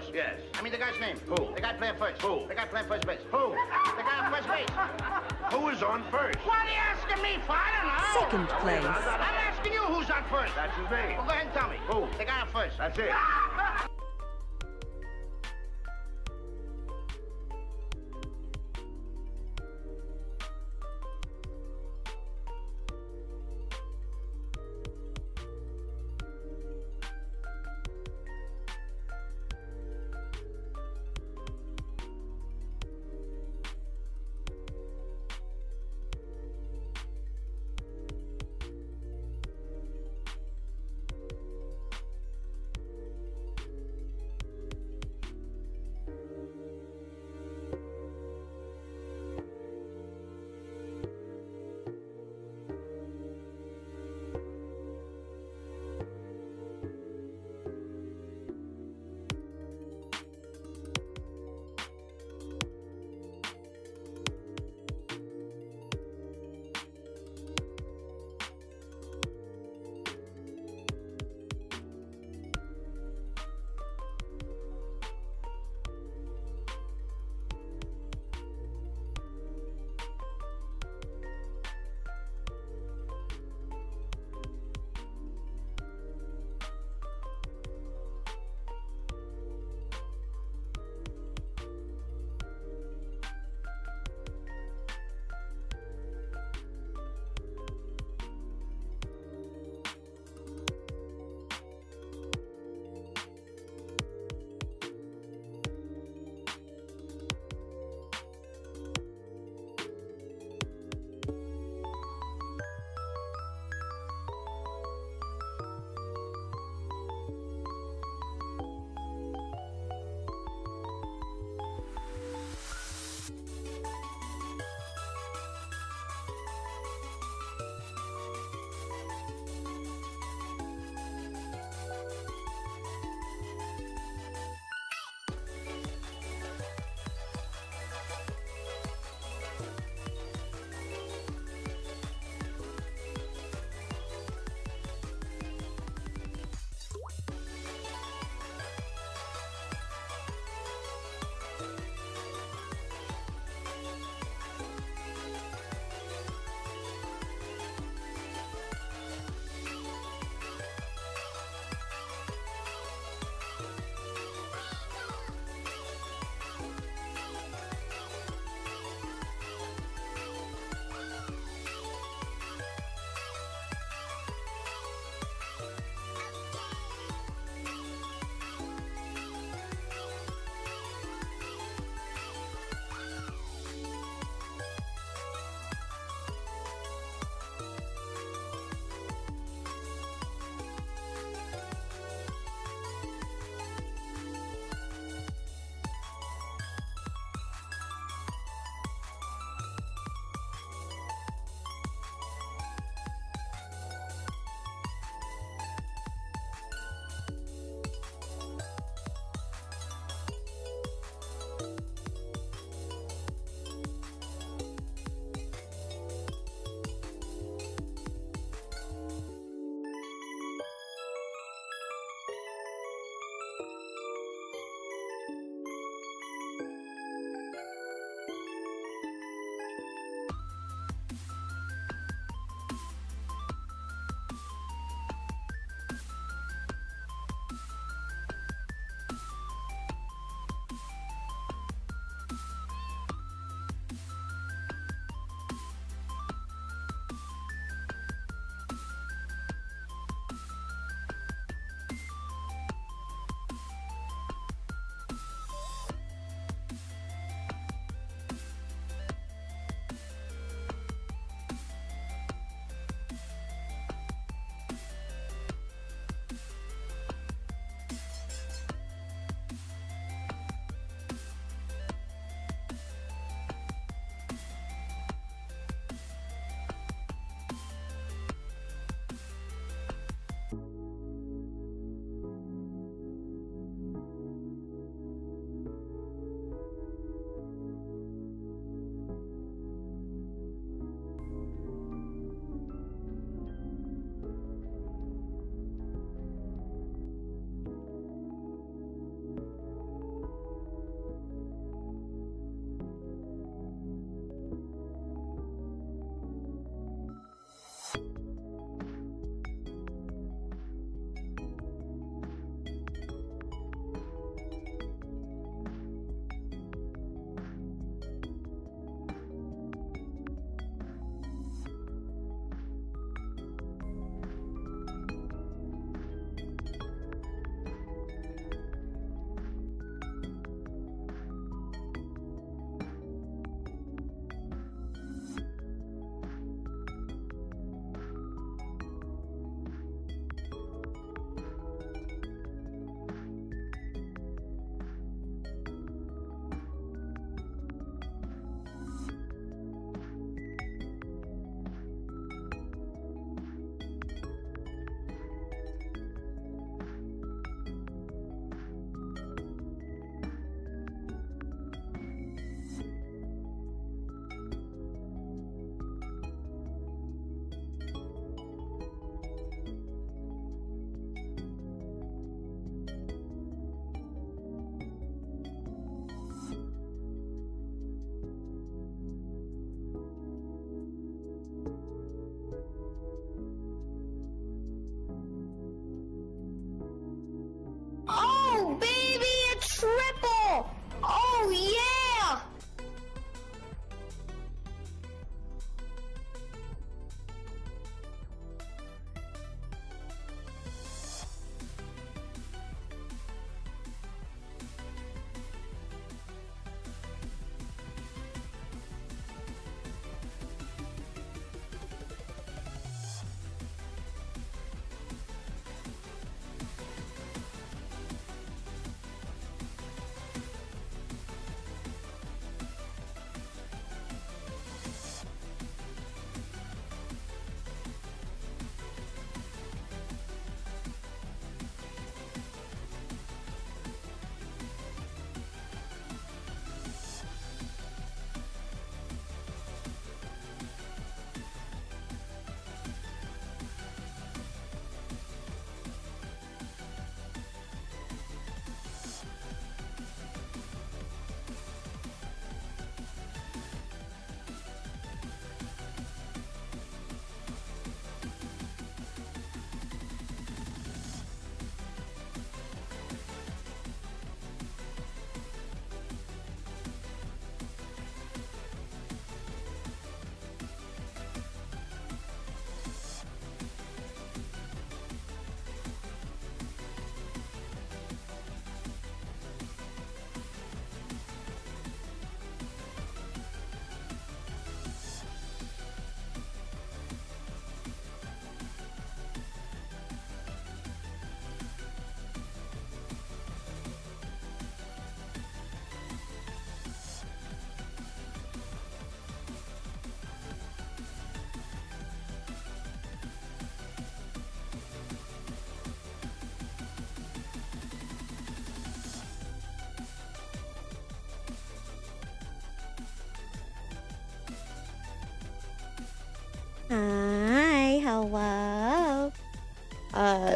first? Yes. I mean the guy's name. Who? The guy playing first. Who? The guy playing first base. Who? The guy on first base. Who is on first? What are you asking me for? I don't know. Second place. I'm asking you who's on first. That's his name. Well, go ahead and tell me. Who? The guy on first. That's it.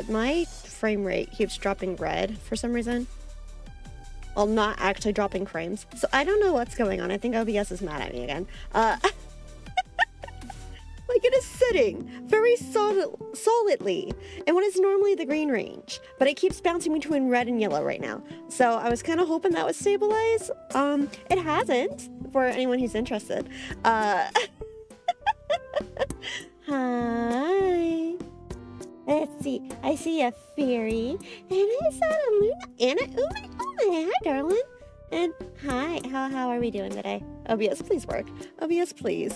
my frame rate keeps dropping red for some reason. Well, not actually dropping frames. So I don't know what's going on. I think OBS is mad at me again. Like, it is sitting very solidly in what is normally the green range, but it keeps bouncing between red and yellow right now. So I was kind of hoping that would stabilize. It hasn't, for anyone who's interested. Hi. Let's see. I see a fairy, and I saw a Luna, and a Uma. Hi, darling. And hi. How are we doing today? OBS, please work. OBS, please.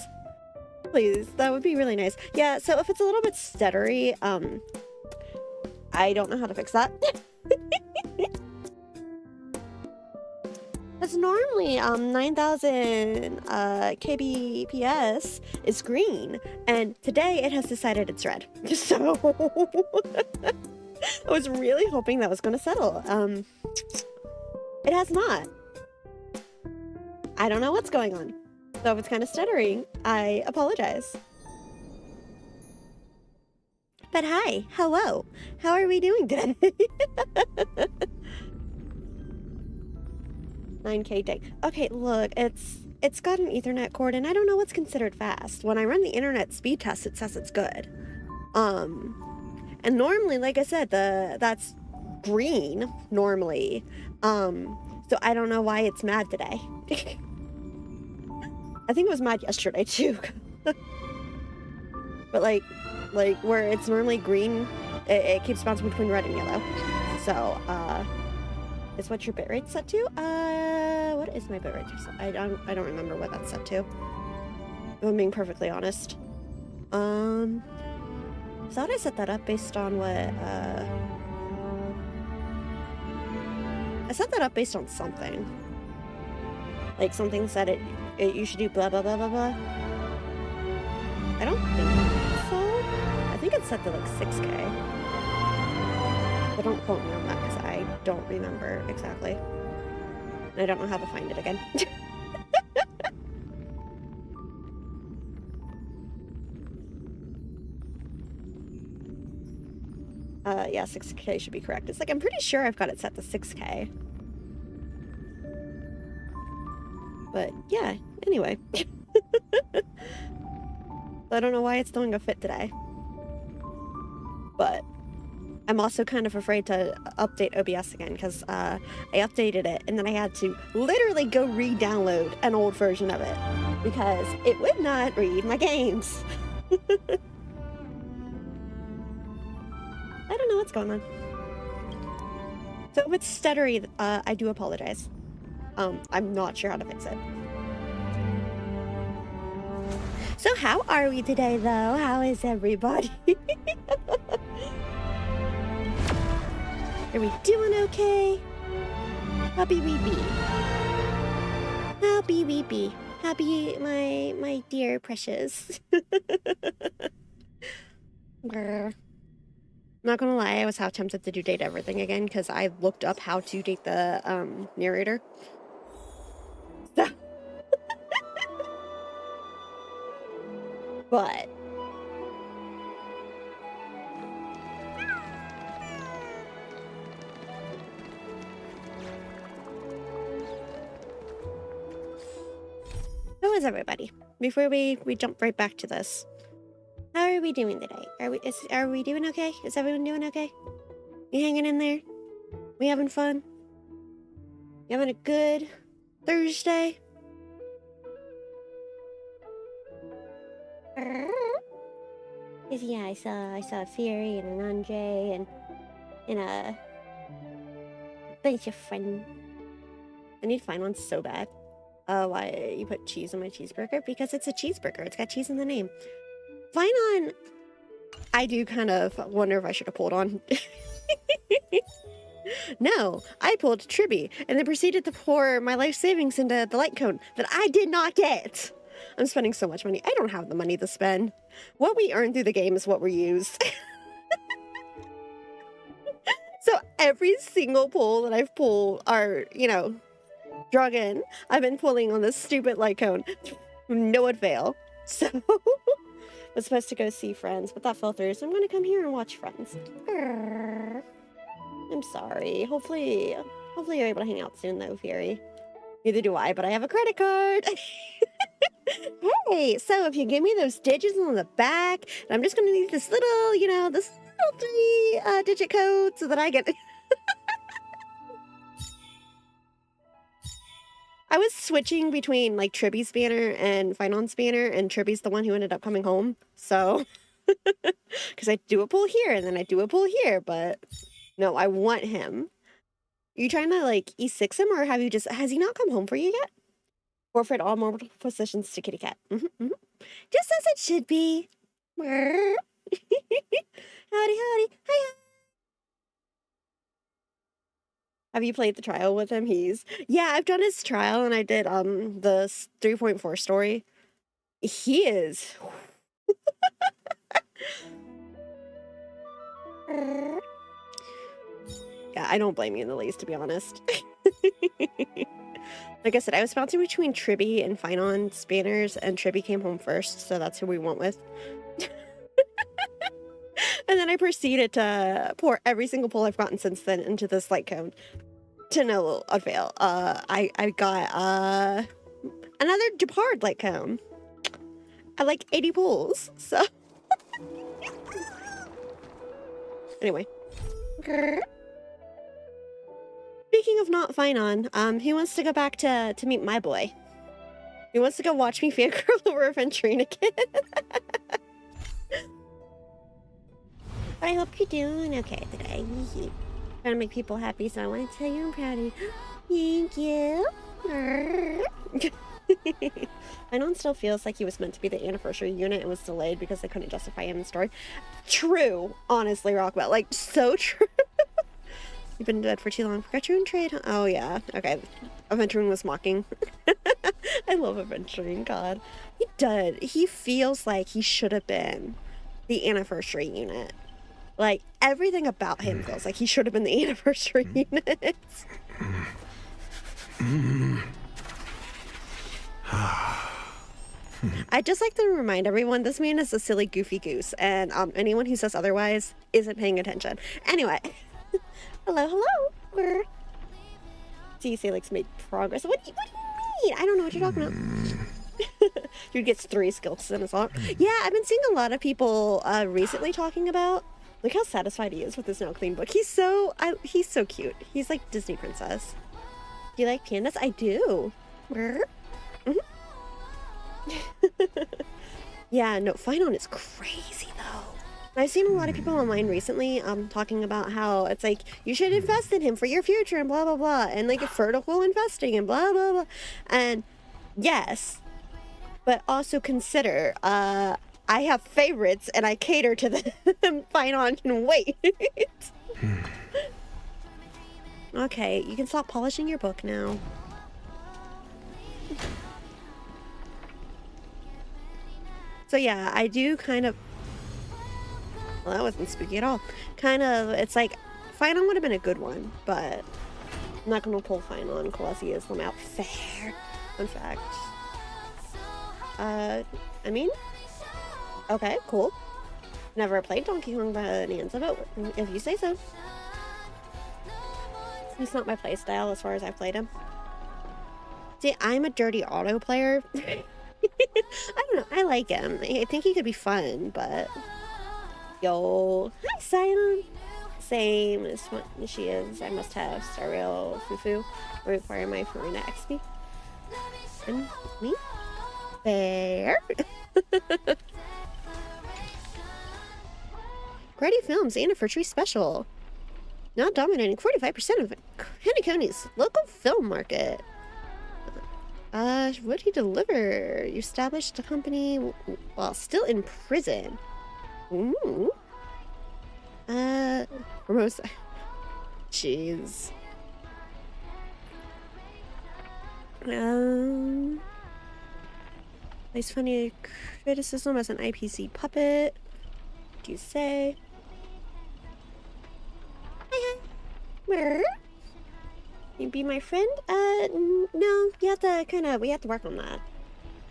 Please, that would be really nice. Yeah, so if it's a little bit stuttery, I don't know how to fix that. It's normally 9,000 kbps is green, and today it has decided it's red. So I was really hoping that was going to settle. It has not. I don't know what's going on. So if it's kind of stuttering, I apologize. But hi, hello. How are we doing today? 9K dang. Okay, look, it's got an Ethernet cord, and I don't know what's considered fast. When I run the internet speed test, it says it's good. And normally, like I said, that's green normally. So I don't know why it's mad today. I think it was mad yesterday too. But like where it's normally green, it keeps bouncing between red and yellow. So is what your bitrate set to? What is my bitrate set? I don't remember what that's set to. If I'm being perfectly honest. I thought I set that up based on what I set that up based on something. Like something said you should do blah blah blah blah blah. I don't think so. I think it's set to like 6K. But don't quote me on that because I don't remember exactly. And I don't know how to find it again. Yeah, 6K should be correct. It's like, I'm pretty sure I've got it set to 6K. But yeah, anyway. I don't know why it's throwing a fit today. But I'm also kind of afraid to update OBS again because I updated it and then I had to literally go re-download an old version of it because it would not read my games. I don't know what's going on. So if it's stuttery, I do apologize. I'm not sure how to fix it. So how are we today, though? How is everybody? Are we doing okay? Happy we be. Happy we be. Happy, my dear precious. Grr. I'm not gonna lie, I was half tempted to do date everything again because I looked up how to date the narrator. So but how is everybody? Before we jump right back to this. How are we doing today? Are we doing okay? Is everyone doing okay? You hanging in there? We having fun? You having a good Thursday? Yeah, I saw a Fury and an Andre and a bunch of fun. I need to find one so bad. Why you put cheese on my cheeseburger? Because it's a cheeseburger. It's got cheese in the name. Fine on. I do kind of wonder if I should have pulled on. No, I pulled Tribby and then proceeded to pour my life savings into the light cone that I did not get. I'm spending so much money. I don't have the money to spend. What we earn through the game is what we use. So every single pull that I've pulled are, drug in. I've been pulling on this stupid light cone. No avail. So Was supposed to go see Friends, but that fell through, so I'm gonna come here and watch Friends. I'm sorry. Hopefully you're able to hang out soon, though, Fury. Neither do I, but I have a credit card. Hey, so if you give me those digits on the back, I'm just gonna need this little, this little 3-digit code so that I get. I was switching between like Tribby's banner and Finon's banner, and Tribby's the one who ended up coming home. So, because I do a pull here and then I do a pull here, but no, I want him. Are you trying to like E6 him, or has he not come home for you yet? Forfeit all mortal possessions to Kitty Cat. Just as it should be. Howdy, howdy. Hi. Have you played the trial with him? Yeah, I've done his trial, and I did the 3.4 story. He is. Yeah, I don't blame you in the least, to be honest. Like I said, I was bouncing between Tribby and Finon Spanners, and Tribby came home first, so that's who we went with. And then I proceeded to pour every single pull I've gotten since then into this light cone. To no avail. I got another Depard light cone. I like 80 pulls, so. Anyway. Speaking of not Finon, he wants to go back to meet my boy. He wants to go watch me fangirl over Aventurine again. I hope you're doing okay today. Trying to make people happy, so I want to tell you I'm proud of you. Thank you. Finon still feels like he was meant to be the anniversary unit and was delayed because they couldn't justify him in the story. True, honestly, Rockwell. Like, so true. You've been dead for too long. Forgot your own trade, huh? Oh, yeah. Okay. Aventurine was mocking. I love Aventurine, God. He did. He feels like he should have been the anniversary unit. Like, everything about him feels like he should have been the anniversary unit. I'd just like to remind everyone, this man is a silly, goofy goose, and anyone who says otherwise isn't paying attention. Anyway. Hello. See, Salix made progress. What do you mean? I don't know what you're talking about. Dude gets 3 skills in his arm. Yeah, I've been seeing a lot of people recently talking about, look how satisfied he is with his now clean book. He's so cute. He's like Disney princess. Do you like pandas? I do. Yeah, no, Finon is crazy though. I've seen a lot of people online recently talking about how it's like, you should invest in him for your future and blah, blah, blah. And like vertical investing and blah, blah, blah. And yes, but also consider, I have favorites and I cater to them. Finon can wait. Okay, you can stop polishing your book now. So yeah, I do kind of... Well, that wasn't spooky at all. Kind of, it's like, Finon would have been a good one, but I'm not going to pull Finon Colossi is them out fair. Fun fact. I mean, okay, cool. Never played Donkey Kong by any ends of it, if you say so. He's not my playstyle as far as I've played him. See, I'm a dirty auto player. I don't know, I like him. I think he could be fun, but... Yo, hi Silent. Same as what she is. I must have Stereo Fufu require my Farina XP. And me? There. Grady Films Anniversary Special. Not dominating 45% of Henniconi's local film market. What did he deliver? You established a company while still in prison. Ooh. Formosa. Jeez. Nice funny criticism as an IPC puppet. What do you say? Where? You be my friend? No. You have to we have to work on that.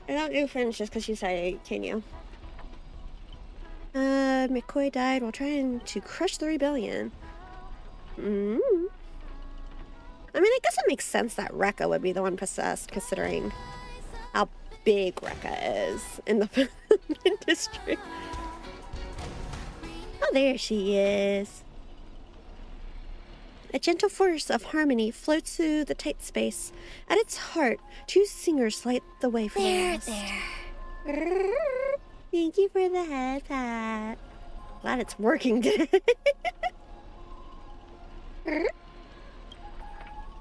I don't do friends just because you say, can you? McCoy died while trying to crush the rebellion. Mm. I mean, I guess it makes sense that Rekka would be the one possessed, considering how big Rekka is in the film industry. Oh, there she is. A gentle force of harmony floats through the tight space. At its heart, two singers light the way for the rest. There. Thank you for the head pat. Glad it's working today. But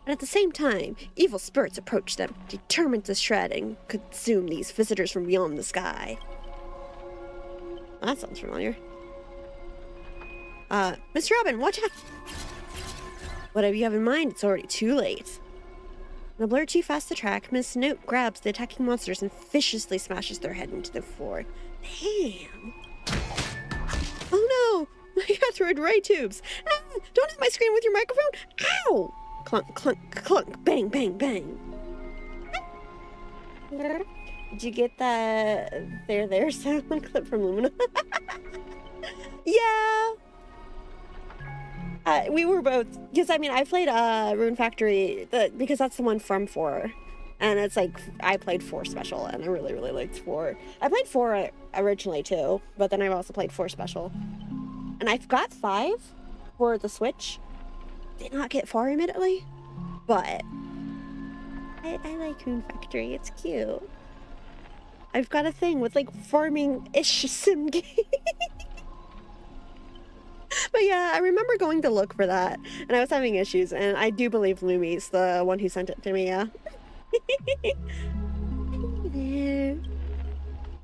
at the same time, evil spirits approach them, determined to shred and consume these visitors from beyond the sky. Well, that sounds familiar. Mr. Robin, watch out! Whatever you have in mind, it's already too late. In a blur too fast to track, Miss Note grabs the attacking monsters and viciously smashes their head into the floor. Damn! Oh no! My cathode ray tubes! Ah, don't hit my screen with your microphone! Ow! Clunk, clunk, clunk, bang, bang, bang. Did you get that there sound clip from Lumina? Yeah! We were both, because I mean, I played Rune Factory, because that's the one from 4. And it's like, I played 4 Special, and I really, really liked 4. I played 4 originally too, but then I also played 4 Special. And I've got 5 for the Switch. Did not get 4 immediately, but I like Rune Factory, it's cute. I've got a thing with like farming-ish sim game. But yeah, I remember going to look for that, and I was having issues, and I do believe Lumi's the one who sent it to me, yeah. Hey there.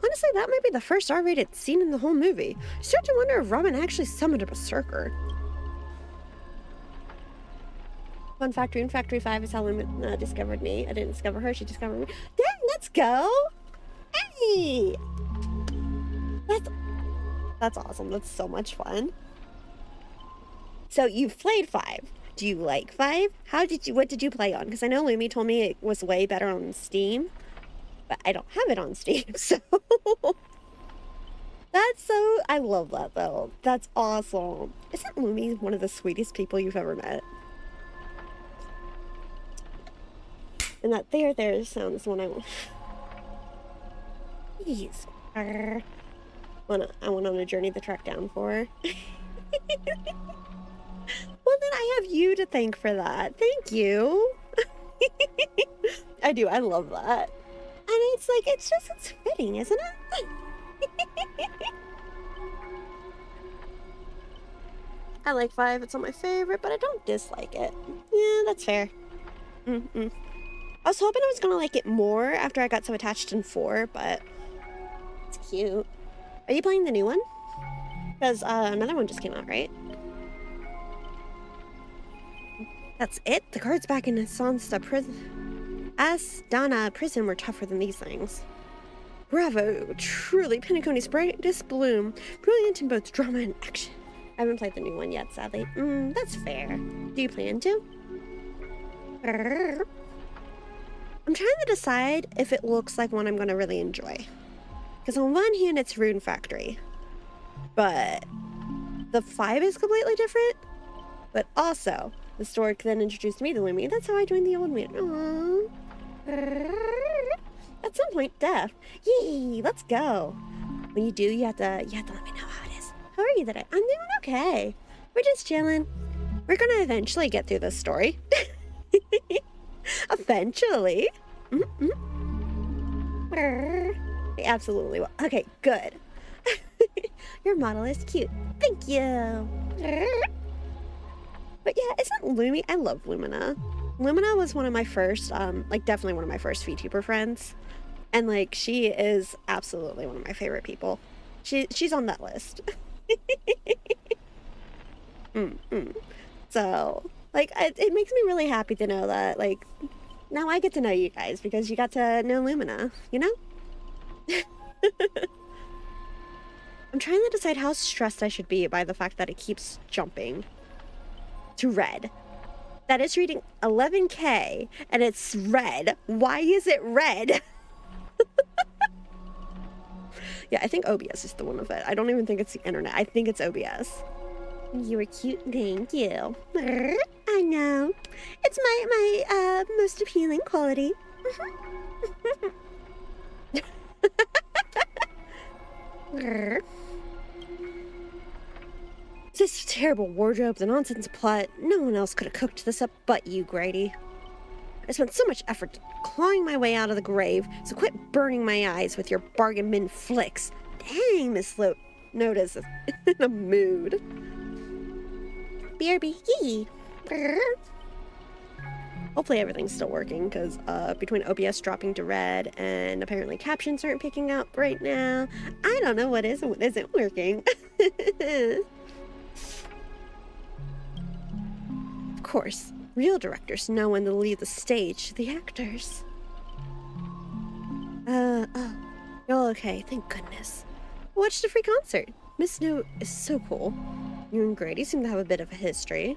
Honestly, that might be the first R-rated scene in the whole movie. I start to wonder if Robin actually summoned a berserker. Fun fact, Rune Factory 5 is how Lumi discovered me. I didn't discover her, she discovered me. Dang, let's go! Hey! That's awesome, that's so much fun. So you've played 5. Do you like 5? What did you play on? Because I know Lumi told me it was way better on Steam, but I don't have it on Steam, so I love that though. That's awesome. Isn't Lumi one of the sweetest people you've ever met? And that there sound is one I want. Jeez. I went on a journey to track down for her. Well, then I have you to thank for that. Thank you. I do. I love that. And it's like, it's fitting, isn't it? I like 5. It's not my favorite, but I don't dislike it. Yeah, that's fair. I was hoping I was going to like it more after I got so attached in 4, but it's cute. Are you playing the new one? Because another one just came out, right? That's it? The guards back in Astana prison were tougher than these things. Bravo! Truly, Penacony's brightest bloom. Brilliant in both drama and action. I haven't played the new one yet, sadly. That's fair. Do you plan to? I'm trying to decide if it looks like one I'm going to really enjoy. Because on one hand, it's Rune Factory. But the 5 is completely different. But also, the story then introduced me to Lumi. That's how I joined the old man. Aww. At some point, Def. Yee, let's go. When you do, you have to let me know how it is. How are you today? I'm doing okay. We're just chilling. We're gonna eventually get through this story. Eventually. We absolutely will. Okay, good. Your model is cute. Thank you. But yeah, isn't Lumi? I love Lumina. Lumina was one of my first, definitely one of my first VTuber friends. And, like, she is absolutely one of my favorite people. She's on that list. So, like, it makes me really happy to know that, like, now I get to know you guys because you got to know Lumina, you know? I'm trying to decide how stressed I should be by the fact that it keeps jumping to red. That is reading 11K and it's red. Why is it red? Yeah, I think OBS is the one with it. I don't even think it's the internet. I think it's OBS. You were cute, thank you. I know. It's my most appealing quality. This terrible wardrobe, the nonsense plot, no one else could have cooked this up but you, Grady. I spent so much effort clawing my way out of the grave, so quit burning my eyes with your bargain bin flicks. Dang, Miss Notice is in a mood. BRB, yee. Hopefully everything's still working, because between OBS dropping to red and apparently captions aren't picking up right now, I don't know what is and what isn't working. Of course, real directors know when to leave the stage to the actors. Oh, you're all okay, thank goodness. Watched a free concert. Miss Snow is so cool. You and Grady seem to have a bit of a history.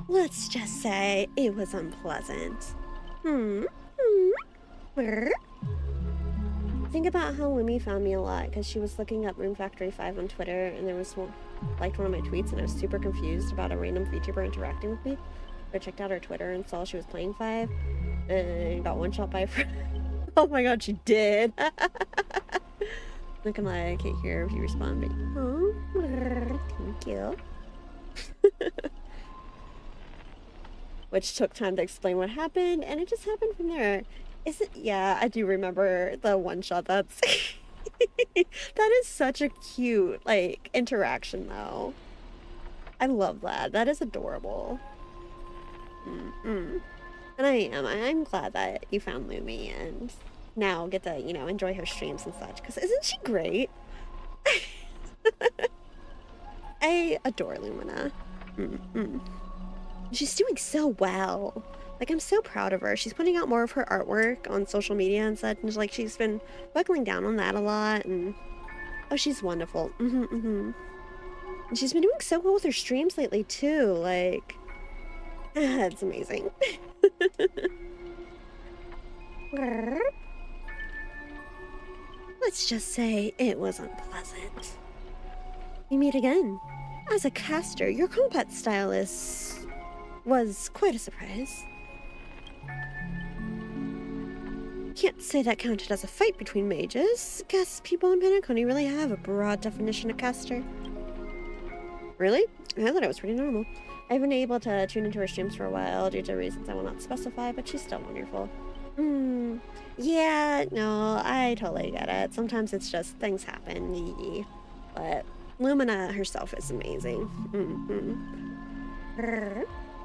Let's just say it was unpleasant. Think about how Wimmy found me a lot because she was looking up Room Factory 5 on Twitter, and there was liked one of my tweets, and I was super confused about a random VTuber interacting with me. I checked out her Twitter and saw she was playing 5 and got one shot by a friend. Oh my god, she did. Look, I can't hear if you respond, but oh, thank you. Which took time to explain what happened, and it just happened from there. Yeah, I do remember the one shot. That's that is such a cute interaction though. I love that. That is adorable. And I'm glad that you found Lumi and now get to, enjoy her streams and such, because isn't she great? I adore Lumina. She's doing so well. I'm so proud of her. She's putting out more of her artwork on social media and such, and she's been buckling down on that a lot, and oh, she's wonderful. And she's been doing so well with her streams lately too. It's amazing. Let's just say it was unpleasant. We meet again. As a caster, your combat stylist was quite a surprise. Can't say that counted as a fight between mages. Guess people in Penacony really have a broad definition of caster. Really? I thought it was pretty normal. I've been able to tune into her streams for a while due to reasons I will not specify, but she's still wonderful. Yeah, no, I totally get it. Sometimes it's just things happen, but Lumina herself is amazing.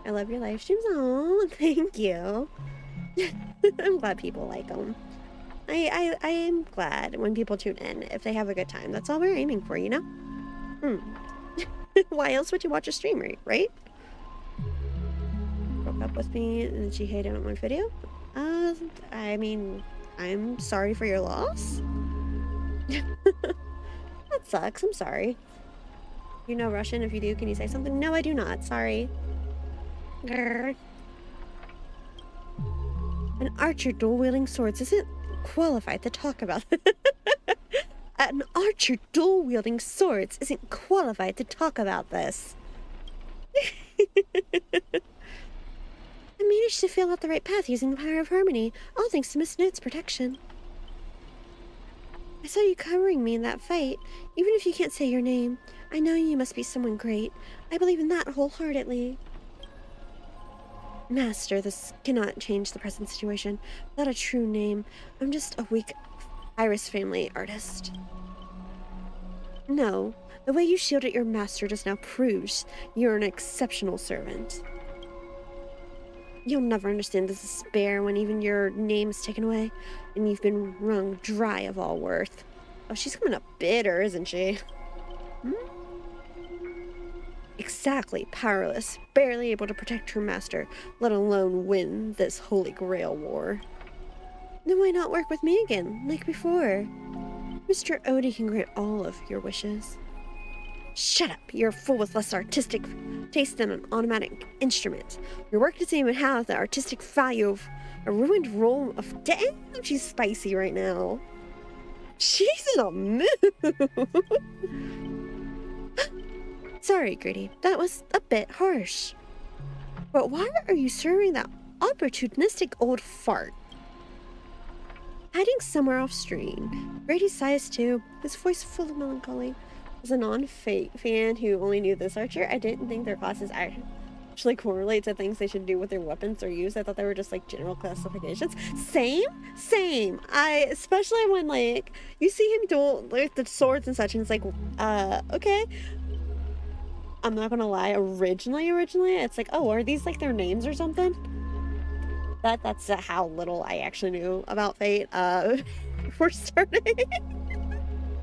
I love your live streams. Oh, thank you. I'm glad people like them. I am glad when people tune in if they have a good time. That's all we're aiming for, Why else would you watch a streamer, right? Broke up with me and she hated on my video. I mean, I'm sorry for your loss. That sucks. I'm sorry. You know Russian? If you do, can you say something? No, I do not. Sorry. Grr. An archer dual-wielding swords isn't qualified to talk about. An archer dual-wielding swords isn't qualified to talk about this. I managed to feel out the right path using the power of harmony, all thanks to Miss Note's protection. I saw you covering me in that fight. Even if you can't say your name, I know you must be someone great. I believe in that wholeheartedly. Master, this cannot change the present situation. Without a true name, I'm just a weak Iris family artist. No, the way you shielded your master just now proves you're an exceptional servant. You'll never understand the despair when even your name is taken away, and you've been wrung dry of all worth. Oh, she's coming up bitter, isn't she? Exactly, powerless, barely able to protect her master, let alone win this holy grail war. Then why not work with me again, like before? Mr. Odie can grant all of your wishes. Shut up, you're a fool with less artistic taste than an automatic instrument. Your work doesn't even have the artistic value of a ruined roll of... Damn, she's spicy right now. She's in a mood. Sorry, Gritty. That was a bit harsh. But why are you serving that opportunistic old fart? Hiding somewhere off screen, Grady sighs too, his voice full of melancholy. As a non-Fate fan who only knew this archer, I didn't think their classes actually correlate to things they should do with their weapons or use. I thought they were just like general classifications. Same. Especially when like you see him duel like the swords and such, and it's like, okay. I'm not gonna lie. Originally, it's like, oh, are these like their names or something? That's how little I actually knew about Fate. Before starting.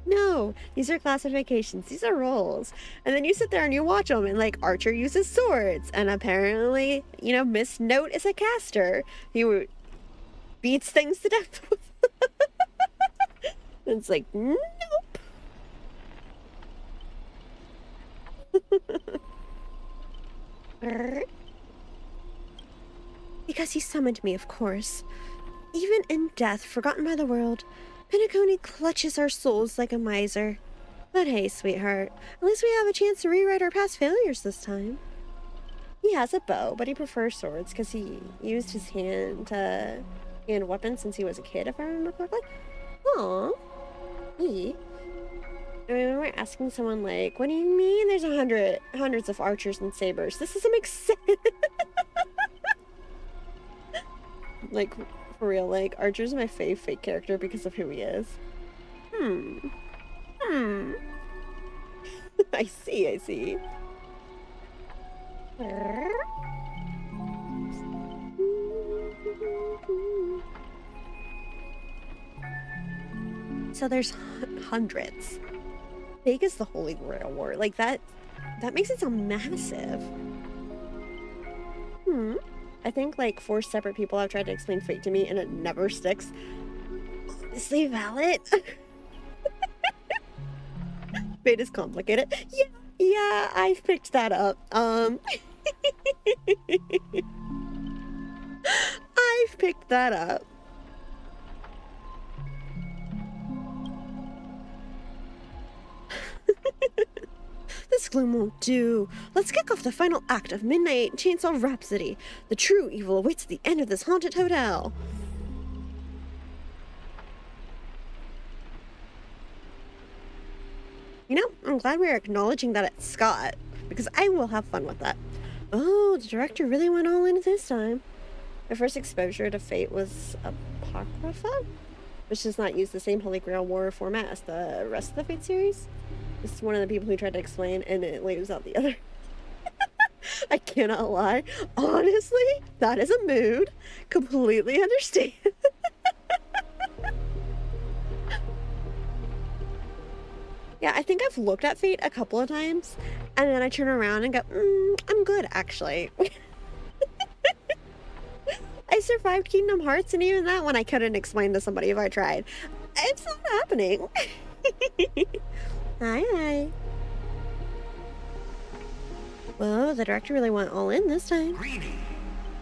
No, these are classifications. These are roles. And then you sit there and you watch them, and like Archer uses swords, and apparently, you know, Miss Note is a caster. He beats things to death with. It's like, nope. Because he summoned me, of course. Even in death, forgotten by the world, Penacony clutches our souls like a miser. But hey, sweetheart, at least we have a chance to rewrite our past failures this time. He has a bow, but he prefers swords because he used his hand to hand weapons since he was a kid, if I remember correctly. Aww. I remember asking someone like, what do you mean there's hundreds of archers and sabers? This doesn't make sense. Like, for real, like, Archer's my fake character because of who he is. I see. So there's hundreds. Big as the Holy Grail War. Like, that makes it sound massive. I think like 4 separate people have tried to explain Fate to me and it never sticks. Honestly valid. Fate is complicated. Yeah, I've picked that up. I've picked that up. This gloom won't do. Let's kick off the final act of Midnight Chainsaw Rhapsody. The true evil awaits at the end of this haunted hotel. You know, I'm glad we're acknowledging that it's Scott, because I will have fun with that. Oh, the director really went all in this time. My first exposure to Fate was Apocrypha, which does not use the same Holy Grail War format as the rest of the Fate series. It's one of the people who tried to explain, and it leaves out the other. I cannot lie. Honestly, that is a mood. Completely understand. Yeah, I think I've looked at Fate a couple of times, and then I turn around and go, I'm good, actually. I survived Kingdom Hearts, and even that one I couldn't explain to somebody if I tried. It's not happening. Hi. Well, the director really went all in this time. Greedy.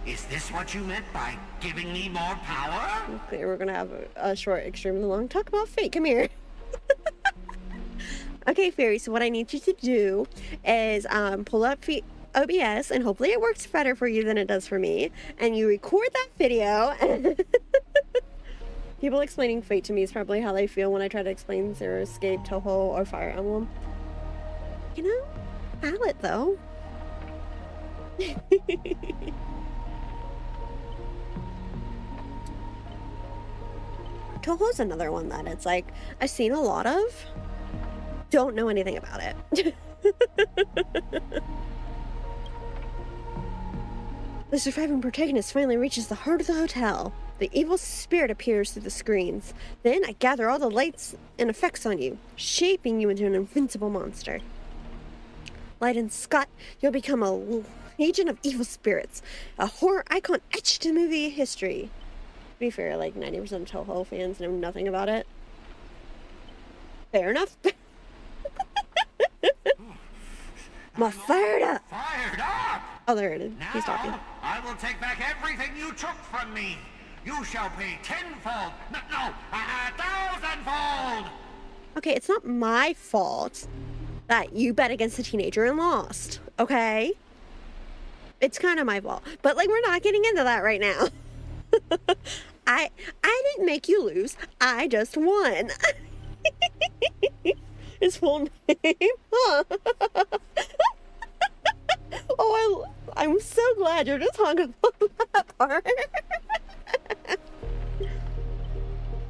Is this what you meant by giving me more power? Okay, we're gonna have a short, extremely long talk about Fate. Come here. Okay, Fairy, so what I need you to do is pull up OBS, and hopefully it works better for you than it does for me, and you record that video. People explaining Fate to me is probably how they feel when I try to explain Zero Escape, Toho, or Fire Emblem. You know, valid though. Toho's another one that it's like, I've seen a lot of, don't know anything about it. The surviving protagonist finally reaches the heart of the hotel. The evil spirit appears through the screens. Then I gather all the lights and effects on you, shaping you into an invincible monster. Light Scott, you'll become a legion of evil spirits, a horror icon etched in movie history. To be fair, like 90% of Toho fans know nothing about it. Fair enough. I'm fired up! Fired up! Oh, there it is. Now, He's talking. I will take back everything you took from me. You shall pay tenfold. No, 1,000-fold. Okay, it's not my fault that you bet against a teenager and lost, okay? It's kind of my fault. But, like, we're not getting into that right now. I didn't make you lose. I just won. His full name? Huh. Oh, I'm so glad you're just hung up on that part.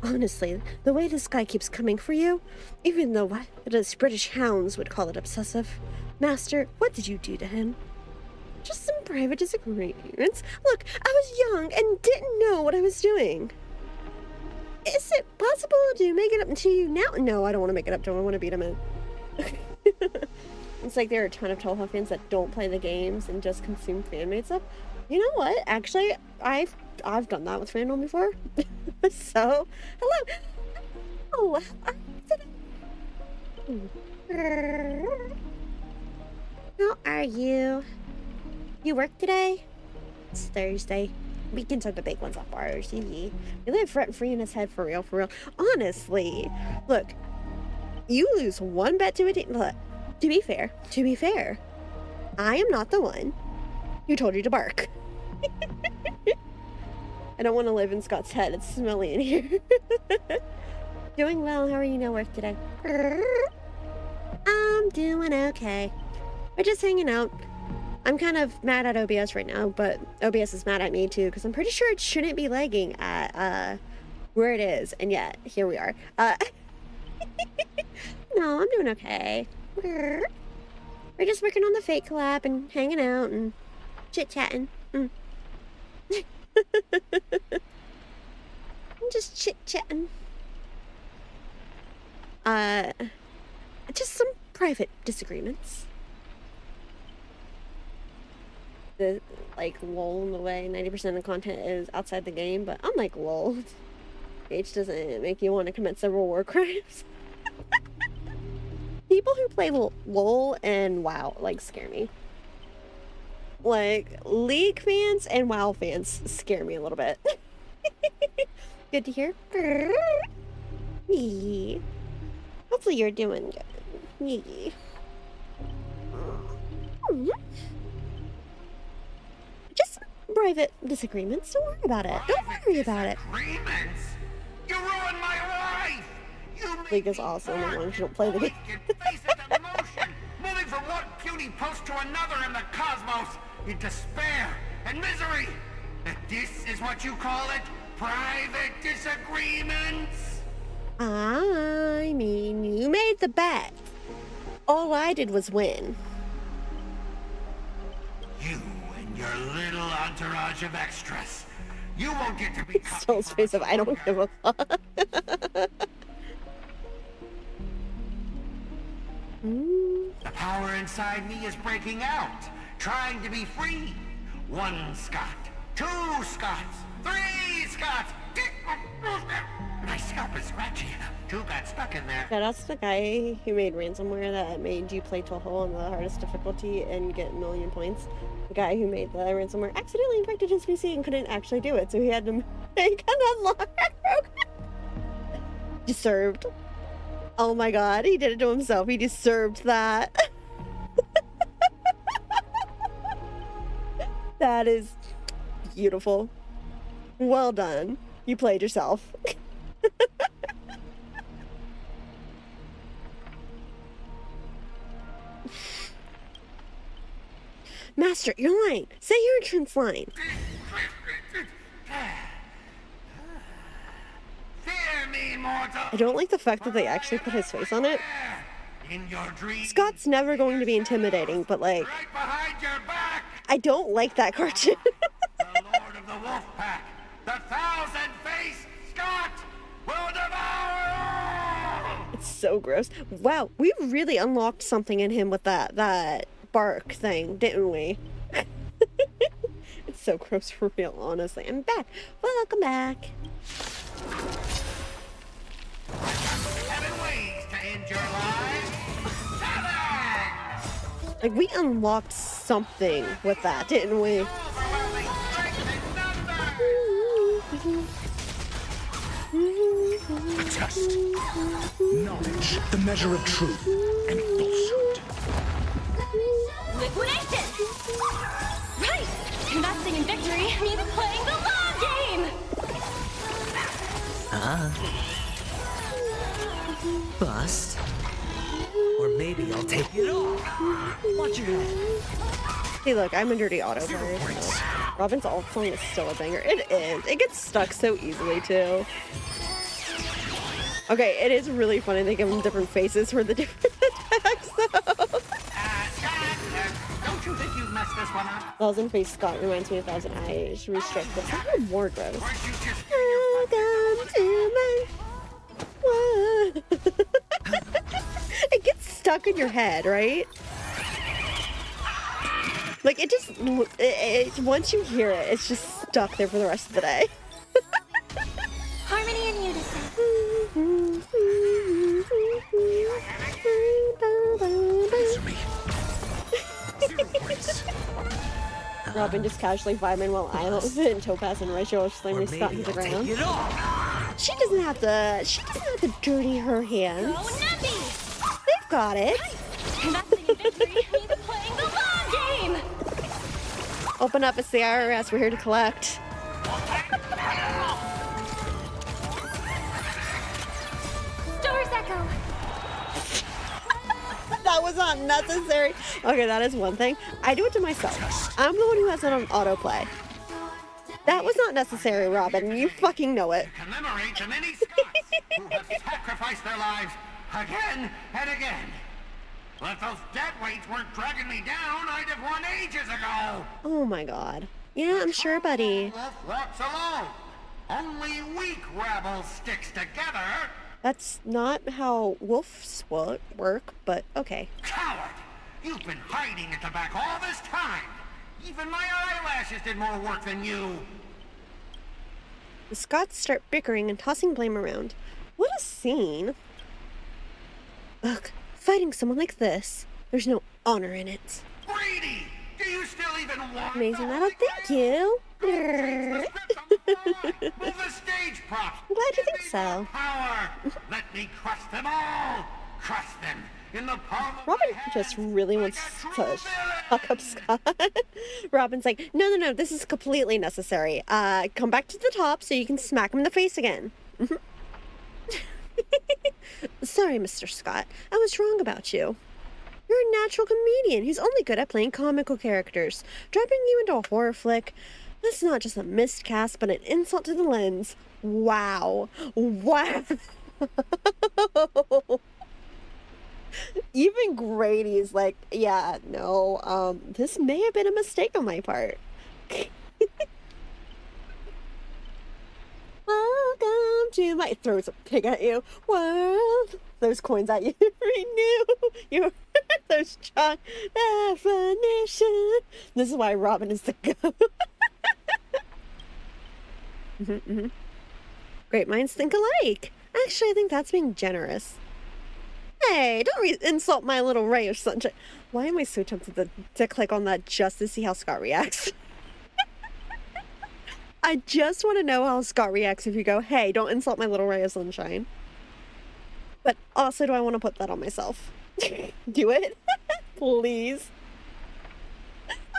Honestly, the way this guy keeps coming for you, even though us British hounds would call it obsessive. Master, what did you do to him? Just some private disagreements. Look, I was young and didn't know what I was doing. Is it possible to make it up to you now? No, I don't want to make it up to him. I want to beat him in. It's like there are a ton of Toho fans that don't play the games and just consume fan-made stuff. You know what? Actually, I've done that with fandom before. So, hello. Oh, how are you? You work today? It's Thursday. Weekends are the big ones off ours. You live rent free in his head for real, for real. Honestly, look, you lose one bet to a team. Look, to be fair, I am not the one who told you to bark. I don't want to live in Scott's head. It's smelly in here. Doing well. How are you at work today? I'm doing okay. We're just hanging out. I'm kind of mad at OBS right now, but OBS is mad at me too, because I'm pretty sure it shouldn't be lagging at where it is, and yet here we are. No, I'm doing okay. We're just working on the fake collab and hanging out and chit-chatting. I'm just chit-chatting. Just some private disagreements. The LOL in the way 90% of the content is outside the game, but I'm like, LOL. H doesn't make you want to commit several war crimes. People who play LOL and WoW scare me. Like, League fans and WoW fans scare me a little bit. Good to hear. Yee. Hopefully you're doing good. Yee. Just private disagreements. Don't worry about it. Don't worry about it. Disagreements? You ruined my life! League is awesome as long as you don't play the game. Face it to motion, moving from one puny post to another in the cosmos, in despair and misery. And this is what you call it? Private disagreements? I mean, you made the bet. All I did was win. You and your little entourage of extras. You won't get to be Soul's face of I don't give a fuck. The power inside me is breaking out, trying to be free. 1 Scott, 2 Scots, 3 Scots. My scalp is scratchy. 2 got stuck in there. Yeah, that's the guy who made ransomware that made you play Toho on the hardest difficulty and get 1 million points. The guy who made the ransomware accidentally infected his PC and couldn't actually do it, so he had to make an unlock program. Deserved. Oh my god, he did it to himself. He deserved that. That is beautiful. Well done. You played yourself. Master, you're lying. Say your entrance line. Fear me, mortal. I don't like the fact that they actually put his face on it. In your dreams, Scott's never going to be intimidating, but right behind your back. I don't like that cartoon. The Lord of the Wolf Pack, the 1,000-faced Scott, will devour all! It's so gross. Wow, we really unlocked something in him with that bark thing, didn't we? It's so gross for real, honestly. I'm back. Welcome back. 7 ways to end your life. 7! Like, we unlocked something with that, didn't we? Overwhelming strength in numbers. A test. Knowledge, the measure of truth and falsehood. Liquidation! Right! Investing in victory means playing the long game! Bust. Or maybe I'll take it off. Watch your head. Hey, look, I'm a dirty auto player. So. Robin's alt song is still a banger. It is. It gets stuck so easily, too. Okay, it is really funny they give them different faces for the different attacks, though. Don't you think you've messed this one up? Thousand Face Scott reminds me of Thousand Eyes. Restrict, but somehow more gross. Weren't you just Welcome to my world. It gets stuck in your head, right? Like, it just, once you hear it, it's just stuck there for the rest of the day. Harmony and unison. Answer me. 0 points. Robin just casually vibing while I and Topaz and Rachel are slamming Or Scott maybe into the I'll take ground. it off. She doesn't have to dirty her hands. Go Nappy! They've got it. Investing in victory means playing the long game! Open up, it's the IRS. We're here to collect. Store's Echo! That was unnecessary. Okay, that is one thing. I do it to myself. I'm the one who has it on autoplay. That was not necessary, Robin. You fucking know it. commemorate the many Scots who have sacrificed their lives again and again? Well, if those dead weights weren't dragging me down, I'd have won ages ago. Oh my god. Yeah, I'm sure, buddy. Wolf walks alone. Only weak rabble sticks together. That's not how wolves work, but okay. Coward! You've been hiding at the back all this time. Even my eyelashes did more work than you. The Scots start bickering and tossing blame around. What a scene. Ugh, fighting someone like this, there's no honor in it. Brady! Do you still even want Amazing the that, Holy thank Grail? you. Change the script on the fly. Move the stage props. I'm glad you Give think me so. more Power. Let me crush them all. Crush them in the palm of Robin my hand just really like wants a true to villain. fuck up Scott. Robin's like, no, this is completely necessary. Come back to the top so you can smack him in the face again. Sorry, Mr. Scott. I was wrong about you. You're a natural comedian who's only good at playing comical characters. Dropping you into a horror flick, that's not just a miscast, but an insult to the lens. Wow. Wow. Even Grady's like, yeah, no, this may have been a mistake on my part. Welcome to my, throws a pig at you, world, those coins at you, renew your those strong definition. This is why Robin is the go. Great minds think alike. Actually, I think that's being generous. Hey, don't insult my little ray of sunshine. Why am I so tempted to click on that just to see how Scott reacts? I just want to know how Scott reacts if you go, hey, don't insult my little ray of sunshine. But also, do I want to put that on myself? Do it? Please.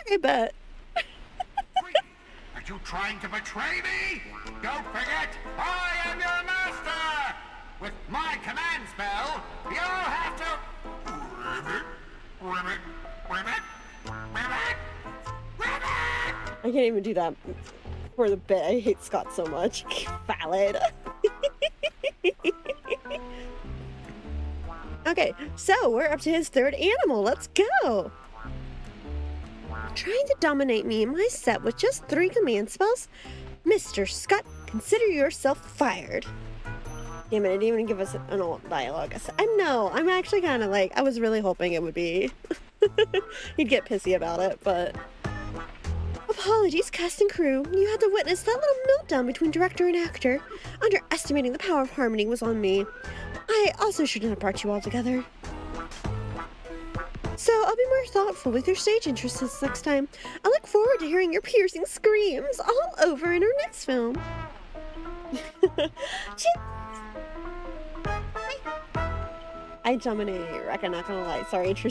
Okay, bet. Are you trying to betray me? Don't forget, I am your master! With my command spell, you'll have to... Ribbit, ribbit, ribbit, ribbit! I can't even do that for the bit. I hate Scott so much. Valid. Okay, so we're up to his third animal. Let's go. Trying to dominate me in my set with just 3 command spells? Mr. Scott, consider yourself fired. Damn it, I didn't even give us an old dialogue. I'm actually kind of like, I was really hoping it would be, he'd get pissy about it, but... Apologies, cast and crew. You had to witness that little meltdown between director and actor. Underestimating the power of harmony was on me. I also shouldn't have brought you all together. So I'll be more thoughtful with your stage interests next time. I look forward to hearing your piercing screams all over in our next film. I dominate, reckon, not gonna lie. Sorry, true.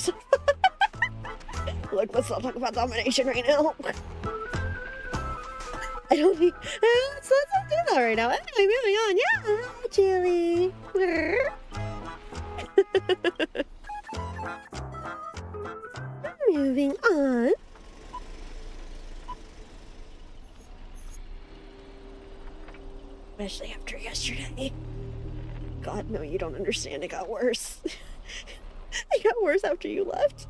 Look, let's not talk about domination right now. I don't need. Let's not do that right now. Anyway, moving on. Yeah, Chili. Moving on. Especially after yesterday. God, no, you don't understand. It got worse. It got worse after you left.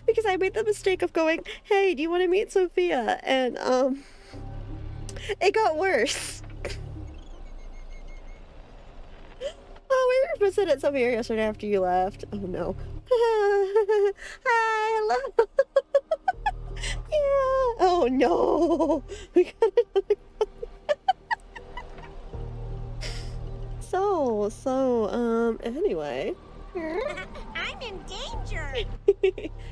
Because I made the mistake of going, hey, do you want to meet Sophia? And, it got worse. Oh, we were visiting Sophia yesterday after you left. Oh, no. Hi, hello. Yeah. Oh, no. We got another anyway. I'm in danger.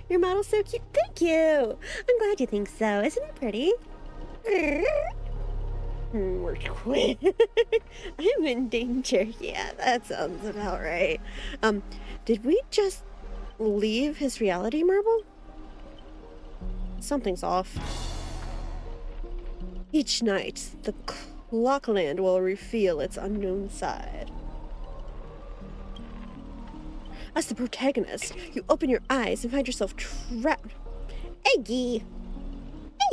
Your model's so cute. Thank you. I'm glad you think so. Isn't it pretty? We're quit. I'm in danger. Yeah, that sounds about right. Did we just leave his reality marble? Something's off. Each night, the Clockland will reveal its unknown side. As the protagonist, you open your eyes and find yourself trapped. Eggy!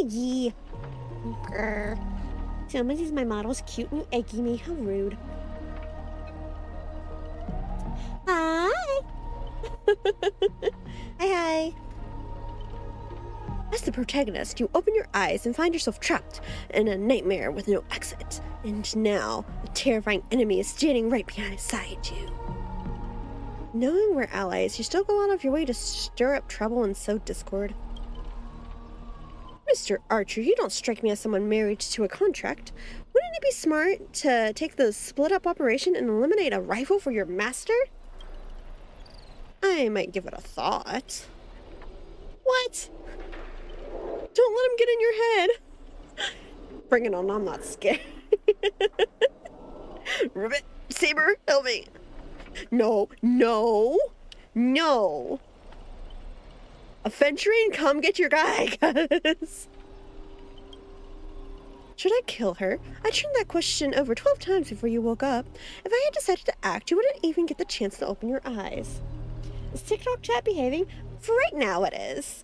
Eggy! Grr. Someone says my model's cute and you eggy me. How rude. Hi! Hi. As the protagonist, you open your eyes and find yourself trapped in a nightmare with no exit. And now, a terrifying enemy is standing right beside you. Knowing we're allies, you still go out of your way to stir up trouble and sow discord. Mr. Archer, you don't strike me as someone married to a contract. Wouldn't it be smart to take the split-up operation and eliminate a rival for your master? I might give it a thought. What? Don't let him get in your head. Bring it on, I'm not scared. Ribbit, Saber, help me. No, no, no. Aventurine, come get your guy, guys. Should I kill her? I turned that question over 12 times before you woke up. If I had decided to act, you wouldn't even get the chance to open your eyes. Is TikTok chat behaving? For right now, it is.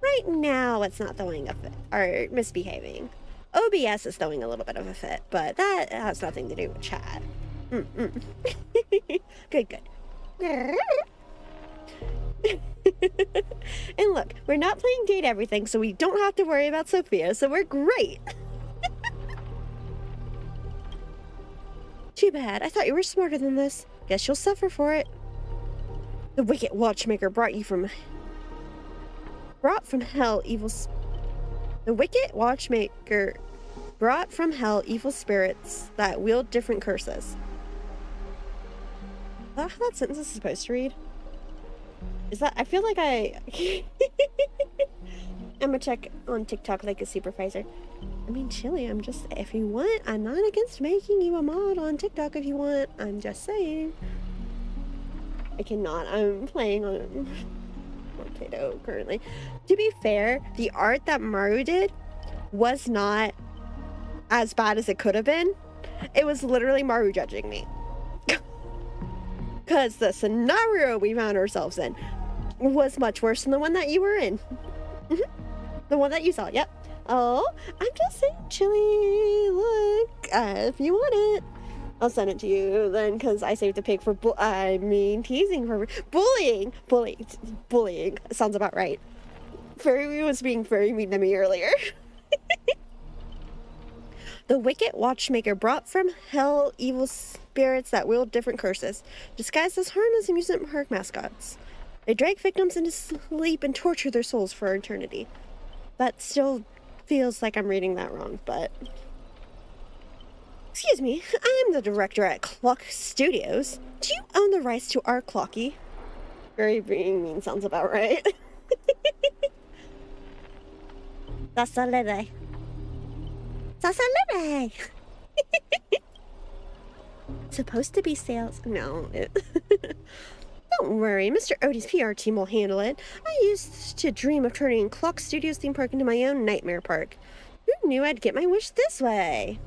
Right now, it's not throwing a fit, or misbehaving. OBS is throwing a little bit of a fit, but that has nothing to do with chat. Good, good. And look, we're not playing Date Everything, so we don't have to worry about Sophia, so we're great. Too bad. I thought you were smarter than this. Guess you'll suffer for it. The wicked watchmaker brought from hell The wicked watchmaker brought from hell evil spirits that wield different curses. Is that how that sentence is supposed to read? Is that, I feel like I'm gonna check on TikTok like a supervisor. I mean, Chili, I'm just, if you want, I'm not against making you a mod on TikTok if you want. I'm just saying. I cannot, I'm playing on Potato currently. To be fair, the art that Maru did was not as bad as it could have been. It was literally Maru judging me. Because the scenario we found ourselves in was much worse than the one that you were in. The one that you saw, yep. Oh, I'm just saying, Chili, look, if you want it, I'll send it to you then, because I saved the pig for, teasing for bullying. Bullying, sounds about right. Fairy was being very mean to me earlier. The wicked watchmaker brought from hell evil spirits that wield different curses, disguised as harmless amusement park mascots. They drag victims into sleep and torture their souls for eternity. That still feels like I'm reading that wrong, but... Excuse me, I'm the director at Clock Studios. Do you own the rights to our Clocky? Very being mean sounds about right. That's the lady. Salsa libre! Supposed to be sales. No. Don't worry, Mr. Odie's PR team will handle it. I used to dream of turning Clock Studios theme park into my own nightmare park. Who knew I'd get my wish this way?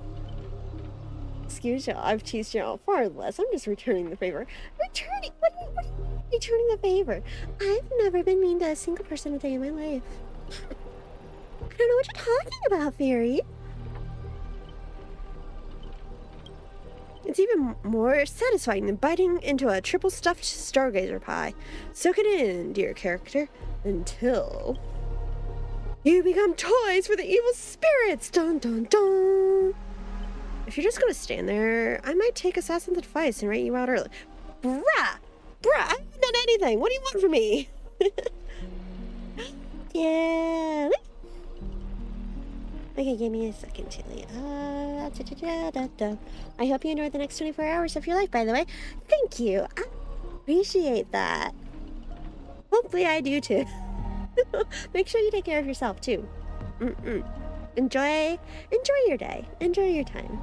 Excuse y'all, I've teased y'all far less. I'm just returning the favor. Returning? What are you returning the favor? I've never been mean to a single person a day in my life. I don't know what you're talking about, Fairy. It's even more satisfying than biting into a triple stuffed stargazer pie. Soak it in, dear character, until you become toys for the evil spirits. Dun dun dun. If you're just gonna stand there, I might take Assassin's Advice and write you out early. Bruh! I haven't done anything. What do you want from me? Yeah. Okay, give me a second, Chili. I hope you enjoyed the next 24 hours of your life, by the way. Thank you. I appreciate that. Hopefully I do too. Make sure you take care of yourself too. Enjoy your day. Enjoy your time.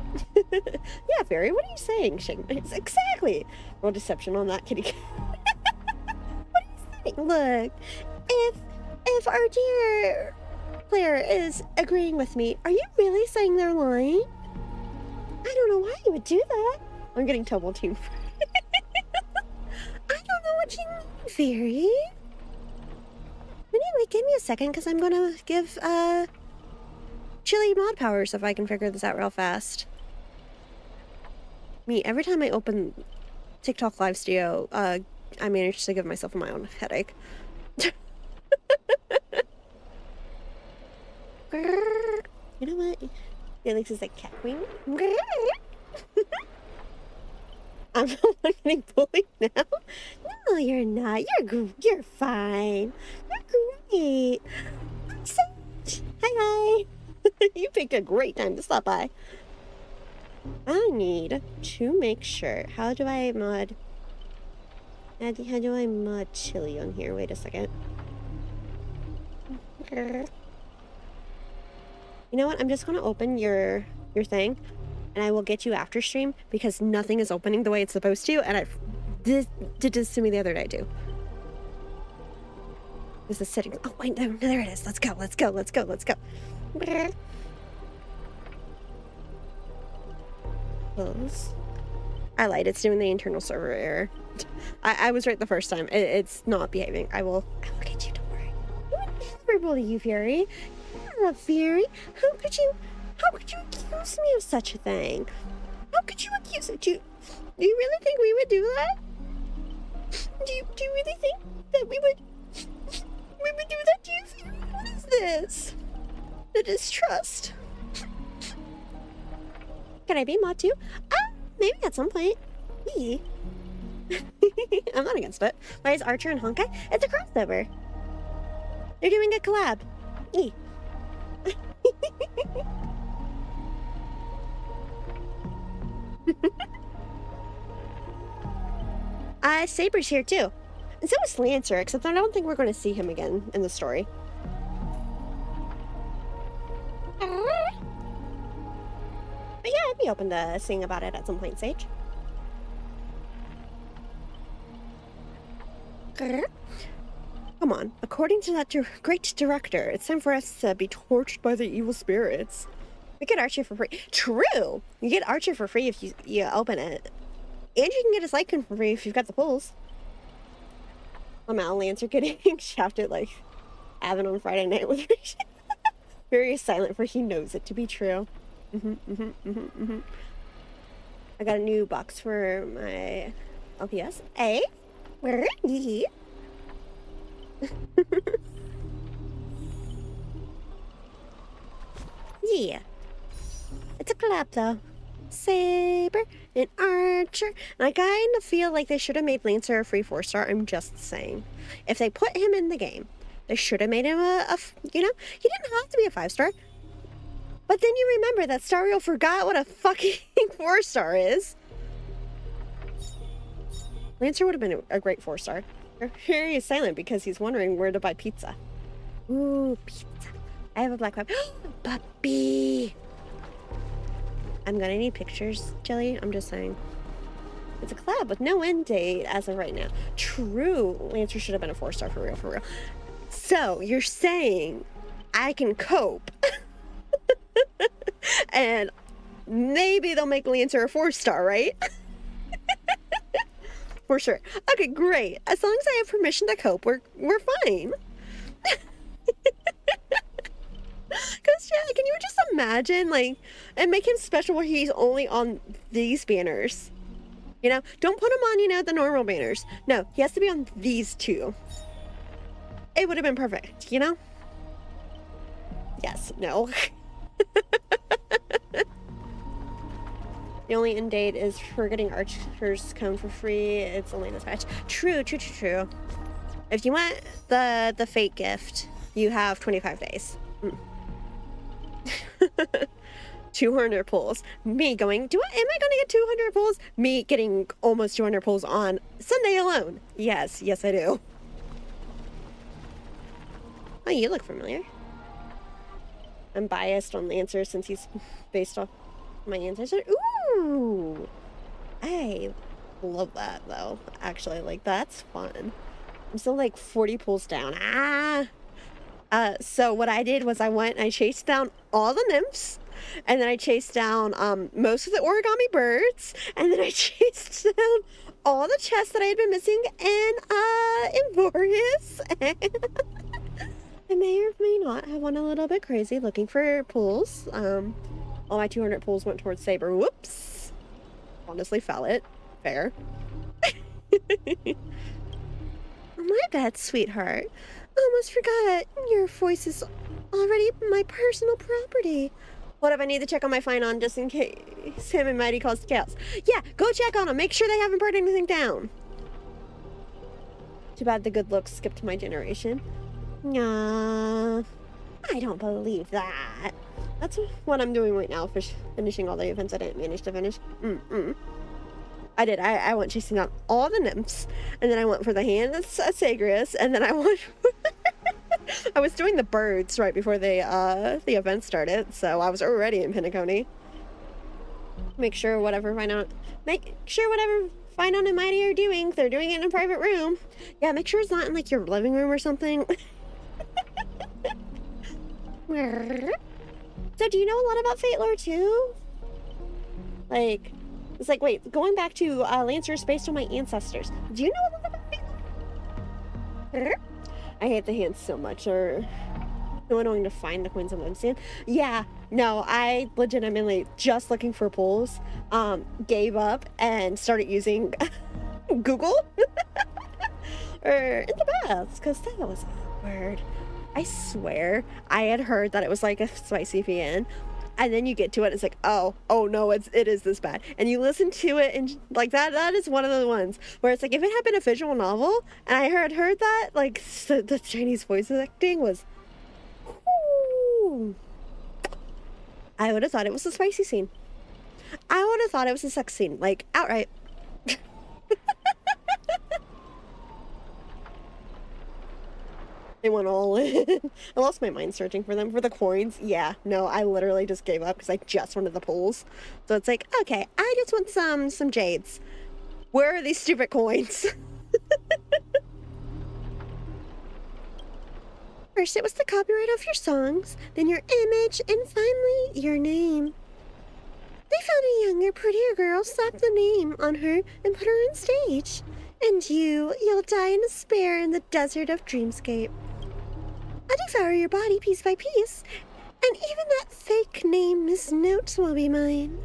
Yeah, Fairy, what are you saying? It's exactly. Roll deception on that kitty. What are you saying? Look, if our dear player is agreeing with me, are you really saying they're lying? I don't know why you would do that. I'm getting double teamed. I don't know what you mean, Fairy. Anyway, give me a second, because I'm gonna give Chili mod powers if I can figure this out real fast. Every time I open TikTok Live Studio, I manage to give myself my own headache. You know what? Felix is like cat queen. I'm the one getting bullied now. No, you're not. You're fine. You're great. Hi. You picked a great time to stop by. I need to make sure. How do I mod Chili on here? Wait a second. You know what? I'm just gonna open your thing, and I will get you after stream because nothing is opening the way it's supposed to, and I did this to me the other day too. There's the settings. Oh wait, there it is. Let's go. Close. I lied. It's doing the internal server error. I was right the first time. It's not behaving. I will get you. Don't worry. I would never bully you, Fairy. Fairy, how could you accuse me of such a thing? How could you accuse it? Do you really think we would do that? Do you really think that we would do that to you, Fairy? What is this? The distrust. Can I be mod too? Maybe at some point. Me. I'm not against it. Why is Archer and Honkai? It's a crossover. They're doing a collab. Me. Saber's here too. And so is Lancer, except I don't think we're going to see him again in the story. But yeah, I'd be open to seeing about it at some point, Sage. Come on, according to that great director, it's time for us to be tortured by the evil spirits. We get Archer for free. True! You get Archer for free if you open it. And you can get his Lycan for free if you've got the pulls. I'm out Lancer getting shafted like Avon on Friday night with her. Very silent, for he knows it to be true. I got a new box for my LPS. Hey, where are you? Yeah. It's a collab though. Saber and Archer. And I kind of feel like they should have made Lancer a free 4-star. I'm just saying. If they put him in the game, they should have made him you know, he didn't have to be a 5-star. But then you remember that Stario forgot what a fucking 4-star is. Lancer would have been a great 4-star. Here he is silent because he's wondering where to buy pizza. Ooh, pizza. I have a black puppy. Puppy! I'm gonna need pictures, Jelly. I'm just saying. It's a collab with no end date as of right now. True. Lancer should have been a 4-star for real, for real. So, you're saying I can cope. And maybe they'll make Lancer a 4-star, right? For sure. Okay, great. As long as I have permission to cope, we're fine. Because, yeah, can you just imagine, like, and make him special where he's only on these banners? You know, don't put him on, you know, the normal banners. No, he has to be on these two. It would have been perfect, you know? Yes, no. The only end date is for getting Archer's Cone for free. It's only this patch. True, true, true, true. If you want the fake gift, you have 25 days. 200 pulls. Me going, am I gonna get 200 pulls? Me getting almost 200 pulls on Sunday alone. Yes, yes I do. Oh, you look familiar. I'm biased on Lancer since he's based off my ancestor. Ooh! I love that though. Actually, like, that's fun. I'm still like 40 pulls down. So what I did was I went and I chased down all the nymphs, and then I chased down most of the origami birds, and then I chased down all the chests that I had been missing in Vorus. I may or may not have went a little bit crazy looking for pulls. All my 200 pulls went towards Saber. Whoops. Honestly, fell it. Fair. My bad, sweetheart. Almost forgot. Your voice is already my personal property. What if I need to check on my fine on just in case him and Mighty caused chaos? Yeah, go check on them. Make sure they haven't burned anything down. Too bad the good looks skipped my generation. Nah, I don't believe that. That's what I'm doing right now, finishing all the events I didn't manage to finish. I did. I went chasing down all the nymphs, and then I went for the hand of Sagrius, and then I went. I was doing the birds right before the event started, so I was already in Pinacone. Make sure whatever Finon and Mighty are doing, they're doing it in a private room. Yeah, make sure it's not in like your living room or something. So do you know a lot about Fate lore too? Like, it's like, wait, going back to Lancer is based on my ancestors. Do you know a lot about Fate lore? I hate the hands so much, or so annoying to find the coins I'm understand. Yeah, no, I legitimately just looking for pulls, gave up and started using Google or in the past, because that was awkward. I swear I had heard that it was like a spicy VN, and then you get to it, it's like, oh no, it is this bad, and you listen to it, and like that is one of the ones where it's like, if it had been a visual novel and I heard that, like, the Chinese voice acting was, whoo, I would have thought it was a spicy scene. I would have thought it was a sex scene, like, outright. They went all in. I lost my mind searching for them. For the coins, yeah, no, I literally just gave up because I just wanted the pulls. So it's like, okay, I just want some jades. Where are these stupid coins? First it was the copyright of your songs, then your image, and finally your name. They found a younger, prettier girl, slapped the name on her, and put her on stage. And you'll die in despair in the desert of Dreamscape. I'll devour your body piece by piece, and even that fake name, Miss Notes, will be mine.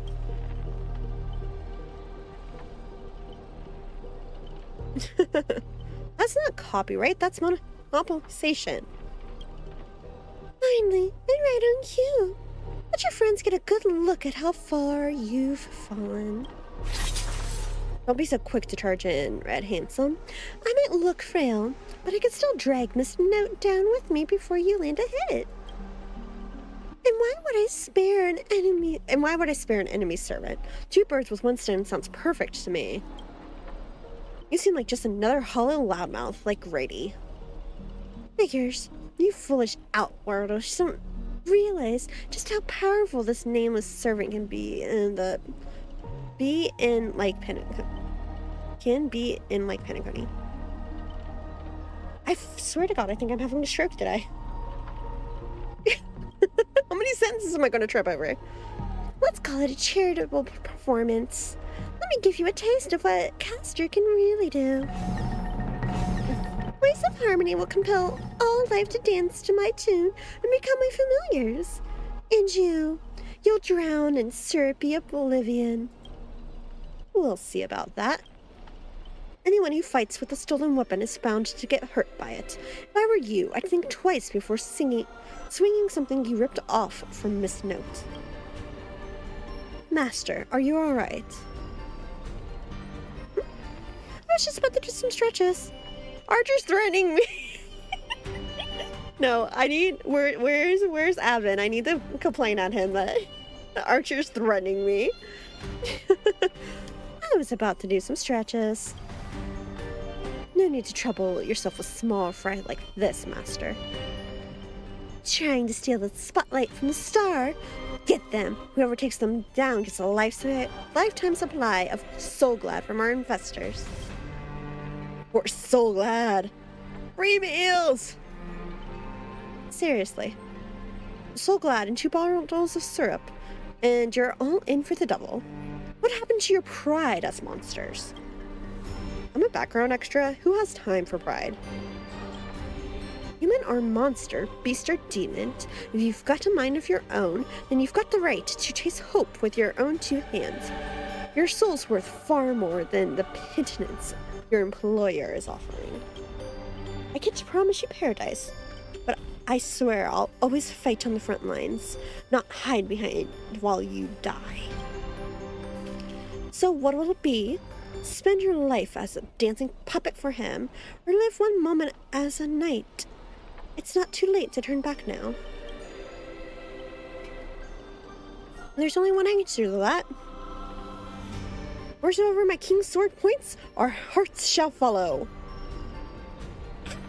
That's not copyright, that's monopolization. Finally, and right on cue. Let your friends get a good look at how far you've fallen. Don't be so quick to charge in, Red Handsome. I might look frail, but I can still drag Miss Note down with me before you land a hit. And why would I spare an enemy servant? 2 birds with 1 stone sounds perfect to me. You seem like just another hollow loudmouth like Grady. Figures. You foolish outworlders realize just how powerful this nameless servant can be in Lake Pentagon. I swear to God, I think I'm having a stroke today. How many sentences am I going to trip over? Let's call it a charitable performance. Let me give you a taste of what Castor can really do. Voice of harmony will compel all life to dance to my tune and become my familiars. And you'll drown in syrupy oblivion. We'll see about that. Anyone who fights with a stolen weapon is bound to get hurt by it. If I were you, I'd think twice before swinging something you ripped off from Miss Note. Master, are you alright? I was just about to do some stretches. Archer's threatening me. No, I need... Where's Avin? I need to complain at him that Archer's threatening me. I was about to do some stretches. No need to trouble yourself with small fry like this, Master. Trying to steal the spotlight from the star? Get them. Whoever takes them down gets a lifetime supply of Soul Glad from our investors. We're so glad. Free meals! Seriously. Soul Glad and 2 bottles of syrup, and you're all in for the double. What happened to your pride, us monsters? I'm a background extra. Who has time for pride? Human or monster, beast or demon, if you've got a mind of your own, then you've got the right to chase hope with your own 2 hands. Your soul's worth far more than the pittance your employer is offering. I can't promise you paradise, but I swear I'll always fight on the front lines, not hide behind while you die. So what will it be? Spend your life as a dancing puppet for him, or live one moment as a knight. It's not too late to turn back now. There's only one answer to that. Wheresoever my king's sword points, our hearts shall follow.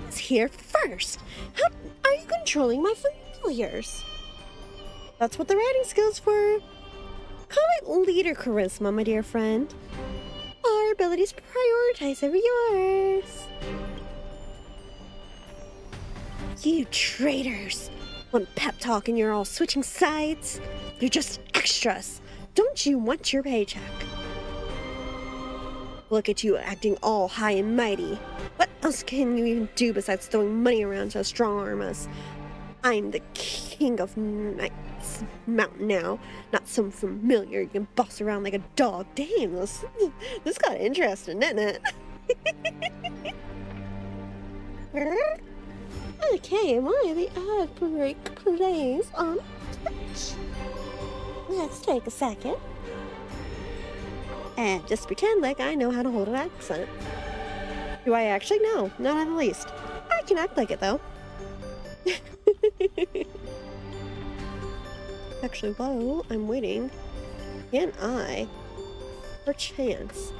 Who's here first? How are you controlling my familiars? That's what the writing skill's for. Call it leader charisma, my dear friend. Our abilities prioritize over yours. You traitors! One pep talk and you're all switching sides? You're just extras. Don't you want your paycheck? Look at you acting all high and mighty. What else can you even do besides throwing money around to strong-arm us? I'm the king of Knight's Mountain now, not some familiar you can boss around like a dog. Damn, this got interesting, didn't it? Okay, am I the ad break plays on Twitch? Let's take a second. And just pretend like I know how to hold an accent. Do I actually? No, not in the least. I can act like it though. Actually, while I'm waiting, can I, perchance,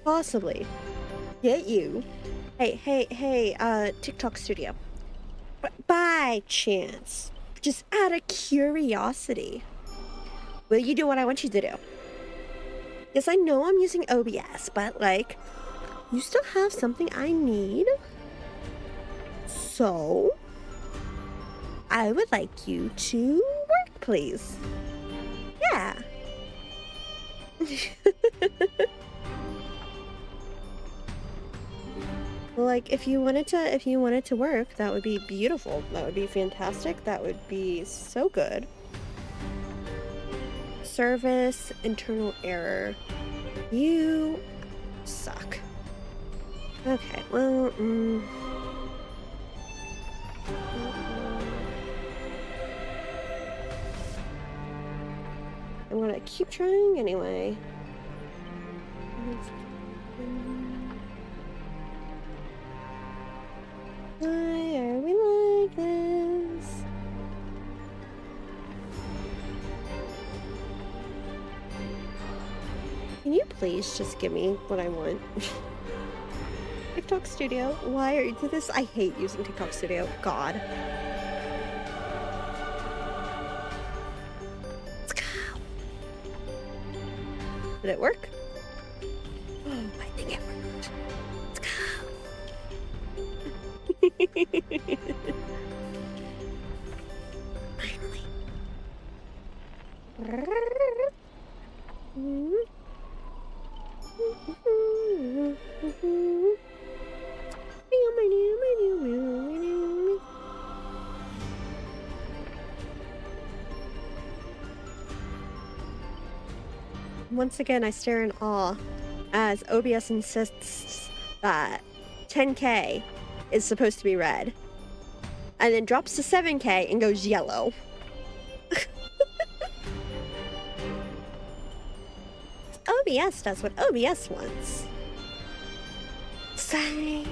possibly get you? Hey, TikTok Studio. By chance, just out of curiosity, will you do what I want you to do? Yes, I know I'm using OBS, but like, you still have something I need. So, I would like you to work, please. Yeah. Like, if you wanted to work, that would be beautiful. That would be fantastic. That would be so good. Service, internal error. You suck. Okay, well, I'm gonna keep trying anyway. Why are we like this? Can you please just give me what I want? TikTok Studio, why are you this? I hate using TikTok Studio. God. Did it work? Oh, I think it worked. Let's go. Finally. Once again, I stare in awe as OBS insists that 10K is supposed to be red, and then drops to 7K and goes yellow. OBS does what OBS wants. Sigh.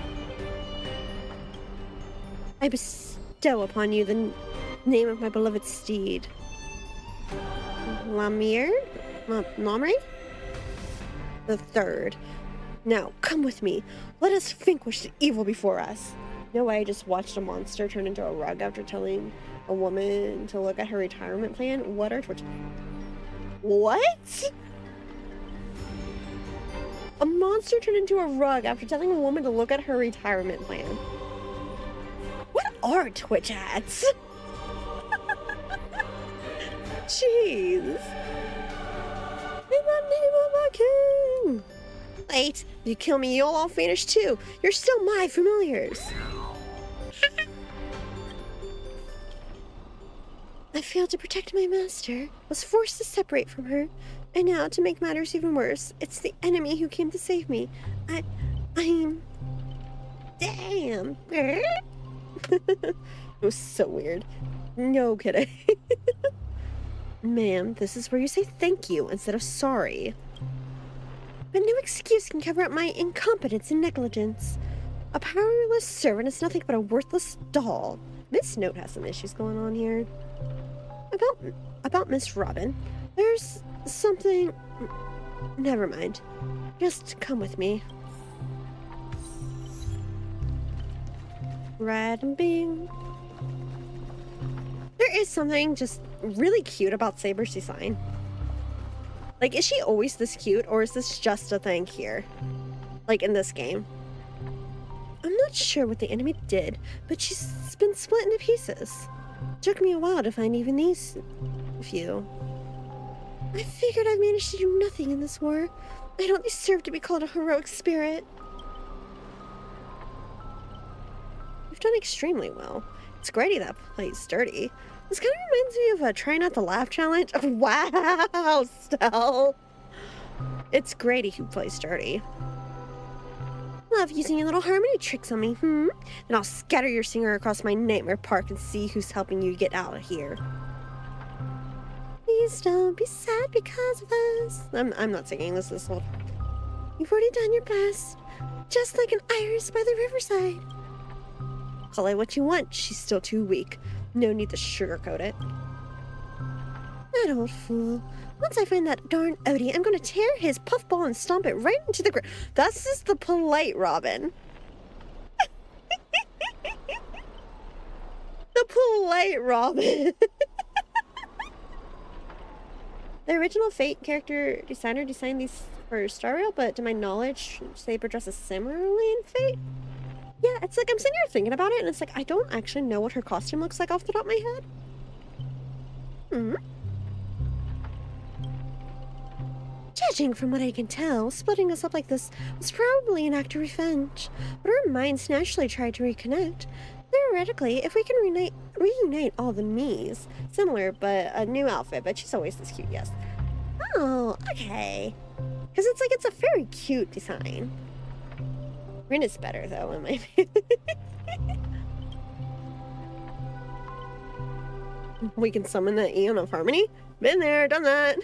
I bestow upon you the name of my beloved steed. Lamir? Lamri? The third. Now, come with me. Let us vanquish the evil before us. No way, I just watched a monster turn into a rug after telling a woman to look at her retirement plan. What are torture? What? A monster turned into a rug after telling a woman to look at her retirement plan. What are Twitch ads? Jeez. In the name of the king. Wait, if you kill me, you'll all vanish too. You're still my familiars. I failed to protect my master, was forced to separate from her, and now, to make matters even worse, it's the enemy who came to save me. I'm... Damn. It was so weird. No kidding. Ma'am, this is where you say thank you instead of sorry. But no excuse can cover up my incompetence and negligence. A powerless servant is nothing but a worthless doll. This note has some issues going on here. About Miss Robin. There's something... Never mind. Just come with me. Red and Bing. There is something just really cute about Saber's design. Like, is she always this cute, or is this just a thing here? Like, in this game? I'm not sure what the enemy did, but she's been split into pieces. Took me a while to find even these few. I figured I've managed to do nothing in this war. I don't deserve to be called a heroic spirit. You've done extremely well. It's Grady that plays dirty. This kind of reminds me of a try not to laugh challenge. Wow, Stell. It's Grady who plays dirty. Love using your little harmony tricks on me, Then I'll scatter your singer across my nightmare park and see who's helping you get out of here. Please don't be sad because of us. I'm not singing this whole... You've already done your best. Just like an iris by the riverside. Call it what you want. She's still too weak. No need to sugarcoat it. That old fool. Once I find that darn Odie, I'm gonna tear his puffball and stomp it right into the ground. This is the polite Robin. The polite Robin. The original Fate character designer designed these for Star Rail, but to my knowledge, Saber dresses similarly in Fate. Yeah, it's like I'm sitting here thinking about it, and it's like I don't actually know what her costume looks like off the top of my head. Judging from what I can tell, splitting us up like this was probably an act of revenge, but our minds naturally tried to reconnect. Theoretically, if we can reunite all the me's, similar but a new outfit, but she's always this cute, yes. Oh, okay. Because it's like, it's a very cute design. Rin is better, though, in my opinion. We can summon the Eon of Harmony. Been there, done that.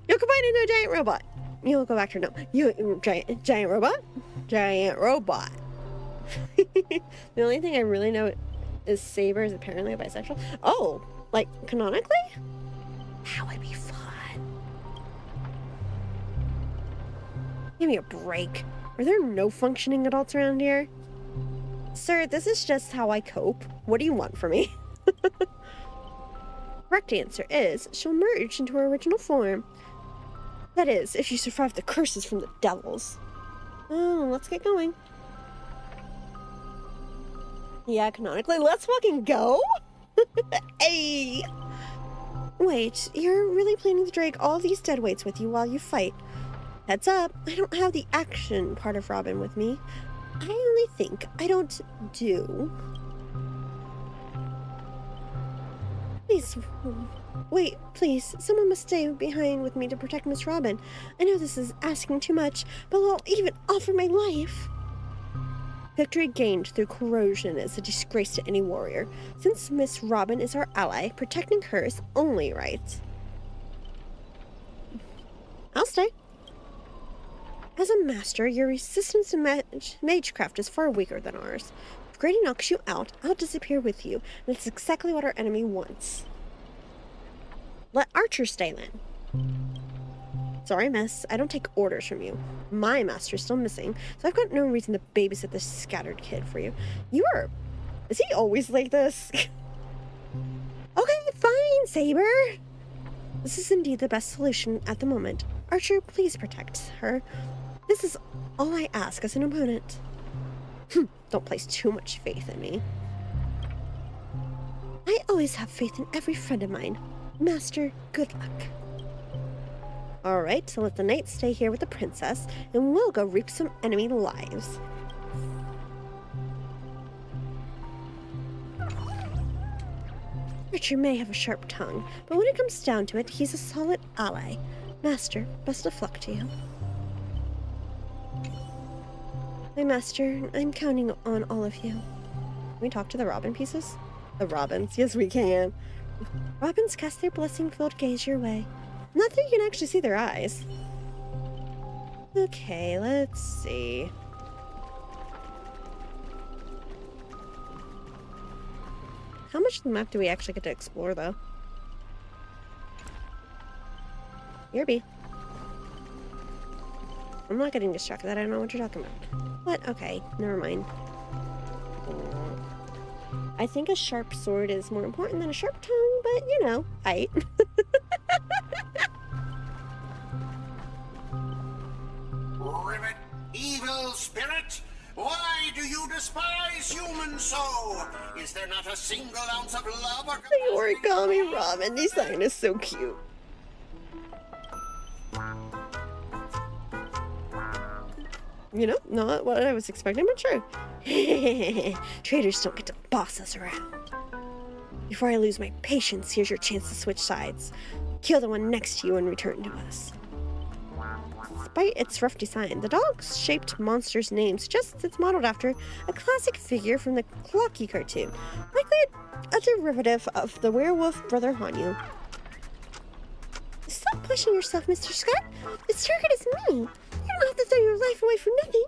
You'll combine into a giant robot. You'll go back to no. You giant robot? Giant robot. The only thing I really know is Saber is apparently a bisexual. Oh, like canonically? That would be fun. Give me a break. Are there no functioning adults around here? Sir, this is just how I cope. What do you want from me? Correct answer is she'll merge into her original form. That is, if you survive the curses from the devils. Oh, let's get going. Yeah, canonically, let's fucking go! Hey! Wait, you're really planning to drag all these deadweights with you while you fight. Heads up, I don't have the action part of Robin with me. I only think, I don't do. Please, wait, please, someone must stay behind with me to protect Miss Robin. I know this is asking too much, but I'll even offer my life. Victory gained through corrosion is a disgrace to any warrior. Since Miss Robin is our ally, protecting her is only right. I'll stay. As a master, your resistance to magecraft is far weaker than ours. If Grady knocks you out, I'll disappear with you, and that's exactly what our enemy wants. Let Archer stay then. Sorry, miss, I don't take orders from you. My master's still missing, so I've got no reason to babysit this scattered kid for you. Is he always like this? Okay, fine, Saber. This is indeed the best solution at the moment. Archer, please protect her. This is all I ask as an opponent. Don't place too much faith in me. I always have faith in every friend of mine. Master, good luck. Alright, so let the knight stay here with the princess, and we'll go reap some enemy lives. Archer may have a sharp tongue, but when it comes down to it, he's a solid ally. Master, best of luck to you. My master, I'm counting on all of you. Can we talk to the Robin pieces? The Robins, yes we can. Robins cast their blessing-filled gaze your way. Not that you can actually see their eyes. Okay, let's see. How much of the map do we actually get to explore, though? Here be. I'm not getting distracted. I don't know what you're talking about. What? Okay, never mind. I think a sharp sword is more important than a sharp tongue, but you know, aight. Rivet, evil spirit, why do you despise human soul? Is there not a single ounce of love or The origami Robin design is so cute. You know, not what I was expecting, but true. Traitors don't get to boss us around. Before I lose my patience, here's your chance to switch sides. Kill the one next to you and return to us. Despite its rough design, the dog-shaped monster's name suggests it's modeled after a classic figure from the Clocky cartoon, likely a derivative of the werewolf brother Hanyu. Stop pushing yourself, Mr. Scott. This target is me. You don't have to throw your life away for nothing.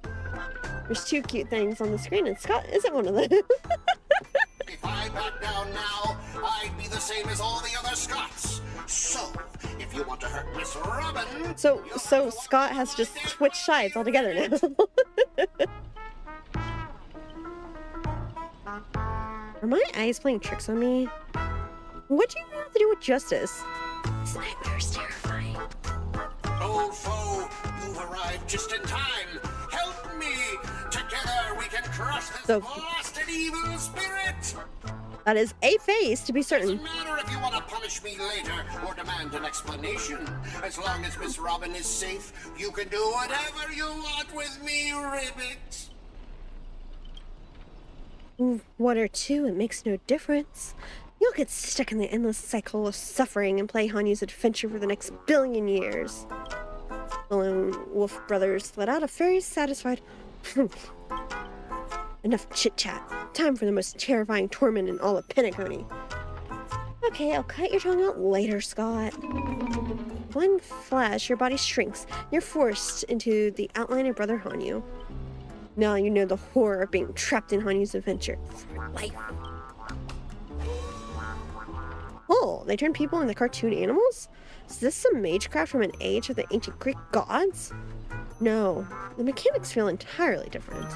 There's two cute things on the screen, and Scott isn't one of them. If I back down now, I'd be the same as all the other Scots. So, if you want to hurt Miss Robin... So Scott has just switched sides altogether now. Are my eyes playing tricks on me? What do you have to do with justice? This nightmare is terrifying. Old foe, you've arrived just in time. Help me! Together we can crush this blasted evil spirit! That is a face, to be certain. Doesn't matter if you want to punish me later or demand an explanation. As long as Miss Robin is safe, you can do whatever you want with me, Ribbit. One or two, it makes no difference. You'll get stuck in the endless cycle of suffering and play Hanyu's adventure for the next billion years. The lone wolf brothers let out a very satisfied Enough chit-chat. Time for the most terrifying torment in all of Penacony. Okay, I'll cut your tongue out later, Scott. One flash, your body shrinks. You're forced into the outline of Brother Hanyu. Now you know the horror of being trapped in Hanyu's adventure for life. Oh, they turn people into cartoon animals? Is this some magecraft from an age of the ancient Greek gods? No, the mechanics feel entirely different.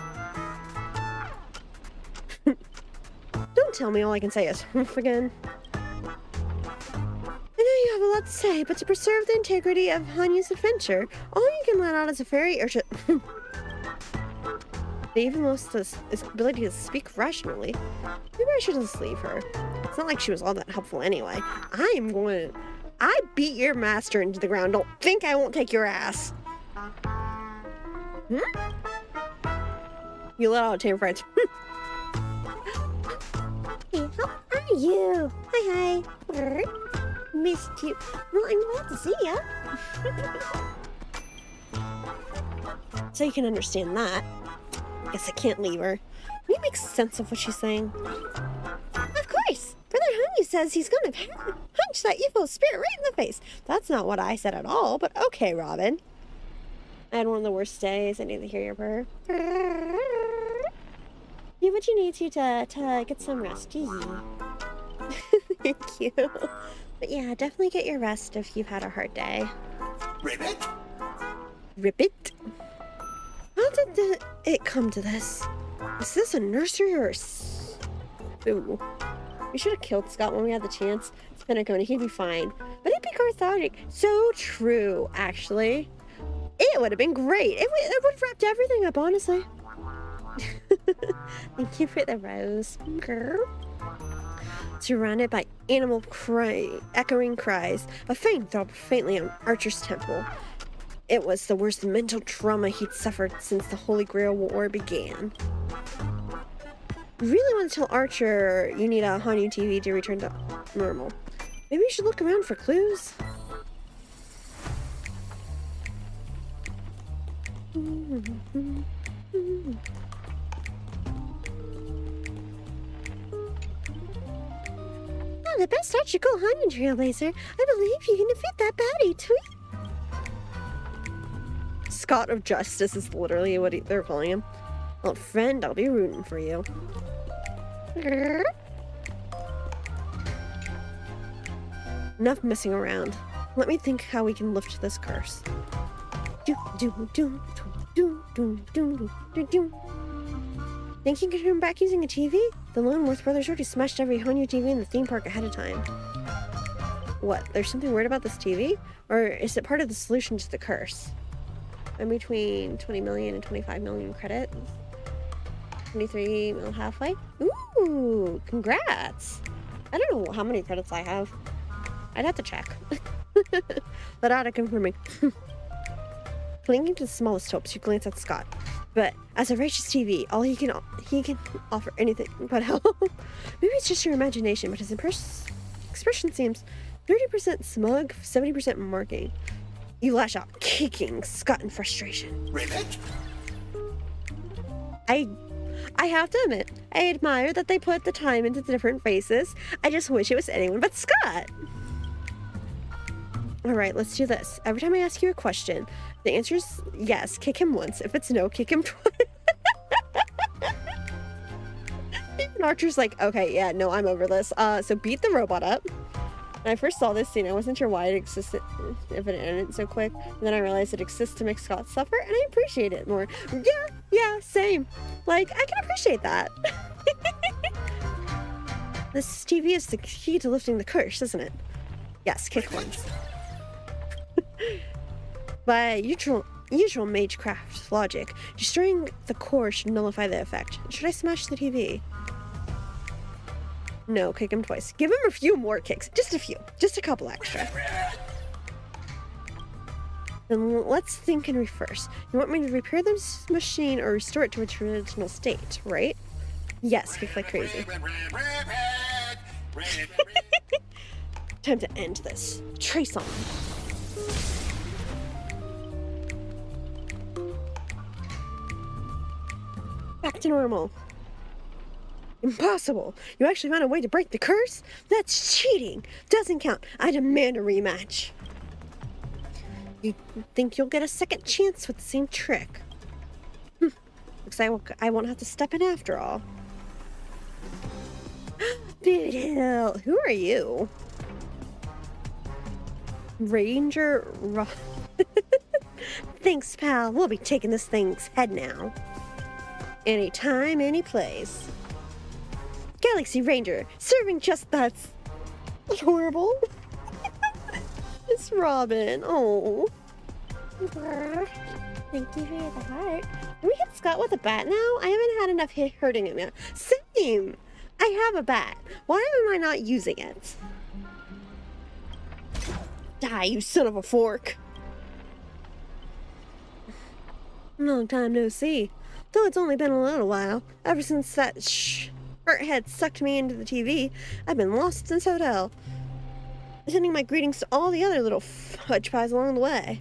Don't tell me all I can say is again. I know you have a lot to say, but to preserve the integrity of Hanya's adventure, all you can let out is a fairy or they even lost this ability to speak rationally. Maybe I should just leave her. It's not like she was all that helpful anyway. I beat your master into the ground. Don't think I won't take your ass. Hmm? You let out a tame friend. Hey, how are you? Hi. Missed you. Well, I'm glad to see ya. So you can understand that. Guess I can't leave her. Can you make sense of what she's saying? Of course! Brother Honey says he's gonna punch that evil spirit right in the face. That's not what I said at all, but okay, Robin. I had one of the worst days. I need to hear your purr. Do what you need to get some rest. Thank you. But yeah, definitely get your rest if you've had a hard day. Ribbit? Ribbit? How did it come to this? Is this a nursery or Ooh. We should have killed Scott when we had the chance. It's been a go and he'd be fine. But he'd be cathartic. So true, actually. It would have been great. It would have wrapped everything up, honestly. Thank you for the rose. Girl. Surrounded by animal echoing cries, a faint throbbed faintly on Archer's temple. It was the worst mental trauma he'd suffered since the Holy Grail War began. You really want to tell Archer you need a Hanyu TV to return to normal. Maybe you should look around for clues. Oh, the best Archer Hanyu Trailblazer. I believe you can defeat that baddie, tweet. Scott of Justice is literally what they're calling him. Well, friend, I'll be rooting for you. Enough messing around. Let me think how we can lift this curse. Think you can turn back using a TV? The Loneworth brothers already smashed every Hanyu TV in the theme park ahead of time. What? There's something weird about this TV? Or is it part of the solution to the curse? I'm between 20 million and 25 million credits. 23 mil halfway. Ooh, congrats. I don't know how many credits I have. I'd have to check. But out of confirming. Clinging to the smallest hopes, you glance at Scott. But as a righteous TV, all he can offer anything but help. Maybe it's just your imagination, but his expression seems 30% smug, 70% marking. You lash out, kicking Scott in frustration. Ribbit? I have to admit, I admire that they put the time into the different faces. I just wish it was anyone but Scott. Alright, let's do this. Every time I ask you a question, the answer is yes, kick him once. If it's no, kick him twice. And Archer's like, okay, yeah, no, I'm over this. So beat the robot up. When I first saw this scene, I wasn't sure why it existed, if it ended so quick. And then I realized it exists to make Scott suffer, and I appreciate it more. Yeah, same. Like, I can appreciate that. This TV is the key to lifting the curse, isn't it? Yes, kick once. By usual magecraft logic, destroying the core should nullify the effect. Should I smash the TV? No, kick him twice. Give him a few more kicks. Just a few. Just a couple extra. Then let's think in reverse. You want me to repair this machine or restore it to its original state, right? Yes, kick like crazy. Time to end this. Trace on. Back to normal. Impossible! You actually found a way to break the curse? That's cheating! Doesn't count. I demand a rematch. You think you'll get a second chance with the same trick? Looks like I won't have to step in after all. Boot Hill! Who are you? Ranger Thanks, pal. We'll be taking this thing's head now. Anytime, any place. Galaxy Ranger, serving just that's horrible. Miss Robin. Oh. Thank you for the heart. Can we hit Scott with a bat now? I haven't had enough hit hurting him yet. Same! I have a bat. Why am I not using it? Die, you son of a fork. Long time no see. Though it's only been a little while. Ever since that head sucked me into the TV, I've been lost since hotel. Sending my greetings to all the other little fudge pies along the way.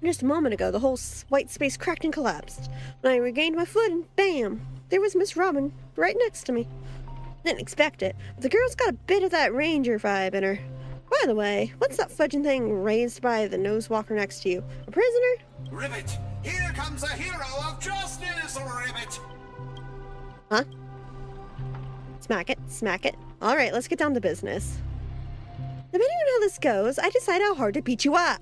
Just a moment ago, the whole white space cracked and collapsed. When I regained my footing, bam! There was Miss Robin, right next to me. Didn't expect it, but the girl's got a bit of that ranger vibe in her. By the way, what's that fudging thing raised by the nose walker next to you? A prisoner? Ribbit, here comes a hero of justice, Ribbit. Huh? Smack it, smack it. Alright, let's get down to business. Depending on how this goes, I decide how hard to beat you up.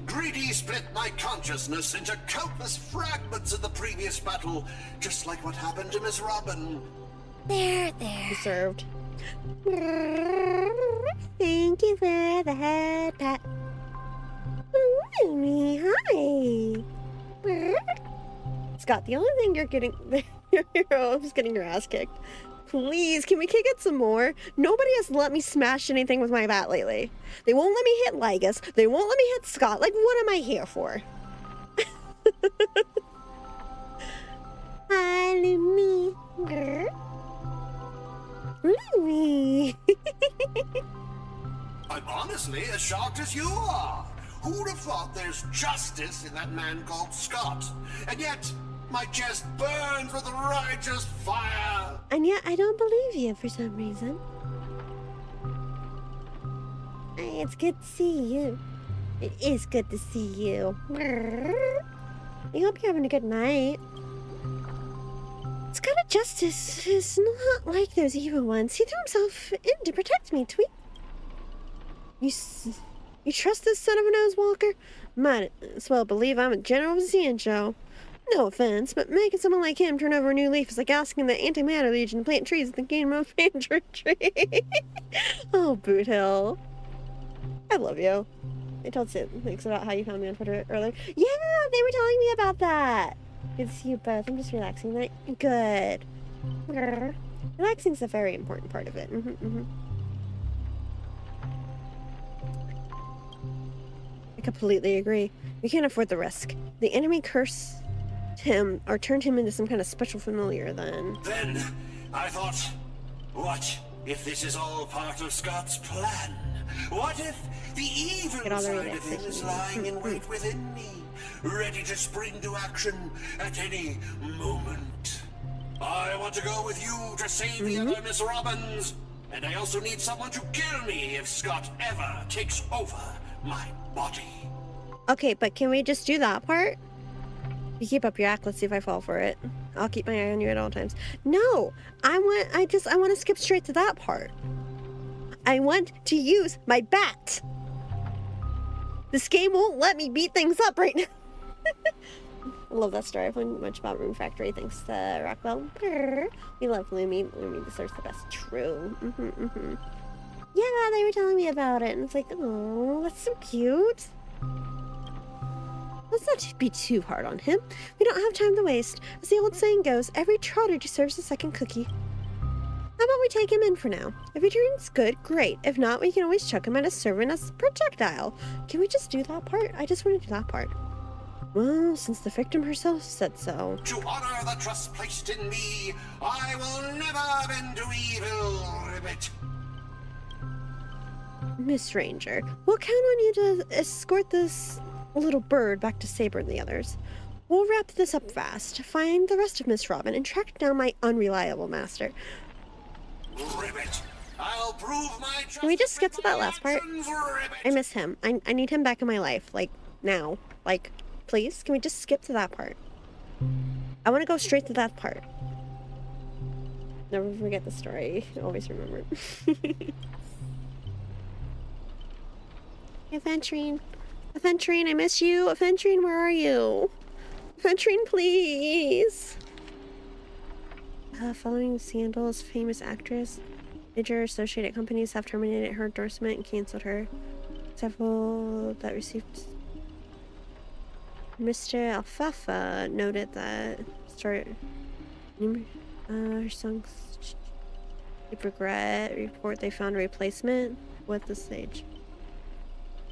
Greedy split my consciousness into countless fragments of the previous battle, just like what happened to Miss Robin. There. Deserved. Thank you for the head pat. Hi. Scott, the only thing you're getting, your hero is getting your ass kicked. Please, can we kick it some more? Nobody has let me smash anything with my bat lately. They won't let me hit Ligus. They won't let me hit Scott. Like, what am I here for? Hi, Lumi. Lumi. I'm honestly as shocked as you are. Who'd have thought there's justice in that man called Scott? And yet, my chest burns with righteous fire. And yet, I don't believe you for some reason. Hey, it's good to see you. It is good to see you. I hope you're having a good night. Scott of Justice is not like those evil ones. He threw himself in to protect me, Tweet. You trust this son of a nose walker? Might as well believe I'm a general of Xianzhou. No offense, but making someone like him turn over a new leaf is like asking the Antimatter Legion to plant trees at the Game of Infantry. Oh, Boot Hill. I love you. I told Sid thanks about how you found me on Twitter earlier. Yeah, they were telling me about that. Good to see you both. I'm just relaxing. Like, good. Relaxing is a very important part of it. I completely agree. We can't afford the risk. The enemy cursed him or turned him into some kind of special familiar then. Then I thought, what if this is all part of Scott's plan? What if the evil side of him is lying in wait within me, ready to spring to action at any moment? I want to go with you to save the other Miss Robins, and I also need someone to kill me if Scott ever takes over my body. Okay, but can we just do that part? You keep up your act, let's see if I fall for it. I'll keep my eye on you at all times. No! I want to skip straight to that part. I want to use my bat! This game won't let me beat things up right now. I love that story. I've learned much about Rune Factory thanks to Rockwell. We love Lumi. Lumi deserves the best. True. Yeah, they were telling me about it, and it's like, oh, that's so cute. Let's not be too hard on him. We don't have time to waste. As the old saying goes, every trotter deserves a second cookie. How about we take him in for now? If he turns good, great. If not, we can always chuck him at a servant as a projectile. Can we just do that part? I just want to do that part. Well, since the victim herself said so. To honor the trust placed in me, I will never bend to evil, Ribbit. Miss Ranger, we'll count on you to escort this little bird back to Saber and the others. We'll wrap this up fast, find the rest of Miss Robin, and track down my unreliable master. Ribbit, I'll prove my trust. Can we just skip to that last part? actions, Ribbit. I miss him. I need him back in my life. Like, now. Like, please? Can we just skip to that part? I want to go straight to that part. Never forget the story. Always remember it. Aventurine. Aventurine, I miss you. Aventurine, where are you? Aventurine, please. Following Sandal's famous actress. Major associated companies have terminated her endorsement and canceled her. Several that received. Mr. Alfalfa noted that her songs deep regret report they found a replacement with the stage.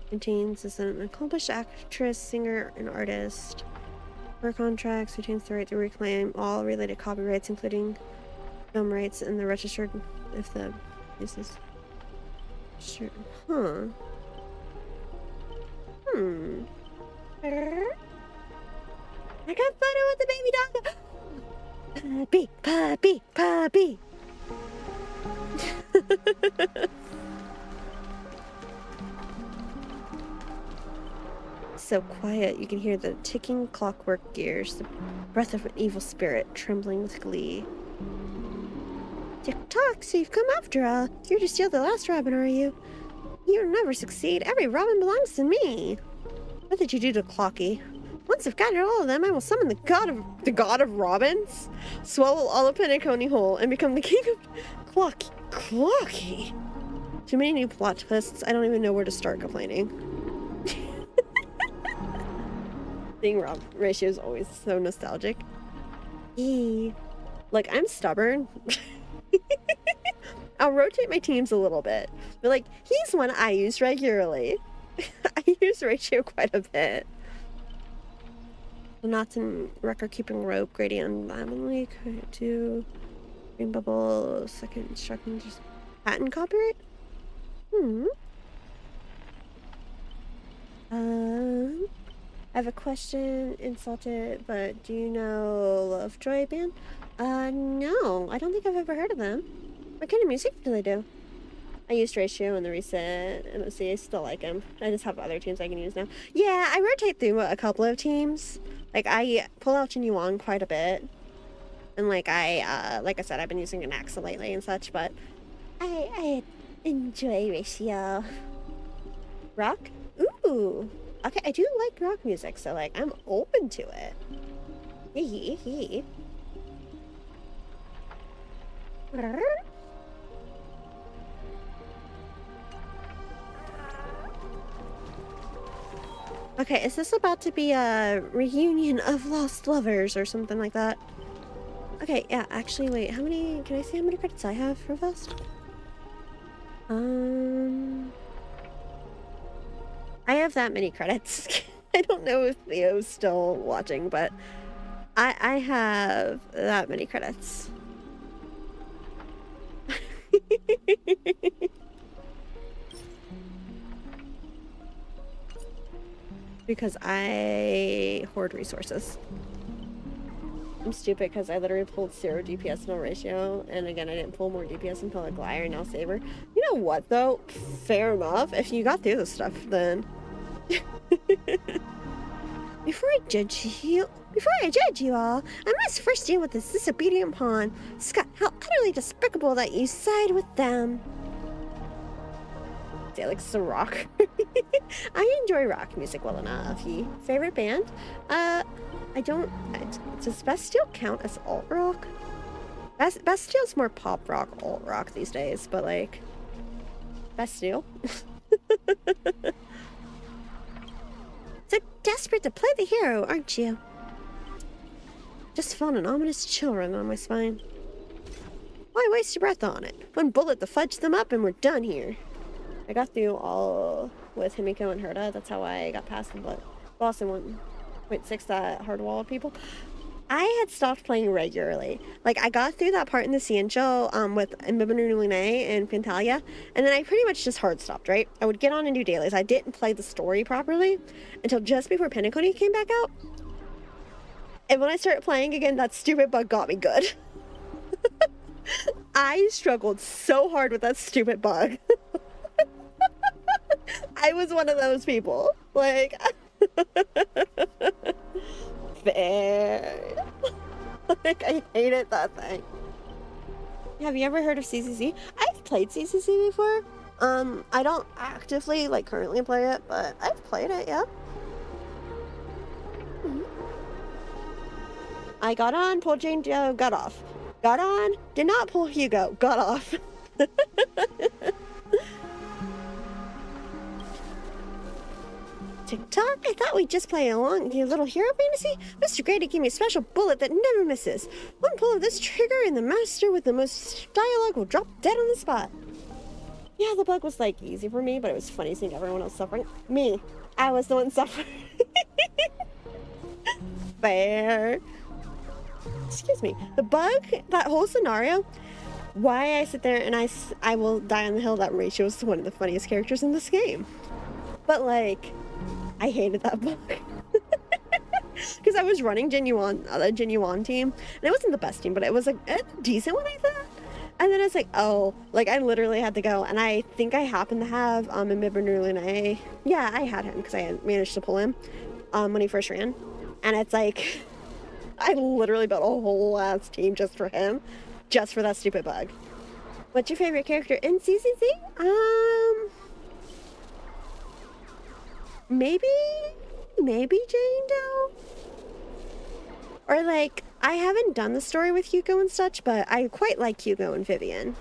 Contains is an accomplished actress, singer, and artist. Her contracts retains the right to reclaim all related copyrights, including film rights, and the registered if the uses. Sure. Huh. I got photo with the baby dog. Puppy, puppy, puppy. So quiet, you can hear the ticking clockwork gears, the breath of an evil spirit trembling with glee. Tick-tock, so you've come after all. You're to steal the last robin, are you? You'll never succeed. Every robin belongs to me. What did you do to Clocky? Once I've gathered all of them, I will summon the god of robins, swallow all of Penacony Hole, and become the king of Clocky. Too many new plot twists. I don't even know where to start complaining. Seeing Rob ratio is always so nostalgic. Like, I'm stubborn. I'll rotate my teams a little bit, but like, he's one I use regularly. I use ratio quite a bit. The knots in record keeping rope, gradient laminally, to green bubble, second instruction, just patent copyright? I have a question, insulted, but do you know Lovejoy Band? No, I don't think I've ever heard of them. What kind of music do they do? I used Ratio in the recent MOC. I still like him. I just have other teams I can use now. Yeah, I rotate through a couple of teams. Like, I pull out Jin Yuan quite a bit. And like I said, I've been using an Axa lately and such, but I enjoy Ratio. Rock? Ooh. Okay, I do like rock music, so like I'm open to it. Hee. Okay, is this about to be a reunion of lost lovers or something like that? Okay, yeah, actually, wait, how many, can I see how many credits I have for Vest? I have that many credits. I don't know if Theo's still watching, but I have that many credits. Because I hoard resources. I'm stupid because I literally pulled 0 DPS, no ratio, and again I didn't pull more DPS until like Liar, now Saber. You know what though? Fair enough. If you got through this stuff, then before I judge you all, I must first deal with this disobedient pawn. Scott, how utterly despicable that you side with them. Say like it's a rock. I enjoy rock music well enough. Favorite band? Does Bastille count as alt rock? Bastille's more pop rock, alt rock these days, but like Bastille. So desperate to play the hero, aren't you? Just felt an ominous chill run on my spine. Why waste your breath on it? One bullet to fudge them up and we're done here. I got through all with Himiko and Herta. That's how I got past the boss in 1.6 that hard wall of people. I had stopped playing regularly. Like, I got through that part in the Ciencio with Mbibanu Lune and Pintalia, and then I pretty much just hard stopped, right? I would get on and do dailies. I didn't play the story properly until just before Penacony came back out. And when I started playing again, that stupid bug got me good. I struggled so hard with that stupid bug. I was one of those people. Like, fair. Like, I hated that thing. Have you ever heard of CCC? I've played CCC before. I don't actively, like, currently play it, but I've played it, yeah. I got on, pulled Jane Joe, got off. Got on, did not pull Hugo, got off. TikTok? I thought we'd just play along with your little hero fantasy. Mr. Grady gave me a special bullet that never misses. One pull of this trigger and the master with the most dialogue will drop dead on the spot. Yeah, the bug was like easy for me, but it was funny seeing everyone else suffering. Me, I was the one suffering. Fair. Excuse me. The bug, that whole scenario, why I sit there and I will die on the hill, that ratio is one of the funniest characters in this game. But like, I hated that bug. Because I was running the Genuine team, and it wasn't the best team, but it was like a decent one, I thought. And then it's like, oh, like I literally had to go, and I think I happened to have envtuber. Yeah, I had him because I had managed to pull him when he first ran, and it's like I literally built a whole ass team just for him, just for that stupid bug. What's your favorite character in CCC? Maybe Jane Doe? Or like, I haven't done the story with Hugo and such, but I quite like Hugo and Vivian.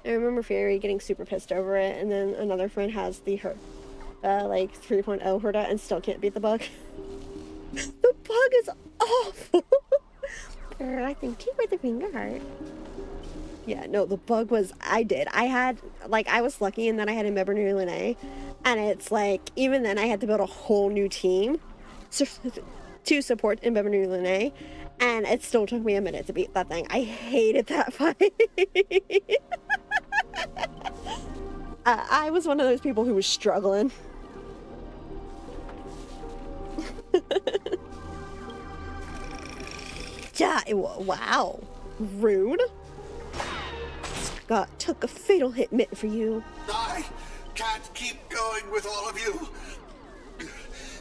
I remember Fury getting super pissed over it, and then another friend has the like 3.0 Herda and still can't beat the bug. The bug is awful. I think you were the finger heart. Yeah, no, the bug was, I was lucky in that I had envtuber, and it's like, even then I had to build a whole new team to support envtuber, and it still took me a minute to beat that thing. I hated that fight. I was one of those people who was struggling. Yeah, wow. Rude. Scott took a fatal hit mitt for you. I can't keep going with all of you,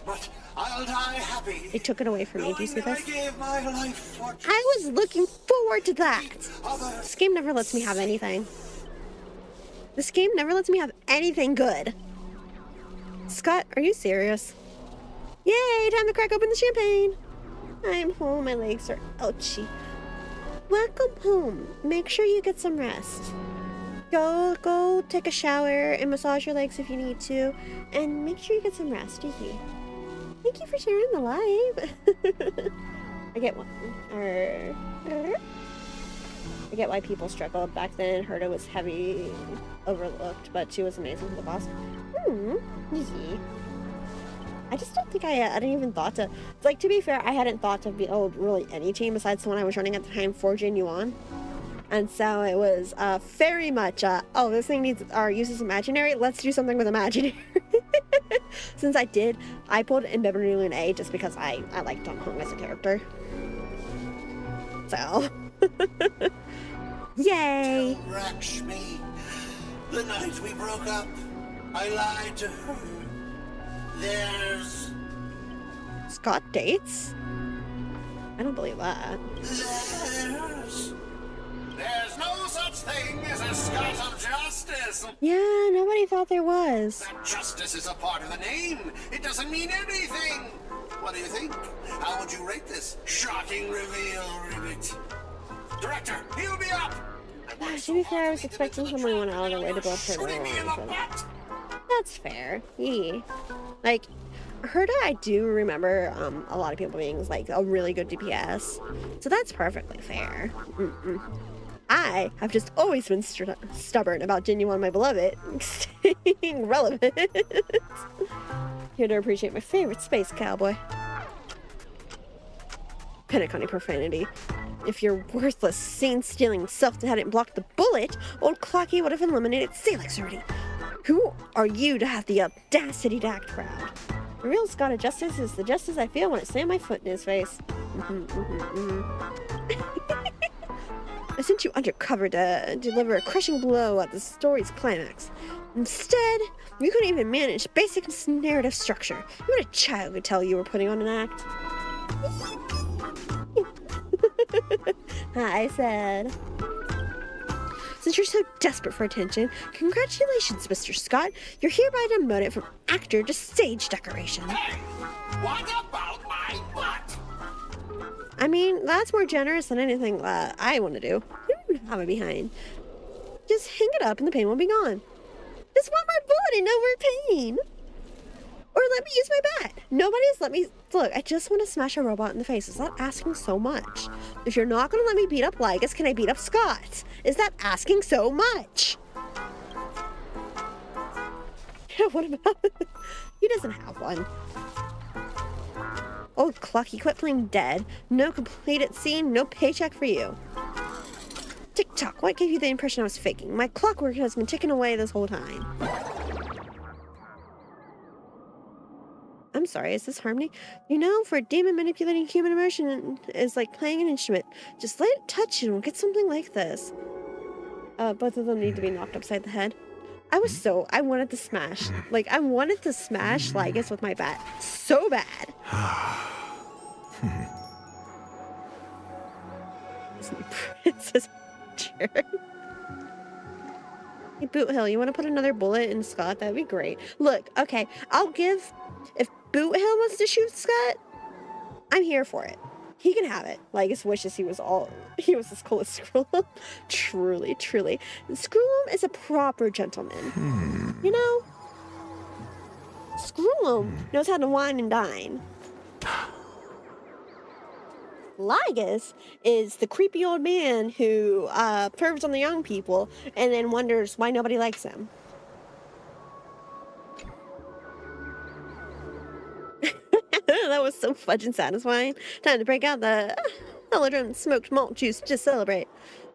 but I'll die happy. They took it away from me. Do you see this? I gave my life for I was looking forward to that. This game never lets me have anything. This game never lets me have anything good. Scott, are you serious? Yay, time to crack open the champagne. I'm home, my legs are ouchy. Welcome home. Make sure you get some rest. Go take a shower and massage your legs if you need to. And make sure you get some rest, Thank you for sharing the live. I get one. I get why people struggled back then. Herda was heavy, overlooked, but she was amazing for the boss. I just don't think I hadn't even thought to, like, to be fair, I hadn't thought to build really any team besides the one I was running at the time for Genuine. And so it was very much, oh, this thing uses imaginary, let's do something with imaginary. Since I pulled envtuber just because I like Don Hong as a character. So, yay! Rakshmi, the night we broke up, I lied to her. There's... Scott dates? I don't believe that. There's no such thing as a Scott of justice. Yeah, nobody thought there was. That justice is a part of the name. It doesn't mean anything. What do you think? How would you rate this shocking reveal, Ribbit? Director, heal me up! To be fair, I was expecting someone went out of their way to build Shooting me in the butt! That's fair. Yeah. Like, Herda, I do remember a lot of people being like a really good DPS. So that's perfectly fair. I have just always been stubborn about Genuine, my beloved, staying relevant. Here to appreciate my favorite space cowboy. Penacony profanity. If your worthless, scene-stealing self hadn't blocked the bullet, old Clocky would have eliminated Salix already. Who are you to have the audacity to act proud? The real Scott of justice is the justice I feel when I slam my foot in his face. I sent you undercover to deliver a crushing blow at the story's climax. Instead, you couldn't even manage basic narrative structure. You had a child could tell you were putting on an act. I said... Since you're so desperate for attention, congratulations, Mr. Scott. You're hereby demoted from actor to stage decoration. Hey, what about my butt? I mean, that's more generous than anything I want to do. have it behind. Just hang it up and the pain will be gone. Just one more bullet and no more pain. Or let me use my bat. Nobody's let me... Look, I just want to smash a robot in the face. Is that asking so much? If you're not going to let me beat up Lygus, can I beat up Scott? Is that asking so much? Yeah, what about... He doesn't have one. Old Clucky, quit playing dead. No completed scene, no paycheck for you. Tick-tock, what gave you the impression I was faking? My clockwork has been ticking away this whole time. I'm sorry, is this harmony? You know, for a demon, manipulating human emotion is like playing an instrument. Just let it touch you and we'll get something like this. Both of them need to be knocked upside the head. I wanted to smash. Like, I wanted to smash Lygus with my bat so bad. Disney princess jerk. Hey, Boot Hill, you want to put another bullet in Scott? That'd be great. Look, okay, I'll give... If Boot Hill wants to shoot Scott, I'm here for it. He can have it. Lygus wishes he was as cool as Skrullum. Truly, truly. Skrullum is a proper gentleman. You know? Skrullum knows how to wine and dine. Lygus is the creepy old man who pervs on the young people and then wonders why nobody likes him. That was so fudging satisfying. Time to break out the Eldrin smoked malt juice to celebrate.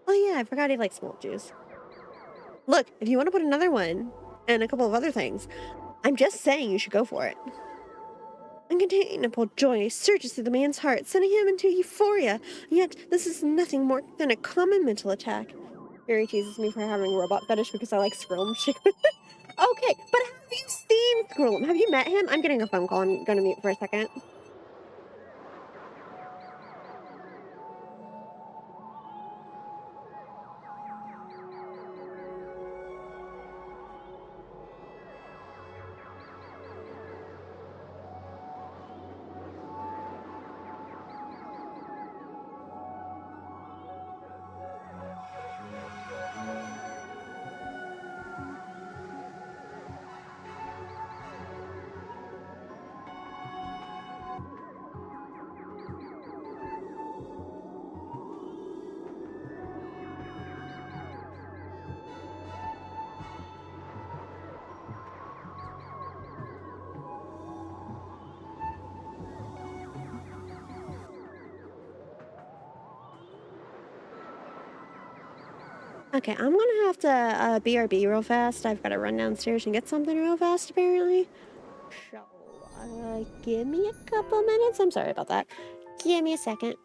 Oh yeah, I forgot he likes malt juice. Look, if you want to put another one and a couple of other things, I'm just saying you should go for it. Uncontainable joy surges through the man's heart, sending him into euphoria. Yet, this is nothing more than a common mental attack. Barry teases me for having a robot fetish because I like Skrullum. Okay, but have you seen Skrullum? Have you met him? I'm getting a phone call. I'm gonna mute for a second. Okay, I'm gonna have to BRB real fast. I've got to run downstairs and get something real fast, apparently. So, give me a couple minutes. I'm sorry about that. Give me a second.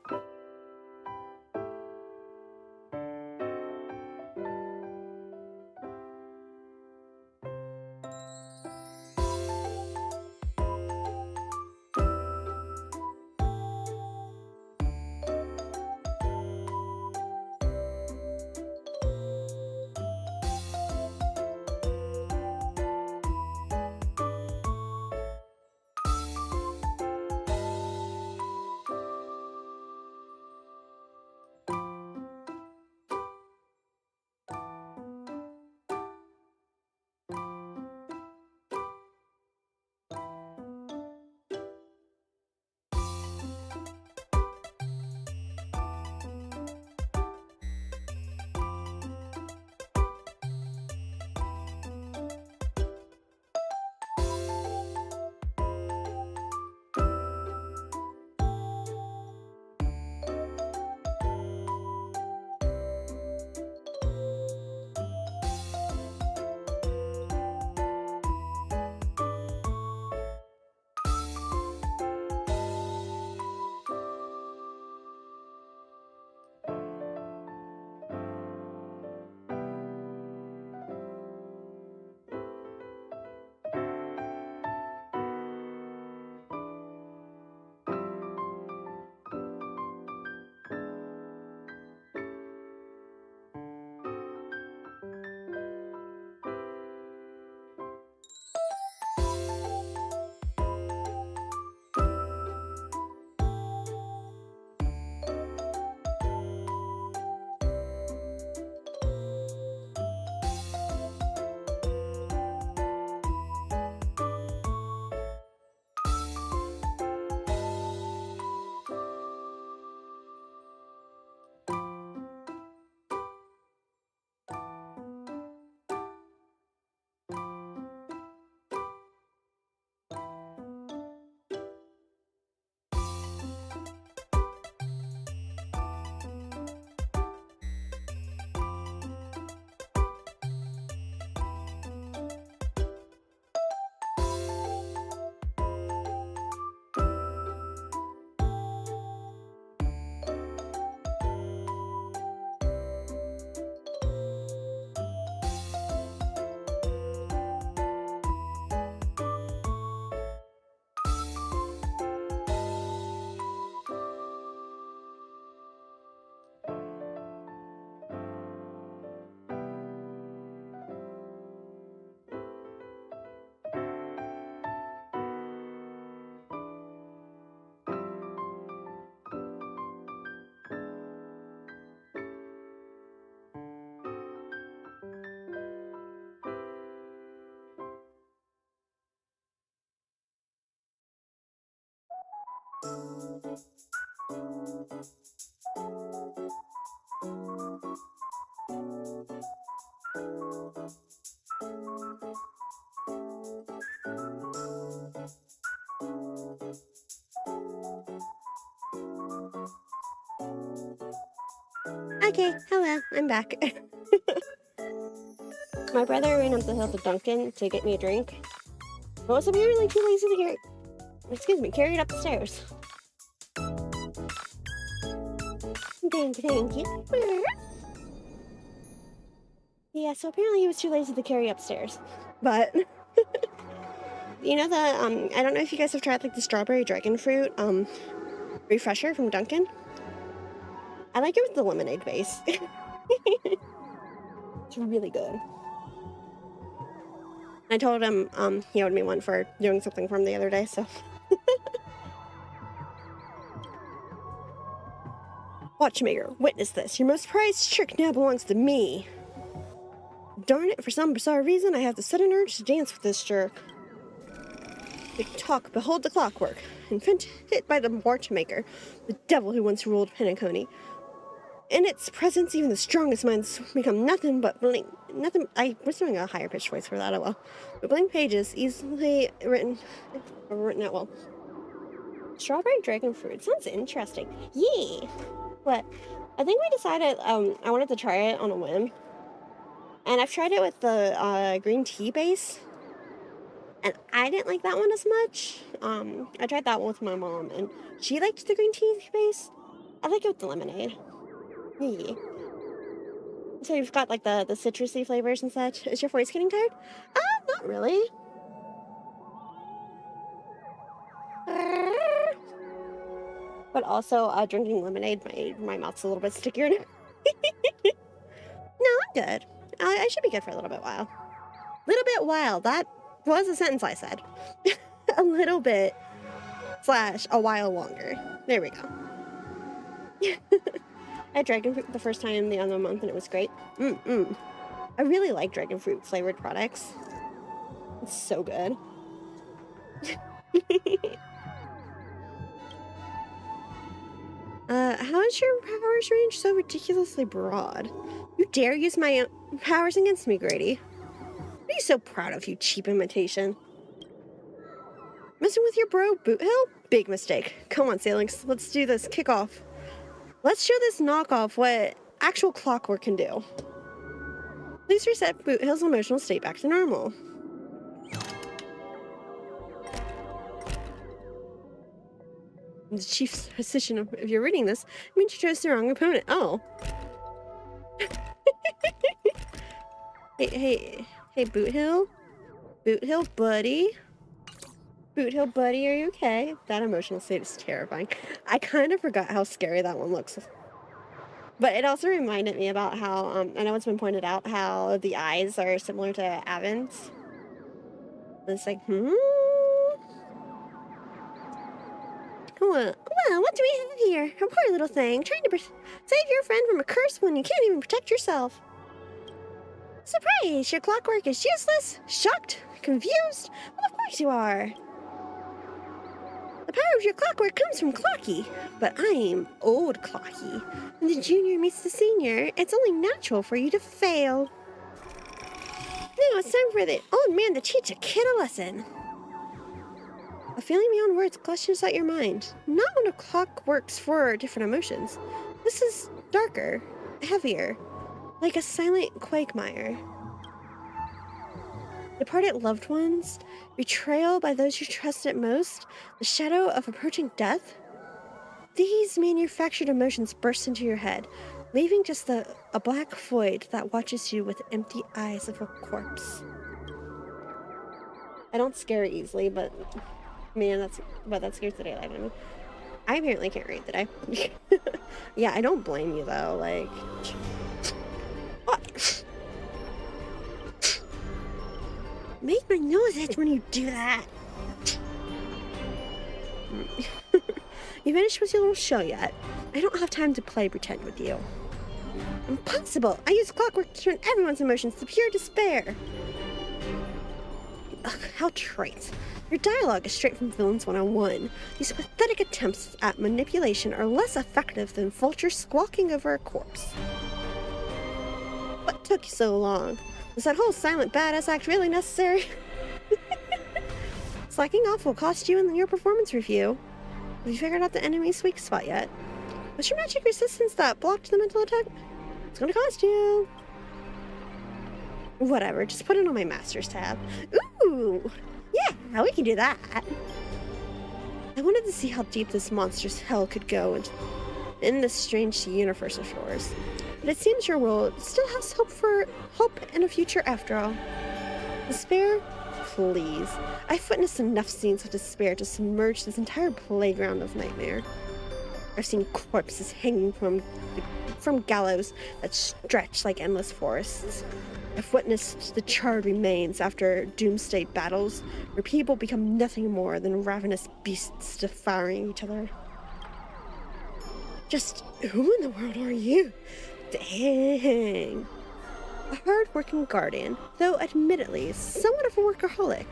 Okay, hello, I'm back. My brother ran up the hill to Dunkin' to get me a drink. But was apparently too lazy to carry it up the stairs. Thank you. Yeah, so apparently he was too lazy to carry upstairs. But you know the I don't know if you guys have tried like the strawberry dragon fruit refresher from Dunkin'. I like it with the lemonade base. It's really good. I told him he owed me one for doing something for him the other day, so. Watchmaker, witness this. Your most prized trick now belongs to me. Darn it, for some bizarre reason, I have the sudden urge to dance with this jerk. Big talk, behold the clockwork. Invented by the watchmaker, the devil who once ruled Penacony. In its presence, even the strongest minds become nothing but blank. Nothing. I was doing a higher pitched voice for that. Oh well. But blank pages, easily written out well. Strawberry dragon fruit sounds interesting. Yee. But I think we decided I wanted to try it on a whim, and I've tried it with the green tea base, and I didn't like that one as much. I tried that one with my mom, and she liked the green tea base. I like it with the lemonade. Yeah. So you've got like the citrusy flavors and such. Is your voice getting tired? Not really. But also, drinking lemonade, my mouth's a little bit stickier now. No, I'm good. I should be good for a little bit while. Little bit while. That was a sentence I said. A little bit / a while longer. There we go. I had dragon fruit the first time the other month and it was great. I really like dragon fruit flavored products. It's so good. How is your powers range so ridiculously broad? You dare use my powers against me, Grady? What are you so proud of, you cheap imitation? Messing with your bro, Boothill? Big mistake. Come on, Sailings, let's do this. Kick off. Let's show this knockoff what actual clockwork can do. Please reset Boothill's emotional state back to normal. The chief's position, if you're reading this, means you chose the wrong opponent. Oh. Hey, Boothill? Boothill, buddy? Boothill, buddy, are you okay? That emotional state is terrifying. I kind of forgot how scary that one looks. But it also reminded me about how, I know it's been pointed out, how the eyes are similar to Avon's. It's like, Well, what do we have here? A poor little thing, trying to save your friend from a curse when you can't even protect yourself. Surprise! Your clockwork is useless? Shocked? Confused? Well, of course you are. The power of your clockwork comes from Clocky, but I'm old Clocky. When the junior meets the senior, it's only natural for you to fail. Now it's time for the old man to teach a kid a lesson. A feeling beyond words gushes out your mind. Not when a clock works for different emotions. This is darker, heavier, like a silent quagmire. Departed loved ones, betrayal by those you trusted most, the shadow of approaching death. These manufactured emotions burst into your head, leaving just a black void that watches you with empty eyes of a corpse. I don't scare easily, but man, that scares the daylight out of me. I apparently can't read, did I? Yeah, I don't blame you though, like... What? Make my nose itch when you do that. You finished with your little show yet? I don't have time to play pretend with you. Impossible! I use clockwork to turn everyone's emotions to pure despair. Ugh, how trite. Your dialogue is straight from Villains 101. These pathetic attempts at manipulation are less effective than vultures squawking over a corpse. What took you so long? Was that whole silent badass act really necessary? Slacking off will cost you in your performance review. Have you figured out the enemy's weak spot yet? What's your magic resistance that blocked the mental attack? It's gonna cost you. Whatever, just put it on my Masters tab. Ooh! Yeah, we can do that. I wanted to see how deep this monster's hell could go in this strange universe of yours. But it seems your world still has hope in a future after all. Despair? Please. I've witnessed enough scenes of despair to submerge this entire playground of nightmare. I've seen corpses hanging from gallows that stretch like endless forests. I've witnessed the charred remains after doomsday battles, where people become nothing more than ravenous beasts devouring each other. Just who in the world are you? Dang. A hard-working guardian, though admittedly somewhat of a workaholic.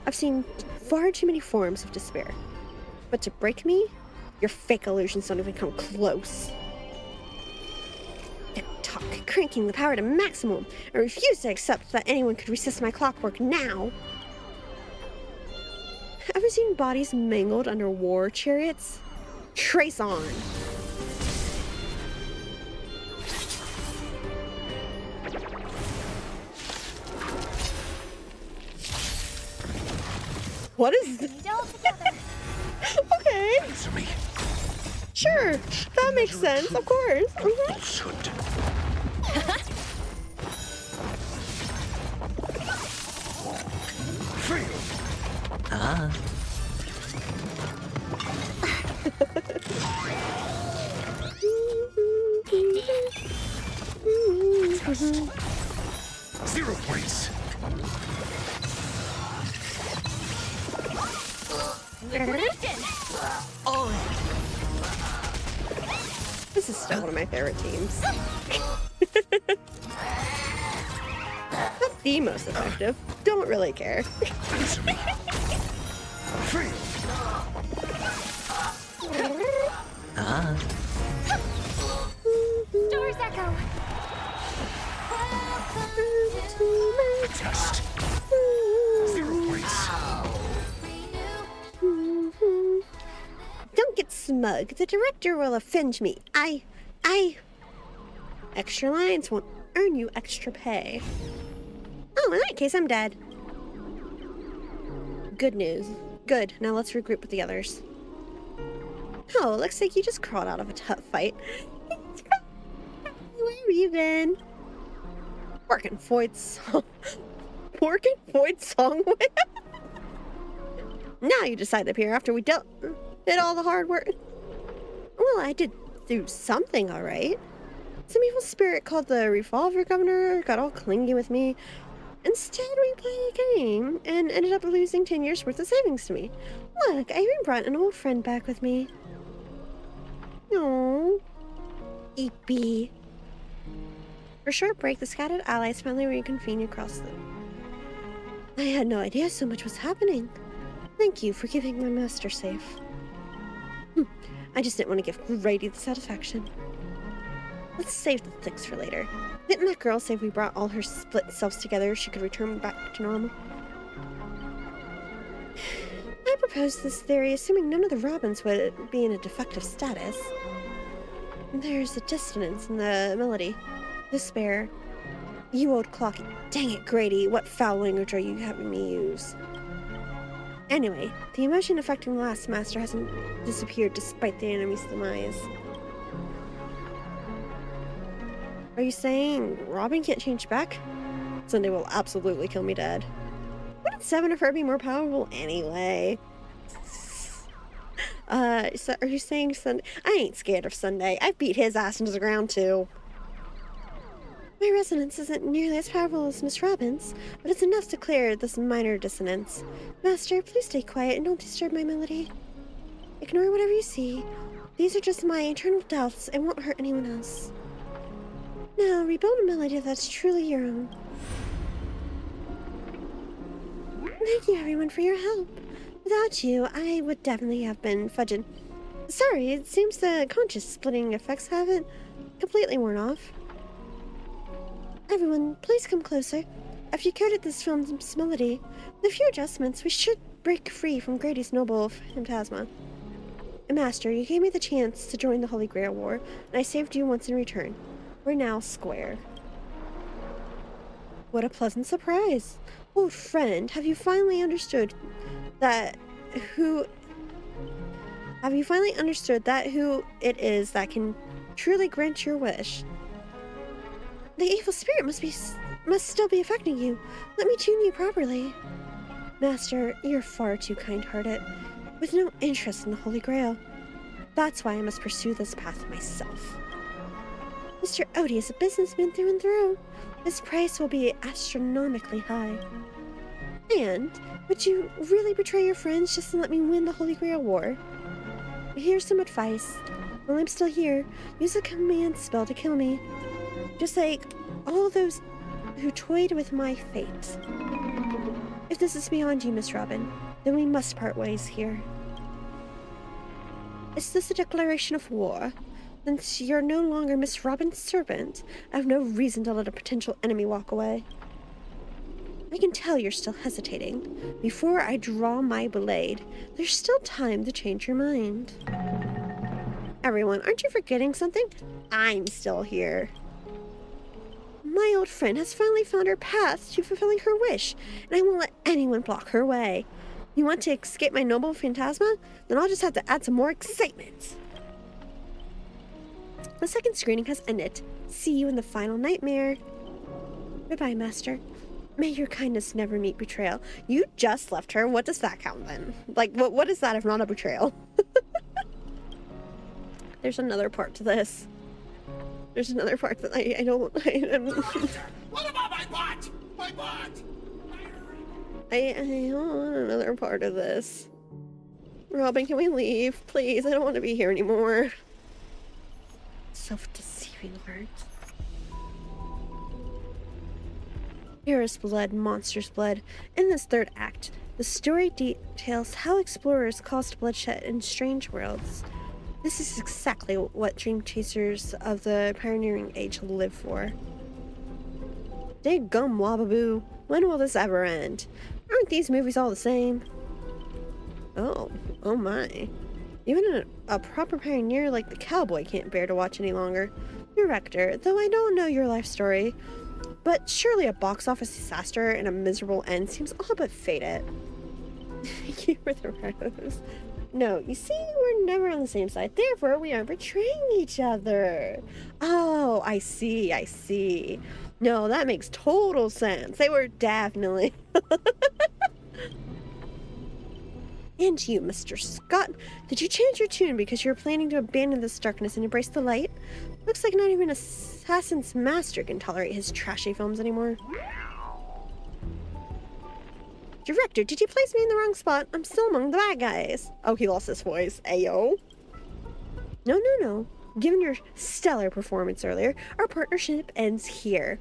I've seen far too many forms of despair. But to break me, your fake illusions don't even come close. Tick-tock, cranking the power to maximum. I refuse to accept that anyone could resist my clockwork now. Ever seen bodies mangled under war chariots? Trace on. What is this? Okay. Answer me. Sure. That makes sense, of course. Falsehood. Fail. Test. 0 points. This is still one of my favorite teams. Not the most effective. Don't really care. Answer me. Fail. Doors echo. Test. 0 points. Don't get smug. The director will offend me. Extra lines won't earn you extra pay. Oh, in that case, I'm dead. Good news. Good. Now let's regroup with the others. Oh, looks like you just crawled out of a tough fight. Where have you been? Working Foyt's song with. Now you decide to appear after we did all the hard work. Well, I did do something, all right. Some evil spirit called the Revolver Governor got all clingy with me. Instead, we played a game and ended up losing 10 years worth of savings to me. Look, I even brought an old friend back with me. Aww. Eepy. For a short break, the scattered allies finally reconvened across the... I had no idea so much was happening. Thank you for keeping my master safe. I just didn't want to give Grady the satisfaction. Let's save the things for later. Didn't that girl say if we brought all her split selves together, she could return back to normal? I proposed this theory, assuming none of the Robins would be in a defective status. There's a dissonance in the melody. Despair. You old clock. Dang it, Grady. What foul language are you having me use? Anyway, the emotion affecting the last master hasn't disappeared despite the enemy's demise. Are you saying Robin can't change back? Sunday will absolutely kill me dead. Wouldn't 7 of her be more powerful anyway? So are you saying Sunday? I ain't scared of Sunday. I've beat his ass into the ground too. My resonance isn't nearly as powerful as Miss Robin's, but it's enough to clear this minor dissonance. Master, please stay quiet and don't disturb my melody. Ignore whatever you see. These are just my internal doubts and won't hurt anyone else. Now, rebuild a melody that's truly your own. Thank you everyone for your help. Without you, I would definitely have been fudging. Sorry, it seems the conscious splitting effects haven't completely worn off. Everyone, please come closer. After you coded this film's melody, with a few adjustments, we should break free from Grady's noble phantasma. Master, you gave me the chance to join the Holy Grail War, and I saved you once in return. We're now square. What a pleasant surprise. Oh, friend, have you finally understood who it is that can truly grant your wish? The evil spirit must still be affecting you. Let me tune you properly. Master, you're far too kind-hearted, with no interest in the Holy Grail. That's why I must pursue this path myself. Mr. Odie is a businessman through and through. His price will be astronomically high. And would you really betray your friends just to let me win the Holy Grail War? Here's some advice. While I'm still here, use a command spell to kill me. Just like all those who toyed with my fate. If this is beyond you, Miss Robin, then we must part ways here. Is this a declaration of war? Since you're no longer Miss Robin's servant, I have no reason to let a potential enemy walk away. I can tell you're still hesitating. Before I draw my blade, there's still time to change your mind. Everyone, aren't you forgetting something? I'm still here. My old friend has finally found her path to fulfilling her wish, and I won't let anyone block her way. You want to escape my noble phantasma? Then I'll just have to add some more excitement. The second screening has ended. See you in the final nightmare. Goodbye, Master. May your kindness never meet betrayal. You just left her. What does that count then? Like, what is that if not a betrayal? There's another part to this. There's another part that I don't... What about my bot? My bot! I want another part of this. Robin, can we leave? Please, I don't want to be here anymore. Self-deceiving words. Purest blood, monster's blood. In this third act, the story details how explorers caused bloodshed in strange worlds. This is exactly what dream chasers of the pioneering age live for. Dig gum, Wababoo. When will this ever end? Aren't these movies all the same? Oh my. Even a proper pioneer like the cowboy can't bear to watch any longer. Director, though I don't know your life story, but surely a box office disaster and a miserable end seems all but fated. You were the rose. No, you see, we're never on the same side, therefore we aren't betraying each other. Oh, I see. No, that makes total sense. They were definitely... And you, Mr. Scott, did you change your tune because you're planning to abandon this darkness and embrace the light? Looks like not even Assassin's Master can tolerate his trashy films anymore. Director, did you place me in the wrong spot? I'm still among the bad guys. Oh, he lost his voice. Ayo. No. Given your stellar performance earlier, our partnership ends here.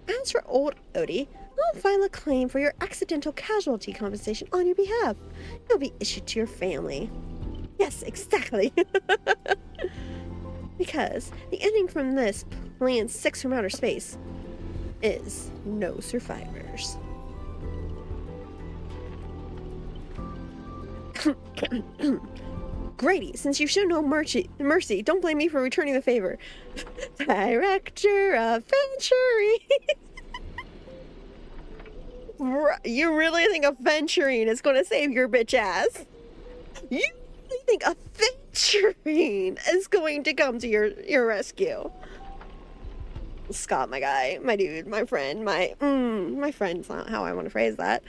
As for old Odie, I'll file a claim for your accidental casualty compensation on your behalf. It'll be issued to your family. Yes, exactly. Because the ending from this Plan 6 from outer space is no survivors. Grady, since you show no mercy, don't blame me for returning the favor. Director of Venturing. You really think Venturing is going to save your bitch ass? You really think Venturing is going to come to your rescue? Scott, my guy, my dude, my friend, my friend's not how I want to phrase that.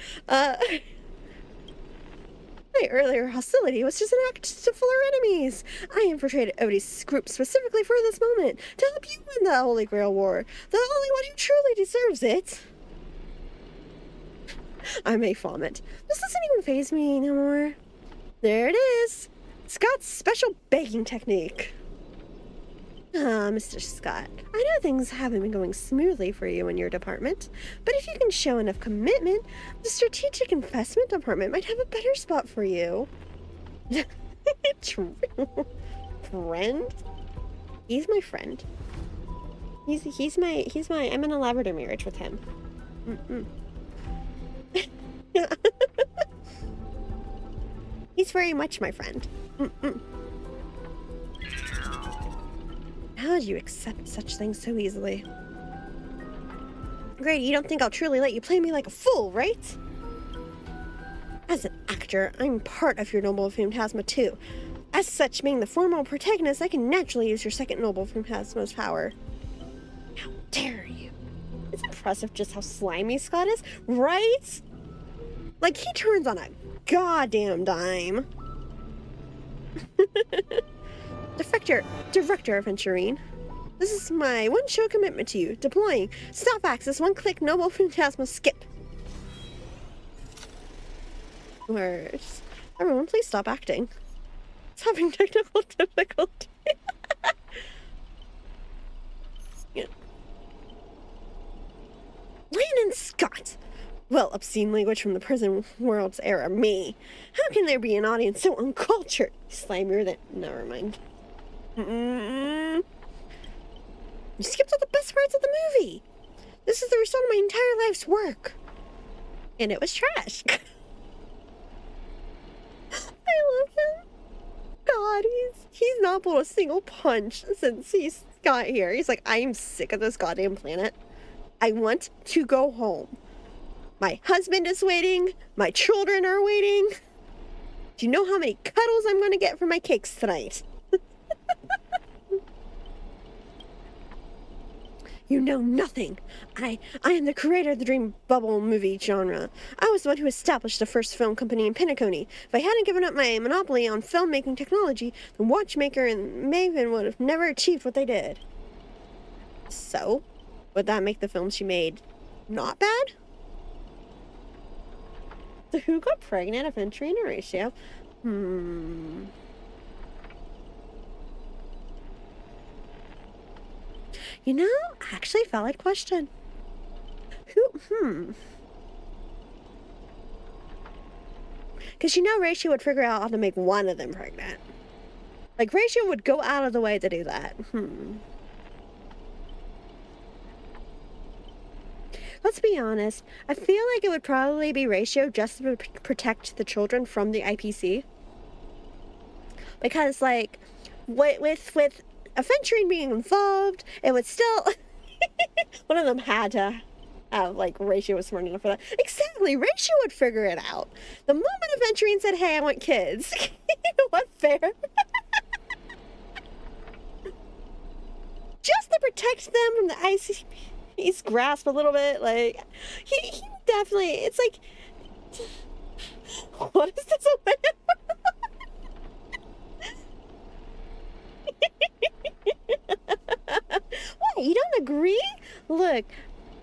My earlier hostility was just an act to fool our enemies. I infiltrated Odie's group specifically for this moment, to help you win the Holy Grail War, the only one who truly deserves it. I may vomit. This doesn't even faze me anymore. There it is. Scott's special begging technique. Mr. Scott, I know things haven't been going smoothly for you in your department, but if you can show enough commitment, the strategic investment department might have a better spot for you. True. Friend? He's my friend. He's my I'm in a Labrador marriage with him. He's very much my friend. How did you accept such things so easily? Grady, you don't think I'll truly let you play me like a fool, right? As an actor, I'm part of your Noble Phantasma too. As such, being the formal protagonist, I can naturally use your second Noble Phantasma's power. How dare you? It's impressive just how slimy Scott is, right? Like, he turns on a goddamn dime. Director Aventurine. This is my one show commitment to you. Deploying. Stop access. One-click Noble Phantasma skip. Words. Everyone, please stop acting. It's having technical difficulty. Yeah. Landon Scott! Well, obscene language from the prison world's era, me. How can there be an audience so uncultured? Slimier than... Never mind. You skipped all the best parts of the movie. This is the result of my entire life's work. And it was trash. I love him. God, he's not pulled a single punch since he's got here. He's like, I'm sick of this goddamn planet. I want to go home. My husband is waiting. My children are waiting. Do you know how many cuddles I'm going to get for my cakes tonight? You know nothing. I am the creator of the dream bubble movie genre. I was the one who established the first film company in Penacony. If I hadn't given up my monopoly on filmmaking technology, the watchmaker and Maven would have never achieved what they did. So, would that make the films she made not bad? So who got pregnant of entry and ratio? You know, actually valid question. Because you know Ratio would figure out how to make one of them pregnant. Like, Ratio would go out of the way to do that. Let's be honest. I feel like it would probably be Ratio just to protect the children from the IPC. Because, like, with Aventurine being involved, it would still... One of them had to have, like, Ratio was smart enough for that. Exactly, Ratio would figure it out. The moment Aventurine said, hey, I want kids. You know what, fair? Just to protect them from the ICP's grasp a little bit, like, he definitely, it's like... What is this about? What, you don't agree? Look,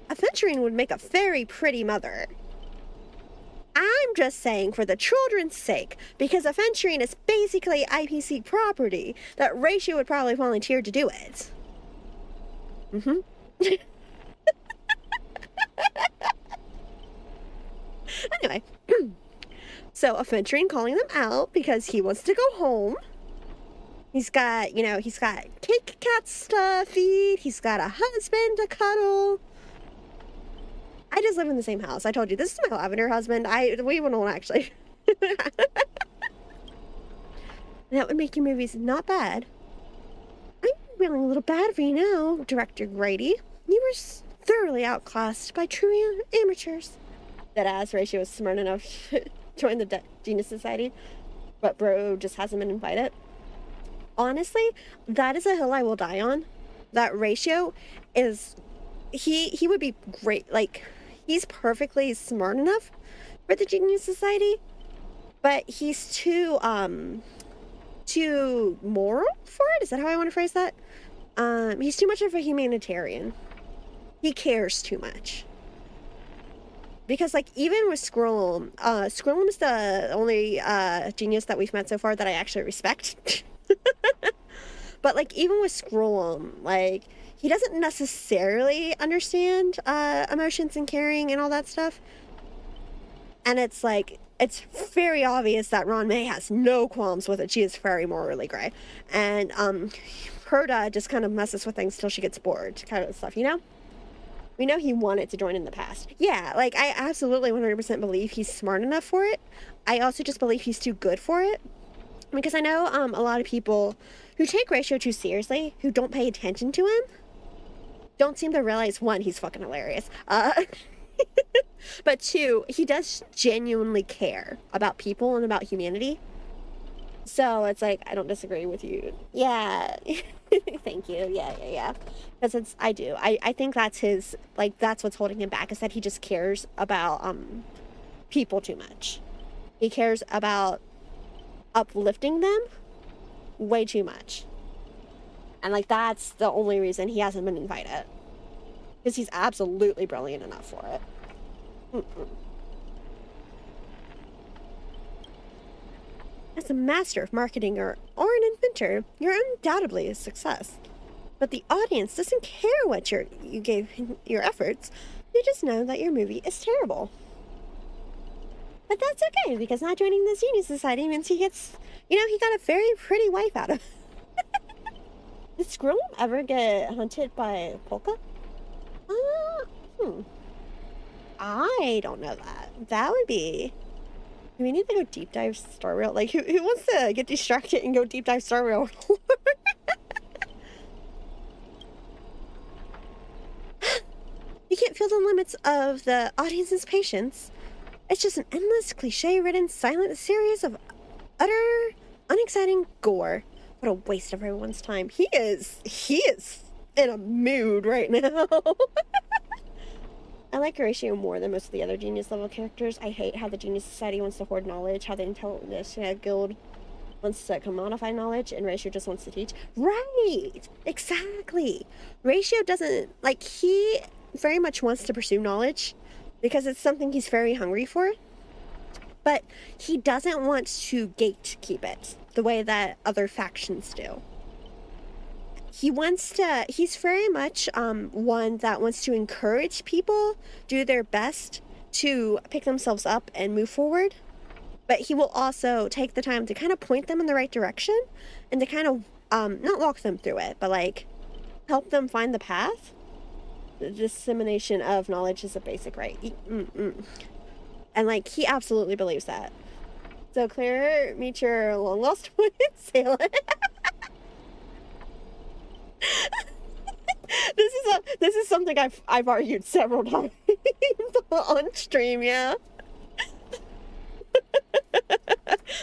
Aventurine would make a very pretty mother. I'm just saying for the children's sake, because Aventurine is basically IPC property, that Ratio would probably volunteer to do it. Anyway, so Aventurine calling them out because he wants to go home. He's got, you know, he's got cake cats to feed. He's got a husband to cuddle. I just live in the same house. I told you, this is my lavender husband. We wouldn't actually. That would make your movies not bad. I'm feeling a little bad for you now, Director Grady. You were thoroughly outclassed by true amateurs. That ass Ratio was smart enough to join the Genius Society, but bro just hasn't been invited. Honestly, that is a hill I will die on. That Ratio is, he would be great. Like, he's perfectly smart enough for the Genius Society, but he's too moral for it. Is that how I want to phrase that? He's too much of a humanitarian. He cares too much. Because, like, even with Scrollum, Scrollum is the only genius that we've met so far that I actually respect. But like even with Scrollum, like he doesn't necessarily understand emotions and caring and all that stuff. And it's like, it's very obvious that Ron May has no qualms with it. She is very morally gray. And Herda just kind of messes with things till she gets bored, kind of stuff, you know? We know he wanted to join in the past. Yeah, like, I absolutely 100% believe he's smart enough for it. I also just believe he's too good for it. Because I know a lot of people who take Ratio too seriously, who don't pay attention to him, don't seem to realize, one, he's fucking hilarious. But two, he does genuinely care about people and about humanity. So it's like, I don't disagree with you. Yeah. Thank you. Yeah. Because I do. I think that's his, like, that's what's holding him back, is that he just cares about people too much. He cares about uplifting them way too much. And, like, that's the only reason he hasn't been invited. Because he's absolutely brilliant enough for it. As a master of marketing or an inventor, you're undoubtedly a success. But the audience doesn't care what you gave your efforts. They just know that your movie is terrible. But that's okay, because not joining the Genius Society means he gets, he got a very pretty wife out of it. Did Scrollum ever get hunted by Polka? I don't know that. That would be... We need to go deep dive Star Rail. Like, who wants to get distracted and go deep dive Star Rail? You can't feel the limits of the audience's patience. It's just an endless, cliche-ridden, silent series of utter, unexciting gore. What a waste of everyone's time. He is in a mood right now. I like Horatio more than most of the other Genius level characters. I hate how the Genius Society wants to hoard knowledge, how the Intelligence Guild wants to commodify knowledge, and Ratio just wants to teach. Right! Exactly! Ratio doesn't, like, he very much wants to pursue knowledge because it's something he's very hungry for, but he doesn't want to gatekeep it the way that other factions do. He's very much one that wants to encourage people, do their best to pick themselves up and move forward. But he will also take the time to kind of point them in the right direction and to kind of, not walk them through it, but like help them find the path. The dissemination of knowledge is a basic right. And like, he absolutely believes that. So Claire, meet your long lost twin, Salem. This is something I've argued several times on stream, yeah.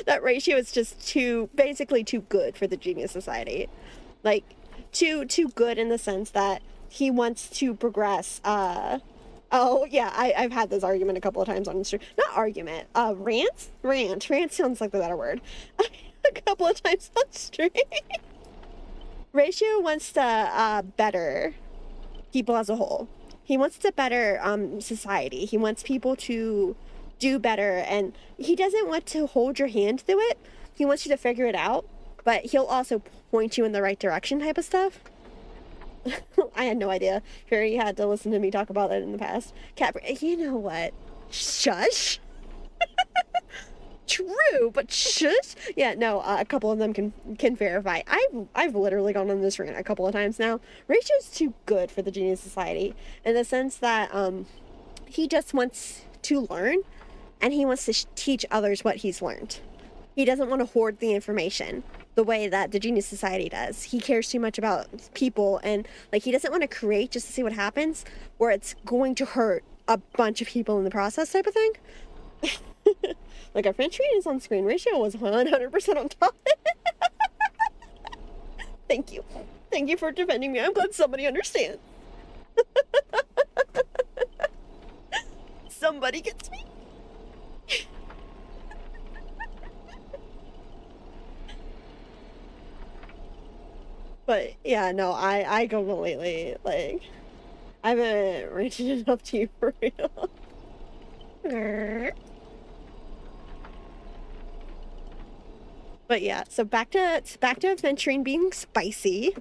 That Ratio is just basically too good for the Genius Society. Like, too good in the sense that he wants to progress. Oh yeah, I've had this argument a couple of times on stream. Not argument, rant. Rant sounds like the better word. A couple of times on stream. Ratio wants to better people as a whole. He wants to better society. He wants people to do better, and he doesn't want to hold your hand through it. He wants you to figure it out, but he'll also point you in the right direction type of stuff. I had no idea. Harry had to listen to me talk about that in the past. You know what? Shush. True, but shush. Yeah, no, a couple of them can verify. I've literally gone on this rant a couple of times now. Ratio's too good for the Genius Society in the sense that he just wants to learn, and he wants to teach others what he's learned. He doesn't want to hoard the information the way that the Genius Society does. He cares too much about people, and like, he doesn't want to create just to see what happens, where it's going to hurt a bunch of people in the process type of thing. Like, our friend Trina is on screen. Ratio was 100% on top. Thank you. Thank you for defending me. I'm glad somebody understands. Somebody gets me. But yeah, no, I completely, like, I haven't ranted enough to you for real. But yeah, so back to adventuring being spicy.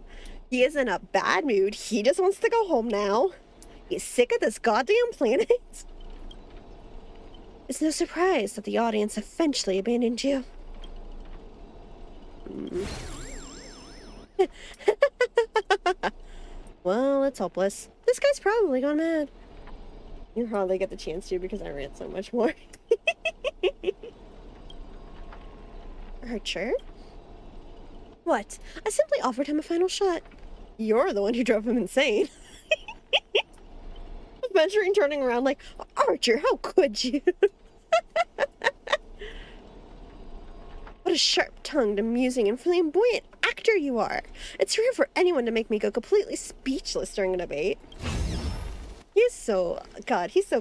He is in a bad mood. He just wants to go home now. He's sick of this goddamn planet. It's no surprise that the audience eventually abandoned you. Well, it's hopeless. This guy's probably gone mad. You hardly get the chance to because I rant so much more. Archer? What? I simply offered him a final shot. You're the one who drove him insane. Venturing, turning around like, Archer, how could you? What a sharp-tongued, amusing, and flamboyant actor you are. It's rare for anyone to make me go completely speechless during a debate. He's so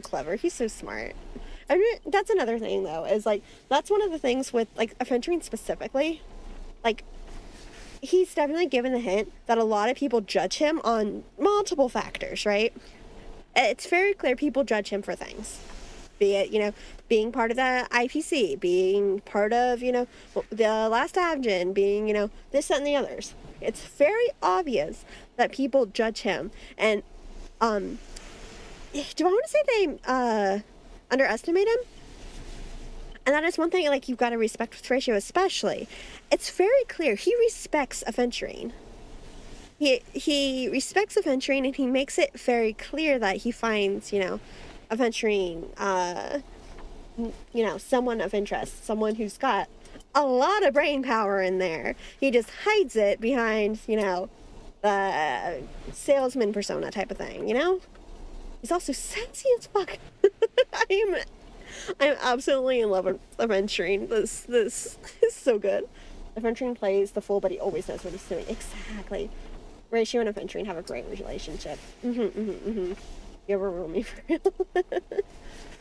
clever. He's so smart. I mean, that's another thing, though, is, like, that's one of the things with, like, adventuring specifically. Like, he's definitely given the hint that a lot of people judge him on multiple factors, right? It's very clear people judge him for things. Be it, you know, being part of the IPC, being part of, you know, the last Avgen, being, you know, this, that, and the others. It's very obvious that people judge him. And, do I want to say they, underestimate him? And that is one thing, like, you've got to respect with Ratio especially. It's very clear he respects adventuring. He respects adventuring, and he makes it very clear that he finds, you know, adventuring, you know, someone of interest, someone who's got a lot of brain power in there. He just hides it behind, you know, the salesman persona type of thing, you know? He's also sassy as fuck. I'm absolutely in love with adventuring. This is so good. Adventuring plays the fool, but he always knows what he's doing. Exactly. Ratio and adventuring have a great relationship. You ever rule me for real?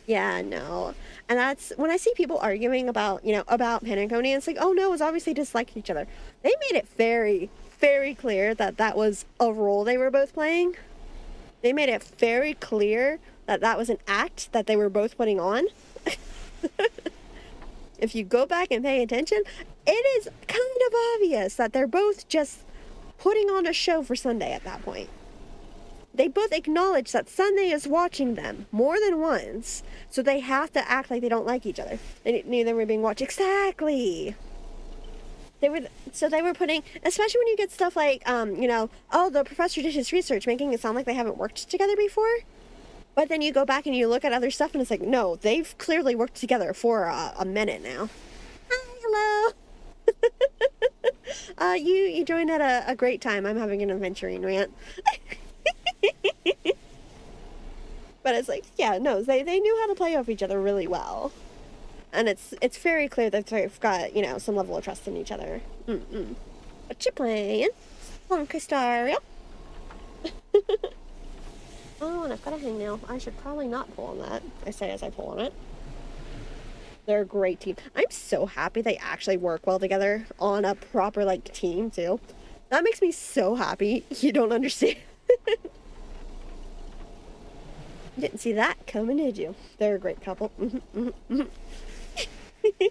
Yeah, no. And that's when I see people arguing about, you know, about Pentagon, it's like, oh no, it's obviously disliked each other. They made it very, very clear that that was a role they were both playing. They made it very clear that that was an act that they were both putting on. If you go back and pay attention, it is kind of obvious that they're both just putting on a show for Sunday at that point. They both acknowledge that Sunday is watching them more than once, so they have to act like they don't like each other. They knew they were being watched. Exactly. They were putting, especially when you get stuff like, you know, oh, the professor did his research, making it sound like they haven't worked together before. But then you go back and you look at other stuff and it's like, no, they've clearly worked together for a minute now. Hi, hello. You joined at a great time. I'm having an adventuring rant. But it's like, yeah, no, they knew how to play off each other really well. And it's very clear that they've got, you know, some level of trust in each other. What you playing? Crystal. Oh, and I've got a hangnail. I should probably not pull on that. I say as I pull on it. They're a great team. I'm so happy they actually work well together on a proper, like, team, too. That makes me so happy. You don't understand. Didn't see that coming, did you? They're a great couple.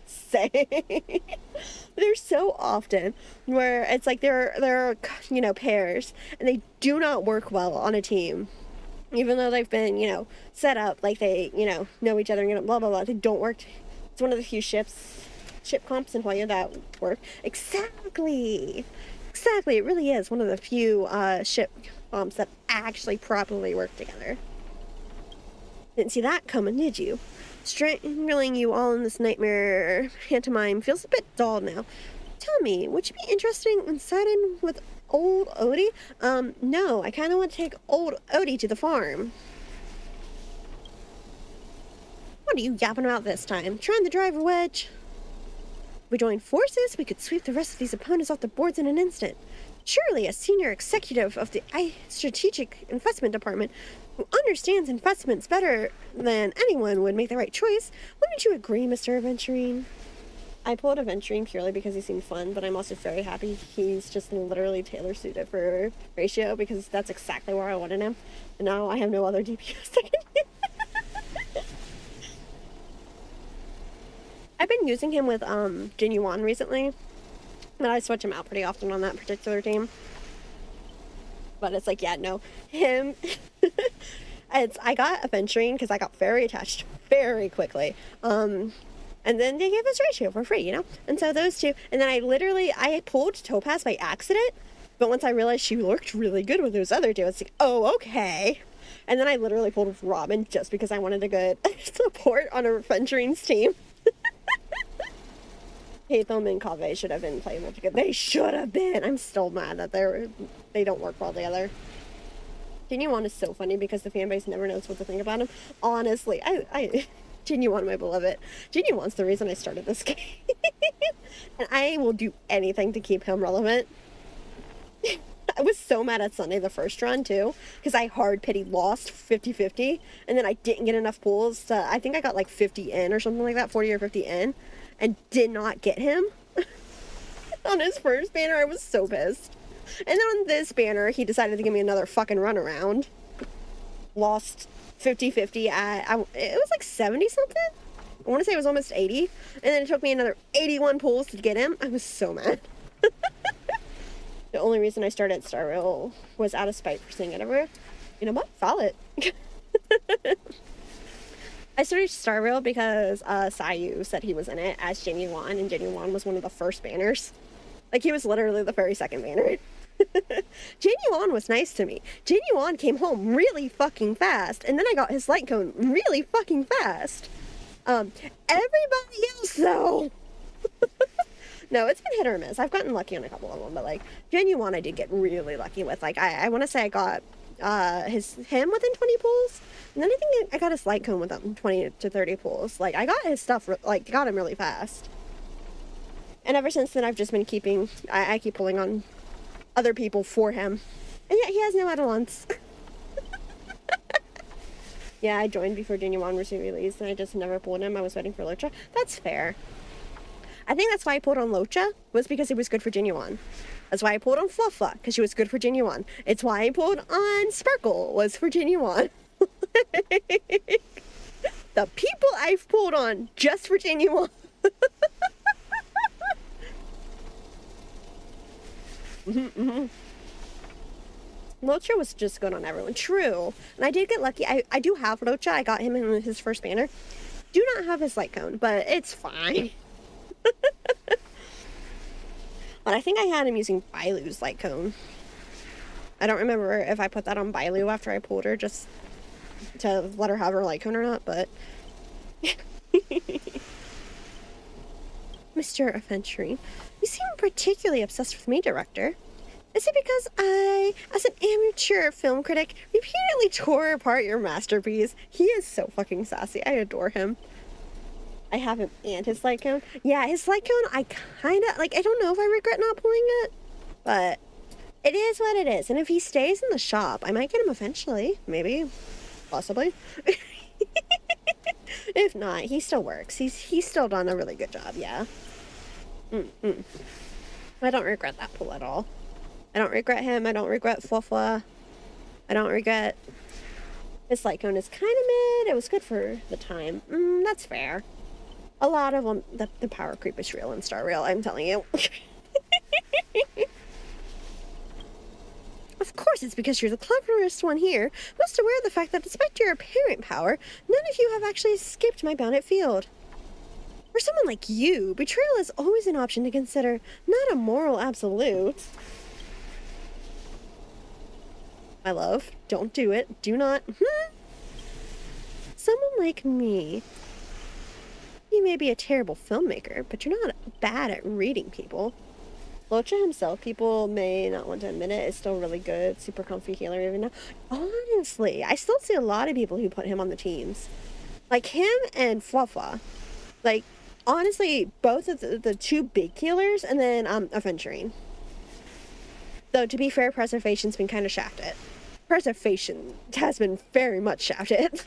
Say. There's so often where it's like they're you know, pairs, and they do not work well on a team. Even though they've been, you know, set up, like they, you know each other, and, you know, blah, blah, blah. They don't work. It's one of the few ship comps in Hoya that work. Exactly. It really is one of the few ship comps that actually properly work together. Didn't see that coming, did you? Strangling you all in this nightmare pantomime feels a bit dull now. Tell me, would you be interested in siding with old Odie? No, I kind of want to take old Odie to the farm. What are you yapping about this time? Trying to drive a wedge? If we join forces, we could sweep the rest of these opponents off the boards in an instant. Surely a senior executive of the Strategic Investment Department who understands investments better than anyone would make the right choice. Wouldn't you agree, Mr. Aventurine? I pulled Aventurine purely because he seemed fun, but I'm also very happy he's just literally tailor-suited for Ratio, because that's exactly where I wanted him. And now I have no other DPS that can use. I've been using him with Jin Yuan recently, But I switch him out pretty often on that particular team. But it's like, yeah, no, him. I got Aventurine because I got very attached very quickly. And then they gave us Ratio for free, you know? And so those two, and then I pulled Topaz by accident, but once I realized she looked really good with those other two, it's like, oh, okay. And then I literally pulled Robin just because I wanted a good support on a Aventurine's team. Hatham and Kaveh should have been playable together. They should have been. I'm still mad that they don't work well together. Genuine is so funny because the fanbase never knows what to think about him. Honestly, Genuine, my beloved. Genuine's the reason I started this game. And I will do anything to keep him relevant. I was so mad at Sunday the first run too, because I hard pity lost 50-50, and then I didn't get enough pulls to, I think I got like 50 in or something like that, 40 or 50 in, and did not get him on his first banner. I was so pissed. And then on this banner, he decided to give me another fucking runaround. Lost 50-50 at, it was like 70 something? I want to say it was almost 80. And then it took me another 81 pulls to get him. I was so mad. The only reason I started Star Rail was out of spite for seeing it everywhere. You know what? Valid. I started Star Rail because Sayu said he was in it as Genuine, and Genuine was one of the first banners. Like, he was literally the very second banner. Genuine was nice to me. Genuine came home really fucking fast, and then I got his light cone really fucking fast. Everybody else, though... No, it's been hit or miss. I've gotten lucky on a couple of them, but like Genuine I did get really lucky with. Like I want to say I got him within 20 pulls, and then I think I got his light cone within 20 to 30 pulls. Like I got his stuff, like got him really fast. And ever since then I've just been keeping, I keep pulling on other people for him. And yet he has no Eidolons. Yeah, I joined before Genuine was released and I just never pulled him. I was waiting for Locha. That's fair. I think that's why I pulled on Locha, was because it was good for Genuine. That's why I pulled on Fluffla, because she was good for Genuine. It's why I pulled on Sparkle, was for Genuine. The people I've pulled on just for Genuine. Locha was just good on everyone. True. And I did get lucky. I do have Locha. I got him in his first banner. Do not have his light cone, but it's fine. But I think I had him using Bailu's light cone. I don't remember if I put that on Bailu after I pulled her just to let her have her light cone or not, but... Mr. Aventurine, you seem particularly obsessed with me, Director. Is it because I, as an amateur film critic, repeatedly tore apart your masterpiece? He is so fucking sassy. I adore him. I have him and his light cone. Yeah, his light cone, I kind of, like, I don't know if I regret not pulling it, but it is what it is. And if he stays in the shop, I might get him eventually. Maybe. Possibly. If not, he still works. He's still done a really good job, yeah. I don't regret that pull at all. I don't regret him. I don't regret Fluffla. I don't regret... His light cone is kind of mid. It was good for the time. That's fair. A lot of them, the power creep is real in Star Rail, I'm telling you. Of course it's because you're the cleverest one here, most aware of the fact that despite your apparent power, none of you have actually escaped my bounded field. For someone like you, betrayal is always an option to consider, not a moral absolute. My love, don't do it. Do not. Someone like me. You may be a terrible filmmaker, but you're not bad at reading people. Locha himself, people may not want to admit it, is still really good, super comfy healer even now. Honestly, I still see a lot of people who put him on the teams. Like him and Fluffla. Like, honestly, both of the two big healers, and then Aventurine. Though, to be fair, Preservation's been kind of shafted. Preservation has been very much shafted.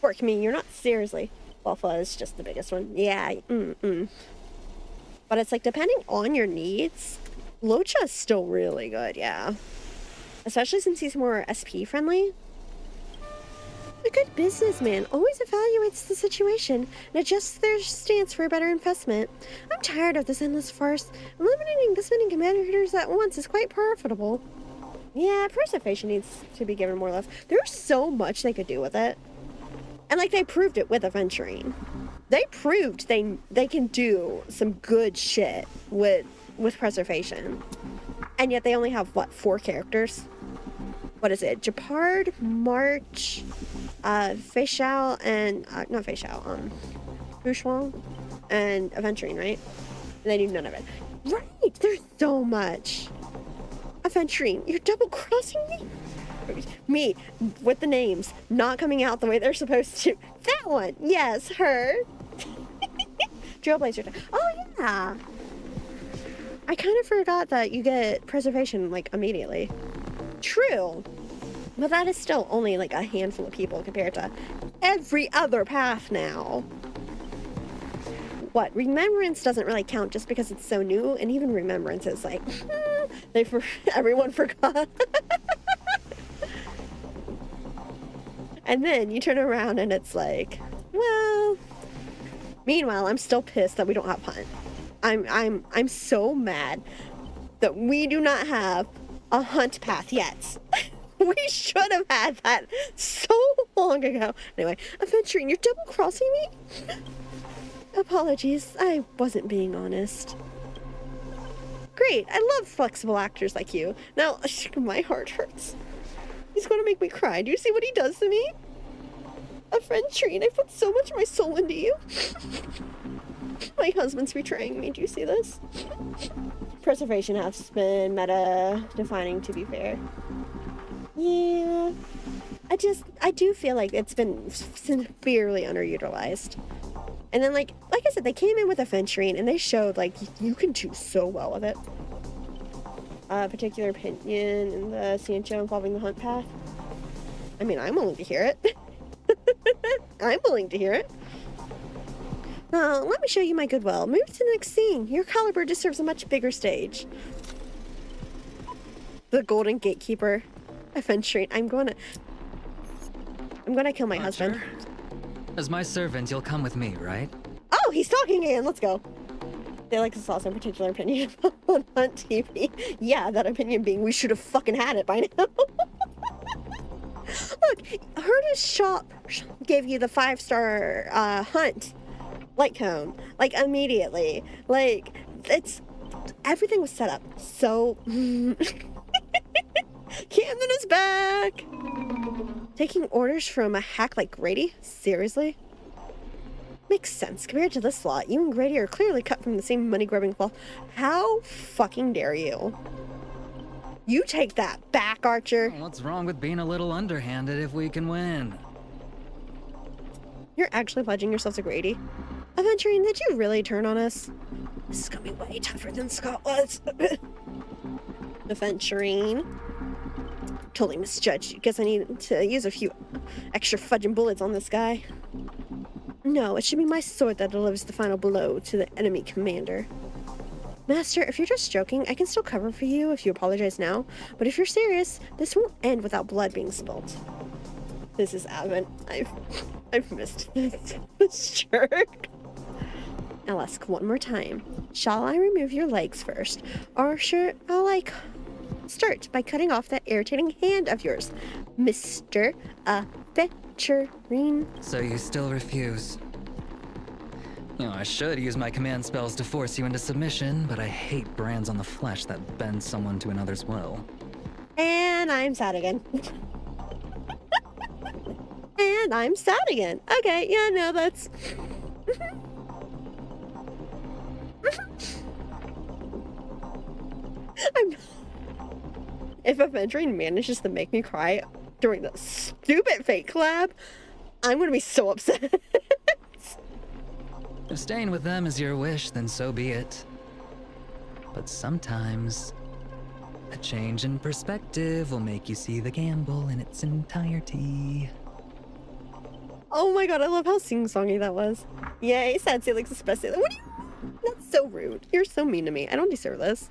Work me, you're not seriously. Fluffla is just the biggest one. Yeah, But it's like, depending on your needs, Locha is still really good, yeah. Especially since he's more SP friendly. A good businessman always evaluates the situation and adjusts their stance for a better investment. I'm tired of this endless farce. Eliminating this many commanders at once is quite profitable. Yeah, preservation needs to be given more love. There's so much they could do with it. And like they proved it with Aventurine. They proved they can do some good shit with preservation. And yet they only have what, 4 characters? What is it? Japard, March, Facial, and not Facial, Bouchon, and Aventurine, right? And they do none of it. Right! There's so much. Aventurine, you're double crossing me? Me, with the names not coming out the way they're supposed to. That one, yes, her. Trailblazer. Oh yeah. I kind of forgot that you get preservation like immediately. True. But that is still only like a handful of people compared to every other path now. What, Remembrance doesn't really count just because it's so new, and even Remembrance is like, everyone forgot. And then you turn around and it's like, well, meanwhile, I'm still pissed that we don't have Hunt. I'm so mad that we do not have a Hunt path yet. We should have had that so long ago. Anyway, Aventurine, you're double crossing me? Apologies, I wasn't being honest. Great, I love flexible actors like you. Now, my heart hurts. He's gonna make me cry. Do you see what he does to me? Aventurine, I put so much of my soul into you. My husband's betraying me. Do you see this? Preservation has been meta-defining, to be fair. Yeah. I do feel like it's been severely underutilized. And then, like I said, they came in with Aventurine and they showed, like, you can do so well with it. Particular opinion in the CN show involving the Hunt path. I mean, I'm willing to hear it. I'm willing to hear it. Let me show you my goodwill. Move to the next scene. Your caliber deserves a much bigger stage. The Golden Gatekeeper. Aventurine. I'm gonna kill my husband. As my servant, you'll come with me, right? Oh, he's talking again. Let's go. They like this also particular opinion on Hunt TV. Yeah, that opinion being we should have fucking had it by now. Look, Herta's shop gave you the 5-star Hunt light cone, like immediately. Like, it's everything was set up so. Camden is back. Taking orders from a hack like Grady? Seriously? Makes sense. Compared to this lot, you and Grady are clearly cut from the same money-grubbing cloth. How fucking dare you? You take that back, Archer. What's wrong with being a little underhanded if we can win? You're actually pledging yourself to Grady? Aventurine, did you really turn on us? This is gonna be way tougher than Scott was. Aventurine. Totally misjudged you. Guess I need to use a few extra fudging bullets on this guy. No, it should be my sword that delivers the final blow to the enemy commander. Master, if you're just joking, I can still cover for you if you apologize now. But if you're serious, this won't end without blood being spilt. This is Avon. I've missed this jerk. I'll ask one more time. Shall I remove your legs first? Or should I start by cutting off that irritating hand of yours, Mr. Aventurine? So you still refuse? You know, I should use my command spells to force you into submission, but I hate brands on the flesh that bend someone to another's will. And I'm sad again. And I'm sad again. Okay, yeah, no, that's... If Aventurine manages to make me cry during the stupid fake collab, I'm gonna be so upset. If staying with them is your wish, then so be it. But sometimes, a change in perspective will make you see the gamble in its entirety. Oh my god, I love how sing-songy that was. Yay, sad Felix especially. What do you... That's so rude. You're so mean to me. I don't deserve this.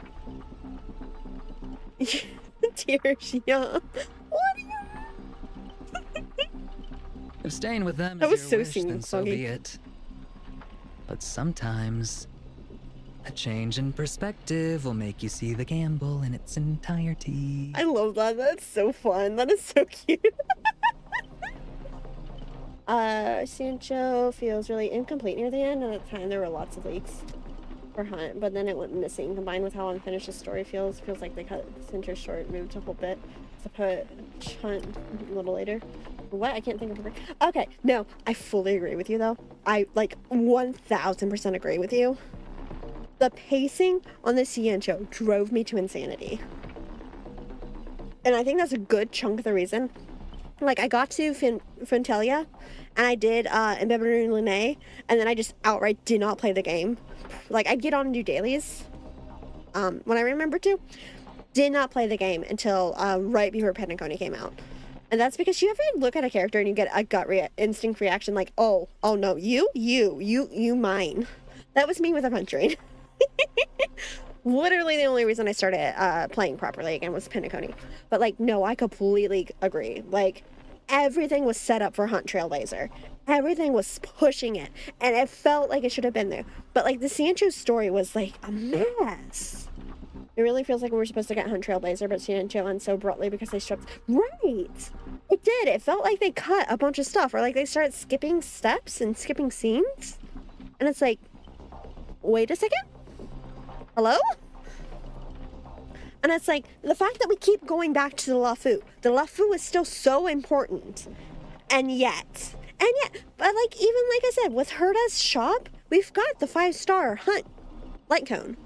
Tears, yeah. What do you... If staying with them That is was your so wish, then so soggy. be it. But sometimes, a change in perspective will make you see the gamble in its entirety. I love that. That's so fun. That is so cute. Sancho feels really incomplete near the end, and at the time there were lots of leaks for Hunt, but then it went missing. Combined with how unfinished the story feels like they cut Sancho short, moved a whole bit to put Hunt a little later. What? I can't think of it. Okay, no, I fully agree with you though. I like 1000% agree with you. The pacing on the Sancho drove me to insanity. And I think that's a good chunk of the reason. Like, I got to Frontelia, and I did envtuber Lene, and then I just outright did not play the game. Like, I'd get on and do dailies when I remember to. Did not play the game until right before Penacony came out. And that's because you ever look at a character and you get a gut instinct reaction like, oh no, you mine. That was me with Adventuring. Literally the only reason I started playing properly again was Penacony. But like, no, I completely agree. Like, everything was set up for Hunt Trailblazer. Everything was pushing it, and it felt like it should have been there. But like, the Sancho story was like a mess. It really feels like we were supposed to get Hunt Trailblazer, but Sancho ends so abruptly because they stripped. Right! It did. It felt like they cut a bunch of stuff, or like they started skipping steps and skipping scenes. And it's like, wait a second? Hello? And it's like, the fact that we keep going back to the LeFou is still so important. And yet, but like, even like I said, with Herda's shop, we've got the 5-star Hunt light cone.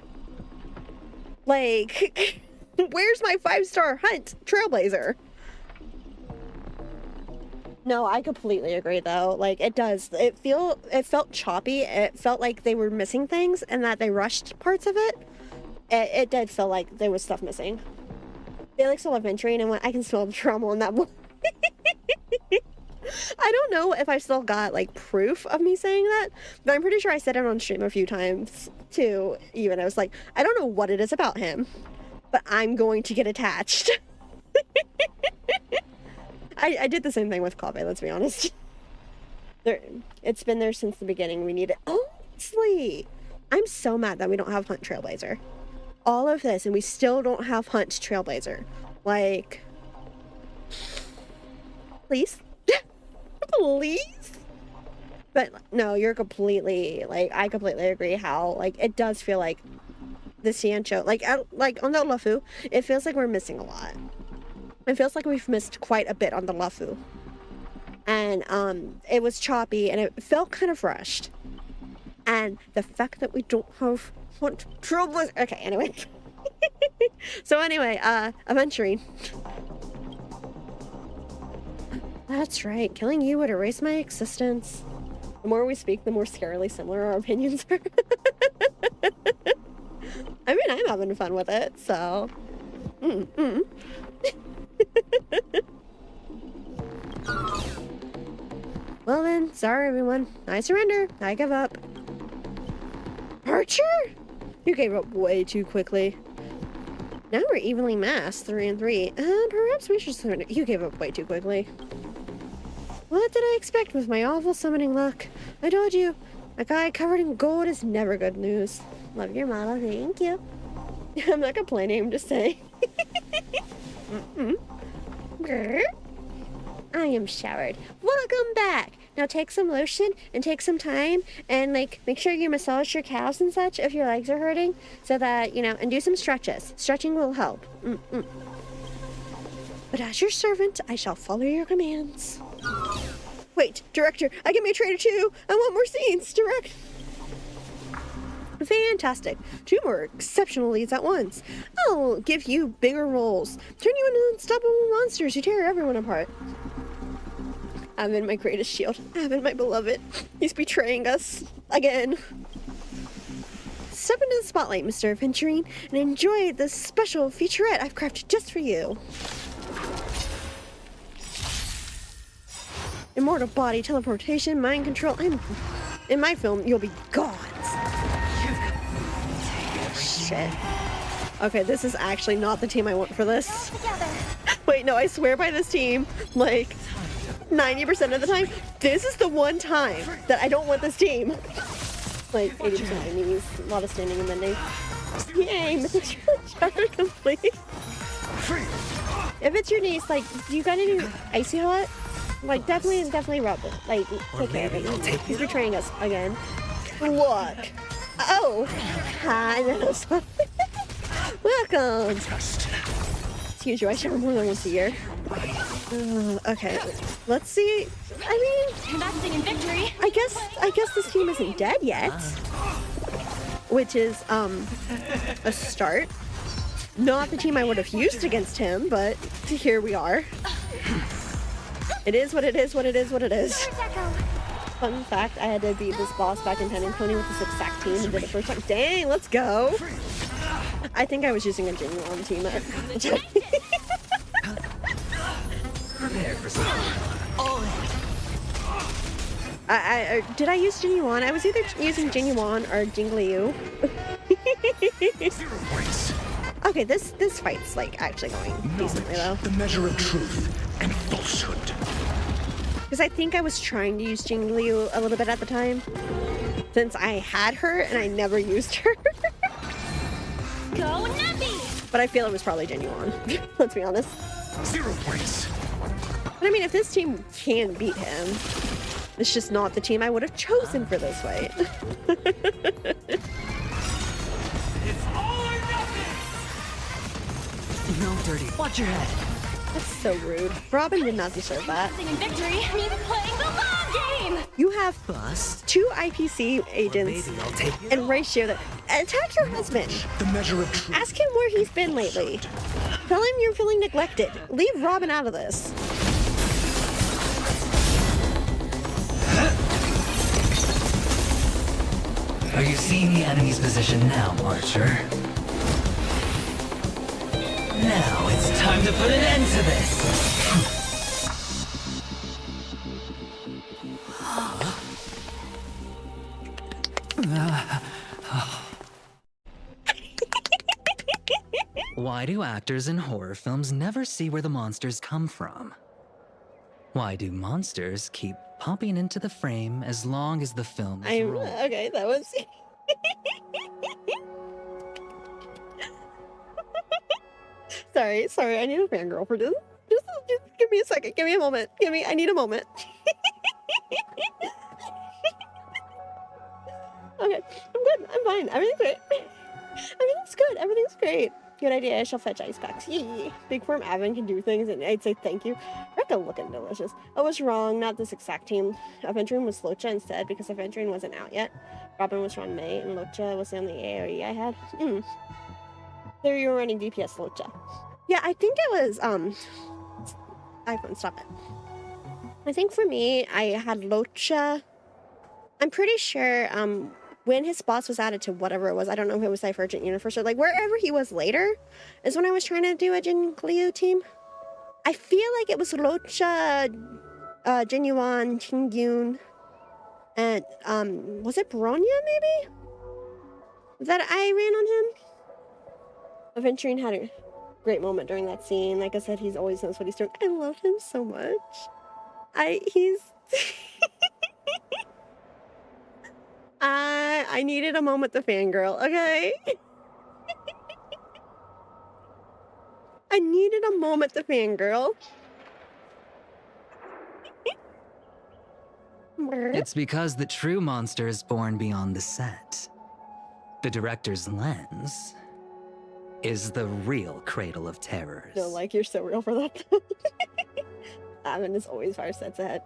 Like, where's my 5-star Hunt Trailblazer? No, I completely agree though. Like, it does. It felt choppy. It felt like they were missing things and that they rushed parts of it. It did feel like there was stuff missing. Felix still adventuring, and I can smell the trauma on that one. I don't know if I still got like proof of me saying that, but I'm pretty sure I said it on stream a few times too. Even I was like, I don't know what it is about him, but I'm going to get attached. I did the same thing with Kave, let's be honest. It's been there since the beginning. We need it. Honestly, I'm so mad that we don't have Hunt Trailblazer. All of this, and we still don't have Hunt Trailblazer. Like, please? Please? But no, you're completely, like, I completely agree how, like, it does feel like the Sancho, like on the LeFou, it feels like we're missing a lot. It feels like we've missed quite a bit on the LeFou. And it was choppy, and it felt kind of rushed. And the fact that we don't have Hunt Trailblazer. Okay, anyway. So anyway, adventuring. That's right. Killing you would erase my existence. The more we speak, the more scarily similar our opinions are. I mean, I'm having fun with it, so. Well then, sorry everyone. I surrender. I give up. Archer? You gave up way too quickly. Now we're evenly massed, 3 and 3. Perhaps we should surrender. You gave up way too quickly. What did I expect with my awful summoning luck? I told you, a guy covered in gold is never good news. Love your model, thank you. I'm not complaining, I'm just saying. I am showered. Welcome back! Now take some lotion and take some time and like make sure you massage your calves and such if your legs are hurting so that, you know, and do some stretches. Stretching will help. But as your servant, I shall follow your commands. Wait, director, I can be trader too. I want more scenes, direct. Fantastic. 2 more exceptional leads at once. I'll give you bigger roles. Turn you into unstoppable monsters who tear everyone apart. Avin, my greatest shield. Avin, my beloved. He's betraying us. Again. Step into the spotlight, Mr. Adventuring, and enjoy this special featurette I've crafted just for you. Immortal body, teleportation, mind control. In my film, you'll be gods. Shit. Okay, this is actually not the team I want for this. Wait, no, I swear by this team. Like, 90% of the time, this is the one time that I don't want this team. Like 80% of enemies, a lot of standing and bending. Yay, mythic chapter complete. If it's your niece, like, do you got any icy hot? Like, definitely rub it. Like, take care of it. He's betraying us again. Look. Oh. Hi, welcome. Excuse you, I shower more than once a year. Okay, let's see. I mean, Investing in victory. I guess this team isn't dead yet, which is a start. Not the team I would have used against him, but here we are. It is what it is. What it is. What it is. Fun fact: I had to beat this boss back in Pen and Pony with this exact team and did it first time. Dang, let's go! I think I was using a genuine team. Prepare for did I use Genuine? I was either using Genuine or Jingliu. 0 points. Okay, this fight's like actually going decently though. The measure of truth and falsehood. Because I think I was trying to use Jingliu a little bit at the time, since I had her and I never used her. Go Nappy! But I feel it was probably Genuine. Let's be honest. 0 points. But I mean, if this team can beat him, it's just not the team I would have chosen for this fight. It's all or nothing! No dirty. Watch your head. That's so rude. Robin did not deserve that. Investing in victory means playing the long game. You have Bust. 2 IPC agents Maybe I'll take it. and Ratio that attack your husband. The measure of truth. Ask him where he's been lately. Tell him you're feeling neglected. Leave Robin out of this. Are you seeing the enemy's position now, Archer? Now it's time to put an end to this! Why do actors in horror films never see where the monsters come from? Why do monsters keep popping into the frame as long as the film is rolling? Okay, that was. sorry, I need a fangirl for this. Just give me a second, give me a moment. I need a moment. Okay, I'm good, I'm fine, everything's great. Everything's great. Good idea, I shall fetch ice packs. Yee. Big Form Avon can do things and I'd say thank you. Recca looking delicious. I was wrong, not this exact team. Aventurine was Locha instead because Aventurine wasn't out yet. Robin was Ron May and Locha was the only AoE I had. There you were running DPS Locha. Yeah, I think it was, iPhone, stop it. I think for me, I had Locha. I'm pretty sure, when his boss was added to whatever it was, I don't know if it was Divergent Universe or like wherever he was later, is when I was trying to do a Jingliu team. I feel like it was Locha, Genuine, Chingyun, and was it Bronya maybe? That I ran on him? Aventurine had a great moment during that scene. Like I said, he's always knows what he's doing. I love him so much. He's I needed a moment to fangirl, okay? I needed a moment to fangirl. It's because the true monster is born beyond the set. The director's lens is the real cradle of terrors. No, like, you're so real for that. Avon is always 5 sets ahead.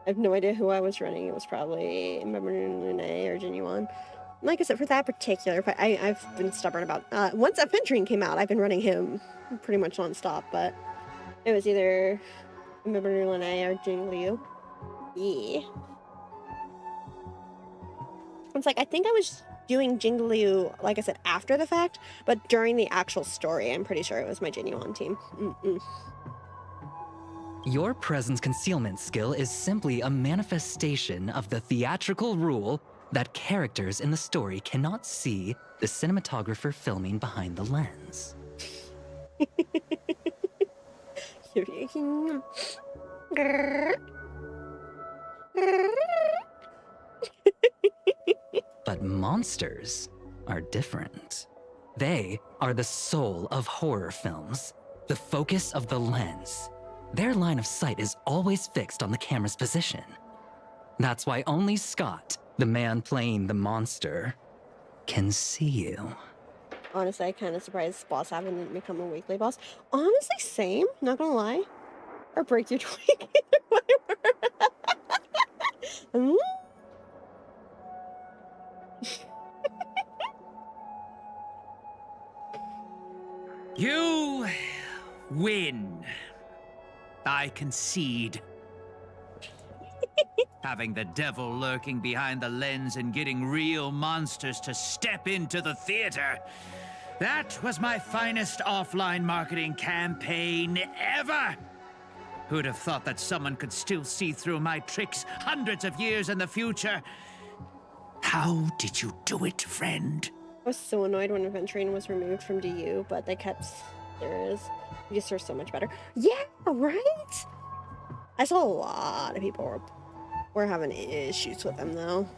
I have no idea who I was running. It was probably Lune or Genuine. Like I said, for that particular fight, I've been stubborn about. Once Aventurine came out, I've been running him pretty much non-stop, but it was either Lune or Jingliu. Yeah. It's like, I think I was doing Jingliu, like I said, after the fact, but during the actual story, I'm pretty sure it was my Genuine team. Your presence concealment skill is simply a manifestation of the theatrical rule that characters in the story cannot see the cinematographer filming behind the lens. But monsters are different. They are the soul of horror films, the focus of the lens. Their line of sight is always fixed on the camera's position. That's why only Scott, the man playing the monster, can see you. Honestly, I'm kind of surprised boss haven't didn't become a weekly boss. Honestly, same. Not gonna lie. Or break your twig. Mm. You win. I concede. Having the devil lurking behind the lens and getting real monsters to step into the theater. That was my finest offline marketing campaign ever. Who'd have thought that someone could still see through my tricks hundreds of years in the future? How did you do it, friend? I was so annoyed when Adventuring was removed from DU, but they kept theirs. You just are so much better. Yeah, right? I saw a lot of people were having issues with them, though.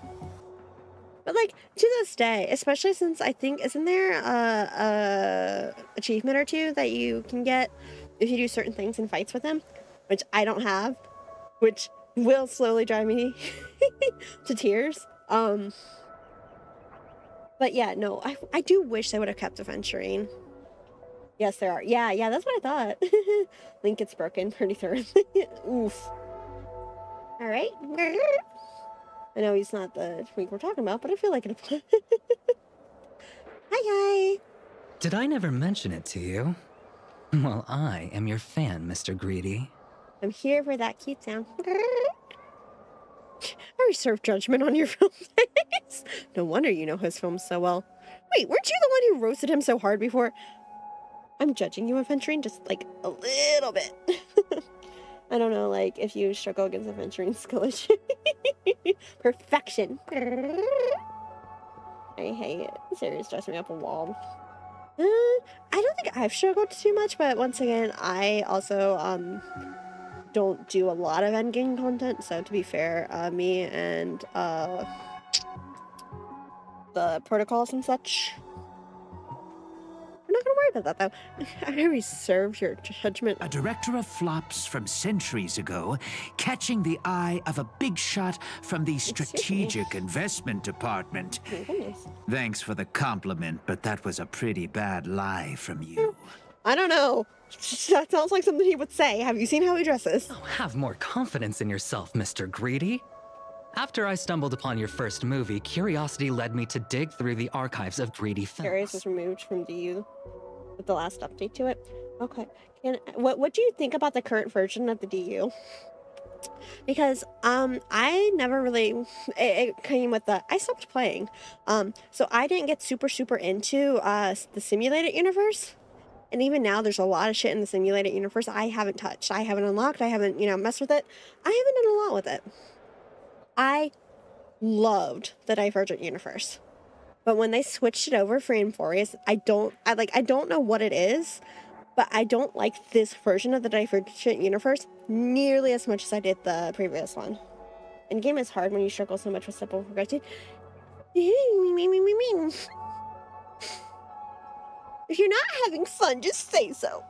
But, like, to this day, especially since I think, isn't there a achievement or two that you can get if you do certain things in fights with them? Which I don't have, which will slowly drive me to tears. But yeah, no, I do wish they would have kept Adventuring. Yes, there are. Yeah, that's what I thought. Link gets broken pretty thoroughly. Oof. Alright. I know he's not the twink we're talking about, but I feel like it. Hi. Did I never mention it to you? Well, I am your fan, Mr. Greedy. I'm here for that cute sound. I reserve judgment on your film taste. No wonder you know his films so well. Wait, weren't you the one who roasted him so hard before? I'm judging you, Adventuring, just like a little bit. I don't know, like if you struggle against Adventuring skill issue. Perfection. I hate it. Serious dressing me up a wall. I don't think I've struggled too much, but once again, I also don't do a lot of endgame content, so to be fair, me and the protocols and such, we're not gonna worry about that though. I reserve your judgment. A director of flops from centuries ago, catching the eye of a big shot from the strategic investment department. Oh my goodness. Thanks for the compliment, but that was a pretty bad lie from you. I don't know. That sounds like something he would say. Have you seen how he dresses? Oh, have more confidence in yourself, Mr. Greedy. After I stumbled upon your first movie, curiosity led me to dig through the archives of Greedy films. Darius was removed from DU with the last update to it. Okay. What do you think about the current version of the DU? Because I never really it came with the I stopped playing. So I didn't get super into the simulated universe. And even now, there's a lot of shit in the simulated universe I haven't touched. I haven't unlocked. I haven't, messed with it. I haven't done a lot with it. I loved the Divergent universe. But when they switched it over for Infurious, I don't know what it is, but I don't like this version of the Divergent universe nearly as much as I did the previous one. And game is hard when you struggle so much with simple progression. If you're not having fun, just say so.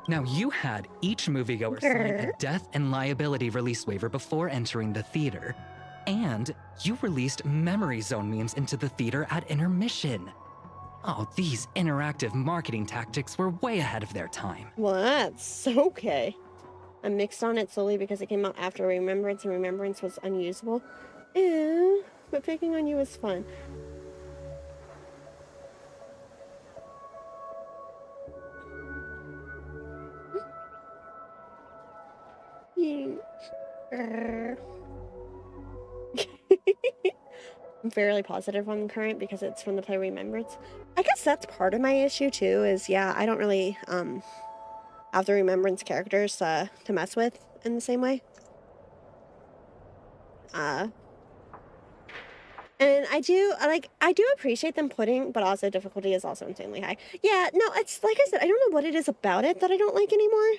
Now, you had each moviegoer sign a death and liability release waiver before entering the theater. And you released Memory Zone memes into the theater at intermission. Oh, these interactive marketing tactics were way ahead of their time. Well, that's okay. I mixed on it solely because it came out after Remembrance, and Remembrance was unusable. Ew, but picking on you was fun. I'm fairly positive on the current because it's from the play Remembrance. I guess that's part of my issue too, is yeah, I don't really have the Remembrance characters to mess with in the same way. And And I do appreciate them putting, but also difficulty is also insanely high. Yeah, no, it's like I said, I don't know what it is about it that I don't like anymore.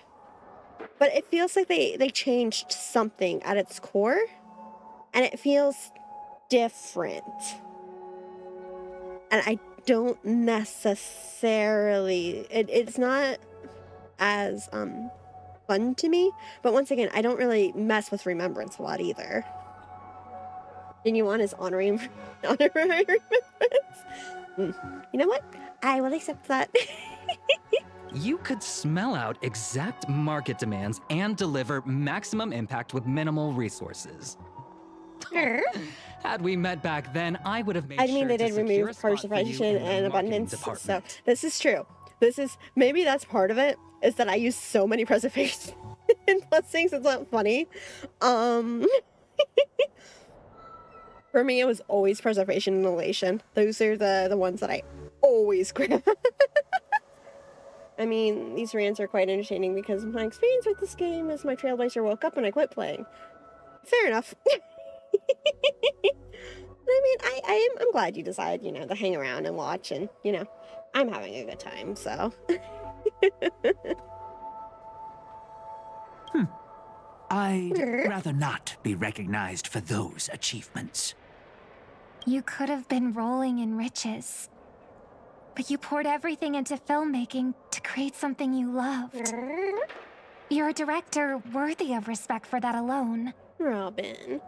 But it feels like they changed something at its core, and it feels different. And I don't necessarily, it's not as fun to me. But once again, I don't really mess with remembrance a lot either. And you want his honorary remembrance? You know what? I will accept that. You could smell out exact market demands and deliver maximum impact with minimal resources. Had we met back then, I would have made I mean, sure they to did secure remove a spot for you participation in the and marketing abundance. So department. this is true. Maybe that's part of it, is that I use so many preservation and blessings. It's not funny. For me, it was always preservation and elation. Those are the ones that I always grab. I mean, these rants are quite entertaining because my experience with this game is my Trailblazer woke up and I quit playing. Fair enough. I mean, I'm glad you decided, to hang around and watch, and, I'm having a good time, so. I'd rather not be recognized for those achievements. You could have been rolling in riches. But you poured everything into filmmaking to create something you loved. You're a director worthy of respect for that alone. Robin. To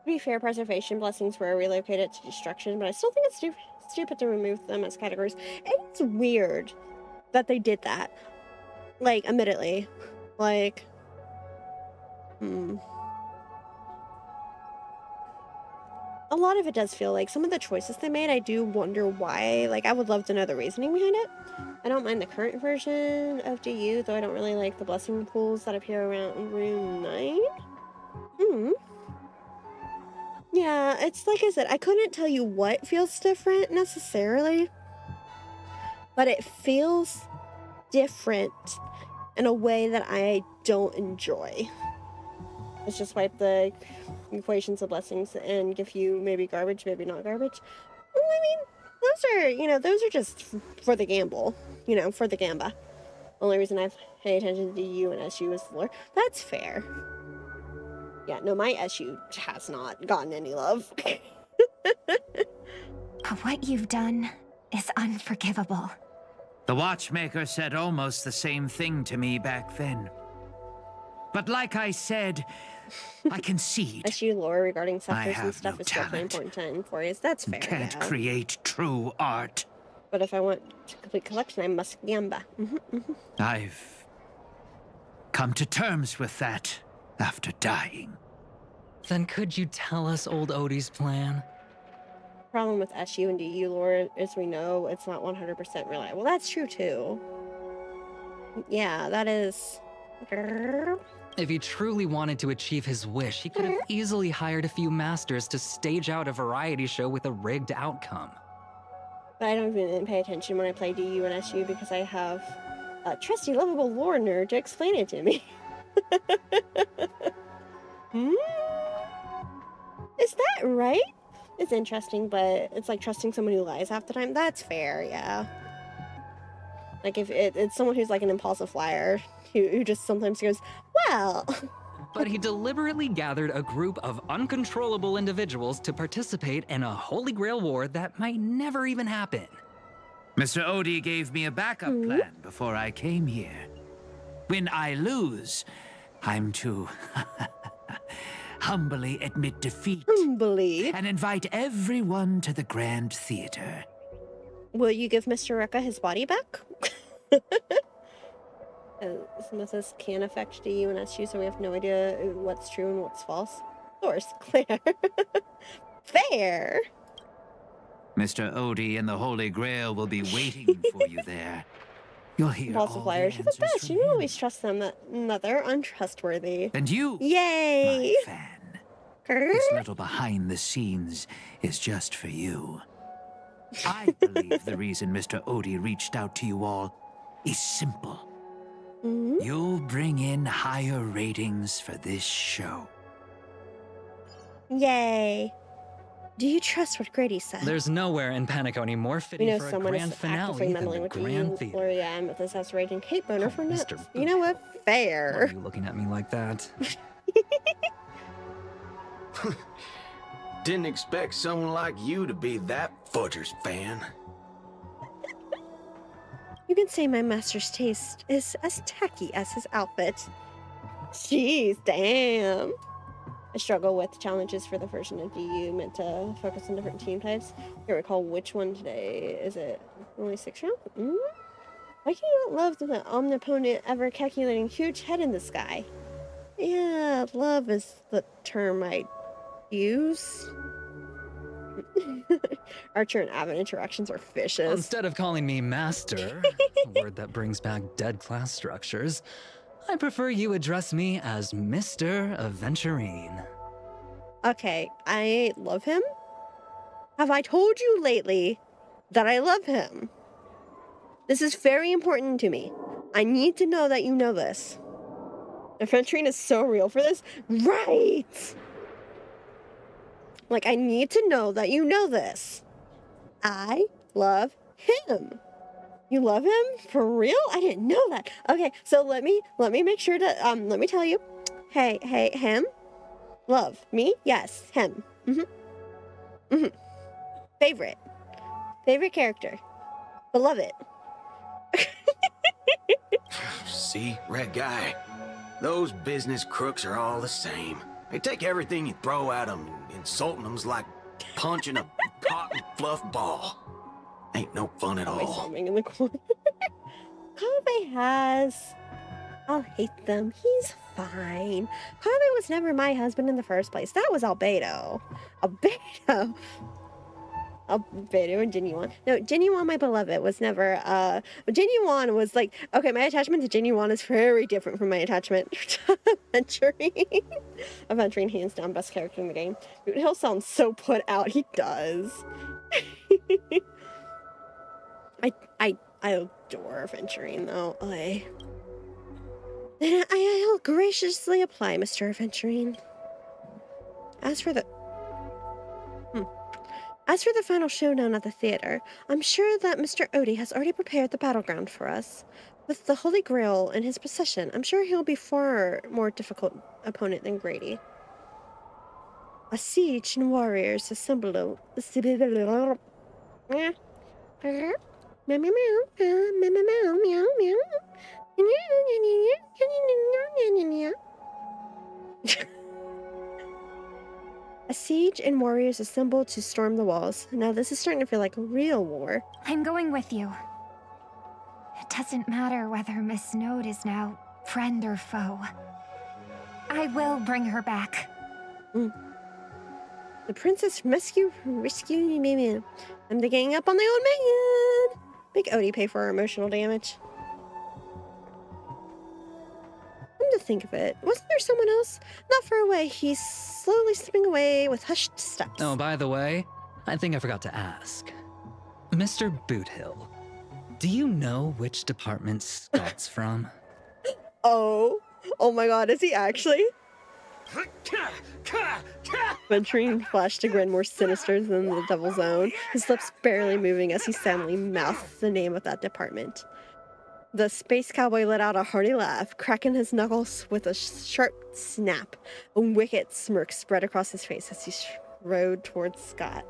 be fair, preservation blessings were relocated to destruction, but I still think it's stupid to remove them as categories. It's weird that they did that. Like, admittedly. Like, a lot of it does feel like some of the choices they made, I do wonder why. Like, I would love to know the reasoning behind it. I don't mind the current version of DU, though I don't really like the blessing pools that appear around room 9. Yeah, it's like I said, I couldn't tell you what feels different necessarily, but it feels different in a way that I don't enjoy. Let's just wipe the equations of blessings and give you maybe garbage, maybe not garbage. Well, I mean, those are just for the gamble, for the gamba. Only reason I've paid attention to you and SU is the lore. That's fair. Yeah, no, my SU has not gotten any love. What you've done is unforgivable. The watchmaker said almost the same thing to me back then. But like I said, I concede. SU lore regarding scepters have and stuff no is definitely talent. important for you. That's fair. Can't Yeah. create true art. But if I want to complete collection, I must gamba. I've come to terms with that after dying. Then could you tell us old Odie's plan? Problem with SU and DU lore is we know it's not 100% reliable. That's true too. Yeah, that is. If he truly wanted to achieve his wish, he could have easily hired a few masters to stage out a variety show with a rigged outcome. But I don't even pay attention when I play DU and SU because I have a trusty, lovable lore nerd to explain it to me. Is that right? It's interesting, but it's like trusting someone who lies half the time. That's fair, yeah. Like if it's someone who's like an impulsive liar who just sometimes goes, well. But he deliberately gathered a group of uncontrollable individuals to participate in a Holy Grail war that might never even happen. Mr. Odie gave me a backup plan before I came here. When I lose, I'm to humbly admit defeat Humbly. and invite everyone to the Grand Theater. Will you give Mr. Rekka his body back? Some of this can affect DU and SU, so we have no idea what's true and what's false. Of course, Claire. Fair. Mr. Odie and the Holy Grail will be waiting for you there. You'll hear Impulsive all liars the are the answers best. from You him. always trust them that they're untrustworthy. And you, Yay! my fan, this little behind the scenes is just for you. I believe the reason Mr. Odie reached out to you all is simple. You'll bring in higher ratings for this show. Yay. Do you trust what Grady said? There's nowhere in Paniconi more We fitting know for a someone grand is actively finale than meddling the with Grand you, Theater. Gloria, and with this house raging hate boner Oh, for Mr. nuts. You know what? Why are Fair. you looking at me like that? Didn't expect someone like you to be that Fudger's fan. You can say my master's taste is as tacky as his outfit. Jeez, damn. I struggle with challenges for the version of DU meant to focus on different team types. I can't recall which one today. Is it only 6 rounds? Why can you not love the omnipotent, ever-calculating huge head in the sky? Yeah, love is the term I use. Archer and Avon interactions are vicious. Instead of calling me master, a word that brings back dead class structures, I prefer you address me as Mr. Aventurine. Okay, I love him. Have I told you lately that I love him? This is very important to me. I need to know that you know this. Aventurine is so real for this. Right! Like, I need to know that you know this. I love him. You love him? For real? I didn't know that. Okay, so let me make sure to, let me tell you. Hey, him? Love. Me? Yes, him. Favorite character. Beloved. See, red guy, those business crooks are all the same. They take everything you throw at them, insulting them's like punching a cotton fluff ball. Ain't no fun at all. Something in the corner. Kave has. I'll hate them. He's fine. Kave was never my husband in the first place. That was Albedo. Albedo and Genuine. No, Genuine, my beloved, was never, Genuine was like, okay, my attachment to Genuine is very different from my attachment to Aventurine. Aventurine, hands down, best character in the game. Dude, he'll sound so put out. He does. I adore Aventurine, though. I'll graciously apply, Mr. Aventurine. As for the final showdown at the theater, I'm sure that Mr. Odie has already prepared the battleground for us. With the Holy Grail in his possession, I'm sure he'll be far more difficult opponent than Grady. A siege and warriors assemble. A siege and warriors assemble to storm the walls. Now this is starting to feel like a real war. I'm going with you. It doesn't matter whether Miss Snowd is now friend or foe. I will bring her back. The princess rescue me. I'm the gang up on the old man. Make Odie pay for our emotional damage. Come to think of it, wasn't there someone else? Not far away. He's slowly slipping away with hushed steps. Oh, by the way, I think I forgot to ask. Mr. Boothill, do you know which department Scott's from? Oh my god, is he actually? Venturine flashed a grin more sinister than the Devil's Own, his lips barely moving as he silently mouthed the name of that department. The space cowboy let out a hearty laugh, cracking his knuckles with a sharp snap. A wicked smirk spread across his face as he rode towards Scott.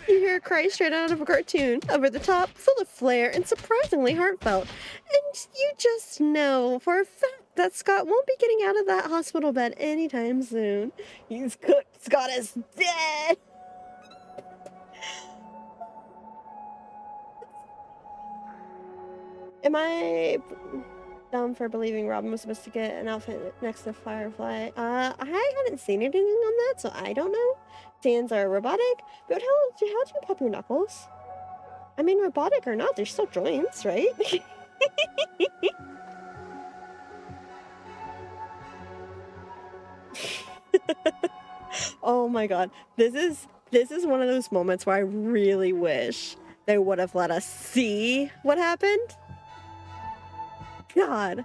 You hear a cry straight out of a cartoon, over the top, full of flair, and surprisingly heartfelt. And you just know for a fact that Scott won't be getting out of that hospital bed anytime soon. He's cooked. Scott is dead. Am I dumb for believing Robin was supposed to get an outfit next to Firefly? I haven't seen anything on that, so I don't know. Hands are robotic, but how do you pop your knuckles? I mean, robotic or not, they're still joints, right? Oh my god, this is one of those moments where I really wish they would have let us see what happened. God.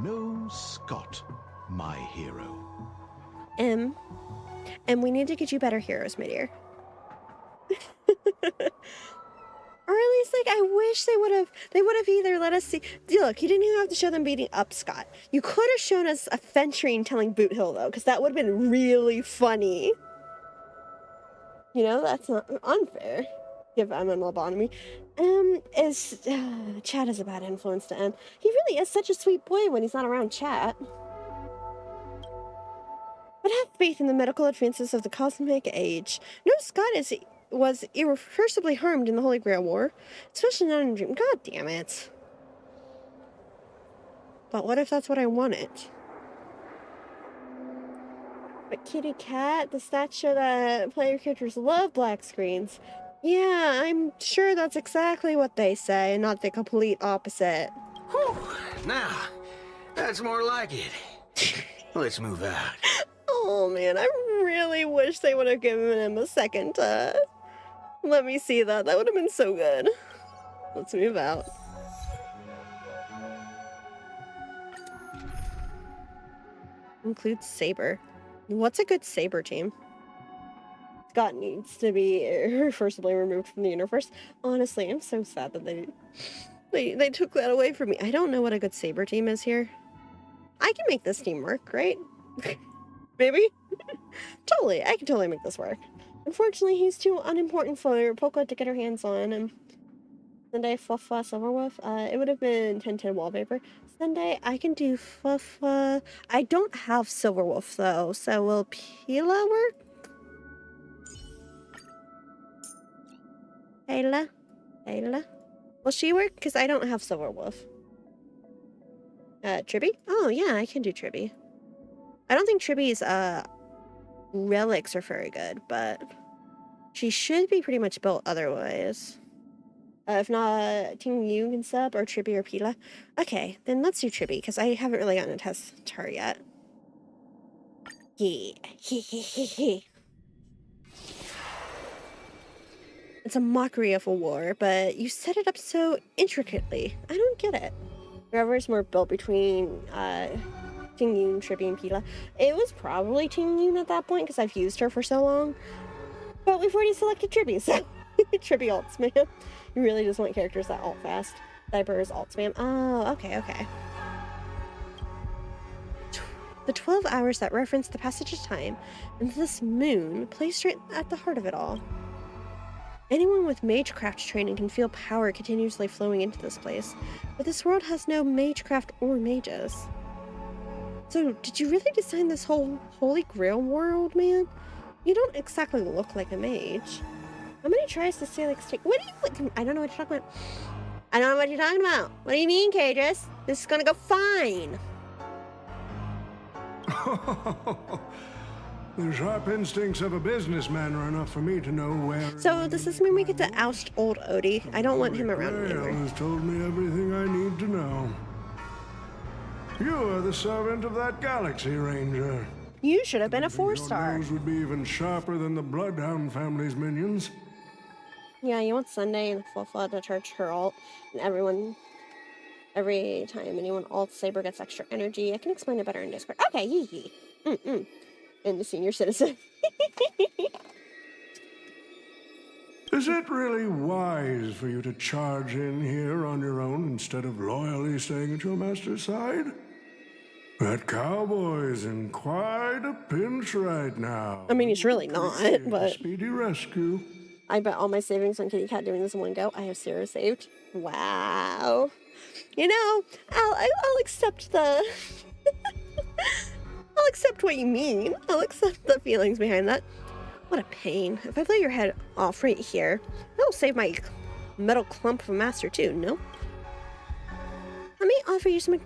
No Scott, my hero. And we need to get you better heroes, my dear. Or at least, like, I wish they would have either let us see. Look, you didn't even have to show them beating up Scott. You could have shown us a Fentrine telling Boot Hill, though, because that would have been really funny. You know, that's not unfair. Give Emma a lobotomy. Chad is a bad influence to Em. He really is such a sweet boy when he's not around Chad. But have faith in the medical advances of the cosmic age. No, Scott was irreversibly harmed in the Holy Grail War, especially not in a dream. God damn it. But what if that's what I wanted? But kitty cat, the stats show that player characters love black screens. Yeah, I'm sure that's exactly what they say, not the complete opposite. Whew. Now, that's more like it. Let's move out. Oh man, I really wish they would have given him a second to let me see that. That would have been so good. Let's move out. Includes Saber. What's a good Saber team? Scott needs to be irreversibly removed from the universe. Honestly, I'm so sad that they took that away from me. I don't know what a good Saber team is here. I can make this team work, right? Maybe? Totally, I can totally make this work. Unfortunately, he's too unimportant for Polka to get her hands on. And Sunday, Fluffa, Silverwolf. It would have been 1010 Wallpaper. Sunday, I can do Fluffa. I don't have Silverwolf, though, so will Pila work? Ayla? Will she work? Because I don't have Silverwolf. Tribby? Oh, yeah, I can do Tribby. I don't think Tribby's, relics are very good, but she should be pretty much built otherwise. If not, Ting Yu can sub, or Tribby or Pila. Okay, then let's do Tribby, because I haven't really gotten a test her yet. Yeah. It's a mockery of a war, but you set it up so intricately. I don't get it. Whoever's more built between, Ting Yun, Tribby, and Pila. It was probably Ting Yun at that point, because I've used her for so long. But we've already selected Tribby, so Tribby alt spam. You really just want characters that alt fast. Diaper is alt spam. Oh, okay. The 12 hours that reference the passage of time, and this moon, placed right at the heart of it all. Anyone with magecraft training can feel power continuously flowing into this place, but this world has no magecraft or mages. So, did you really design this whole Holy Grail world, man? You don't exactly look like a mage. How many tries to say like stick? What do you? I don't know what you're talking about. I don't know what you're talking about. What do you mean, Cadris? This is gonna go fine. The sharp instincts of a businessman are enough for me to know where. So does this mean we get to oust old Odie? I don't want him around anymore. anymore. Has told me everything I need to know. You are the servant of that Galaxy Ranger. You should have been a 4-star. Your nose would be even sharper than the Bloodhound family's minions. Yeah, you want Sunday and Fluffa to charge her alt, and every time anyone alt Saber gets extra energy. I can explain it better in Discord. Okay, yee. And the senior citizen. Is it really wise for you to charge in here on your own instead of loyally staying at your master's side? That cowboy's in quite a pinch right now. I mean, he's really not, but... Speedy rescue. I bet all my savings on Kitty Cat doing this in one go. I have 0 saved. Wow. You know, I'll accept the... I'll accept what you mean. I'll accept the feelings behind that. What a pain. If I blow your head off right here, that'll save my metal clump of a master too, no? Let me offer you some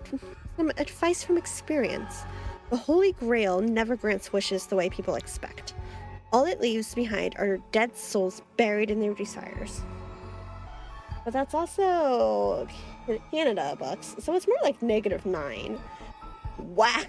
advice from experience. The Holy Grail never grants wishes the way people expect. All it leaves behind are dead souls buried in their desires. But that's also Canada bucks, so it's more like -9. Wow.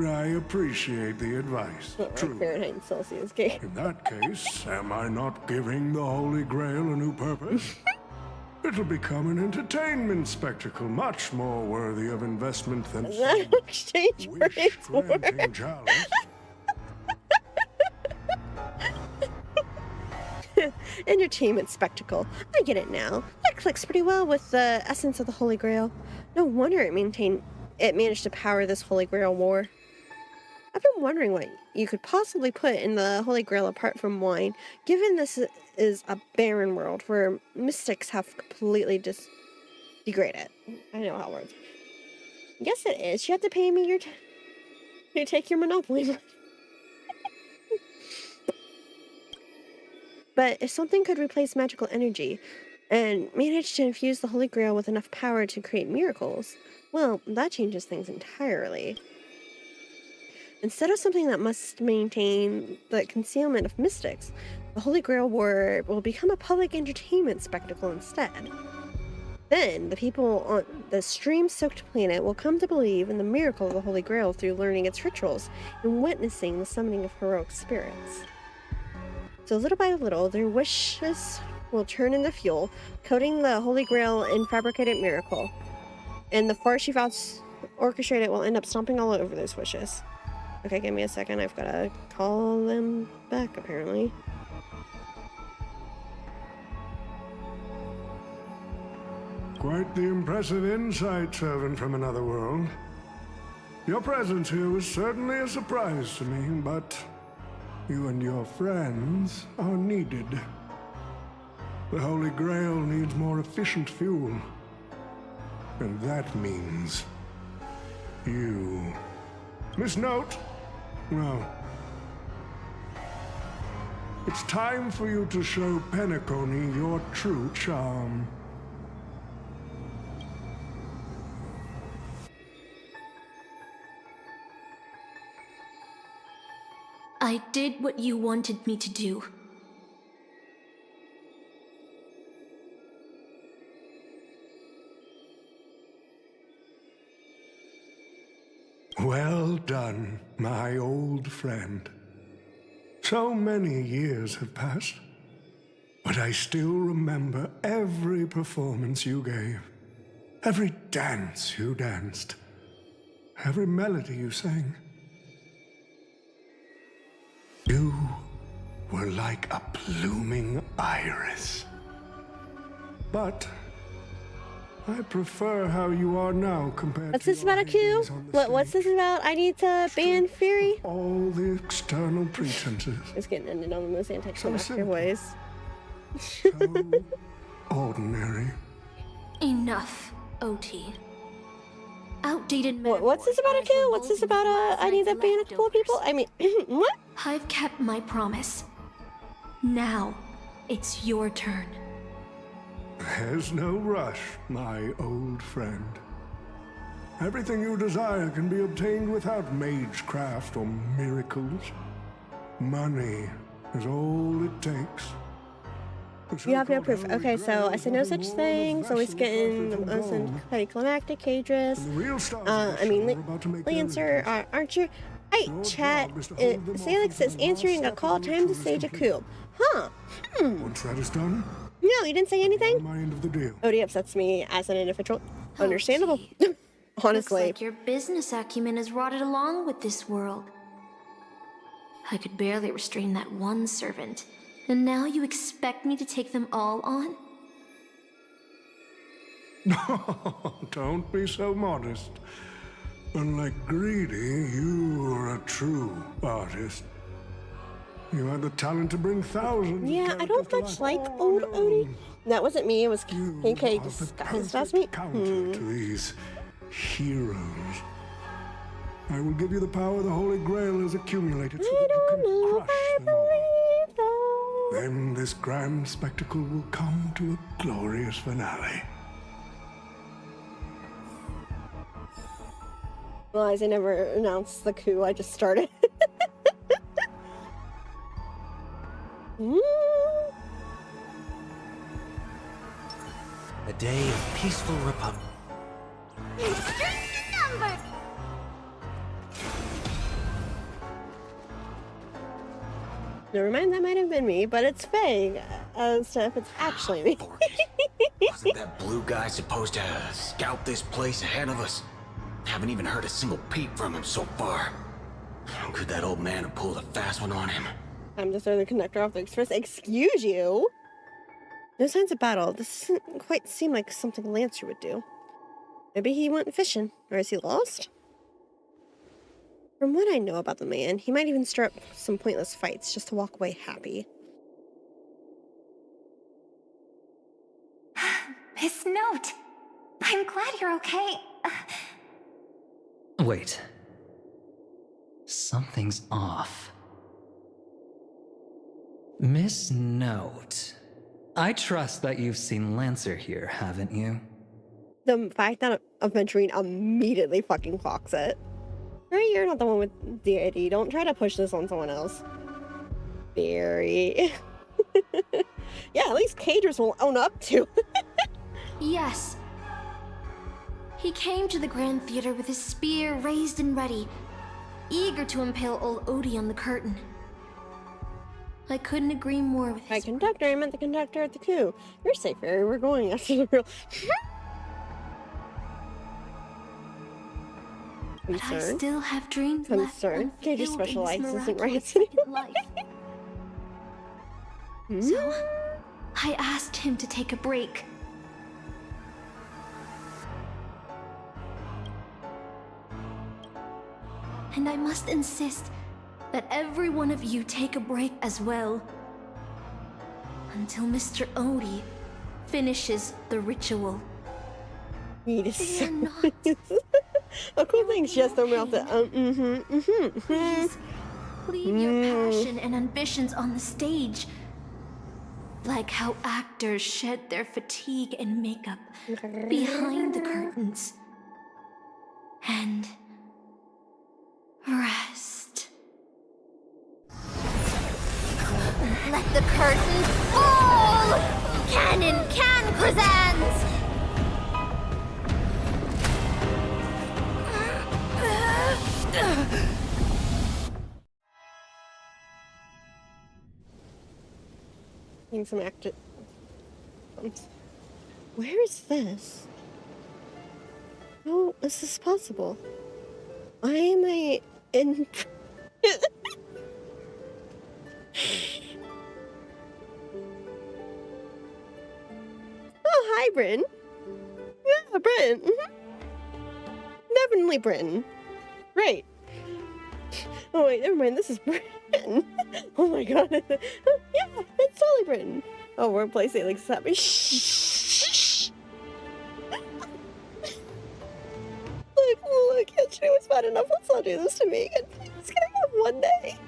I appreciate the advice. Not like True. Fahrenheit and Celsius game. In that case, am I not giving the Holy Grail a new purpose? It'll become an entertainment spectacle much more worthy of investment than Is that an exchange for its wish-granting chalice. Entertainment spectacle. I get it now. That clicks pretty well with the essence of the Holy Grail. No wonder it managed to power this Holy Grail war. I've been wondering what you could possibly put in the Holy Grail apart from wine, given this is a barren world where mystics have completely degraded. I know how it works. Yes, it is. You have to pay me to take your monopoly money. But if something could replace magical energy and manage to infuse the Holy Grail with enough power to create miracles, well, that changes things entirely. Instead of something that must maintain the concealment of mystics, the Holy Grail War will become a public entertainment spectacle instead. Then, the people on the stream-soaked planet will come to believe in the miracle of the Holy Grail through learning its rituals and witnessing the summoning of heroic spirits. So little by little, their wishes will turn into fuel, coating the Holy Grail in fabricated miracle. And the farce you've orchestrated will end up stomping all over those wishes. Okay, give me a second. I've got to call them back, apparently. Quite the impressive insight, servant from another world. Your presence here was certainly a surprise to me, but you and your friends are needed. The Holy Grail needs more efficient fuel. And that means you. Miss Note? No. It's time for you to show Penacony your true charm. I did what you wanted me to do. Well done, my old friend. So many years have passed, but I still remember every performance you gave, every dance you danced, every melody you sang. You were like a blooming iris. But I prefer how you are now compared What's to this about a coup? What's this about? I need to ban Fury? all the external pretenses. It's getting ended on the most anticlimactic ways. So ordinary. Enough, OT. Outdated What's this about a coup? What's this about I need to ban a couple of people? I mean, what? I've kept my promise. Now, it's your turn. There's no rush, my old friend. Everything you desire can be obtained without magecraft or miracles. Money is all it takes. You have no proof. Okay, so I said no such thing. So he's getting anticlimactic, Cadris. Lancer, Archer. Hey, chat. Salix is answering a call. Time to stage a coup. Huh. Once that is done, No, you didn't say anything? mind of the deal. Odie upsets me as an individual. Understandable. Honestly. Looks like your business acumen has rotted along with this world. I could barely restrain that one servant, and now you expect me to take them all on? Don't be so modest. Unlike Greedy, you are a true artist. You had the talent to bring thousands. Yeah, I don't much like old Odie. That wasn't me, it was KK disguised as me. Counter to these heroes. I will give you the power the Holy Grail has accumulated so I that don't you know can if crush I them all. believe though. Then this grand spectacle will come to a glorious finale. Realize I never announced the coup, I just started. A day of peaceful republic. Never mind, that might have been me, but it's vague as to if it's actually me. Wasn't that blue guy supposed to scout this place ahead of us? Haven't even heard a single peep from him so far. Could that old man have pulled a fast one on him? I'm just throwing the conductor off the express. Excuse you? No signs of battle. This doesn't quite seem like something Lancer would do. Maybe he went fishing, or is he lost? From what I know about the man, he might even stir up some pointless fights just to walk away happy. Miss Note! I'm glad you're okay. Wait. Something's off. Miss Note. I trust that you've seen Lancer here, haven't you? The fact that Aventurine immediately fucking clocks it. Right, you're not the one with deity. Don't try to push this on someone else. Very. Yeah, at least Cadris will own up to. Yes. He came to the Grand Theater with his spear raised and ready, eager to impale old Odie on the curtain. I couldn't agree more with his... Right, conductor, I meant the conductor at the coup. You're safe, Harry. We're going after the real... But I still have dreams Concern. left Cadris specializes in riots. life. So, I asked him to take a break. And I must insist that every one of you take a break as well. Until Mr. Odie finishes the ritual. They are not. A cool thing, she has thrown me off the Please, leave your passion and ambitions on the stage. Like how actors shed their fatigue and makeup behind the curtains. And rest. Let the curtain fall! Canon can present! Need some active. Where is this? How is this possible? I am in. Oh, hi, Bryn. Yeah, Bryn. Definitely Bryn. Right. Oh wait, never mind. This is Bryn. Oh my god. Yeah, it's totally Bryn. Oh, we're placing like slapping. Shh. Look, yesterday was bad enough. Let's not do this to me again. Please, can I have one day?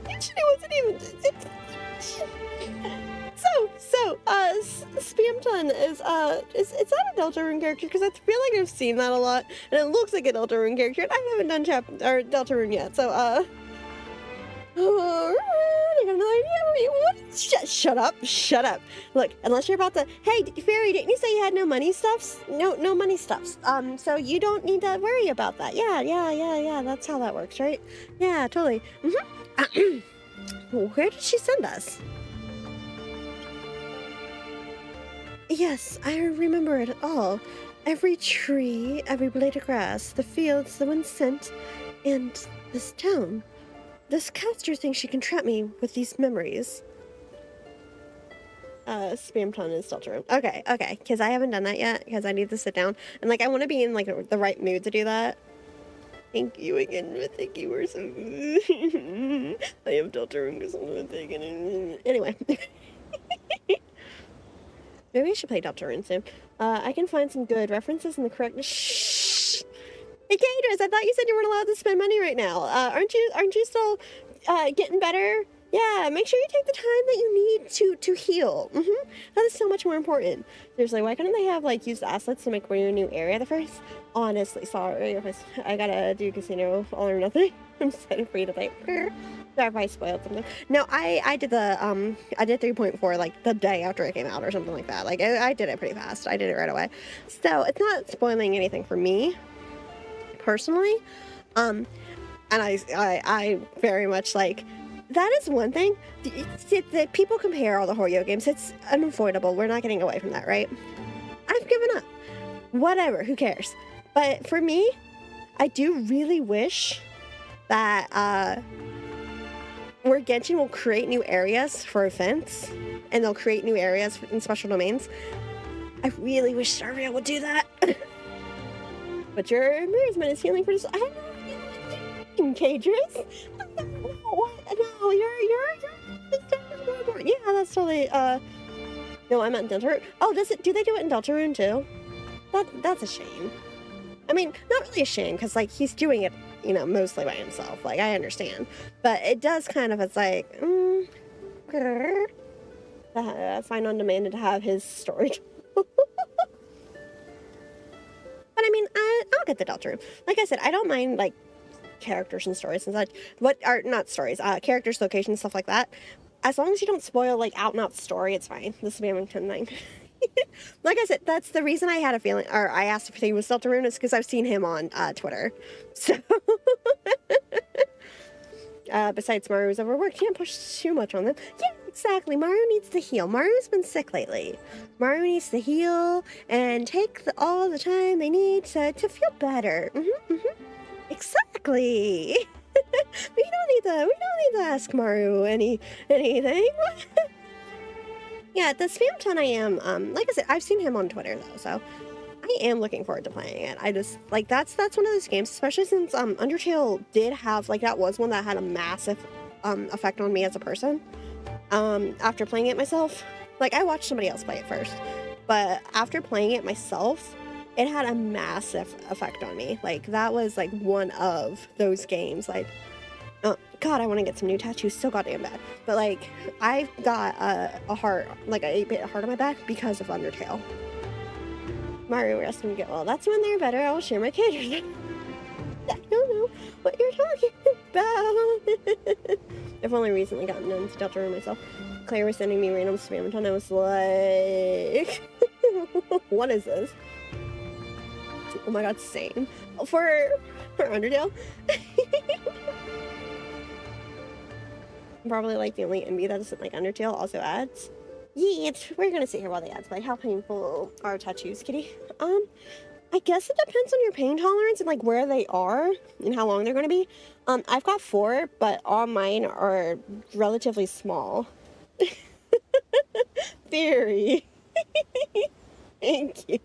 Yesterday wasn't even. Spamton is that a Deltarune character? Because I feel like I've seen that a lot, and it looks like a Deltarune character, and I haven't done Deltarune yet, so I got another idea. Shut up. Look, unless you're about to, hey, Fairy, didn't you say you had no money stuffs? No money stuffs. So you don't need to worry about that. Yeah, that's how that works, right? Yeah, totally. Where did she send us? Yes, I remember it all. Every tree, every blade of grass, the fields, the wind scent, and this town. This caster thinks she can trap me with these memories. Spamton is Deltarune. Okay, because I haven't done that yet, because I need to sit down. And, like, I want to be in, like, the right mood to do that. Thank you again, thank you, we're so... I am Deltarune because I'm taking it. Anyway. Maybe I should play Deltarune soon. I can find some good references in the correct... Shh! Hey, Cadris, I thought you said you weren't allowed to spend money right now. Aren't you still getting better? Yeah, make sure you take the time that you need to heal. That is so much more important. Seriously, why couldn't they have, like, used assets to make your new area the first? Honestly, sorry if I gotta do casino all or nothing. I'm so free to play. Sorry if I spoiled something. No, I did the I did 3.4 like the day after it came out or something like that. Like I did it pretty fast. I did it right away. So it's not spoiling anything for me personally. And I very much like, that is one thing. That people compare all the Horyo games. It's unavoidable. We're not getting away from that, right? I've given up. Whatever, who cares? But for me, I do really wish that where Genshin will create new areas for events, and they'll create new areas in special domains. I really wish Starvia would do that. But your embarrassment is healing for this. I don't know, Cadris. No, you're yeah, that's totally no, I meant Deltarune. Oh, do they do it in Deltarune too? That's a shame. I mean, not really a shame, because like he's doing it, you know, mostly by himself. Like, I understand. But it does kind of, it's like, Fine on Demand to have his story. But I mean, I'll get the Deltarune. Like I said, I don't mind like characters and stories and such. What are not stories? Characters, locations, stuff like that. As long as you don't spoil like out and out story, it's fine. This is Bamington 9. Like I said, that's the reason I had a feeling, or I asked if he was Deltarune, is because I've seen him on Twitter. So, besides Maru's overworked, can't push too much on them. Yeah, exactly. Maru needs to heal. Maru's been sick lately. Maru needs to heal and take all the time they need to feel better. Exactly. We don't need to ask Maru anything. Yeah, the Spam Ton I am, like I said, I've seen him on Twitter though, so I am looking forward to playing it. I just, like, that's one of those games, especially since, Undertale did have, like, that was one that had a massive, effect on me as a person, after playing it myself. Like, I watched somebody else play it first, but after playing it myself, it had a massive effect on me. Like, that was, like, one of those games, like, oh, God, I want to get some new tattoos so goddamn bad. But, like, I've got a heart, like, a 8-bit heart on my back because of Undertale. Mario rest and get well. That's when they're better. I will share my caters. I don't know what you're talking about. I've only recently gotten into Deltarune myself. Claire was sending me random spam ton. I was like, what is this? Oh my God, same. For Undertale. Probably like the only MB that doesn't like Undertale also ads. Yeah, we're gonna sit here while the ads play. How painful are tattoos, kitty? I guess it depends on your pain tolerance and like where they are and how long they're gonna be. I've got 4, but all mine are relatively small. Very. Thank you.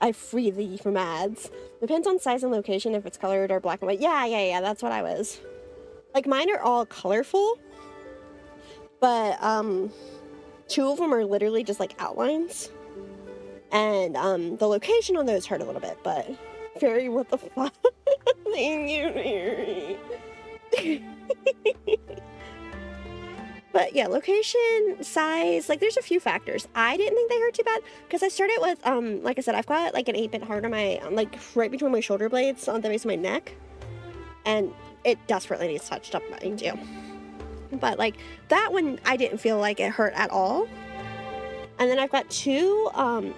I free thee from ads. Depends on size and location if it's colored or black and white. Yeah, that's what I was. Like, mine are all colorful, but 2 of them are literally just like outlines. And the location on those hurt a little bit, but Fairy, what the fuck? Thank you, Fairy. But yeah, location, size, like there's a few factors. I didn't think they hurt too bad because I started with, like I said, I've got like an 8-bit heart on my, like right between my shoulder blades on the base of my neck. And it desperately needs touched up by too. But like that one, I didn't feel like it hurt at all. And then I've got 2 on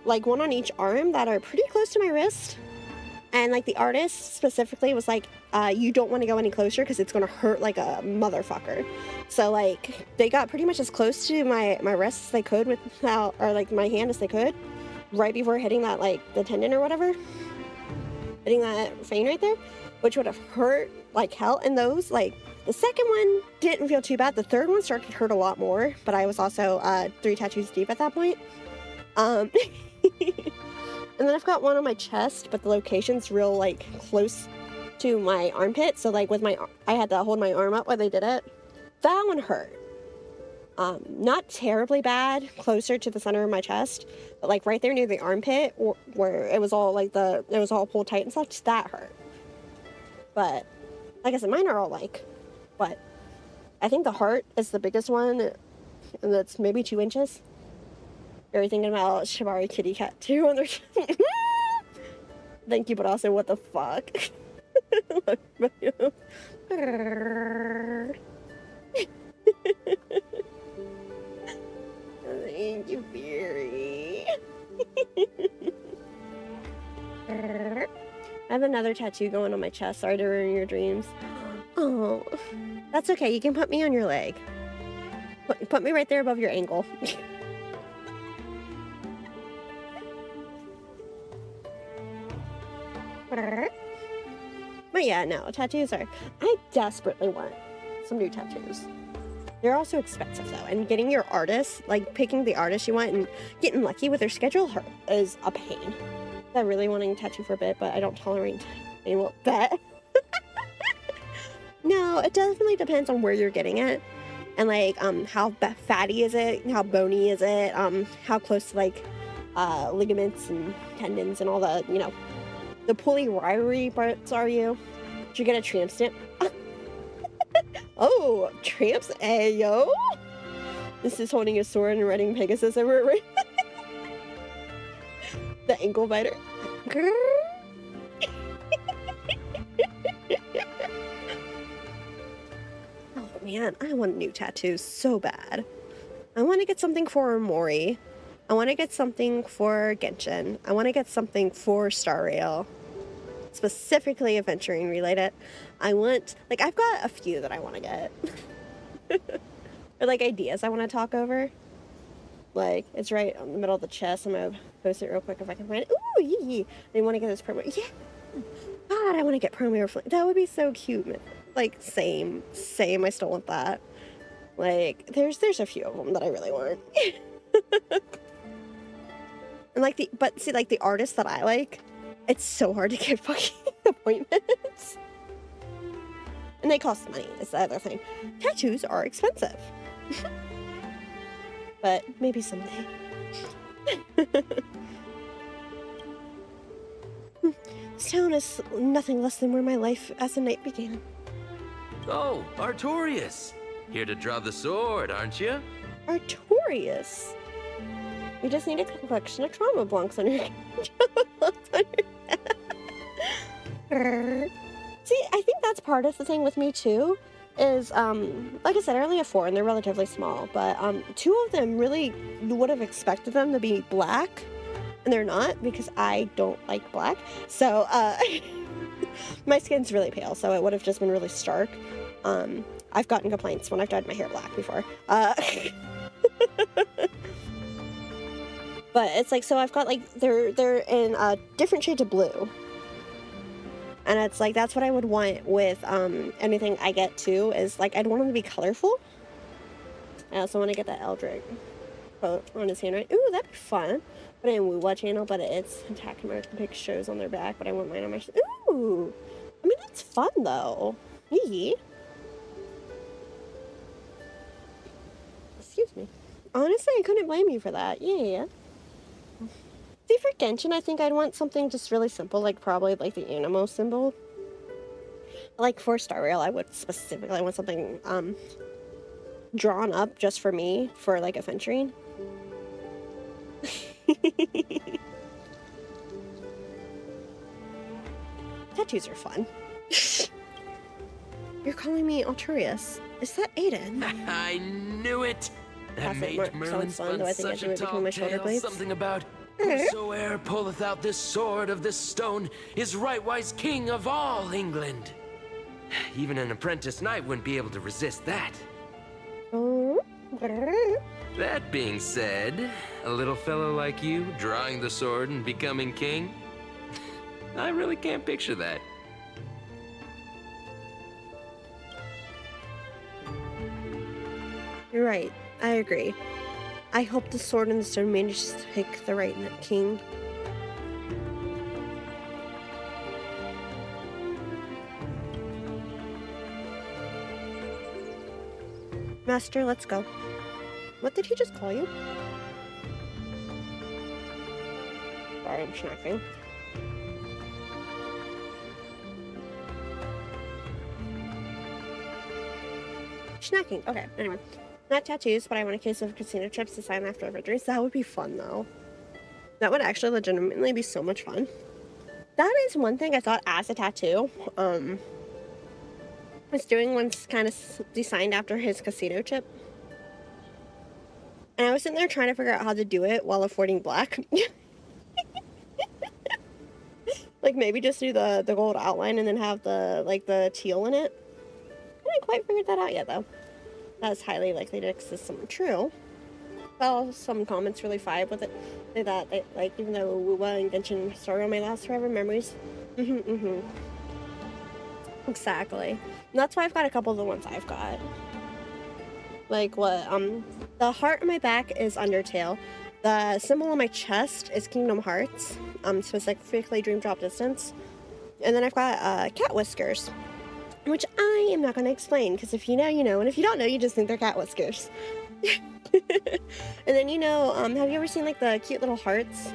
like one on each arm that are pretty close to my wrist. And like the artist specifically was like, you don't want to go any closer because it's going to hurt like a motherfucker. So like they got pretty much as close to my wrist as they could without, or like my hand as they could, right before hitting that like the tendon or whatever, hitting that vein right there, which would have hurt like hell. And those, like the second one didn't feel too bad. The third one started to hurt a lot more, but I was also 3 tattoos deep at that point. And then I've got one on my chest, but the location's real like close to my armpit. So like with I had to hold my arm up while they did it. That one hurt. Not terribly bad, closer to the center of my chest, but like right there near the armpit where it was all like it was all pulled tight and such, that hurt. But like I said, mine are all like, what? I think the heart is the biggest one, and that's maybe 2 inches. You're thinking about Shibari Kitty Cat too on their Thank you, but also what the fuck? Thank you, Fury. I have another tattoo going on my chest. Sorry to ruin your dreams. Oh, that's okay. You can put me on your leg. Put me right there above your ankle. But yeah, no, tattoos are... I desperately want some new tattoos. They're also expensive though, and getting your artist, like picking the artist you want and getting lucky with their schedule is a pain. I'm really wanting a tattoo for a bit, but I don't tolerate anal that. No, it definitely depends on where you're getting it. And like, how fatty is it? How bony is it? How close to like, ligaments and tendons and all the, you know, the pulley wiry parts are you? Did you get a tramp stamp? Oh, tramps, ayo! This is holding a sword and riding Pegasus over it, right? The ankle biter. Oh man, I want new tattoos so bad. I want to get something for Mori. I want to get something for Genshin. I want to get something for Star Rail. Specifically adventuring related. I want, like, I've got a few that I want to get. Or like ideas I want to talk over. Like, it's right in the middle of the chest. I'm gonna post it real quick if I can find it. Ooh, yee! I want to get this promo. Yeah! God, I want to get promo flame. That would be so cute, man. Like, same. I still want that. Like, there's a few of them that I really want. And like but see, like the artists that I like, it's so hard to get fucking appointments. And they cost money, is the other thing. Tattoos are expensive. But maybe someday. This town is nothing less than where my life as a knight began. Oh, Artorias. Here to draw the sword, aren't you? Artorias? You just need a collection of trauma blocks on your See, I think that's part of the thing with me too, is like I said, I only have 4 and they're relatively small, but 2 of them really, you would have expected them to be black, and they're not because I don't like black. So my skin's really pale, so it would have just been really stark. I've gotten complaints when I've dyed my hair black before. But it's like, so I've got like, they're in different shades of blue. And it's like, that's what I would want with anything I get too, is like, I'd want them to be colorful. I also want to get that Eldrick quote on his hand, right? Ooh, that'd be fun. But in Wuwa channel, but it's Attack American Pick shows on their back, but I want mine on my ooh! I mean, that's fun though. Yee. Excuse me. Honestly, I couldn't blame you for that. Yeah. See, for Genshin, I think I'd want something just really simple, like probably like the Anemo symbol. Like for Star Rail, I would specifically want something drawn up just for me, for like adventuring. Tattoos are fun. You're calling me Artorias. Is that Aiden? I knew it! That mage Merlin spun such a tall tale, something about whosoe'er pulleth out this sword of this stone is rightwise king of all England. Even an apprentice knight wouldn't be able to resist that. That being said, a little fellow like you drawing the sword and becoming king, I really can't picture that. You're right. I agree. I hope the sword and the stone manages to pick the right king. Master, let's go. What did he just call you? Sorry, I'm snacking. Snacking. Okay, anyway. Not tattoos, but I want a case of casino chips to sign after adventures. That would be fun, though. That would actually legitimately be so much fun. That is one thing I thought as a tattoo. Was doing one kind of designed after his casino chip. And I was sitting there trying to figure out how to do it while affording black. Like maybe just do the gold outline and then have the teal in it. I haven't quite figured that out yet though. That's highly likely to exist something true. Well, some comments really vibe with it. Say that they, like, even though Wuwa and Genshin story may last forever, memories. Exactly. And that's why I've got a couple of the ones I've got. Like what? The heart on my back is Undertale. The symbol on my chest is Kingdom Hearts. Specifically Dream Drop Distance. And then I've got cat whiskers, which I am not going to explain because if you know, you know, and if you don't know, you just think they're cat whiskers. And then have you ever seen like the cute little hearts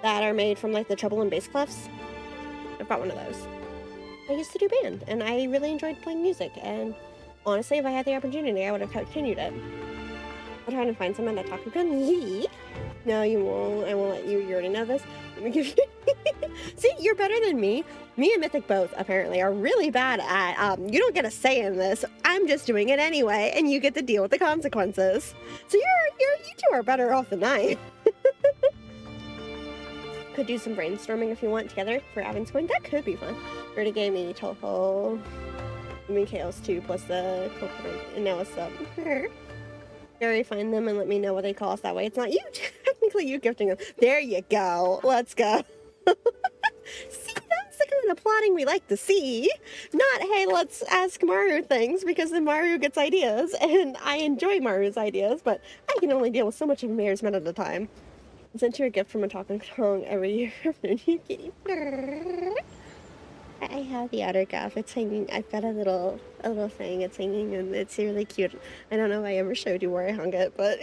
that are made from like the treble and bass clefs? I've got one of those. I used to do band and I really enjoyed playing music, and honestly if I had the opportunity I would have continued it. I'm trying to find someone that Takugan. No, you won't. I won't let you. You already know this. Let me give you See, you're better than me. Me and Mythic both, apparently, are really bad at, you don't get a say in this. I'm just doing it anyway, and you get to deal with the consequences. So you two are better off than I. Could do some brainstorming if you want together for Avin's Coin. That could be fun. Already gave me Toho. I mean, Chaos 2 plus the Coconut, and now it's up. Gary, find them and let me know what they call us. That way it's not you, technically you gifting them. There you go. Let's go. See, that's the kind of plotting we like to see. Not, hey, let's ask Maru things, because then Maru gets ideas, and I enjoy Maru's ideas, but I can only deal with so much of Mayor's Men at a time. I sent you a gift from a talking tongue every year after you kitty. I have the autograph. It's hanging. I've got a little thing. It's hanging, and it's really cute. I don't know if I ever showed you where I hung it, but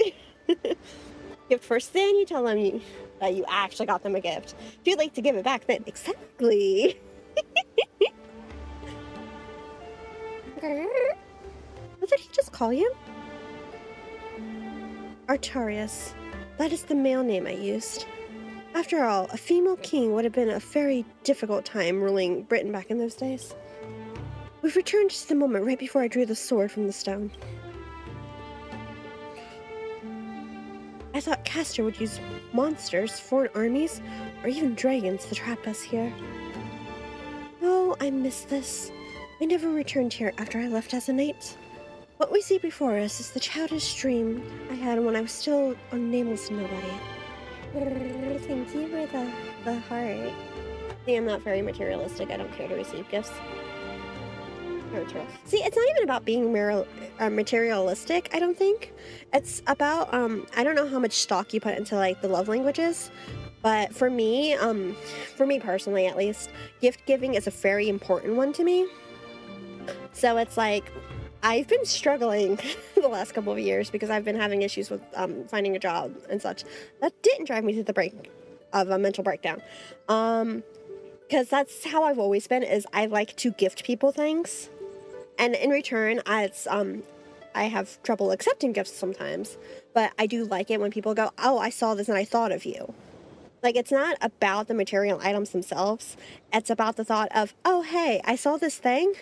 gift first, then you tell them that you actually got them a gift. If you'd like to give it back, then exactly. What did he just call you? Artarius. That is the male name I used. After all, a female king would have been a very difficult time ruling Britain back in those days. We've returned to the moment right before I drew the sword from the stone. I thought Castor would use monsters, foreign armies, or even dragons to trap us here. Oh, I miss this. I never returned here after I left as a knight. What we see before us is the childish dream I had when I was still a nameless nobody. Thank you for the heart. See, I'm not very materialistic. I don't care to receive gifts. See, it's not even about being materialistic, I don't think. It's about, I don't know how much stock you put into, like, the love languages, but for me personally, at least, gift giving is a very important one to me. So it's like, I've been struggling the last couple of years because I've been having issues with finding a job and such. That didn't drive me to the brink of a mental breakdown. Because that's how I've always been, is I like to gift people things. And in return, I have trouble accepting gifts sometimes. But I do like it when people go, oh, I saw this and I thought of you. Like, it's not about the material items themselves. It's about the thought of, oh, hey, I saw this thing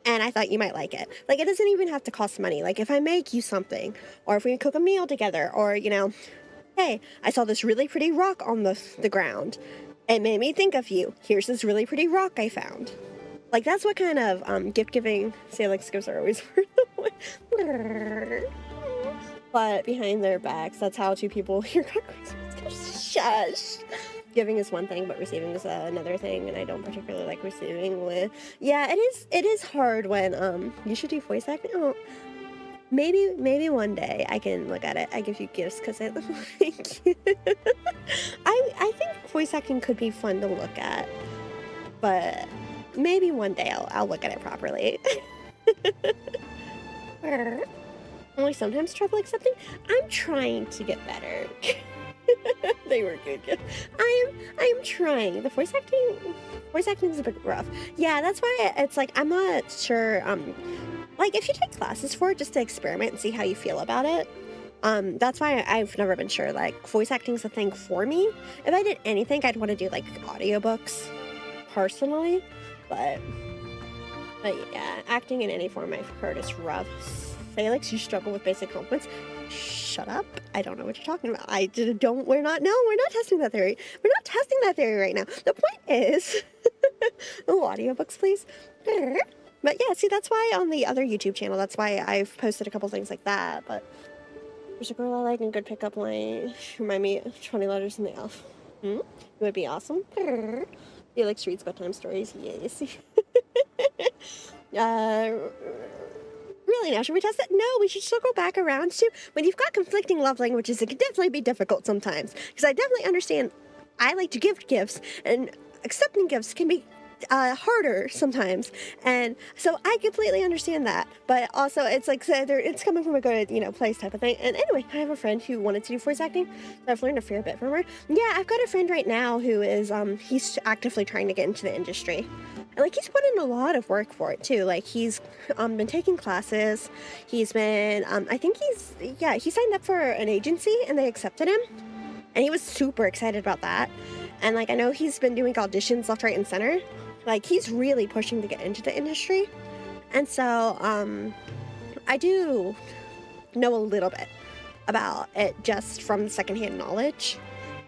and I thought you might like it. Like, it doesn't even have to cost money. Like, if I make you something, or if we cook a meal together, or, you know, hey, I saw this really pretty rock on the ground. It made me think of you. Here's this really pretty rock I found. Like, that's what kind of gift-giving Salix gifts are always but behind their backs, that's how two people hear shush. Giving is one thing, but receiving is another thing, and I don't particularly like receiving with... Yeah, it is hard when, you should do voice acting. Oh, maybe one day I can look at it. I give you gifts because I like you. I think voice acting could be fun to look at, but maybe one day I'll look at it properly. Only sometimes trouble accepting. I'm trying to get better. They were good. I'm trying. The voice acting is a bit rough. Yeah, that's why it's like, I'm not sure, like, if you take classes for it just to experiment and see how you feel about it, that's why I've never been sure, like, voice acting is a thing for me. If I did anything, I'd want to do, like, audiobooks, personally, but yeah, acting in any form I've heard is rough. Felix, you struggle with basic compliments. Shut up. I don't know what you're talking about. We're not testing that theory. We're not testing that theory right now. The point is, Oh, audiobooks, please. But yeah, see, that's why on the other YouTube channel, that's why I've posted a couple things like that. But there's a girl I like and good pickup line. Remind me of 20 letters in the alphabet. It would be awesome. You like streets bedtime stories? Yes. Really now, should we test it? No, we should still go back around to when you've got conflicting love languages, it can definitely be difficult sometimes. Because I definitely understand I like to give gifts, and accepting gifts can be harder sometimes, and so I completely understand that. But also, it's like it's coming from a good, place type of thing. And anyway, I have a friend who wanted to do voice acting, so I've learned a fair bit from her. Yeah, I've got a friend right now who is he's actively trying to get into the industry. And like he's put in a lot of work for it too. Like he's been taking classes. He's been I think he signed up for an agency and they accepted him, and he was super excited about that. And like I know he's been doing auditions left, right, and center. Like he's really pushing to get into the industry. And so I do know a little bit about it just from secondhand knowledge.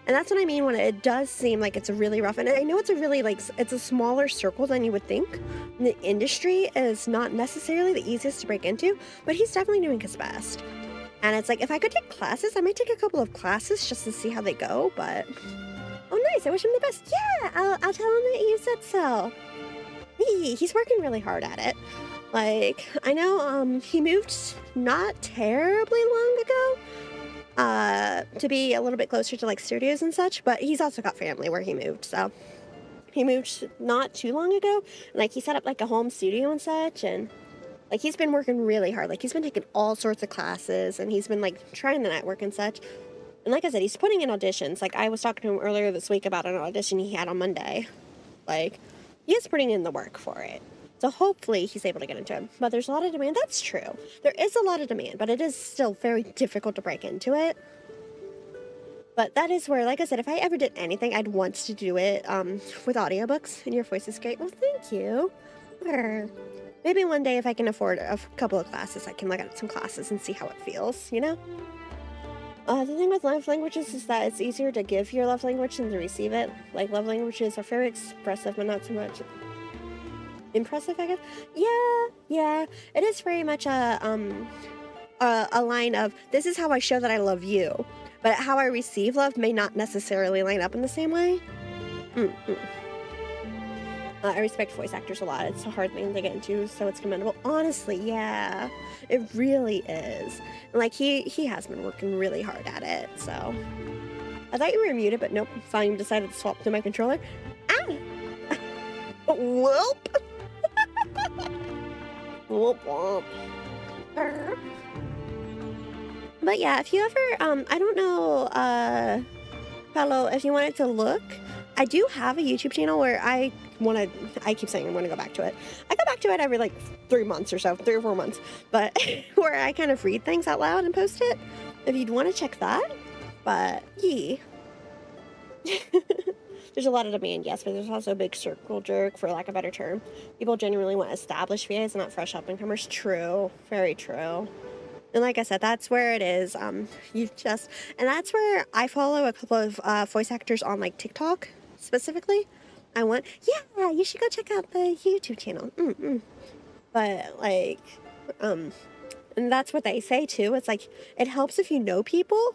And that's what I mean when it does seem like it's a really rough, and I know it's a really it's a smaller circle than you would think. The industry is not necessarily the easiest to break into, but he's definitely doing his best. And it's like, if I could take classes, I might take a couple of classes just to see how they go, but oh nice, I wish him the best. Yeah, I'll tell him that you said so. He's working really hard at it. Like, I know he moved not terribly long ago, to be a little bit closer to like studios and such, but he's also got family where he moved, so he moved not too long ago, and like he set up like a home studio and such, and like he's been working really hard. Like he's been taking all sorts of classes, and he's been like trying the network and such. And like I said, he's putting in auditions. Like I was talking to him earlier this week about an audition he had on Monday. Like he is putting in the work for it. So hopefully he's able to get into it. But there's a lot of demand. That's true. There is a lot of demand, but it is still very difficult to break into it. But that is where, like I said, if I ever did anything, I'd want to do it with audiobooks. And your voice is great. Well, thank you. Maybe one day if I can afford a couple of classes, I can look at some classes and see how it feels, The thing with love languages is that it's easier to give your love language than to receive it. Like, love languages are very expressive, but not so much impressive, I guess. Yeah. It is very much a line of, this is how I show that I love you. But how I receive love may not necessarily line up in the same way. I respect voice actors a lot. It's a hard thing to get into, so it's commendable. Honestly, yeah. It really is. And like, he has been working really hard at it, so. I thought you were muted, but nope. Volume decided to swap to my controller. Ah! Whoop! Whoop, whoop. But yeah, if you ever, I don't know, Paolo, if you wanted to look, I do have a YouTube channel where I keep saying I'm going to go back to it. I go back to it every like 3 months or so, 3 or 4 months, but where I kind of read things out loud and post it, if you'd want to check that. But yeah. There's a lot of demand, yes, but there's also a big circle jerk, for lack of a better term. People genuinely want established VAs and not fresh up-and-comers. True. Very true. And like I said, that's where it is. And that's where I follow a couple of voice actors on like TikTok specifically. Yeah, you should go check out the YouTube channel. But like, and that's what they say too. It's like, it helps if you know people.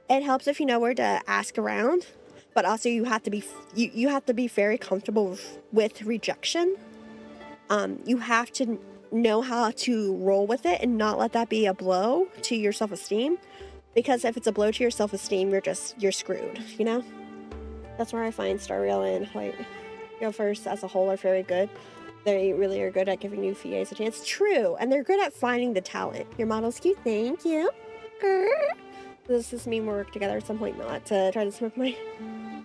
It helps if you know where to ask around. But also you have to be you have to be very comfortable with rejection. You have to know how to roll with it and not let that be a blow to your self-esteem, because if it's a blow to your self-esteem, you're screwed, That's where I find Star Rail and White First as a whole are very good. They really are good at giving new VAs a chance. True, and they're good at finding the talent. Your model's cute, thank you. This is me work together at some point, not to try to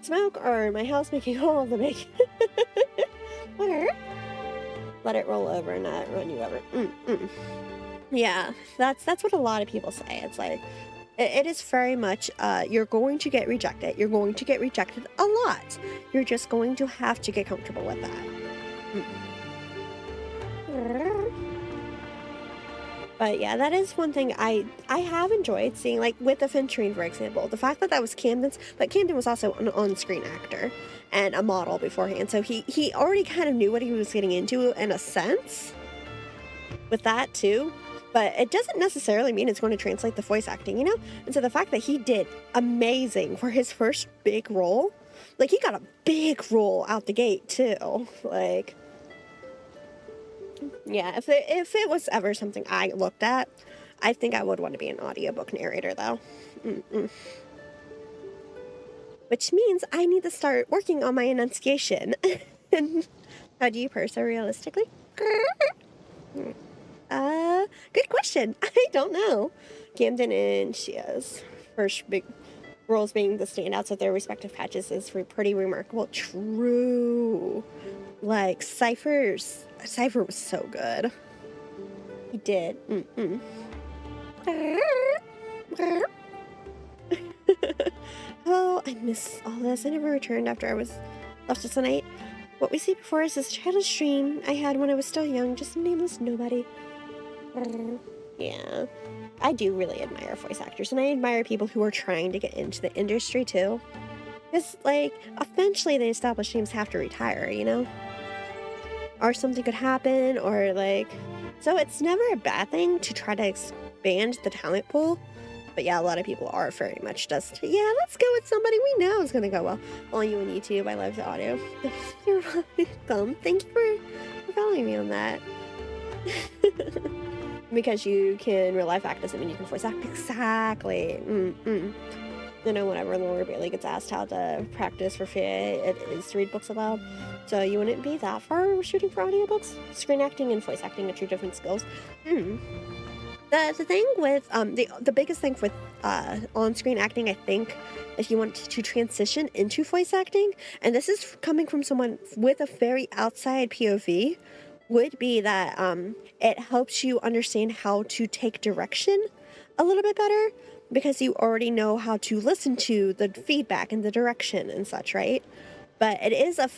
smoke or in my house making all the bacon. Let it roll over and not run you over. Yeah, that's what a lot of people say. It's like, it is very much, you're going to get rejected. You're going to get rejected a lot. You're just going to have to get comfortable with that. But yeah, that is one thing I have enjoyed seeing, like with the Fintrine, for example. The fact that that was Camden's, but Camden was also an on-screen actor and a model beforehand, so he already kind of knew what he was getting into in a sense with that too. But it doesn't necessarily mean it's going to translate the voice acting, you know? And so the fact that he did amazing for his first big role, like he got a big role out the gate too, like. Yeah, if it was ever something I looked at, I think I would want to be an audiobook narrator, though. Which means I need to start working on my enunciation. How do you purr so realistically? Good question. I don't know. Camden and Shia's first big roles being the standouts of their respective patches is pretty remarkable. True. Like, Cypher was so good. He did. Oh, I miss all this. I never returned after I was left us tonight. What we see before us is a childish dream I had when I was still young, just a nameless nobody. Yeah. I do really admire voice actors, and I admire people who are trying to get into the industry, too. Because, like, eventually the established names have to retire, you know? Or something could happen, or like, so it's never a bad thing to try to expand the talent pool. But yeah, a lot of people are very much just, yeah, let's go with somebody we know is gonna go well. Only you and YouTube, I love the audio. You're welcome. Thank you for following me on that. Because you can real life act doesn't mean you can voice act. Exactly. You know, whenever Laura Bailey gets asked how to practice for FA, it is to read books aloud. So you wouldn't be that far shooting for audiobooks. Screen acting and voice acting are two different skills. The thing with, the biggest thing with on-screen acting, I think, if you want to transition into voice acting, and this is coming from someone with a very outside POV, would be that it helps you understand how to take direction a little bit better, because you already know how to listen to the feedback and the direction and such, right? But it is a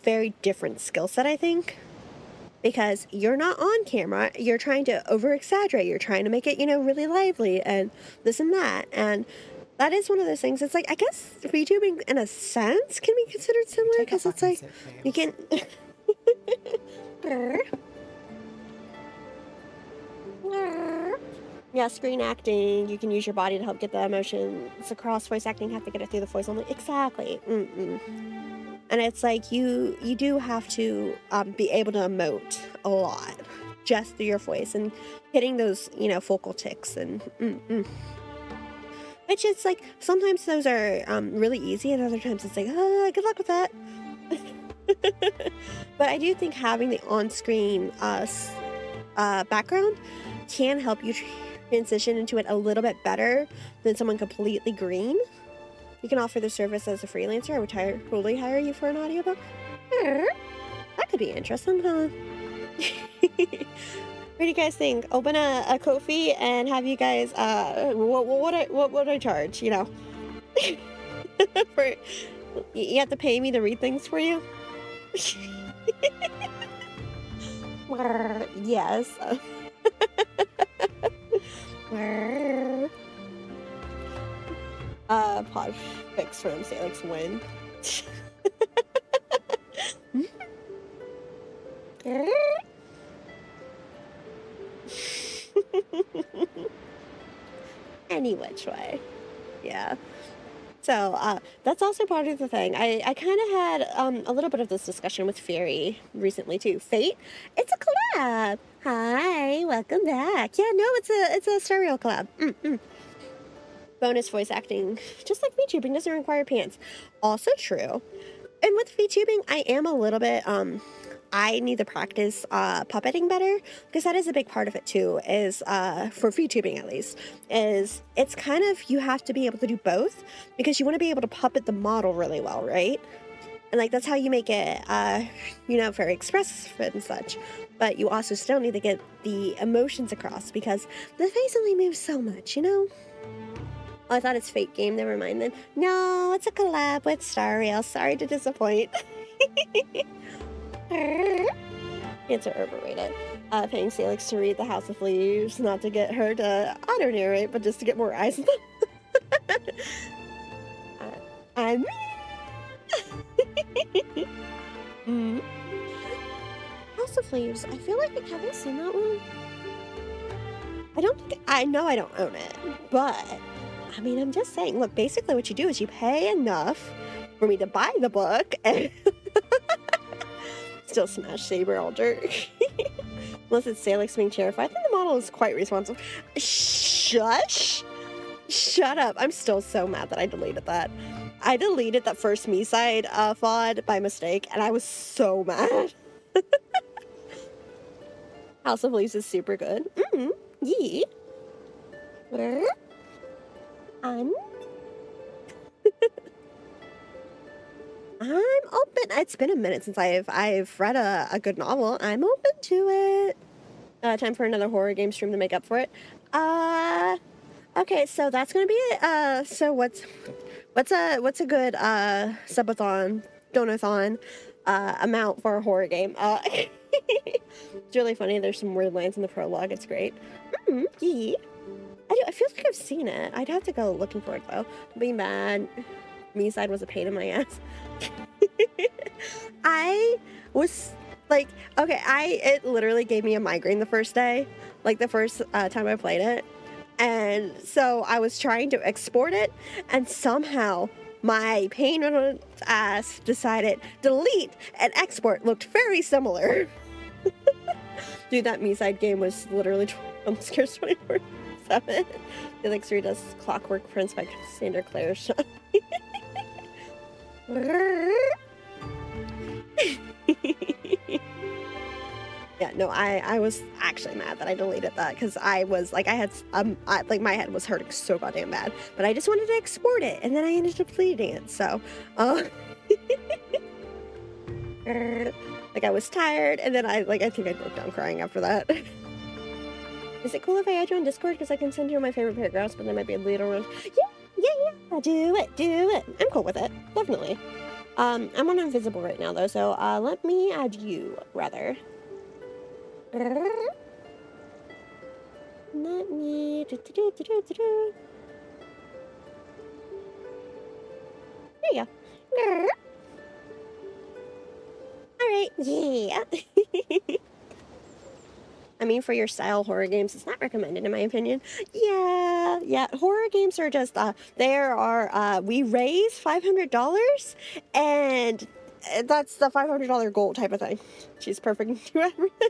very different skill set, I think, because you're not on camera, you're trying to over-exaggerate, you're trying to make it, you know, really lively and this and that, and that is one of those things. It's like, I guess VTubing, in a sense, can be considered similar, because it's like, you can... Yeah, screen acting, you can use your body to help get the emotions across. Voice acting, have to get it through the voice only. Exactly. And it's like, you do have to be able to emote a lot just through your voice and hitting those, you know, focal tics and which is like, sometimes those are really easy, and other times it's like, good luck with that. But I do think having the on-screen background can help you transition into it a little bit better than someone completely green. You can offer the service as a freelancer. I would totally hire you for an audiobook. That could be interesting, huh? What do you guys think? Open a Ko-fi and have you guys, what would I charge, you know? For, you have to pay me to read things for you? Yes. Pod fix from Salix win. Any which way. Yeah. So, that's also part of the thing. I kind of had a little bit of this discussion with Fury recently too. Fate, it's a collab. Hi, welcome back. Yeah, no, it's a stereo collab. Bonus voice acting, just like VTubing, doesn't require pants. Also true. And with VTubing, I am a little bit, I need to practice puppeting better, because that is a big part of it too, is for VTubing at least, is it's kind of, you have to be able to do both, because you want to be able to puppet the model really well, right? And like, that's how you make it, you know, very expressive and such. But you also still need to get the emotions across, because the face only moves so much, you know? Oh, I thought it's Fate game, never mind then. No, it's a collab with Star Rail. Sorry to disappoint. It's overrated. paying Salix to read The House of Leaves, not to get her to auto-narrate, but just to get more eyes on them. I'm... House of Leaves, I feel like, have I seen that one? I know I don't own it, but, I mean, I'm just saying, look, basically what you do is you pay enough for me to buy the book, and still smash Saber all jerk. Unless it's Salix being terrified. I think the model is quite responsive. Shush! Shut up. I'm still so mad that I deleted that. I deleted that first me-side VOD by mistake, and I was so mad. House of Leaves is super good. Yee. I'm open. It's been a minute since I've read a good novel. I'm open to it. Time for another horror game stream to make up for it. Okay, so that's gonna be it. So what's a good subathon, donathon amount for a horror game? It's really funny. There's some weird lines in the prologue. It's great. Yeah. I feel like I've seen it. I'd have to go looking for it though. Being mad. Me-side was a pain in my ass. I was like, okay, it literally gave me a migraine the first day, like the first time I played it. And so I was trying to export it, and somehow my pain ass decided delete and export looked very similar. Dude, that me-side game was literally jump scares 24/7. Elixir does Clockwork Prince by Sandra Clare. Yeah, no, I was actually mad that I deleted that because I was like, like my head was hurting so goddamn bad, but I just wanted to export it, and then I ended up deleting it. So, like I was tired, and then I think I broke down crying after that. Is it cool if I add you on Discord because I can send you my favorite paragraphs, but they might be a little yeah, do it. I'm cool with it, definitely. I'm on invisible right now though, so let me add you rather. Let me There you go. Alright, yeah. I mean, for your style horror games, it's not recommended in my opinion. Yeah, horror games are just, we raise $500, and that's the $500 goal type of thing. She's perfect to everything.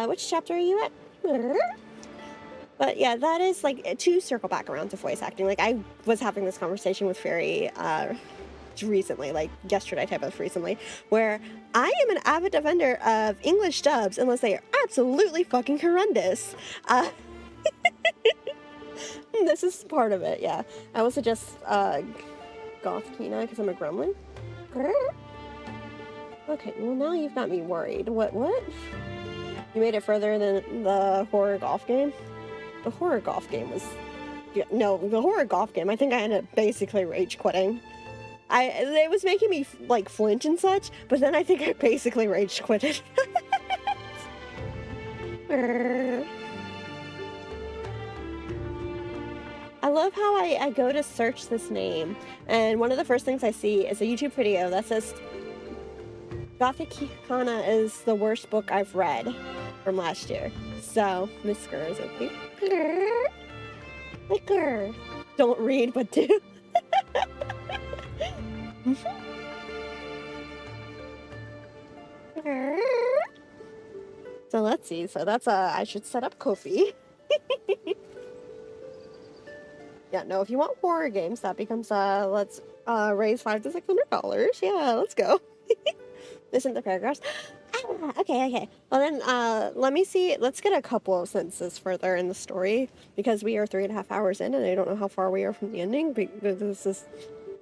Which chapter are you at? But yeah, that is like, to circle back around to voice acting, like I was having this conversation with Fairy, recently, like yesterday type of recently, where I am an avid defender of English dubs unless they are absolutely fucking horrendous. This is part of it, yeah. I will suggest Goth Kina because I'm a gremlin. Okay, well now you've got me worried. What? You made it further than the horror golf game? The horror golf game was... Yeah, no, the horror golf game, I think I ended up basically rage quitting. It was making me like flinch and such, but then I think I basically rage quitted. I love how I go to search this name, and one of the first things I see is a YouTube video that says Gothic Kana is the worst book I've read from last year. So, Miss Skur is like, don't read, but do. So let's see. So that's I should set up Ko-fi. Yeah, no, if you want horror games, that becomes let's raise $500 to $600. Yeah, let's go. Listen to the paragraphs. Okay. Well then, let me see. Let's get a couple of sentences further in the story because we are 3.5 hours in, and I don't know how far we are from the ending. Because this is,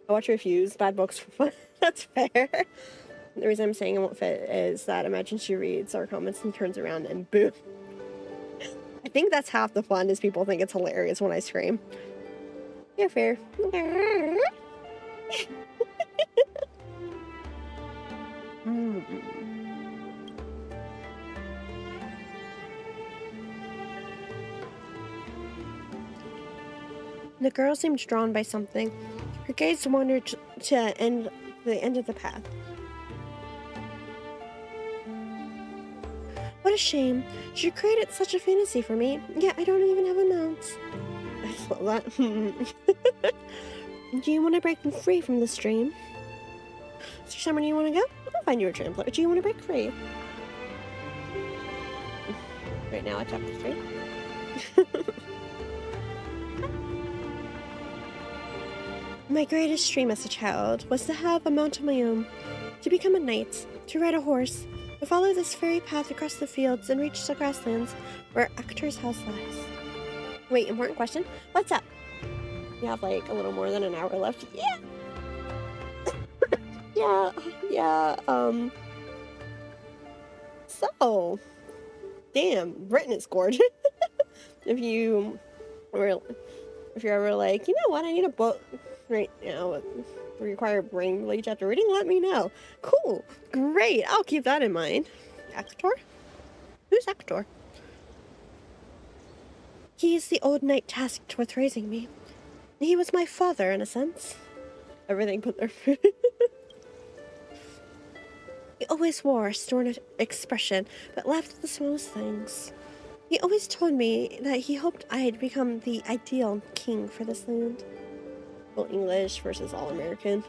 I watch reviews, bad books for fun. That's fair. The reason I'm saying it won't fit is that imagine she reads our comments and turns around and boom. I think that's half the fun is people think it's hilarious when I scream. Yeah, fair. The girl seemed drawn by something. Her gaze wandered to the end of the path. What a shame. She created such a fantasy for me, yet I don't even have a mount. I love that. Do you want to break free from this dream? Is there somewhere you want to go? I'll find you a trampler. Do you want to break free? Right now, it's chapter 3. My greatest dream as a child was to have a mount of my own, to become a knight, to ride a horse, to follow this fairy path across the fields and reach the grasslands where Actor's house lies. Wait, important question. What's up? We have like a little more than an hour left. Yeah. So, damn, Britain is gorgeous. If you're ever like, you know what, I need a book right now that require brain bleach after reading, let me know. Cool, great, I'll keep that in mind. Actor? Who's Actor? He is the old knight tasked with raising me. He was my father, in a sense. Everything put there. He always wore a stern expression, but laughed at the smallest things. He always told me that he hoped I'd become the ideal king for this land. Well, English versus all American.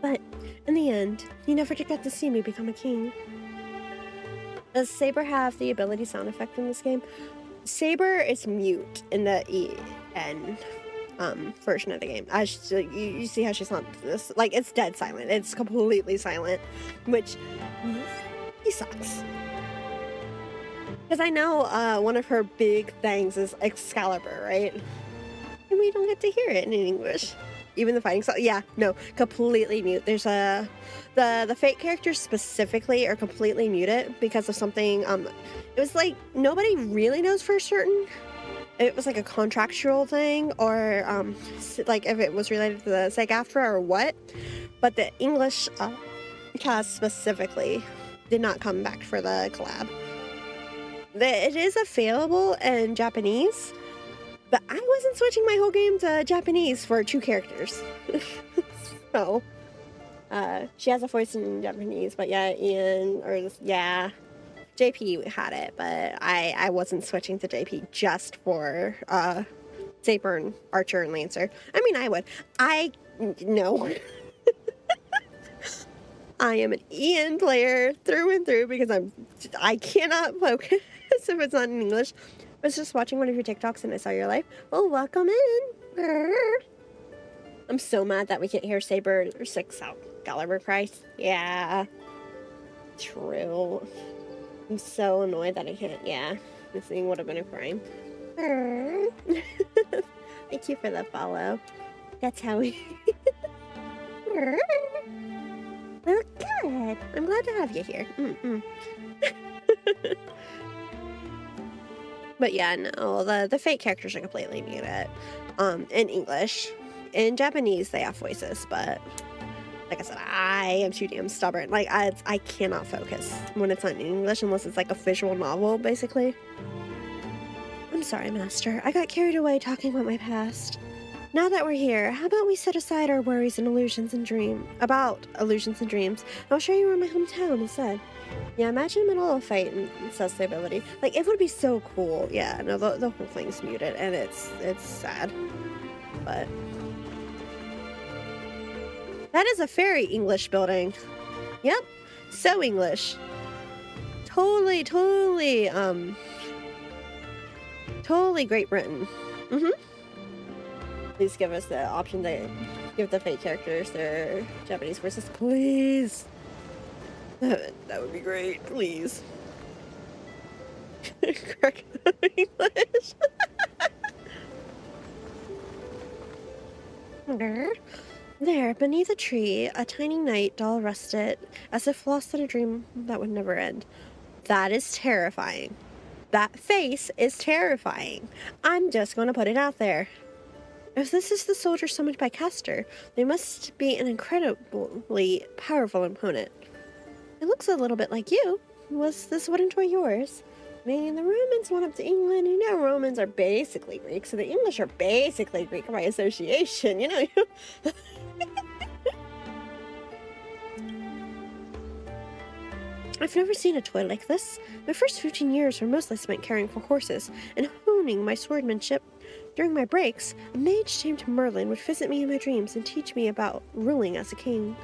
But in the end, he never got to see me become a king. Does Saber have the ability sound effect in this game? Saber is mute in the EN version of the game. As you see how she's not this, like, it's dead silent. It's completely silent, which he sucks. Because I know one of her big things is Excalibur, right? And we don't get to hear it in English. Even the fighting style, yeah, no, completely mute. There's the Fate characters specifically are completely muted because of something. It was like nobody really knows for certain. It was like a contractual thing, or like if it was related to the SAG-AFTRA or what. But the English cast specifically did not come back for the collab. It is available in Japanese. But I wasn't switching my whole game to Japanese for 2 characters. So, she has a voice in Japanese, but yeah, JP had it, but I wasn't switching to JP just for Saber and Archer and Lancer. I mean, I would. No. I am an EN player through and through because I cannot focus if it's not in English. I was just watching one of your TikToks and I saw your live. Well, welcome in. I'm so mad that we can't hear Saber or Excalibur cry. Yeah. True. I'm so annoyed that I can't. Yeah. This thing would have been a crime. Thank you for the follow. That's how we... Well, good. I'm glad to have you here. But yeah, no, the Fate characters are completely muted in English. In Japanese, they have voices, but like I said, I am too damn stubborn. Like, I cannot focus when it's not in English unless it's like a visual novel, basically. I'm sorry, Master. I got carried away talking about my past. Now that we're here, how about we set aside our worries and illusions and dreams. I'll show you where my hometown is said. Yeah, imagine middle of a fight and says the ability. Like, it would be so cool. Yeah, no, the whole thing's muted, and it's sad. But that is a very English building. Yep, so English. Totally Great Britain. Please give us the option to give the Fate characters their Japanese voices, please. That would be great, please. Crack English. There, beneath a tree, a tiny knight doll rested, as if lost in a dream that would never end. That is terrifying. That face is terrifying. I'm just going to put it out there. If this is the soldier summoned by Castor, they must be an incredibly powerful opponent. It looks a little bit like you. Was this wooden toy yours? I mean, the Romans went up to England. You know, Romans are basically Greek, so the English are basically Greek by association. You know. I've never seen a toy like this. My first 15 years were mostly spent caring for horses and honing my swordmanship. During my breaks, a mage named Merlin would visit me in my dreams and teach me about ruling as a king.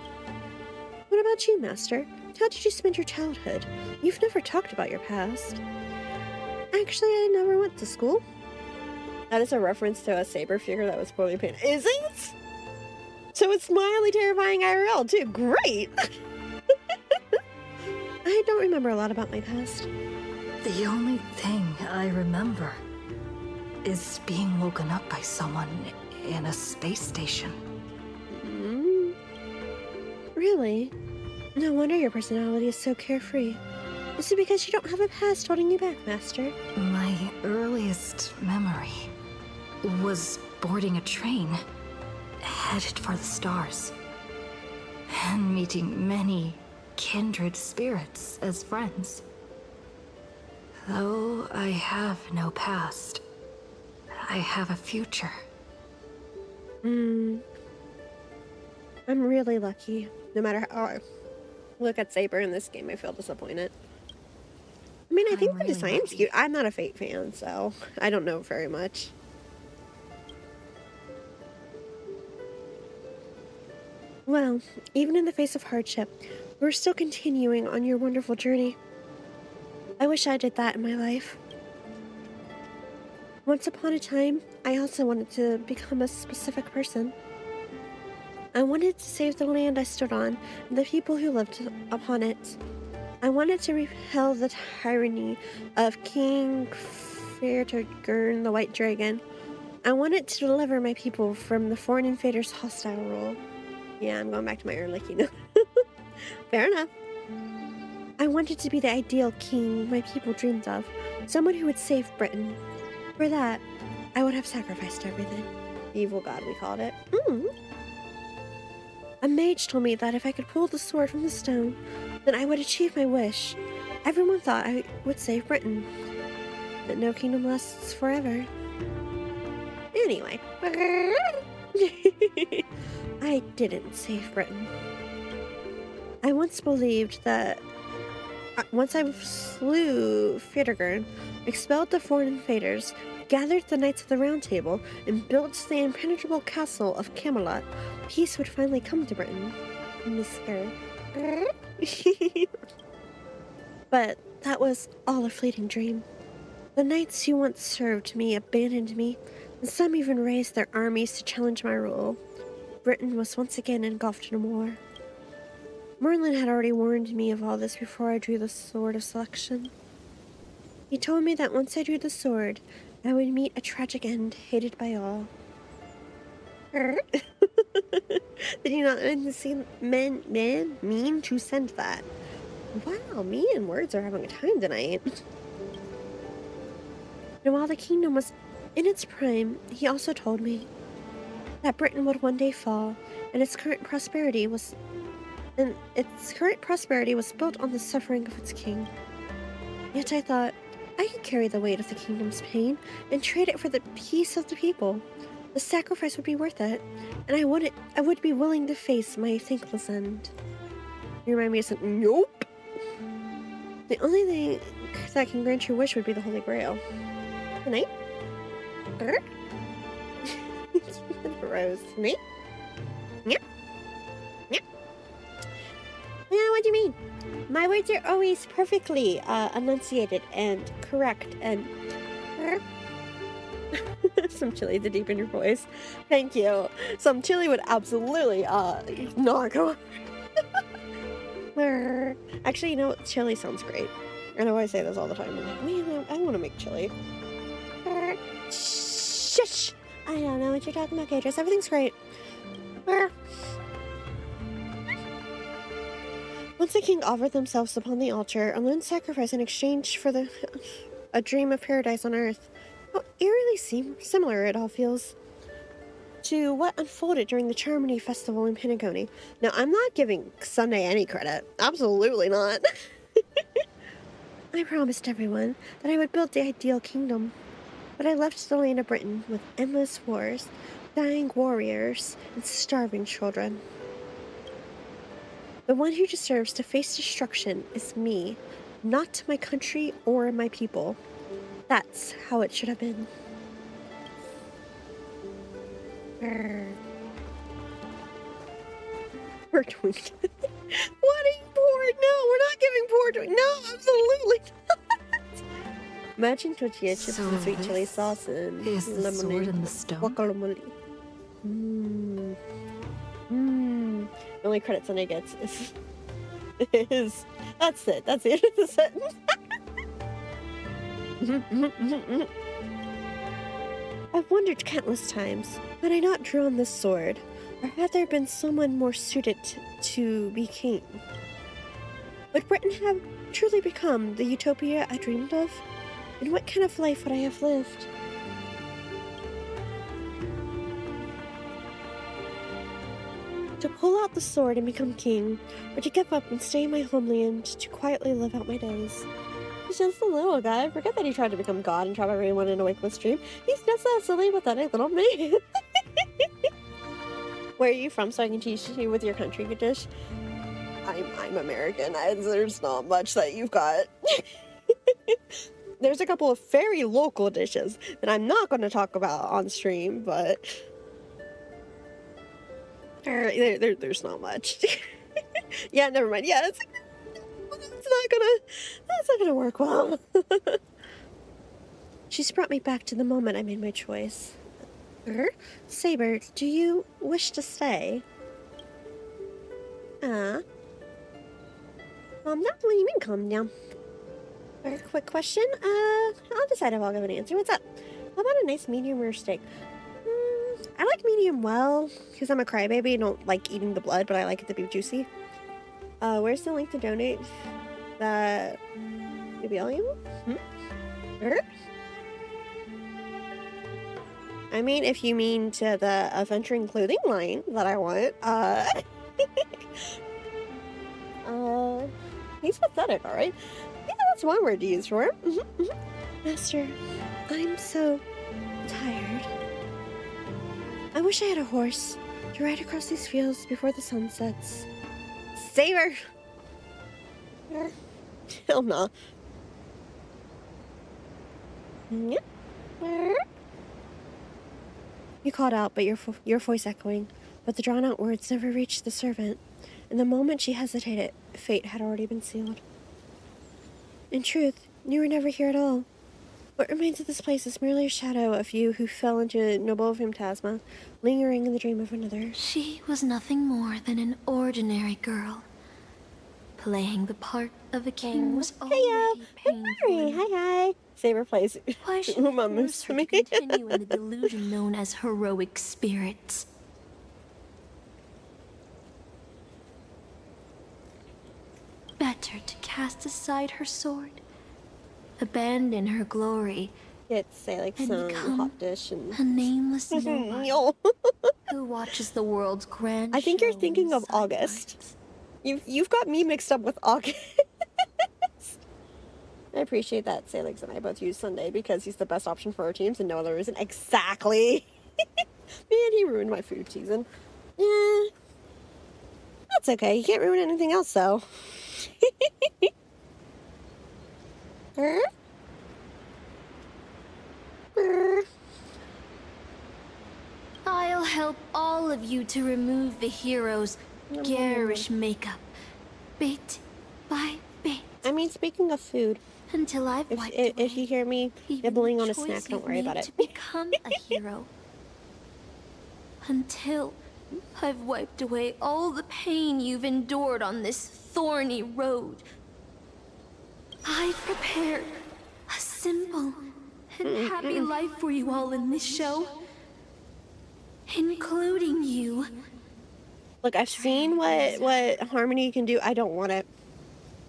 What about you, Master? How did you spend your childhood? You've never talked about your past. Actually, I never went to school. That is a reference to a saber figure that was poorly painted. Is it? So it's mildly terrifying IRL too. Great! I don't remember a lot about my past. The only thing I remember is being woken up by someone in a space station. Really? No wonder your personality is so carefree. Is it because you don't have a past holding you back, Master? My earliest memory was boarding a train, headed for the stars, and meeting many kindred spirits as friends. Though I have no past, I have a future. I'm really lucky. No matter how I look at Saber in this game, I feel disappointed. I mean, I think the design's cute. I'm not a Fate fan, so I don't know very much. Well, even in the face of hardship, we're still continuing on your wonderful journey. I wish I did that in my life. Once upon a time, I also wanted to become a specific person. I wanted to save the land I stood on and the people who lived upon it. I wanted to repel the tyranny of King Fertigern, the White Dragon. I wanted to deliver my people from the foreign invaders' hostile rule. Yeah, I'm going back to my early kingdom. Fair enough. I wanted to be the ideal king my people dreamed of, someone who would save Britain. For that, I would have sacrificed everything. Evil god, we called it. A mage told me that if I could pull the sword from the stone, then I would achieve my wish. Everyone thought I would save Britain. But no kingdom lasts forever. Anyway. I didn't save Britain. I once believed that once I slew Fertigern, expelled the foreign invaders, gathered the Knights of the Round Table, and built the impenetrable castle of Camelot, peace would finally come to Britain. But that was all a fleeting dream. The knights who once served me abandoned me, and some even raised their armies to challenge my rule. Britain was once again engulfed in war. Merlin had already warned me of all this before I drew the Sword of Selection. He told me that once I drew the sword, I would meet a tragic end, hated by all. Did you not mean to send that? Wow, me and words are having a time tonight. And while the kingdom was in its prime, he also told me that Britain would one day fall, and its current prosperity was built on the suffering of its king. Yet I thought, I could carry the weight of the kingdom's pain and trade it for the peace of the people. The sacrifice would be worth it, and I would be willing to face my thankless end. You remind me of something. Nope. The only thing that can grant your wish would be the Holy Grail. Good night. Rose. Me? Yeah. Yeah. Yeah, what do you mean? My words are always perfectly enunciated and correct and... Some chili to deepen your voice. Thank you. Some chili would absolutely not go... Actually, you know what? Chili sounds great. I know I say this all the time. I'm like, man, I want to make chili. Shush! I don't know what you're talking about, Kadris. Everything's great. Once the king offered themselves upon the altar, a lone sacrifice in exchange for a dream of paradise on earth. How eerily similar it all feels to what unfolded during the Charmony Festival in Pentagony. Now, I'm not giving Sunday any credit. Absolutely not. I promised everyone that I would build the ideal kingdom, but I left the land of Britain with endless wars, dying warriors, and starving children. The one who deserves to face destruction is me, not my country or my people. That's how it should have been. We're doing wedding pork. No, we're not giving pork. No, absolutely not. Imagine tortilla chips with sweet chili sauce and is the lemonade. sword in the stone? Guacamole. The only credit Sunday gets is that's it. That's the end of the sentence. I've wondered countless times, had I not drawn this sword, or had there been someone more suited to be king? Would Britain have truly become the utopia I dreamed of? And what kind of life would I have lived? To pull out the sword and become king, or to give up and stay in my homeland to quietly live out my days. He's just a little guy. Forget that he tried to become God and trap everyone in a wakeless dream. He's just a silly, pathetic little man. Where are you from so I can teach you with your country dish? I'm American. There's not much that you've got. There's a couple of very local dishes that I'm not going to talk about on stream, but there's not much. Yeah, never mind. Yeah, that's not gonna work well. She's brought me back to the moment I made my choice. Saber, do you wish to stay? Mom, what do you mean calm down? Very quick question. I'll decide if I'll give an answer. What's up? How about a nice medium rare steak? I like medium well, because I'm a crybaby and don't like eating the blood, but I like it to be juicy. Where's the link to donate? Maybe I'll email? I mean, if you mean to the adventuring clothing line that I want, he's pathetic, alright? Yeah, that's one word to use for him. Master, I'm so tired. I wish I had a horse to ride across these fields before the sun sets. Saber! Hell no. You called out, but your voice echoing, but the drawn-out words never reached the servant, and the moment she hesitated, fate had already been sealed. In truth, you were never here at all. What remains of this place is merely a shadow of you who fell into noble phantasma, lingering in the dream of another. She was nothing more than an ordinary girl. Playing the part of a king was already painful. Hi. Saber plays Why should Uma we moves force to her me. to continue in the delusion known as heroic spirits? Better to cast aside her sword, abandon her glory, Say like and some become hot dish and a nameless nobody Yo. who watches the world's grand. I think you're show thinking of in August. sidelines. You've got me mixed up with August. I appreciate that Salix and I both use Sunday because he's the best option for our teams and no other reason. Exactly. Man, he ruined my food season. Yeah. That's okay. You can't ruin anything else, though. I'll help all of you to remove the hero's garish makeup, bit by bit. I mean, speaking of food, until I've wiped away if you hear me nibbling on a snack, don't worry about it. to become a hero. Until I've wiped away all the pain you've endured on this thorny road. I've prepared a simple and happy life for you all in this show. Including you. Look, I've seen what Harmony can do. I don't want it.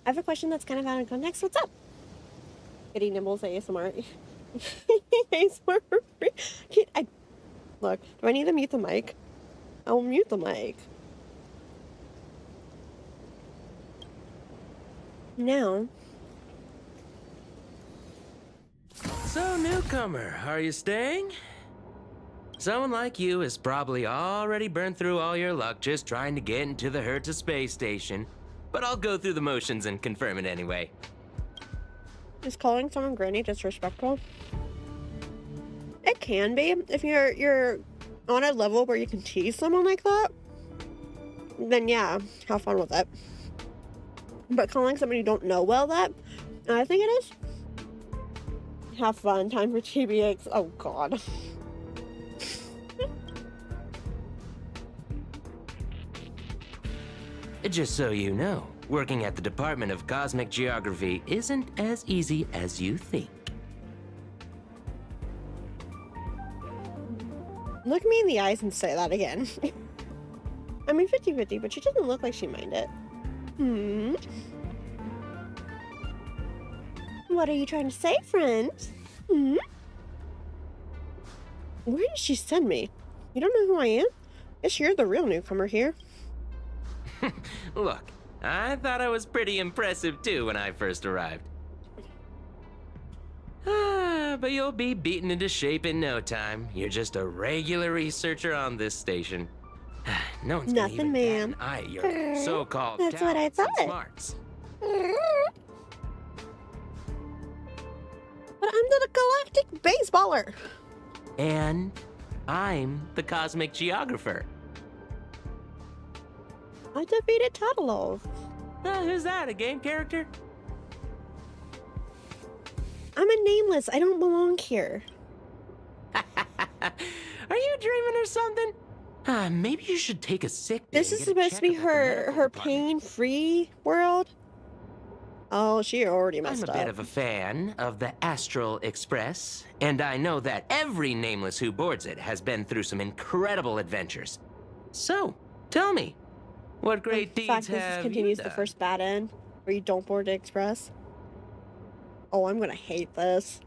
I have a question that's kind of out of context. What's up? Kitty Nibbles ASMR. ASMR. Look, do I need to mute the mic? I'll mute the mic. Now, So, newcomer, are you staying? Someone like you has probably already burned through all your luck just trying to get into the Herta space station. But I'll go through the motions and confirm it anyway. Is calling someone granny disrespectful? It can be. If you're on a level where you can tease someone like that, then yeah, have fun with it. But calling somebody you don't know well that, and I think it is, have fun. Time for TBX. Oh god. Just so you know, working at the Department of Cosmic Geography isn't as easy as you think. Look me in the eyes and say that again. I mean 50-50, but she doesn't look like she minded it. What are you trying to say, friend? Where did she send me? You don't know who I am? Guess you're the real newcomer here. Look, I thought I was pretty impressive too when I first arrived. But you'll be beaten into shape in no time. You're just a regular researcher on this station. No one's gonna even bat an eye at your so-called That's what I talents and thought. smarts. But I'm the galactic baseballer. And I'm the cosmic geographer. I defeated Tatalov. Who's that, a game character? I'm a nameless. I don't belong here. Are you dreaming or something? Maybe you should take a sick day. This is supposed to be her pain-free world. Oh, she already messed up. I'm a bit of a fan of the Astral Express, and I know that every nameless who boards it has been through some incredible adventures. So, tell me, what great deeds have you done? This continues the first bad end, where you don't board the Express. Oh, I'm gonna hate this.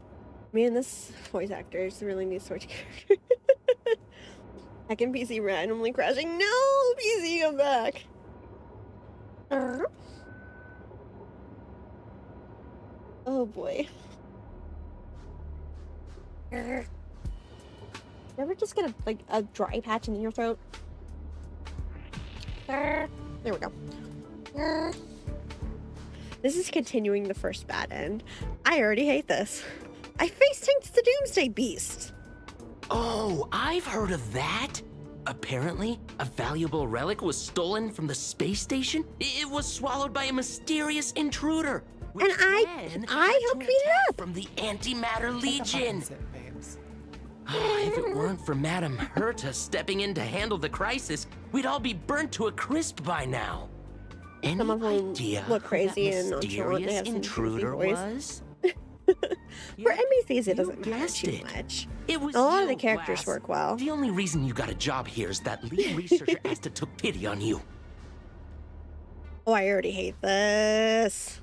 Man, this voice actor is really needs to switch character. I can PC randomly crashing. No, PC, come back. Oh boy. You ever just get a dry patch in your throat? There we go. This is continuing the first bad end. I already hate this. I face tanked the Doomsday Beast. Oh, I've heard of that. Apparently, a valuable relic was stolen from the space station. It was swallowed by a mysterious intruder. And I helped beat it up from the Antimatter Legion. If it weren't for Madame Herta stepping in to handle the crisis, we'd all be burnt to a crisp by now. Any Some of them idea look crazy who and that nonchalant. They mysterious have some intruder goofy was? For NBCs, it doesn't matter too much. It was A lot of you, the characters Glass. work well. The only reason you got a job here is that lead researcher Asta took pity on you. Oh, I already hate this.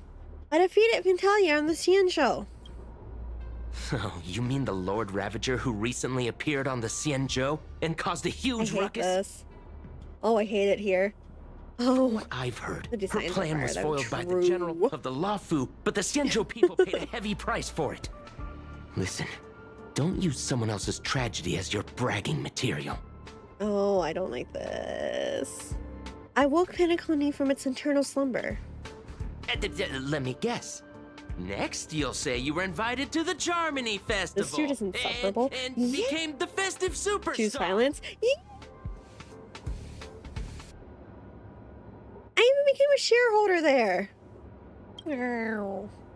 I defeated Vintalia on the CN show. Oh, you mean the Lord Ravager who recently appeared on the Cienjo and caused a huge I hate ruckus? this. Oh, I hate it here. Oh, what I've heard, the her designs plan are was though, foiled by the true. general of the Lafu, but the Cienjo people paid a heavy price for it. Listen, don't use someone else's tragedy as your bragging material. Oh, I don't like this. I woke Pentaconi from its eternal slumber. Let me guess. Next, you'll say you were invited to the Charmony Festival. This suit is insufferable. And became the festive superstar. Choose violence. I even became a shareholder there.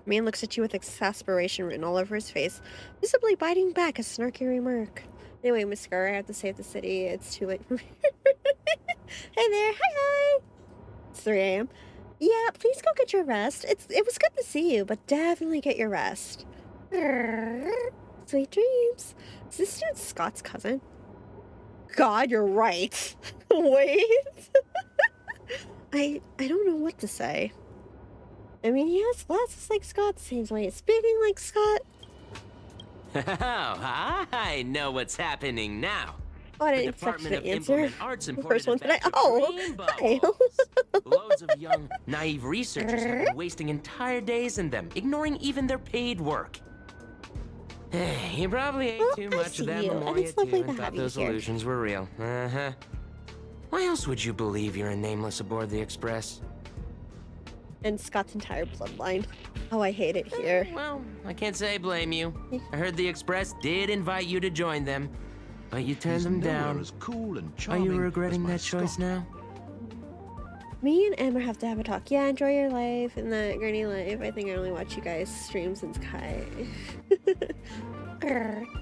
Man looks at you with exasperation written all over his face, visibly biting back a snarky remark. Anyway, Mascara, I have to save the city. It's too late for me. Hey there. Hi. It's 3 a.m. Yeah, please go get your rest. It was good to see you, but definitely get your rest. Sweet dreams. Is this dude Scott's cousin? God, you're right. Wait. I don't know what to say. I mean, he has glasses like Scott, seems like he's speaking like Scott. Oh, I know what's happening now. Oh, I The didn't expect you Department to of answer. Implement Arts The imported first one it today. back to Oh, rainbow hi. balls. Loads of young, naive researchers have been wasting entire days in them, ignoring even their paid work. You probably ate too much of that Memoria too and thought those illusions were real. Uh-huh. Why else would you believe you're a nameless aboard the Express? And Scott's entire bloodline. Oh, I hate it here. Well, I can't say I blame you. I heard the Express did invite you to join them, but you turned them down. As cool and Are you regretting that choice now? Me and Emma have to have a talk. Yeah, enjoy your life and that granny life. I think I only watch you guys stream since Kai.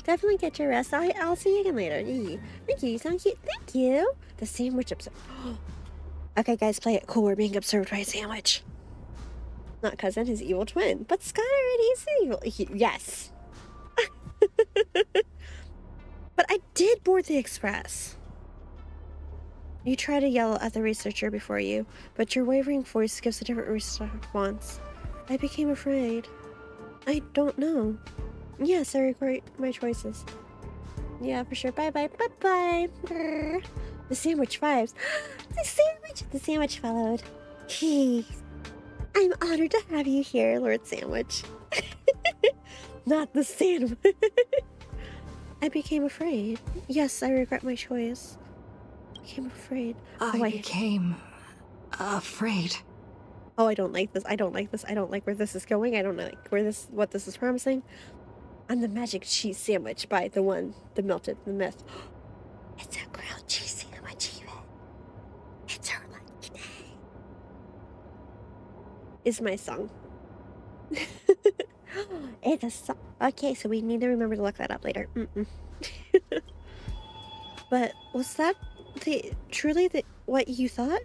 Definitely get your rest. I'll see you again later. Thank you, you sound cute. Thank you. The sandwich observed. Okay, guys, play it cool. We're being observed by a sandwich. Not cousin, his evil twin. But Scott already is evil. Yes. But I did board the Express. You try to yell at the researcher before you, but your wavering voice gives a different response. I became afraid. I don't know. Yes, I regret my choices. Yeah, for sure. Bye-bye. Bye-bye. The sandwich vibes. The sandwich followed. I'm honored to have you here, Lord Sandwich. Not the sandwich. I became afraid. Yes, I regret my choice. I became afraid. I became afraid. Oh, I don't like this. I don't like this. I don't like where this is going. I don't like what this is promising. I'm the magic cheese sandwich by the one that melted the myth. It's a grilled cheese sandwich, even. It's her lucky day. Is my song. It's a song. Okay, so we need to remember to look that up later. But was that truly what you thought?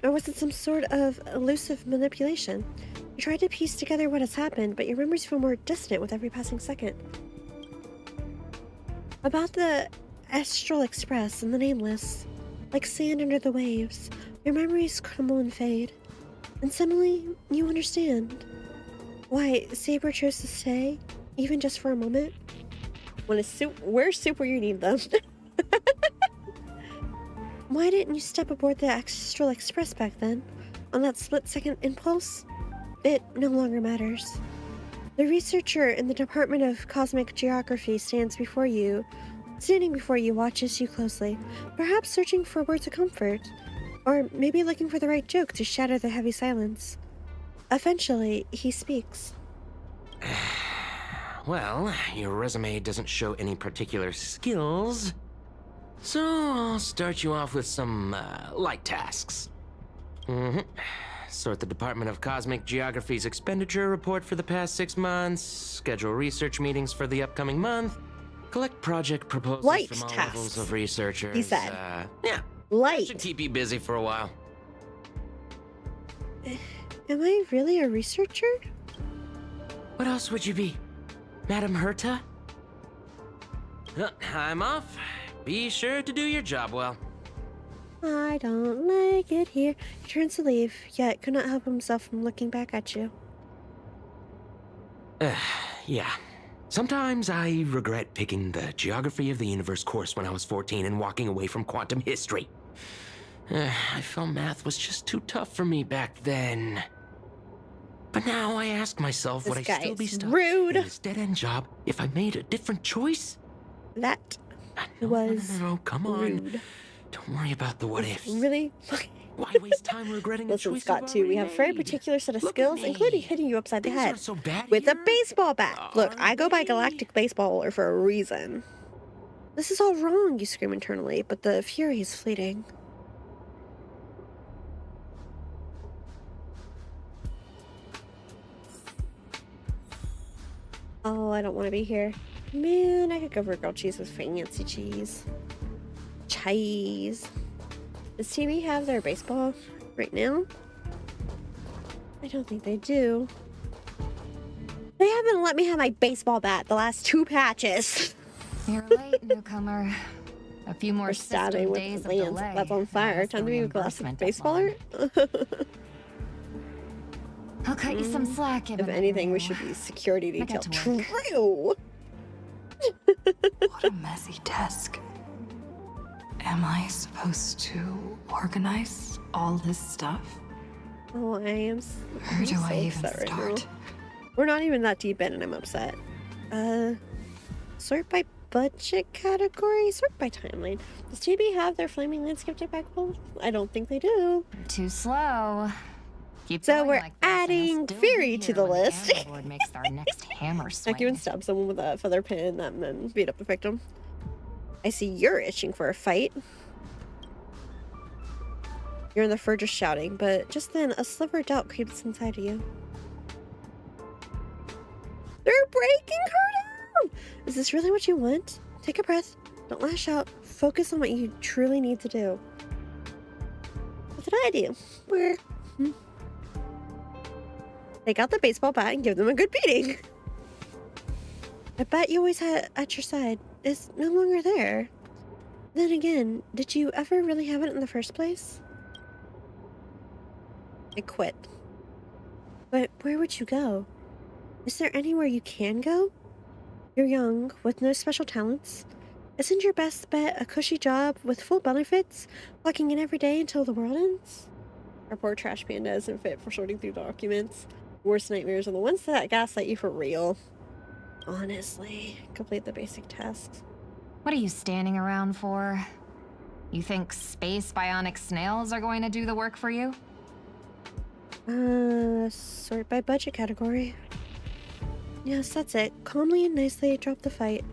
Or was it some sort of elusive manipulation? You tried to piece together what has happened, but your memories feel more distant with every passing second. About the Astral Express and the Nameless, like sand under the waves, your memories crumble and fade. And suddenly, you understand. Why Saber chose to stay, even just for a moment. Where's soup where you need them? Why didn't you step aboard the Astral Express back then? On that split-second impulse? It no longer matters. The researcher in the Department of Cosmic Geography standing before you, watches you closely, perhaps searching for words of comfort, or maybe looking for the right joke to shatter the heavy silence. Eventually, he speaks. Well, your resume doesn't show any particular skills, so I'll start you off with some light tasks. Sort the Department of Cosmic Geography's expenditure report for the past 6 months, schedule research meetings for the upcoming month, collect project proposals from all levels of researchers. He said. Yeah. Light. Should keep you busy for a while. Am I really a researcher? What else would you be? Madam Herta? I'm off. Be sure to do your job well. I don't like it here. He turns to leave, yet could not help himself from looking back at you. Yeah. Sometimes I regret picking the Geography of the Universe course when I was 14 and walking away from quantum history. I felt math was just too tough for me back then. But now I ask myself, would I still be stuck in this dead-end job if I made a different choice? That was No, come on. rude. Don't worry about the what-ifs. Really? Why waste time regretting a choice? Listen, Scott, too, we have a very particular set of skills, including hitting you upside the head with a baseball bat. Look, I go by Galactic Baseballer for a reason. This is all wrong, you scream internally, but the fury is fleeting. Oh, I don't want to be here. Man, I could go for grilled cheese with fancy cheese. Cheese. Does TV have their baseball right now? I don't think they do. They haven't let me have my baseball bat the last 2 patches. You're late, newcomer. A few more stabbing with days the lens that's on fire. Time to be a Galactic Baseballer? I'll cut you some slack. If anything, we should be security detail. True! What a messy desk. Am I supposed to organize all this stuff? Oh, I am. Where do I even start? We're not even that deep in, and I'm upset. Sort by budget category, sort by timeline. Does TB have their flaming landscape debacle? I don't think they do. Too slow. So we're adding Fury to the list. Makes our next hammer swing. Like you would stab someone with a feather pin and then beat up the victim. I see you're itching for a fight. You're on the verge of shouting, but just then a sliver of doubt creeps inside of you. They're breaking her down! Is this really what you want? Take a breath. Don't lash out. Focus on what you truly need to do. What did I do? Take out the baseball bat and give them a good beating. The bat you always had at your side is no longer there. Then again, did you ever really have it in the first place? I quit. But where would you go? Is there anywhere you can go? You're young, with no special talents. Isn't your best bet a cushy job with full benefits, clocking in every day until the world ends? Our poor trash panda isn't fit for sorting through documents. Worst nightmares are the ones that gaslight you for real. Honestly, complete the basic tasks. What are you standing around for? You think space bionic snails are going to do the work for you? Sort by budget category. Yes, that's it. Calmly and nicely drop the fight.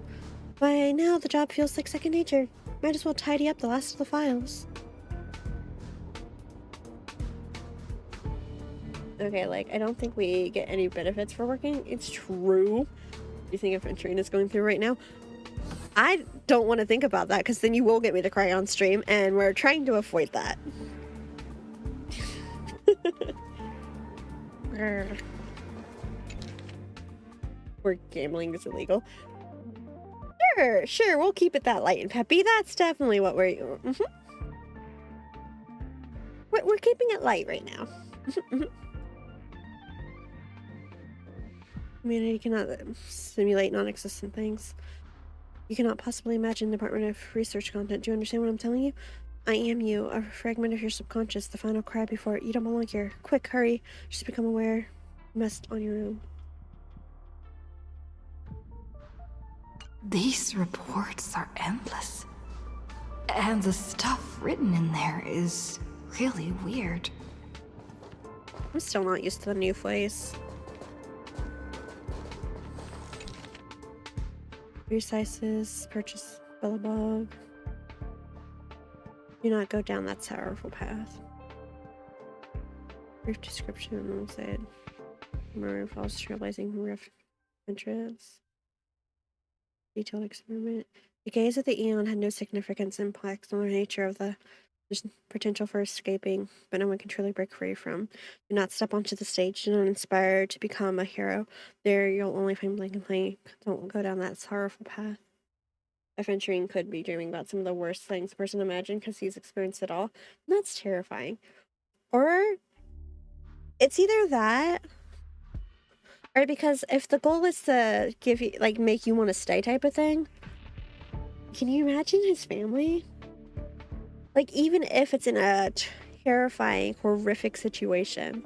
By now, the job feels like second nature. Might as well tidy up the last of the files. Okay, like, I don't think we get any benefits for working. It's true. You think if Venturine is going through right now? I don't want to think about that, because then you will get me to cry on stream, and we're trying to avoid that. Where gambling is illegal. Sure, we'll keep it that light and peppy. That's definitely what we're... We're keeping it light right now. Humanity cannot simulate non-existent things. You cannot possibly imagine Department of Research content. Do you understand what I'm telling you? I am you, a fragment of your subconscious, the final cry before you don't belong here. Quick, hurry. Just become aware. You must on your own. These reports are endless. And the stuff written in there is really weird. I'm still not used to the new place. Resizes, purchase Billabog. Do not go down that sorrowful path. Brief description said Murray falls trailblazing rift entrance. Detailed experiment. The gaze of the Eon had no significance impacts on the nature of the potential for escaping, but no one can truly break free from. Do not step onto the stage. Do not inspire to become a hero. There you'll only find blank and blank. Don't go down that sorrowful path. Venturine could be dreaming about some of the worst things a person imagined because he's experienced it all. And that's terrifying. Or it's either that, or because if the goal is to give you, like, make you want to stay type of thing, can you imagine his family? Like, even if it's in a terrifying, horrific situation.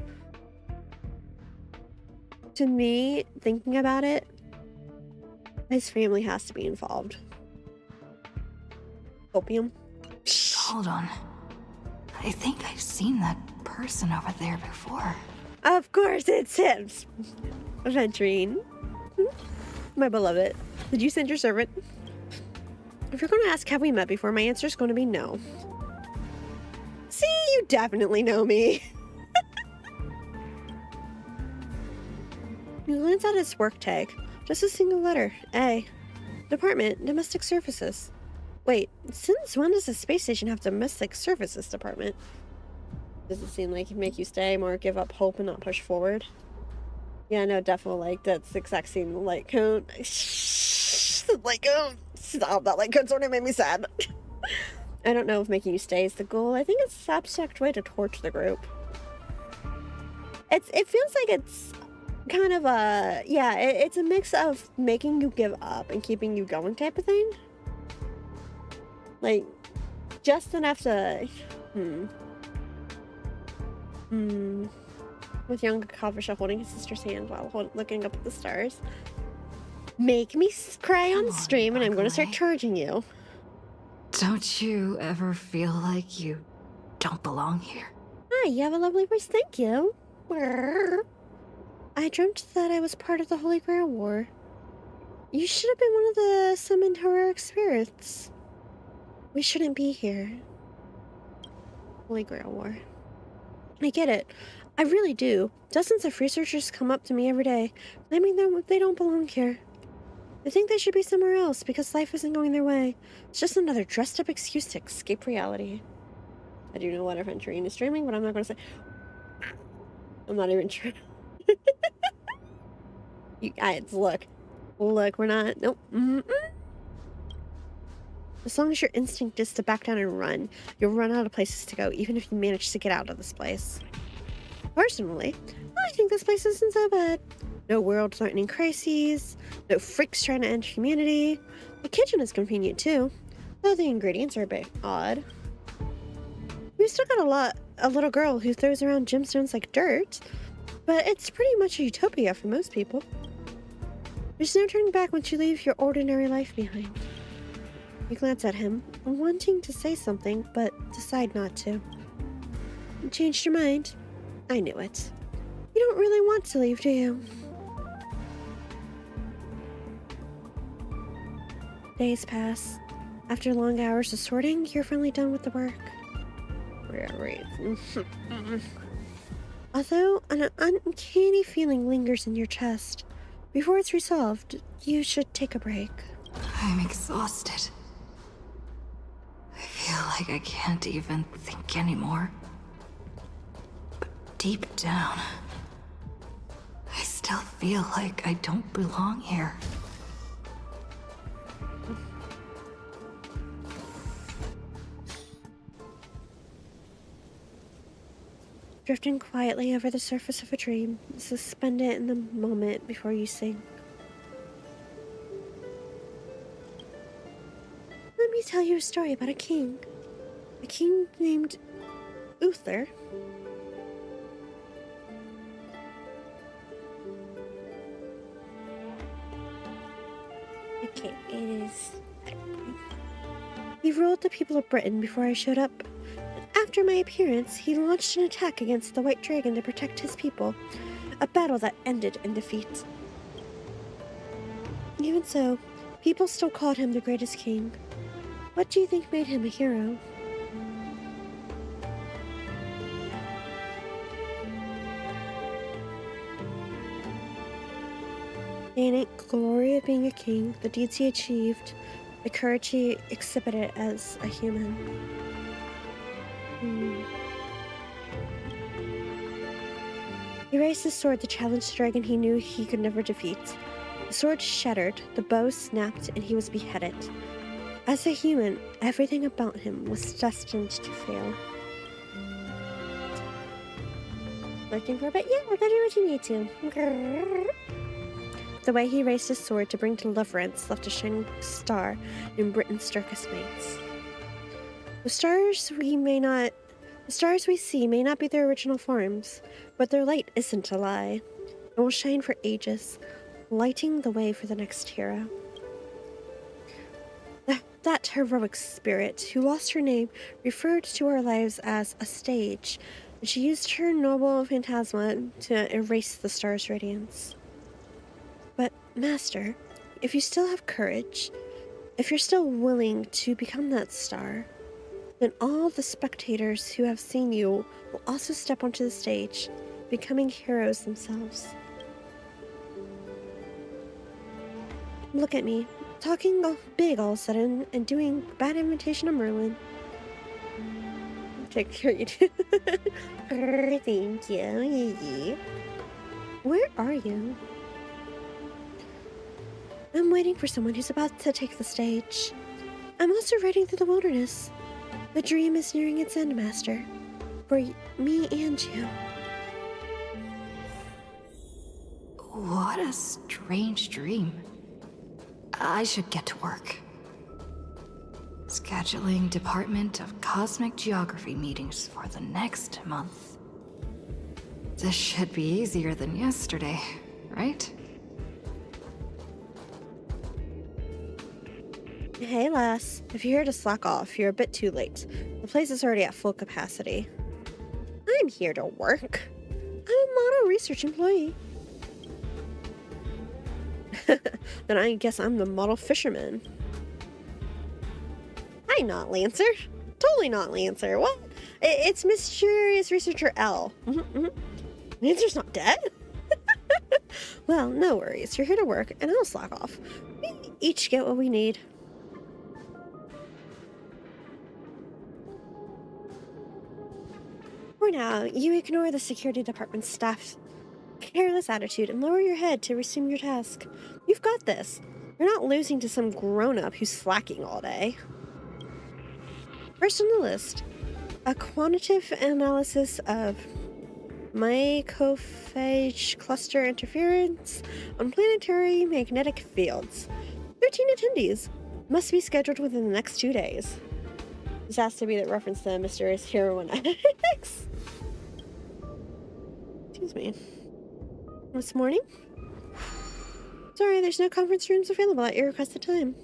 To me, thinking about it, his family has to be involved. Opium? Hold on. I think I've seen that person over there before. Of course it's him! Venturine. My beloved. Did you send your servant? If you're going to ask have we met before, my answer is going to be no. See, you definitely know me. He glance at his work tag. Just a single letter. A. Department, Domestic Services. Wait, since when does the space station have Domestic Services Department? Does it seem like it make you stay more, give up hope and not push forward? Yeah, no, definitely, like, that's the exact same light cone. Light cone! Stop, that light cone sort of made me sad. I don't know if making you stay is the goal. I think it's an abstract way to torch the group. It feels like it's kind of a... Yeah, it's a mix of making you give up and keeping you going type of thing. Like, just enough to... With young Kavasha holding his sister's hand while looking up at the stars. Make me cry on Come on, stream and I'm going to start Ugly. charging you. Don't you ever feel like you don't belong here? Hi, you have a lovely voice, thank you. I dreamt that I was part of the Holy Grail War. You should have been one of the summoned heroic spirits. We shouldn't be here. Holy Grail War. I get it. I really do. Dozens of researchers come up to me every day, claiming that they don't belong here. They think they should be somewhere else because life isn't going their way. It's just another dressed up excuse to escape reality. I do know what if entering is streaming, but I'm not going to say. I'm not even sure. You guys, look, we're not. Nope. As long as your instinct is to back down and run, you'll run out of places to go, even if you manage to get out of this place. Personally, I think this place isn't so bad. No world-threatening crises, no freaks trying to end humanity. The kitchen is convenient too, though the ingredients are a bit odd. We've still got a little girl who throws around gemstones like dirt, but it's pretty much a utopia for most people. There's no turning back once you leave your ordinary life behind. You glance at him, wanting to say something, but decide not to. You changed your mind. I knew it. You don't really want to leave, do you? Days pass. After long hours of sorting, you're finally done with the work. Although an uncanny feeling lingers in your chest, before it's resolved, you should take a break. I'm exhausted. I feel like I can't even think anymore. But deep down, I still feel like I don't belong here. Drifting quietly over the surface of a dream, suspended in the moment before you sink. Let me tell you a story about a king. A king named Uther. Okay, it is... He ruled the people of Britain before I showed up. After my appearance, he launched an attack against the White Dragon to protect his people, a battle that ended in defeat. Even so, people still called him the greatest king. What do you think made him a hero? The innate glory of being a king, the deeds he achieved, the courage he exhibited as a human. He raised his sword to challenge the dragon he knew he could never defeat. The sword shattered, the bow snapped, and he was beheaded. As a human, everything about him was destined to fail. Looking for a bit? Yeah, I'll go do what you need to. The way he raised his sword to bring deliverance left a shining star in Britain's darkest nights. The stars we see may not be their original forms, but their light isn't a lie. It will shine for ages, lighting the way for the next hero. That heroic spirit, who lost her name, referred to our lives as a stage, and she used her noble phantasma to erase the star's radiance. But, Master, if you still have courage, if you're still willing to become that star, then all the spectators who have seen you will also step onto the stage, becoming heroes themselves. Look at me, talking all big all of a sudden and doing bad imitation of Merlin. Take care, you do. Thank you. Where are you? I'm waiting for someone who's about to take the stage. I'm also riding through the wilderness. The dream is nearing its end, Master. For me and you. What a strange dream. I should get to work. Scheduling Department of Cosmic Geography meetings for the next month. This should be easier than yesterday, right? Hey, lass. If you're here to slack off, you're a bit too late. The place is already at full capacity. I'm here to work. I'm a model research employee. Then I guess I'm the model fisherman. Hi, not Lancer. Totally not Lancer. What? It's Mysterious Researcher L. Lancer's not dead? Well, no worries. You're here to work, and I'll slack off. We each get what we need. For now, you ignore the security department's staff's careless attitude and lower your head to resume your task. You've got this. You're not losing to some grown-up who's slacking all day. First on the list, a quantitative analysis of macrophage cluster interference on planetary magnetic fields. 13 attendees. Must be scheduled within the next 2 days. This has to be the reference to Mysterious Hero X. Excuse me. This morning? Sorry, there's no conference rooms available at your requested time.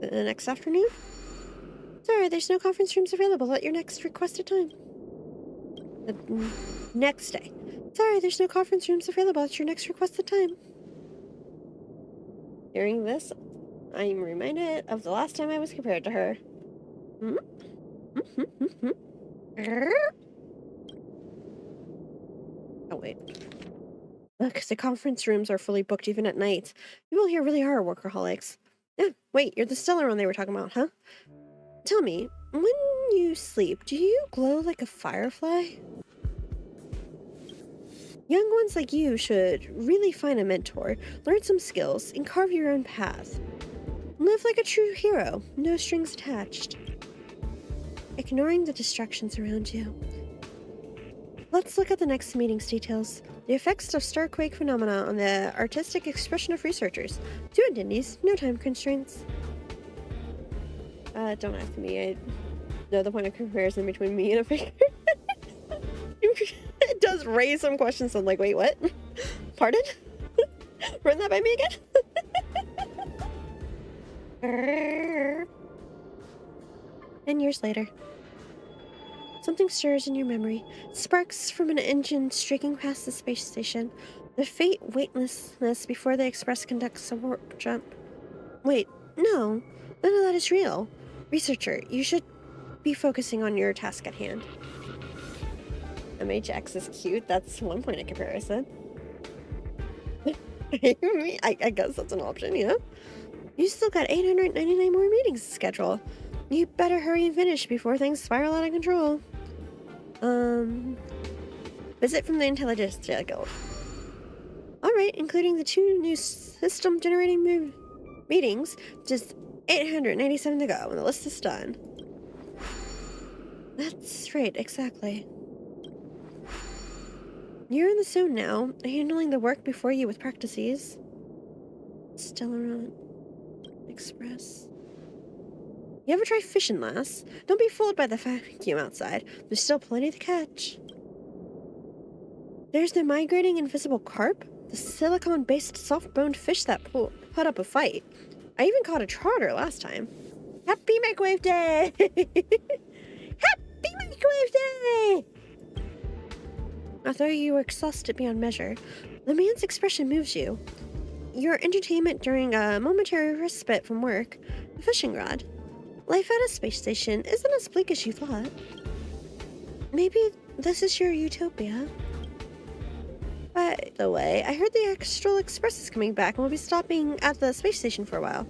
The next afternoon? Sorry, there's no conference rooms available at your next requested time. The next day. Sorry, there's no conference rooms available at your next requested time. Hearing this, I am reminded of the last time I was compared to her. Oh, wait. Look, the conference rooms are fully booked even at night. People here really are workaholics. Yeah, wait, you're the stellar one they were talking about, huh? Tell me, when you sleep, do you glow like a firefly? Young ones like you should really find a mentor, learn some skills, and carve your own path. Live like a true hero, no strings attached. Ignoring the distractions around you. Let's look at the next meeting's details. The effects of starquake phenomena on the artistic expression of researchers. 2 attendees, no time constraints. Don't ask me. I know the point of comparison between me and a figure. It does raise some questions. I'm like, wait, what? Pardon? Run that by me again? 10 years later. Something stirs in your memory. Sparks from an engine streaking past the space station. The fate weightlessness before the Express conducts a warp jump. Wait, no. None of that is real. Researcher, you should be focusing on your task at hand. MHX is cute. That's one point of comparison. I guess that's an option, yeah? You still got 899 more meetings to schedule. You better hurry and finish before things spiral out of control. Visit from the Intelligence Guild. Alright, including the 2 new system generating meetings, just 897 to go, and the list is done. That's right, exactly. You're in the zone now, handling the work before you with practices. Stellaron Express. You ever try fishing, lass? Don't be fooled by the vacuum outside. There's still plenty to catch. There's the migrating invisible carp, the silicon-based soft-boned fish that put up a fight. I even caught a trotter last time. Happy Microwave Day! Happy Microwave Day! Although you were exhausted beyond measure, the man's expression moves you. Your entertainment during a momentary respite from work, a fishing rod. Life at a space station isn't as bleak as you thought. Maybe this is your utopia. By the way, I heard the Astral Express is coming back and we'll be stopping at the space station for a while.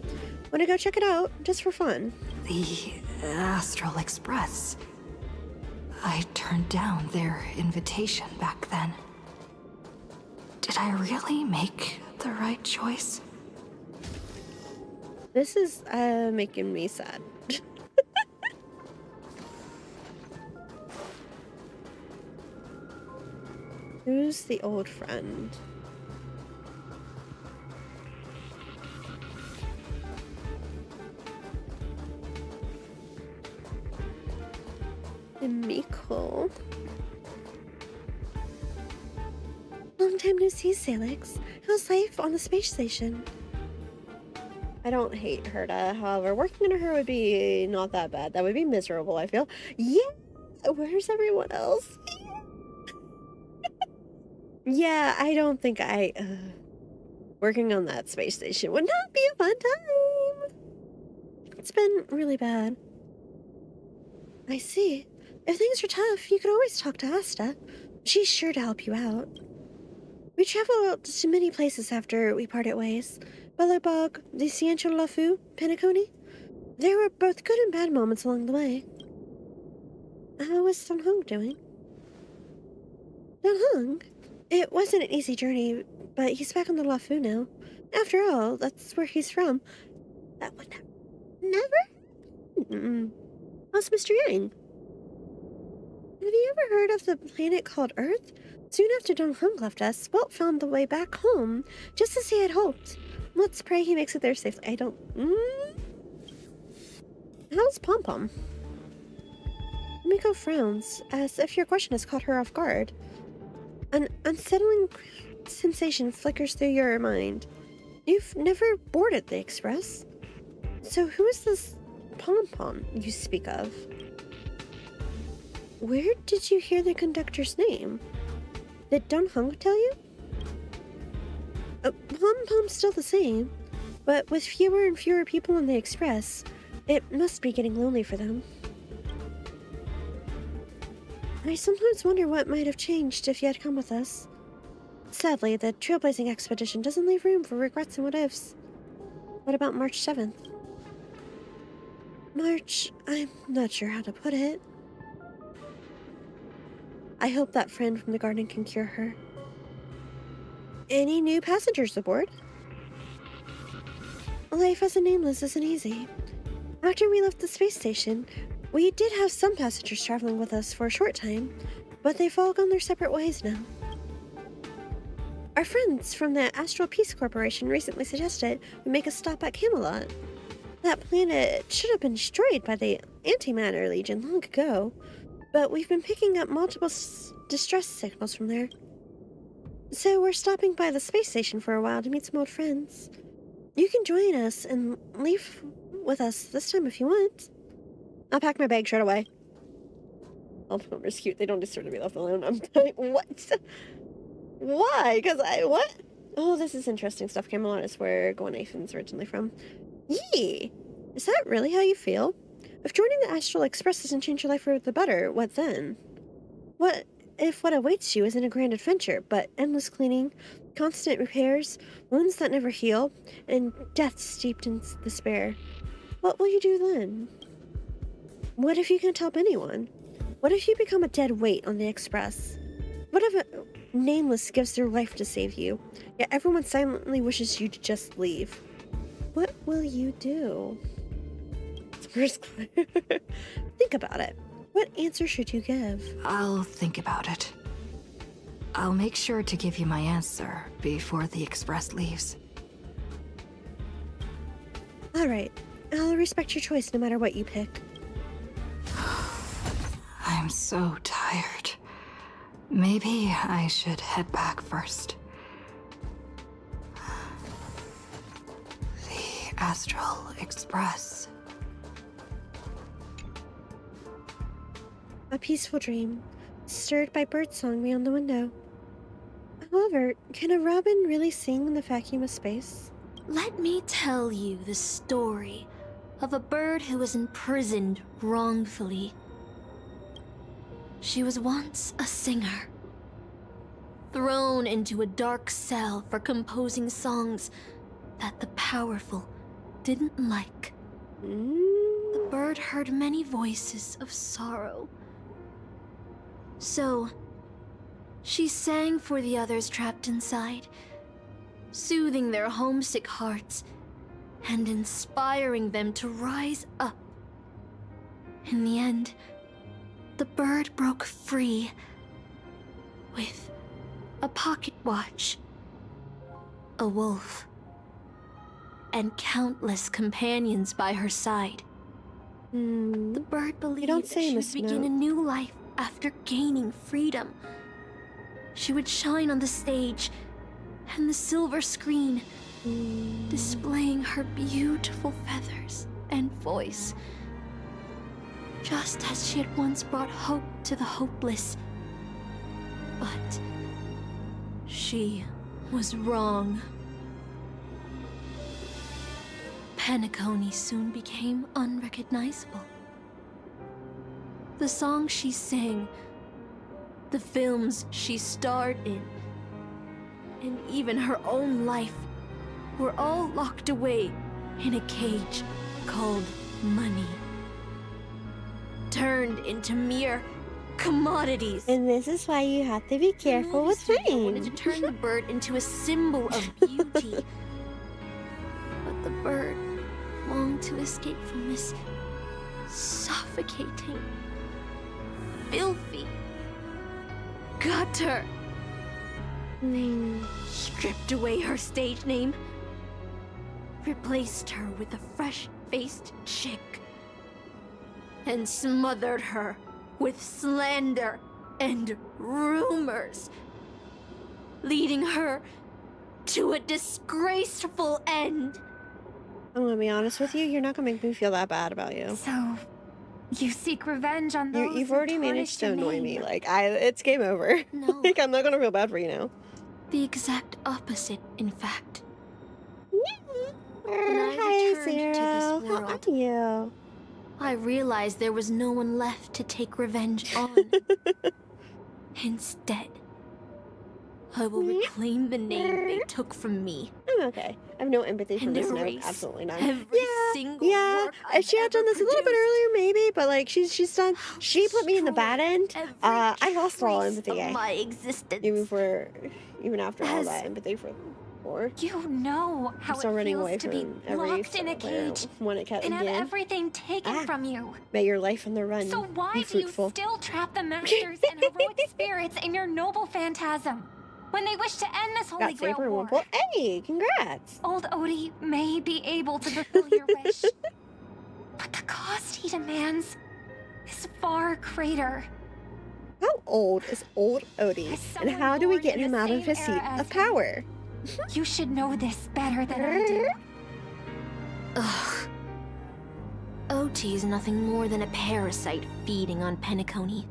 Wanna go check it out, just for fun? The Astral Express. I turned down their invitation back then. Did I really make the right choice? This is making me sad. Who's the old friend? Miko. Long time no see, Salix. How's life on the space station? I don't hate Herta. However, working under her would be not that bad. That would be miserable, I feel. Yeah! Where's everyone else? Yeah, I don't think working on that space station would not be a fun time. It's been really bad. I see. If things are tough, you could always talk to Asta. She's sure to help you out. We traveled to many places after we parted ways. Bellerbog, the Ciencio Lafu, Penacony. There were both good and bad moments along the way. How is Don Hung doing? Don Hung? It wasn't an easy journey, but he's back on the Lafu now. After all, that's where he's from. That would never? How's Mr. Yang? Have you ever heard of the planet called Earth? Soon after Don Hung left us, Walt found the way back home, just as he had hoped. Let's pray he makes it there safely. I don't... How's Pom Pom? Miko frowns, as if your question has caught her off guard. An unsettling sensation flickers through your mind. You've never boarded the Express. So who is this Pom Pom you speak of? Where did you hear the conductor's name? Did Don Hung tell you? Pom Pom's still the same, but with fewer and fewer people on the Express, it must be getting lonely for them. I sometimes wonder what might have changed if you had come with us. Sadly, the trailblazing expedition doesn't leave room for regrets and what-ifs. What about March 7th? March, I'm not sure how to put it. I hope that friend from the garden can cure her. Any new passengers aboard? Life as a nameless isn't easy. After we left the space station, we did have some passengers traveling with us for a short time, but they've all gone their separate ways now. Our friends from the Astral Peace Corporation recently suggested we make a stop at Camelot. That planet should have been destroyed by the Antimatter Legion long ago, but we've been picking up multiple distress signals from there. So we're stopping by the space station for a while to meet some old friends. You can join us and leave with us this time if you want. I'll pack my bag straight away. Alphamover's cute. They don't deserve to be left alone. I'm like, what? Why? Because what? Oh, this is interesting stuff. Camelot is where Gwenathan's originally from. Yee! Is that really how you feel? If joining the Astral Express doesn't change your life for the better, what then? What if what awaits you isn't a grand adventure, but endless cleaning, constant repairs, wounds that never heal, and death steeped in despair? What will you do then? What if you can't help anyone? What if you become a dead weight on the Express? What if a nameless gives their life to save you, yet everyone silently wishes you to just leave? What will you do? Think about it. What answer should you give? I'll think about it. I'll make sure to give you my answer before the Express leaves. Alright, I'll respect your choice no matter what you pick. I'm so tired. Maybe I should head back first. The Astral Express. A peaceful dream, stirred by birdsong beyond the window. However, can a robin really sing in the vacuum of space? Let me tell you the story of a bird who was imprisoned wrongfully. She was once a singer, thrown into a dark cell for composing songs that the powerful didn't like. The bird heard many voices of sorrow. So, she sang for the others trapped inside, soothing their homesick hearts and inspiring them to rise up. In the end, the bird broke free with a pocket watch, a wolf, and countless companions by her side. The bird believed that she would begin a new life after gaining freedom. She would shine on the stage and the silver screen, displaying her beautiful feathers and voice, just as she had once brought hope to the hopeless. But she was wrong. Penacony soon became unrecognizable. The songs she sang, the films she starred in, and even her own life were all locked away in a cage called money. Turned into mere commodities. And this is why you have to be careful with fame. Wanted to turn the bird into a symbol of beauty. But the bird longed to escape from this suffocating, filthy gutter. They stripped away her stage name, replaced her with a fresh-faced chick, and smothered her with slander and rumors, leading her to a disgraceful end. I'm gonna be honest with you, you're not gonna make me feel that bad about you. So, you seek revenge on those You've who already tarnished managed to your annoy name. me. Like, it's game over. No. Like, I'm not gonna feel bad for you now. The exact opposite, in fact. Hi, returned to Zero. this How world, are you? I realized there was no one left to take revenge on. Instead, I will reclaim the name they took from me. I'm okay. I have no empathy for And this note. erase Absolutely not. every single work if she had I've done ever this a little bit produced. earlier, maybe. But like, she's done. She put me in the bad end. Every I lost all trace empathy. of my existence. Even after all As- that empathy for. You know how I'm still it running feels away to be from every locked in a cage when it kept and have again. everything taken from you. May your life on the run So why be do you fruitful. still trap the masters and heroic spirits in your noble phantasm when they wish to end this holy Got grail safer in one war? pull. Hey, congrats! Old Odie may be able to fulfill your wish, but the cost he demands is far greater. How old is old Odie, and how do we born get in him the out of same his era seat as of him. power? You should know this better than I do. Ugh. OT is nothing more than a parasite feeding on Penacony.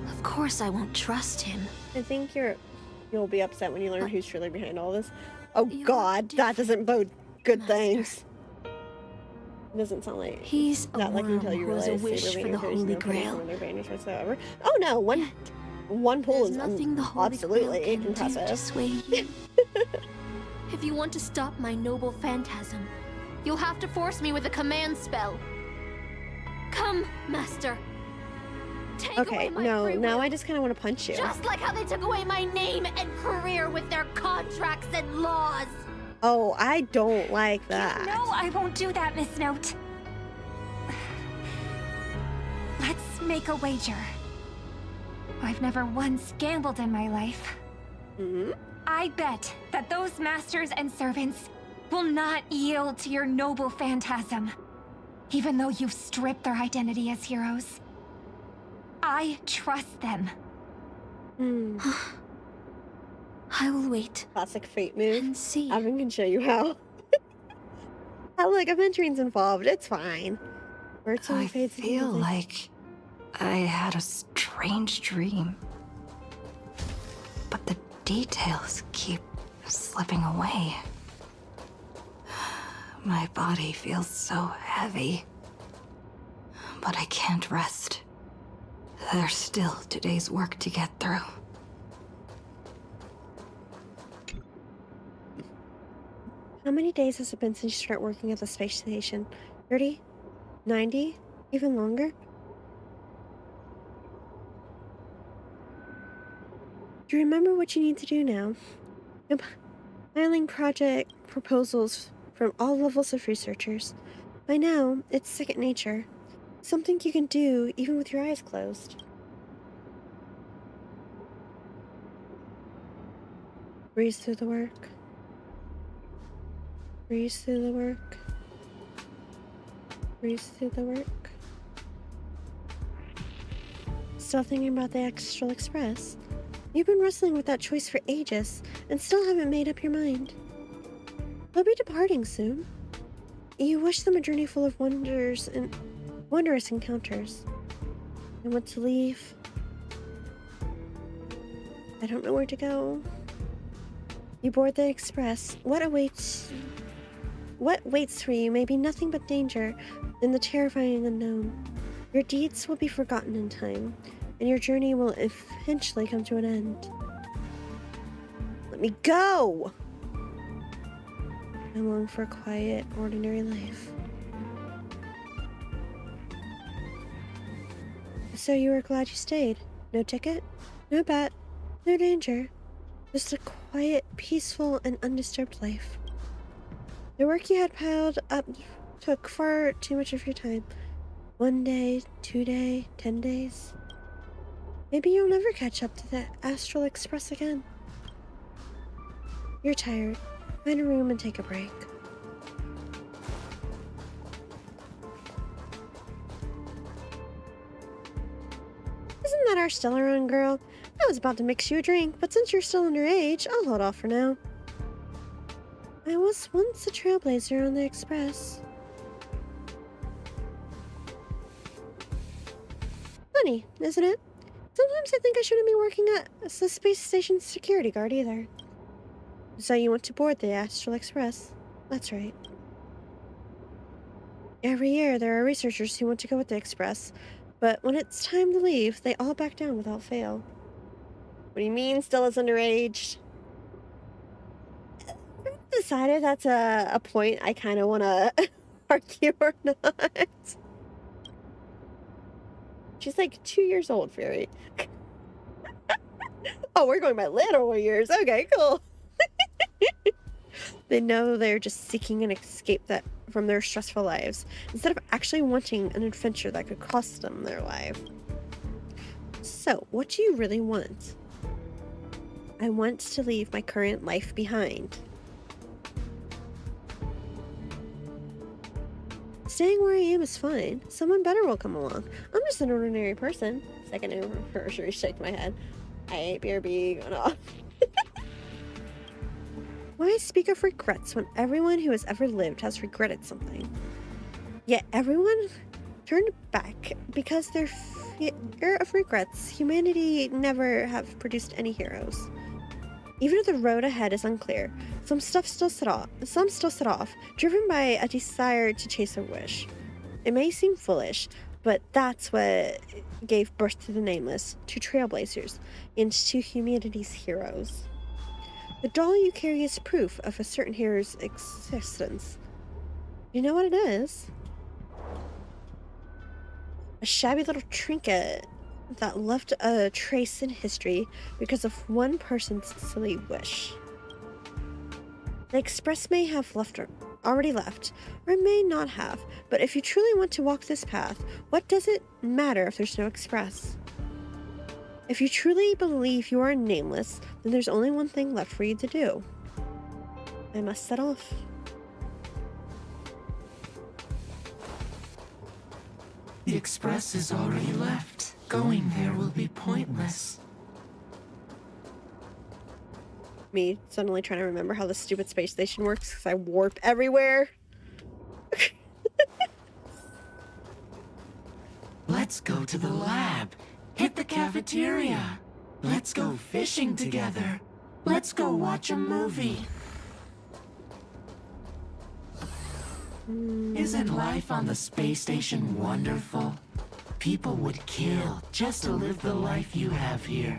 Of course I won't trust him. I think you'll be upset when you learn who's truly behind all this. Oh You're God, that doesn't bode good Master. things. It doesn't sound like He's a that like worm until you who has realize a wish Saber for being the opposed Holy no putting Grail. from their banners whatsoever. Oh no, one pull There's is nothing the Holy absolutely Grail can do to impressive. sway you. If you want to stop my noble phantasm, you'll have to force me with a command spell. Come, Master. Take Okay, away my no, free now will. I just kind of want to punch you. Just like how they took away my name and career with their contracts and laws. Oh, I don't like that. No, I won't do that, Miss Note. Let's make a wager. I've never once gambled in my life. Hmm? I bet that those masters and servants will not yield to your noble phantasm, even though you've stripped their identity as heroes. I trust them. Hmm. I will wait Classic fate move. and see. Evan can show you how. Look, Aventuring's involved. It's fine. Birds only I fades into feel nothing. like I had a strange dream. But the details keep slipping away. My body feels so heavy. But I can't rest. There's still today's work to get through. How many days has it been since you started working at the space station? 30? 90? Even longer? Do you remember what you need to do now? Compiling project proposals from all levels of researchers. By now, it's second nature. Something you can do even with your eyes closed. Breeze through the work. Breeze through the work. Breeze through the work. Still thinking about the Astral Express? You've been wrestling with that choice for ages, and still haven't made up your mind. They'll be departing soon. You wish them a journey full of wonders and wondrous encounters. I want to leave. I don't know where to go. You board the express. What waits for you may be nothing but danger and the terrifying unknown. Your deeds will be forgotten in time, and your journey will eventually come to an end. Let me go! I long for a quiet, ordinary life. So you were glad you stayed? No ticket? No bet? No danger? Just a quiet, peaceful, and undisturbed life. The work you had piled up took far too much of your time. 1 day, 2 days, 10 days. Maybe you'll never catch up to the Astral Express again. You're tired. Find a room and take a break. Isn't that our Stellaron girl? I was about to mix you a drink, but since you're still underage, I'll hold off for now. I was once a trailblazer on the Express. Funny, isn't it? Sometimes I think I shouldn't be working at the space station security guard either. So you want to board the Astral Express? That's right. Every year there are researchers who want to go with the Express, but when it's time to leave, they all back down without fail. What do you mean Stella's underage? I've decided that's a point I kind of want to argue or not. She's like 2 years old, Fury. Oh, we're going by literal years. Okay, cool. They know they're just seeking an escape from their stressful lives, instead of actually wanting an adventure that could cost them their life. So, what do you really want? I want to leave my current life behind. Staying where I am is fine. Someone better will come along. I'm just an ordinary person. Second anniversary, shake my head. I hate BRB going off. Why speak of regrets when everyone who has ever lived has regretted something? Yet everyone turned back because their fear of regrets. Humanity never have produced any heroes. Even if the road ahead is unclear, some still set off, driven by a desire to chase a wish. It may seem foolish, but that's what gave birth to the Nameless, to Trailblazers, and to humanity's heroes. The doll you carry is proof of a certain hero's existence. You know what it is? A shabby little trinket that left a trace in history because of one person's silly wish. The Express may have already left, or may not have, but if you truly want to walk this path, what does it matter if there's no Express? If you truly believe you are nameless, then there's only one thing left for you to do. I must set off. The Express is already left. Going there will be pointless. Me suddenly trying to remember how the stupid space station works because I warp everywhere. Let's go to the lab. Hit the cafeteria. Let's go fishing together. Let's go watch a movie. Isn't life on the space station wonderful? People would kill just to live the life you have here.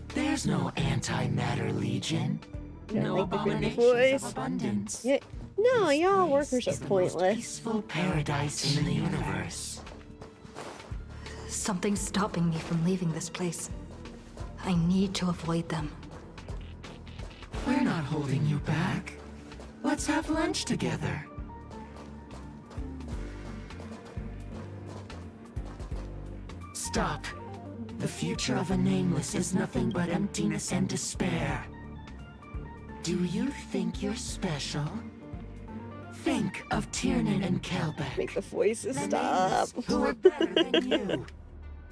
There's no anti-matter legion. No abominations of abundance. Yeah. No, y'all workers are pointless. Peaceful paradise in the universe. Something's stopping me from leaving this place. I need to avoid them. We're not holding you back. Let's have lunch together. Stop. The future of a nameless is nothing but emptiness and despair. Do you think you're special? Think of Tiernan and Kelbeck. Make the voices the stop. Who are better than you.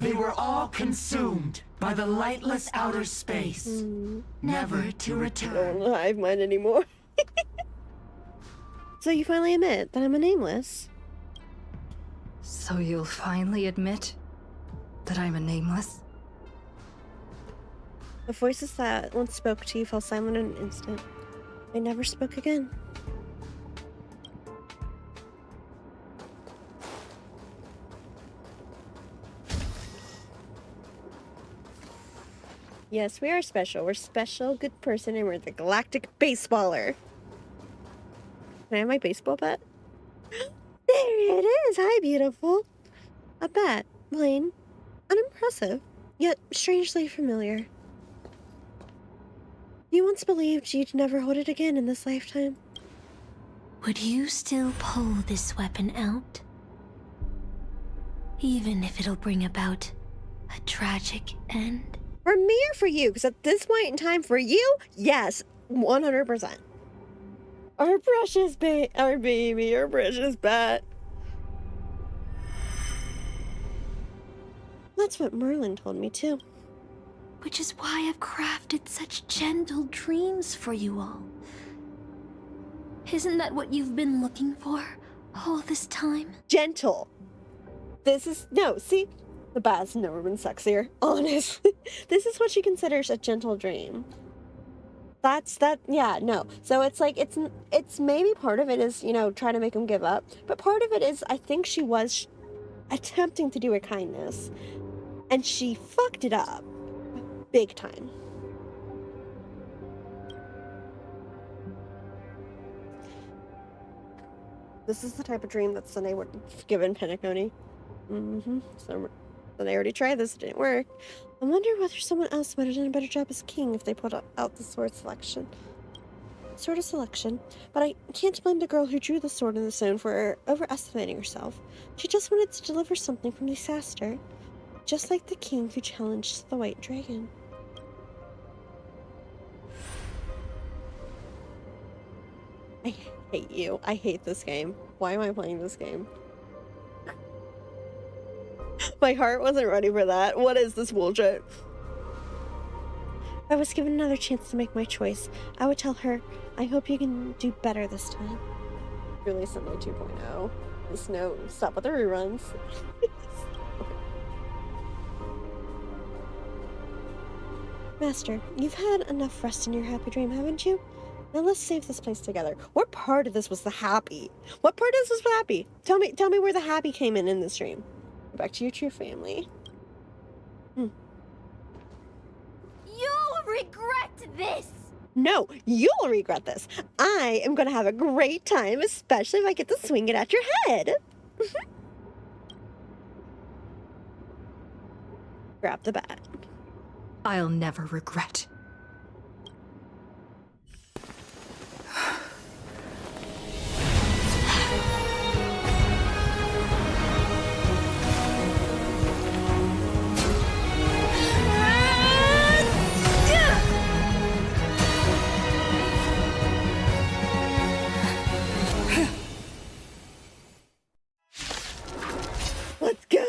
They were all consumed by the lightless outer space, never to I return. don't want to hive mind anymore. So you finally admit that I'm a nameless. So you'll finally admit that I'm a nameless? The voices that once spoke to you fell silent in an instant. They never spoke again. Yes, we are special. We're special, good person, and we're the galactic baseballer. Can I have my baseball bat? There it is! Hi, beautiful! A bat. Plain. Unimpressive. Yet strangely familiar. You once believed you'd never hold it again in this lifetime. Would you still pull this weapon out? Even if it'll bring about a tragic end? For me or for you? Because at this point in time, for you, yes, 100%. Our precious our baby, our precious bat. That's what Merlin told me too. Which is why I've crafted such gentle dreams for you all. Isn't that what you've been looking for all this time? Gentle. This is, no, see? The bat's never been sexier, honestly. This is what she considers a gentle dream. Yeah, no. So it's like, it's maybe part of it is, you know, trying to make him give up. But part of it is, I think she was attempting to do a kindness. And she fucked it up. Big time. This is the type of dream that Sunday would have given Penacony. So they already tried this, it didn't work. I wonder whether someone else might have done a better job as king if they put out the sword selection. Sort of selection. But I can't blame the girl who drew the sword in the stone for overestimating herself. She just wanted to deliver something from disaster. Just like the king who challenged the white dragon. I hate you. I hate this game. Why am I playing this game? My heart wasn't ready for that. What is this bullshit? If I was given another chance to make my choice, I would tell her, I hope you can do better this time. Really, Sunday 2.0. Just no, stop with the reruns. Master, you've had enough rest in your happy dream, haven't you? Now let's save this place together. What part of this was the happy? What part of this was happy? Tell me where the happy came in this dream. Go back to your true family. You'll regret this! No, you'll regret this. I am gonna have a great time, especially if I get to swing it at your head. Grab the bat. I'll never regret. Let's go.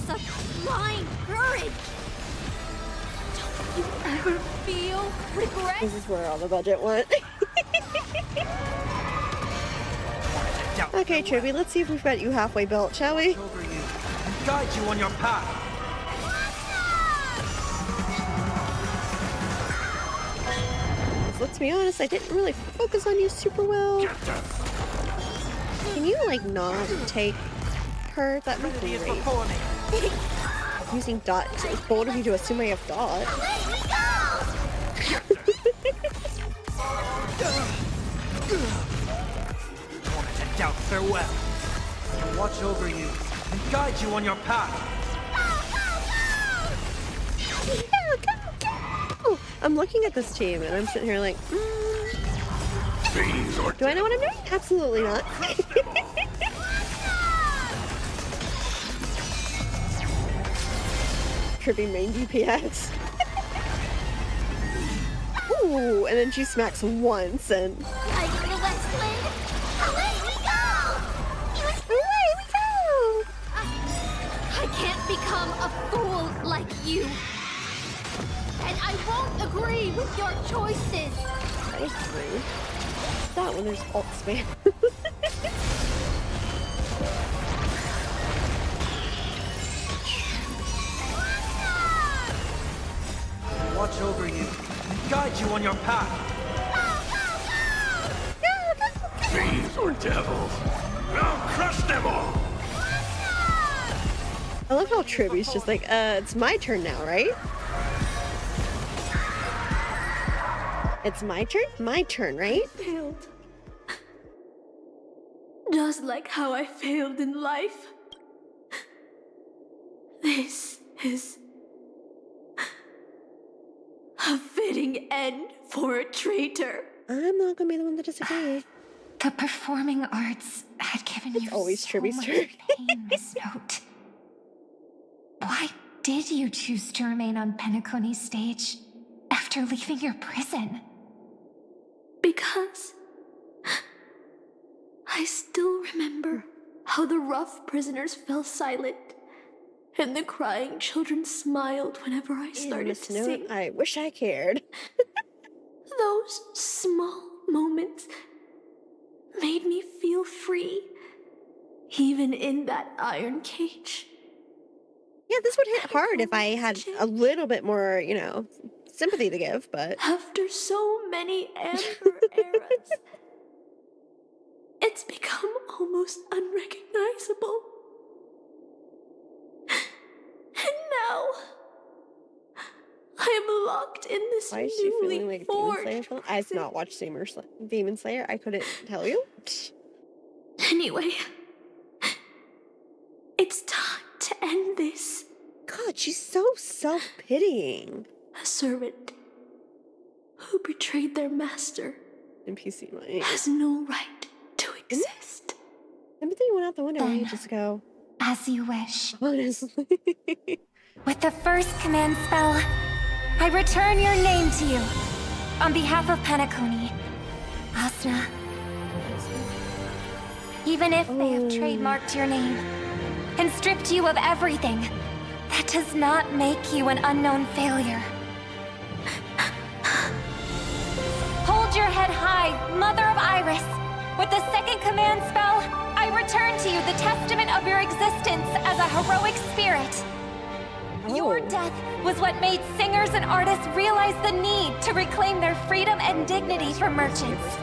Such blind courage! Don't you ever feel regret? This is where all the budget went. Okay, Tribby, let's see if we've got you halfway built, shall we? Over you and guide you on your path. Let's be honest, I didn't really focus on you super well. Can you, like, not take her? That'd be great. Using dot. It's bold of you to assume I have dot. Wanted to doubt farewell. I'll watch over you and guide you on your path. Go! I'm looking at this team and I'm sitting here like, do I know what I'm doing? Absolutely not. Kirby main DPS. Ooh, and then she smacks once and... Like the west wind, away we go! Away we go! There's rude. That one, there's alt spam. Watch over you. Guide you on your path. Fiends or devils, I'll crush them all. I love how Triby's just like, it's my turn now, right? It's my turn? My turn, right? I failed. Just like how I failed in life. This is a fitting end for a traitor. I'm not gonna be the one to disagree. The performing arts had given you always so Triby's much turn. pain, Miss Note. Why did you choose to remain on Penacony's stage after leaving your prison? Because I still remember how the rough prisoners fell silent and the crying children smiled whenever I started to sing. I wish I cared. Those small moments made me feel free, even in that iron cage. Yeah, this would hit hard if I had a little bit more, you know, sympathy to give, but... After so many amber eras, it's become almost unrecognizable. And now, I am locked in this Why is she feeling newly like Demon forged Slayer? I've not watched Demon Slayer. I couldn't tell you. Anyway, it's time to end this. God, she's so self-pitying. A servant who betrayed their master NPC money has no right to exist. Sympathy went out the window ages ago. As you wish. Honestly. With the first command spell, I return your name to you. On behalf of Penacony, Asna. Even if they have trademarked your name and stripped you of everything, that does not make you an unknown failure. Hold your head high, Mother of Iris. With the second command spell, I return to you the testament of your existence as a heroic spirit. Your death was what made singers and artists realize the need to reclaim their freedom and dignity from merchants.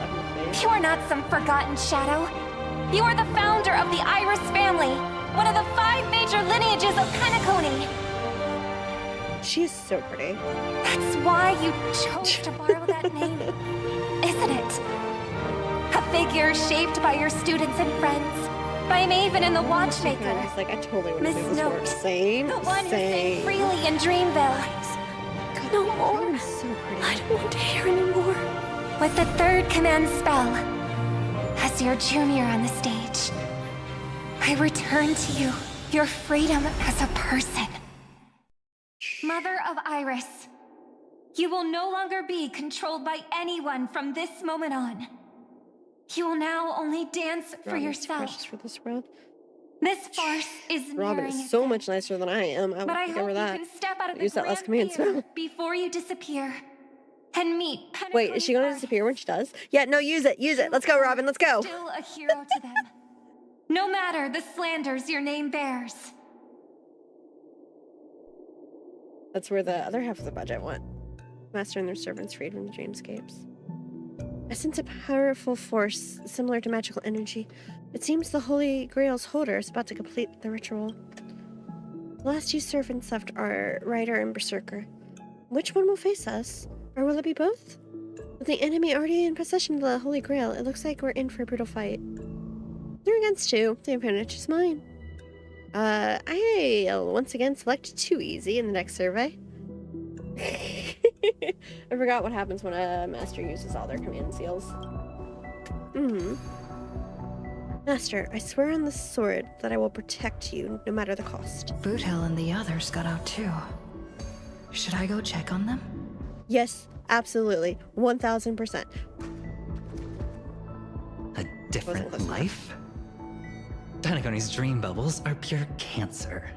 You are not some forgotten shadow. You are the founder of the Iris family, one of the 5 major lineages of Penacony. She is so pretty. That's why you chose to borrow that name, isn't it? A figure shaped by your students and friends, by Maven and the Watchmaker. It's like, I totally would Miss have this Note, work. Same, the one who sang same. freely in Dreamville. God, No more. that is so pretty. I don't want to hear anymore. With the third command spell, as your junior on the stage, I return to you your freedom as a person. Mother of Iris, you will no longer be controlled by anyone from this moment on. You will now only dance for Robin's yourself. precious for this world. This farce is Robin nearing is so its much nicer than I am. I But I would give hope her you that. can step out of the Use that last command fear spell. before you disappear and meet Wait, is she going to disappear when she does? Yeah, no, use it, use it. Let's go, Robin, let's go. Still a hero to them. No matter the slanders your name bears. That's where the other half of the budget went. Master and their servants freed from the dreamscapes. I sense a powerful force similar to magical energy. It seems the Holy Grail's holder is about to complete the ritual. The last 2 servants left are Rider and Berserker. Which one will face us? Or will it be both? With the enemy already in possession of the Holy Grail, it looks like we're in for a brutal fight. 3 against 2. The advantage is mine. I'll once again select Too Easy in the next survey. I forgot what happens when a master uses all their command seals. Master, I swear on this sword that I will protect you no matter the cost. Boothill and the others got out too. Should I go check on them? Yes, absolutely. 1000%. A different life? Penacony's dream bubbles are pure cancer.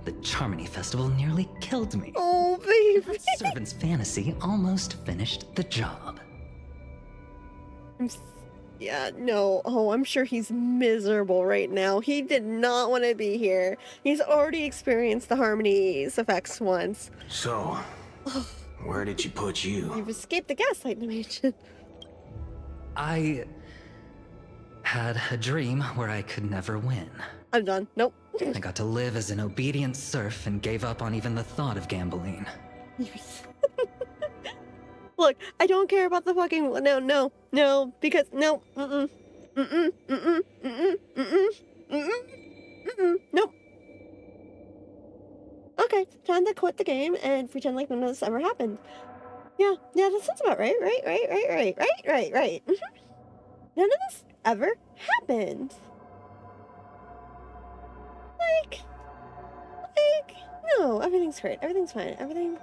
The Charmony Festival nearly killed me. Oh, baby! That servant's fantasy almost finished the job. Yeah, no. Oh, I'm sure he's miserable right now. He did not want to be here. He's already experienced the harmonies effects once. So, where did she put you? You've escaped the gaslight dimension. I had a dream where I could never win. I'm done. Nope. I got to live as an obedient serf and gave up on even the thought of gambling. Look, I don't care about the fucking no, because no, nope. Okay, time to quit the game and pretend like none of this ever happened. Yeah, that sounds about right. Right. None of this ever happened. Like, no, everything's great. Everything's fine. Everything.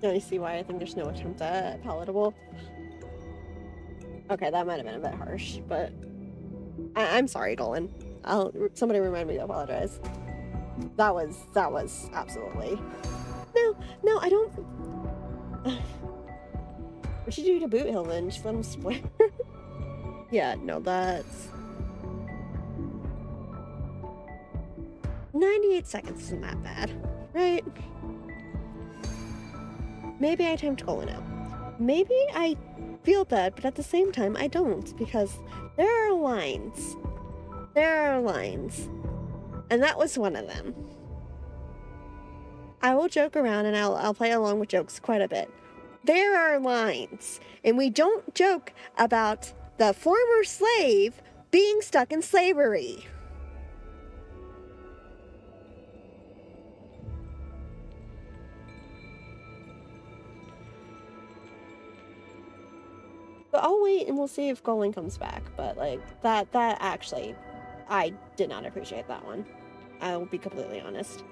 Now you see why I think there's no attempt at palatable. Okay, that might have been a bit harsh, but I'm sorry, Golan. Somebody remind me to apologize. That was absolutely no. I don't. What'd you do to Boot Hill then? Just let him swear. Yeah, no, that's 98 seconds isn't that bad, right? Maybe I timed Golan out. Maybe I feel bad, but at the same time I don't, because there are lines. And that was one of them. I will joke around and I'll play along with jokes quite a bit. There are lines, and we don't joke about the former slave being stuck in slavery. But I'll wait and we'll see if Golan comes back. But like that actually, I did not appreciate that one. I will be completely honest.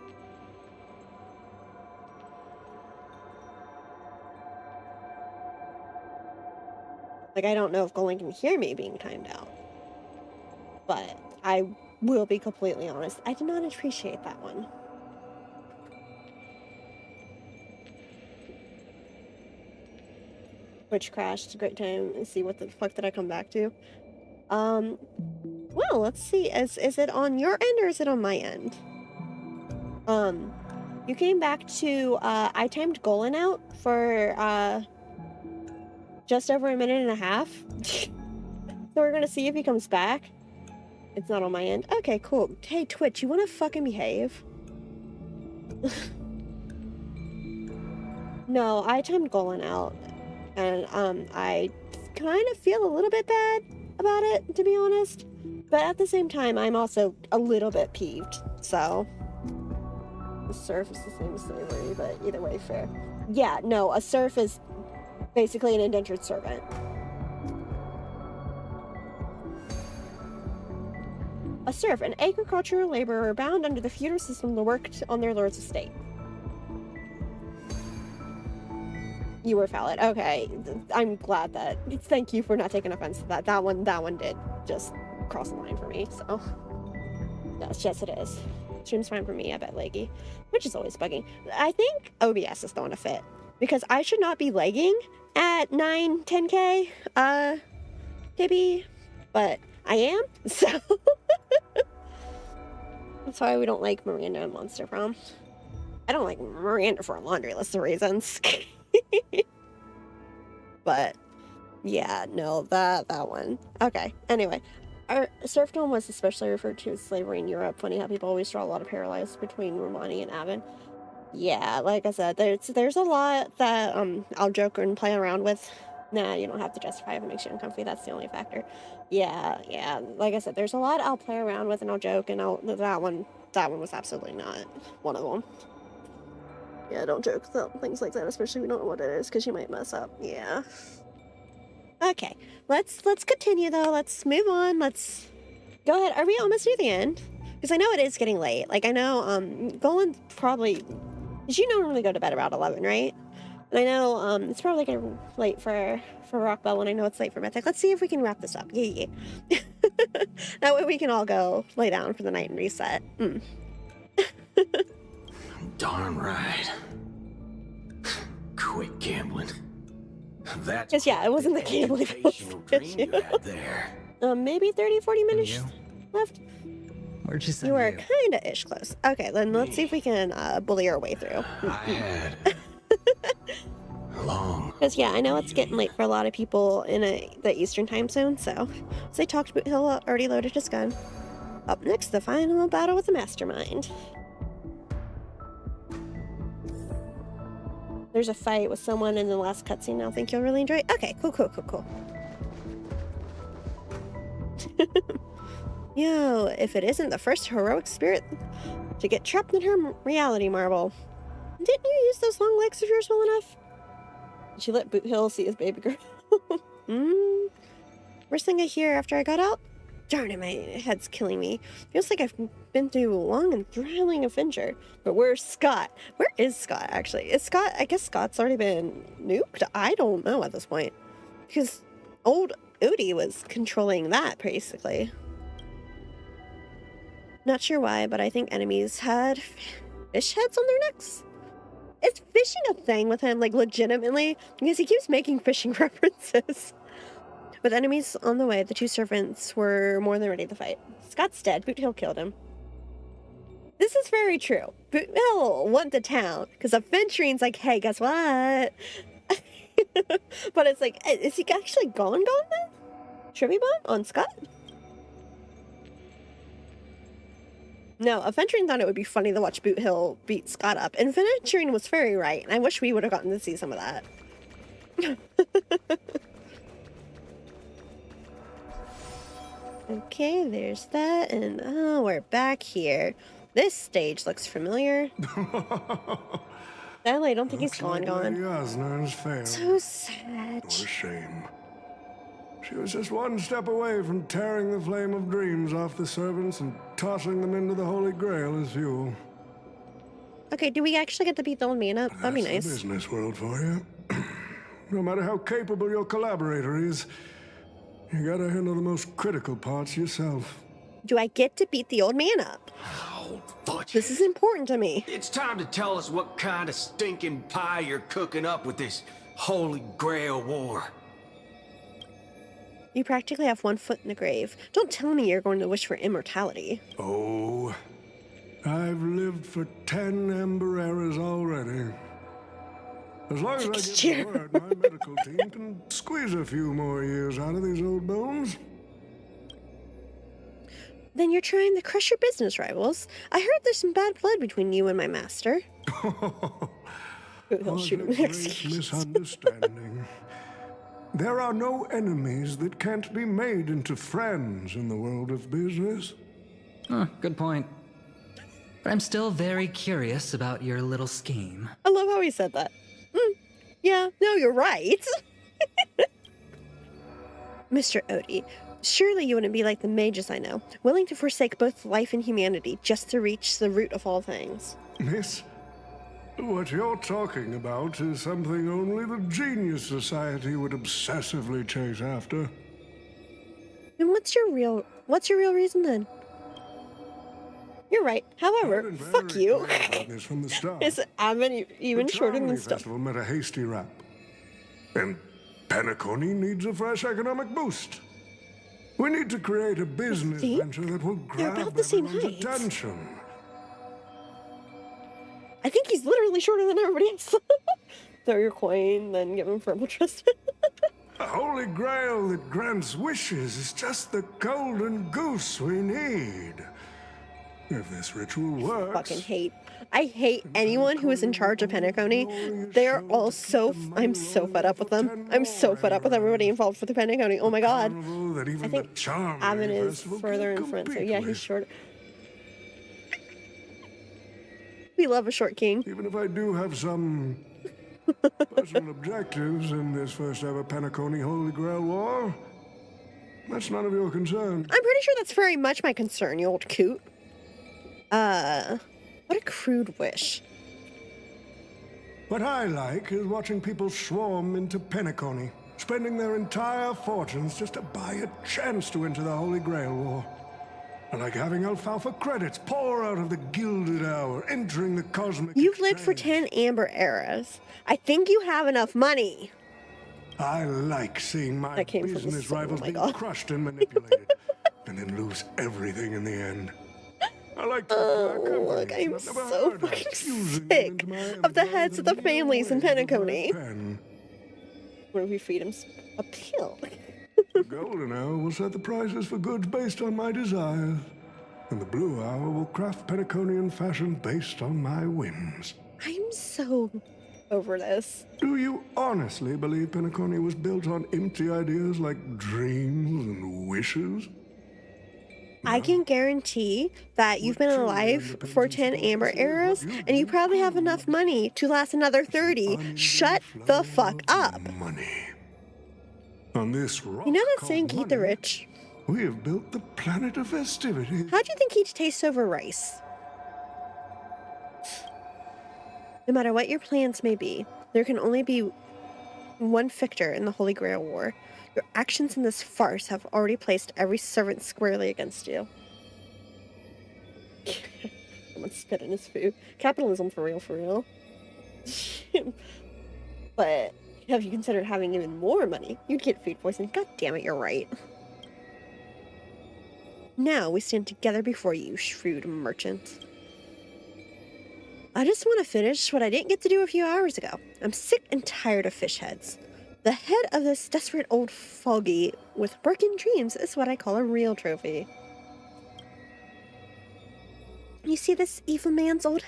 Like, I don't know if Golan can hear me being timed out. But I will be completely honest. I did not appreciate that one. Which crashed. It's a great time to see what the fuck did I come back to. Well, let's see. Is it on your end or is it on my end? You came back to, I timed Golan out for, just over a minute and a half. So we're gonna see if he comes back. It's not on my end. Okay, cool. Hey, Twitch, you wanna fucking behave? No, I timed Golan out. And, I kind of feel a little bit bad about it, to be honest. But at the same time, I'm also a little bit peeved, so. The serf is the same as slavery, but either way, fair. Yeah, no, a serf is basically an indentured servant. A serf, an agricultural laborer bound under the feudal system to work on their lord's estate. You were valid. Okay, I'm glad that. Thank you for not taking offense to that. That one did just cross the line for me. So that's just it is. Stream's fine for me. I bet leggy, which is always bugging. I think OBS is throwing a fit because I should not be lagging at 9-10k KB, but I am. So that's why we don't like Miranda and Monster Prom. I don't like Miranda for a laundry list of reasons. But yeah, no, that one. Okay, anyway, our serfdom was especially referred to as slavery in Europe. Funny how people always draw a lot of parallels between Romani and Avon. Yeah, like I said, there's a lot that I'll joke and play around with. Nah, you don't have to justify if it makes you uncomfy. That's the only factor. Yeah. Like I said, there's a lot I'll play around with and I'll joke, and that one was absolutely not one of them. Yeah, don't joke about things like that, especially if you don't know what it is, because you might mess up. Yeah. Okay, let's continue though. Let's move on. Let's go ahead. Are we almost near the end? Because I know it is getting late. Like, I know, Golan's probably... Did you normally go to bed about 11, right? And I know, it's probably getting late for Rockwell, and I know it's late for Mythic. Let's see if we can wrap this up. Yeah. That way we can all go lay down for the night and reset. Darn right. Quit gambling. That's because, yeah, it wasn't the gambling dream you had there. Maybe 30, 40 minutes left. Where'd you send You were you? kind of ish close. Okay, then let's see if we can bully our way through. I had long. Because, yeah, I know it's getting late for a lot of people in the Eastern time zone, so as I talked, Boot Hill already loaded his gun. Up next, the final battle with the Mastermind. There's a fight with someone in the last cutscene I think you'll really enjoy. Okay, cool. Yo, if it isn't the first heroic spirit to get trapped in her reality marble. Didn't you use those long legs of yours well enough? Did you let Boot Hill see his baby girl? First thing I hear after I got out? Darn it, my head's killing me. Feels like I've been through a long and thrilling adventure. But where's Scott? Where is Scott, actually? Is Scott... I guess Scott's already been nuked? I don't know at this point. Because old Odie was controlling that, basically. Not sure why, but I think enemies had fish heads on their necks. Is fishing a thing with him, like, legitimately? Because he keeps making fishing references. With enemies on the way, the two servants were more than ready to fight. Scott's dead. Boot Hill killed him. This is very true. Boot Hill went to town because Aventuring's like, hey, guess what? But it's like, is he actually gone then? Trivia bomb on Scott? No, Aventuring thought it would be funny to watch Boot Hill beat Scott up. And Aventuring was very right, and I wish we would have gotten to see some of that. Okay, there's that, and we're back here. This stage looks familiar. Sadly, I don't think he's gone. Yasner's failed. So sad. What a shame. She was just one step away from tearing the flame of dreams off the servants and tossing them into the Holy Grail as fuel. Okay, do we actually get to beat the old man up? That'd be nice. That's the business world for you. No matter how capable your collaborator is, you gotta handle the most critical parts yourself. Do I get to beat the old man up? Oh, fudge. This is important to me. It's time to tell us what kind of stinking pie you're cooking up with this Holy Grail war. You practically have one foot in the grave. Don't tell me you're going to wish for immortality. Oh, I've lived for 10 Ember Eras already. As long as I get the word, my medical team can squeeze a few more years out of these old bones. Then you're trying to crush your business rivals. I heard there's some bad blood between you and my master. He'll shoot him. Misunderstanding. There are no enemies that can't be made into friends in the world of business. Good point. But I'm still very curious about your little scheme. I love how he said that. Yeah, no, you're right. Mr. Odie, surely you wouldn't be like the mages I know, willing to forsake both life and humanity just to reach the root of all things. Miss, what you're talking about is something only the Genius Society would obsessively chase after. And what's your real reason then? You're right. However, fuck you. From the start. I'm even shorter than stuff. Festival met a hasty wrap. And Penacony needs a fresh economic boost. We need to create a business venture that will grab everyone's attention. I think he's literally shorter than everybody else. Throw your coin, then give him verbal trust. The Holy Grail that grants wishes is just the golden goose we need. If this ritual works... I hate anyone who is in charge of Penacony. They are all so... I'm so fed up with them. I'm so fed up with everybody involved with the Penacony. Oh my god. I think Avon is further in front, so yeah, he's shorter. We love a short king. Even if I do have some personal objectives in this first ever Penacony Holy Grail War, that's none of your concern. I'm pretty sure that's very much my concern, you old coot. What a crude wish. What I like is watching people swarm into Penacony, spending their entire fortunes just to buy a chance to enter the Holy Grail War. I like having alfalfa credits pour out of the gilded hour, entering the cosmic You've lived for exchange. 10 amber eras. I think you have enough money. I like seeing my business rivals being crushed and manipulated, and then lose everything in the end. I like to look, I'm so fucking sick of the heads of the families in Penacony. What if we feed him a pill? The golden hour will set the prices for goods based on my desires, and the blue hour will craft Penaconian fashion based on my whims. I'm so over this. Do you honestly believe Penacony was built on empty ideas like dreams and wishes? I can guarantee that you've been alive for 10 amber eras, and you probably have enough money to last another 30. Shut the fuck up. Money. On this rock You know that called saying, eat the rich? we have built the planet of festivity. How do you think he'd taste over rice? No matter what your plans may be, there can only be one victor in the Holy Grail War. Your actions in this farce have already placed every servant squarely against you. Someone spit in his food. Capitalism for real. But have you considered having even more money? You'd get food poisoning. God damn it, you're right. Now we stand together before you, shrewd merchant. I just want to finish what I didn't get to do a few hours ago. I'm sick and tired of fish heads. The head of this desperate old fogey with broken dreams is what I call a real trophy. You see this evil man's old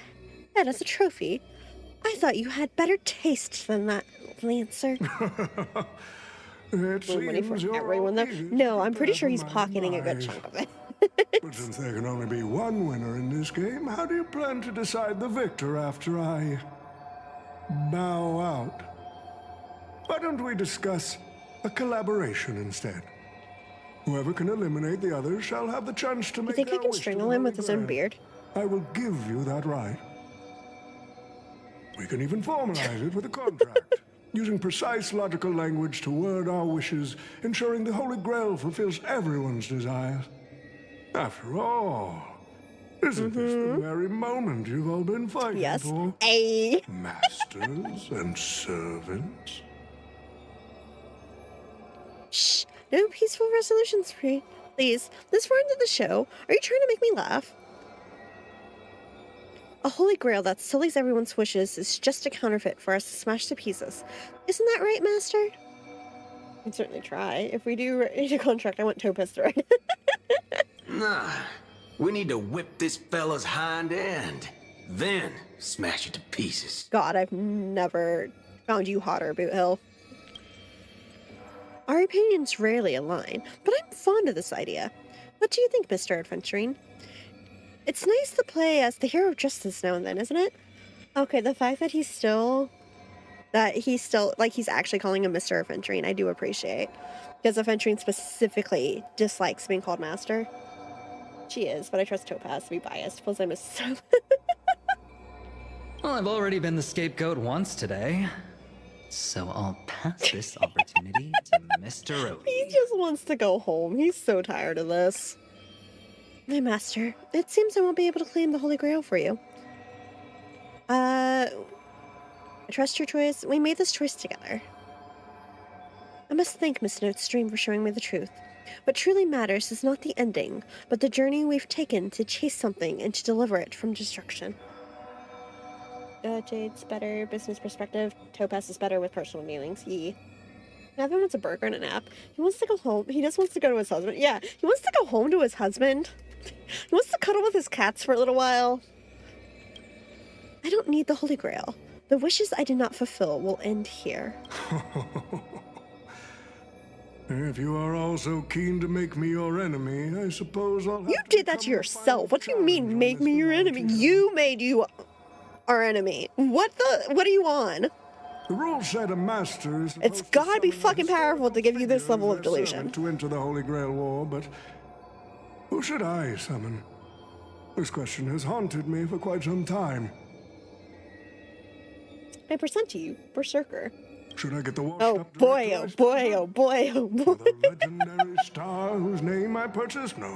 head as a trophy? I thought you had better taste than that, Lancer. It Money for seems you're everyone though. No, I'm pretty sure he's pocketing a good chunk of it. But since there can only be one winner in this game, how do you plan to decide the victor after I bow out? Why don't we discuss a collaboration instead? Whoever can eliminate the others shall have the chance to You make think I their can wish to strangle the him Holy with his own Grail. beard? I will give you that right. We can even formalize it with a contract, using precise logical language to word our wishes, ensuring the Holy Grail fulfills everyone's desires. After all, isn't this the very moment you've all been fighting Yes. for? Ay. Masters and servants. Shh. No peaceful resolutions, please. This far into the show, are you trying to make me laugh? A holy grail that sullies everyone's wishes is just a counterfeit for us to smash to pieces. Isn't that right, Master? I can certainly try. If we do write a contract, I want Topaz to write. Nah, we need to whip this fella's hind end, then smash it to pieces. God, I've never found you hotter, Boot Hill. Our opinions rarely align, but I'm fond of this idea. What do you think, Mr. Adventuring? It's nice to play as the hero of justice now and then, isn't it? Okay, the fact that he's still, like, he's actually calling him Mr. Adventuring, I do appreciate. Because Adventuring specifically dislikes being called Master. She is, but I trust Topaz to be biased, plus I'm a sub. Well, I've already been the scapegoat once today, so I'll pass this opportunity to Mr. Odie. He just wants to go home. He's so tired of this. My master, it seems I won't be able to claim the Holy Grail for you. I trust your choice. We made this choice together. I must thank Miss Notestream for showing me the truth. What truly matters is not the ending, but the journey we've taken to chase something and to deliver it from destruction. Jade's better, business perspective. Topaz is better with personal feelings. Yee. Evan wants a burger and a nap. He wants to go home. He just wants to go to his husband. Yeah, he wants to go home to his husband. He wants to cuddle with his cats for a little while. I don't need the Holy Grail. The wishes I did not fulfill will end here. If you are all so keen to make me your enemy, I suppose I'll have You did that to yourself. What do you mean, make me your enemy? You made you our enemy. What are you on? The rules said a master is It's gotta be fucking powerful to give you this level of delusion. to enter the Holy Grail War, but who should I summon? This question has haunted me for quite some time. I present to you, Berserker. Should I get the washed Oh up boy, director oh I boy, oh boy, oh boy. For the legendary star whose name I purchased? No,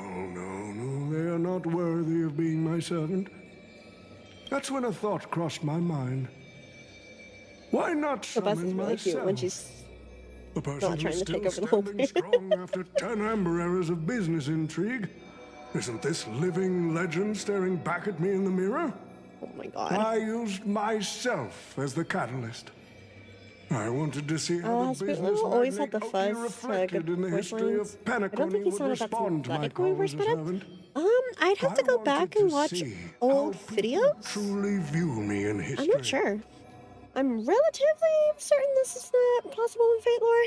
they are not worthy of being my servant. That's when a thought crossed my mind. Why not summon really myself? cute when she's a person not trying who's to take still over the whole standing thing. strong after 10 amber eras of business intrigue. Isn't this living legend staring back at me in the mirror? Oh my god. I used myself as the catalyst. I wanted to see how the business always had the magnate fuzz, Oki reflected in the voice history lines. of I don't think Penacony he would sounded that respond to my synthetic call voice, as a but servant. I'd have to go back and watch old videos. Truly view me in history. I'm not sure. I'm relatively certain this is not possible in Fate lore.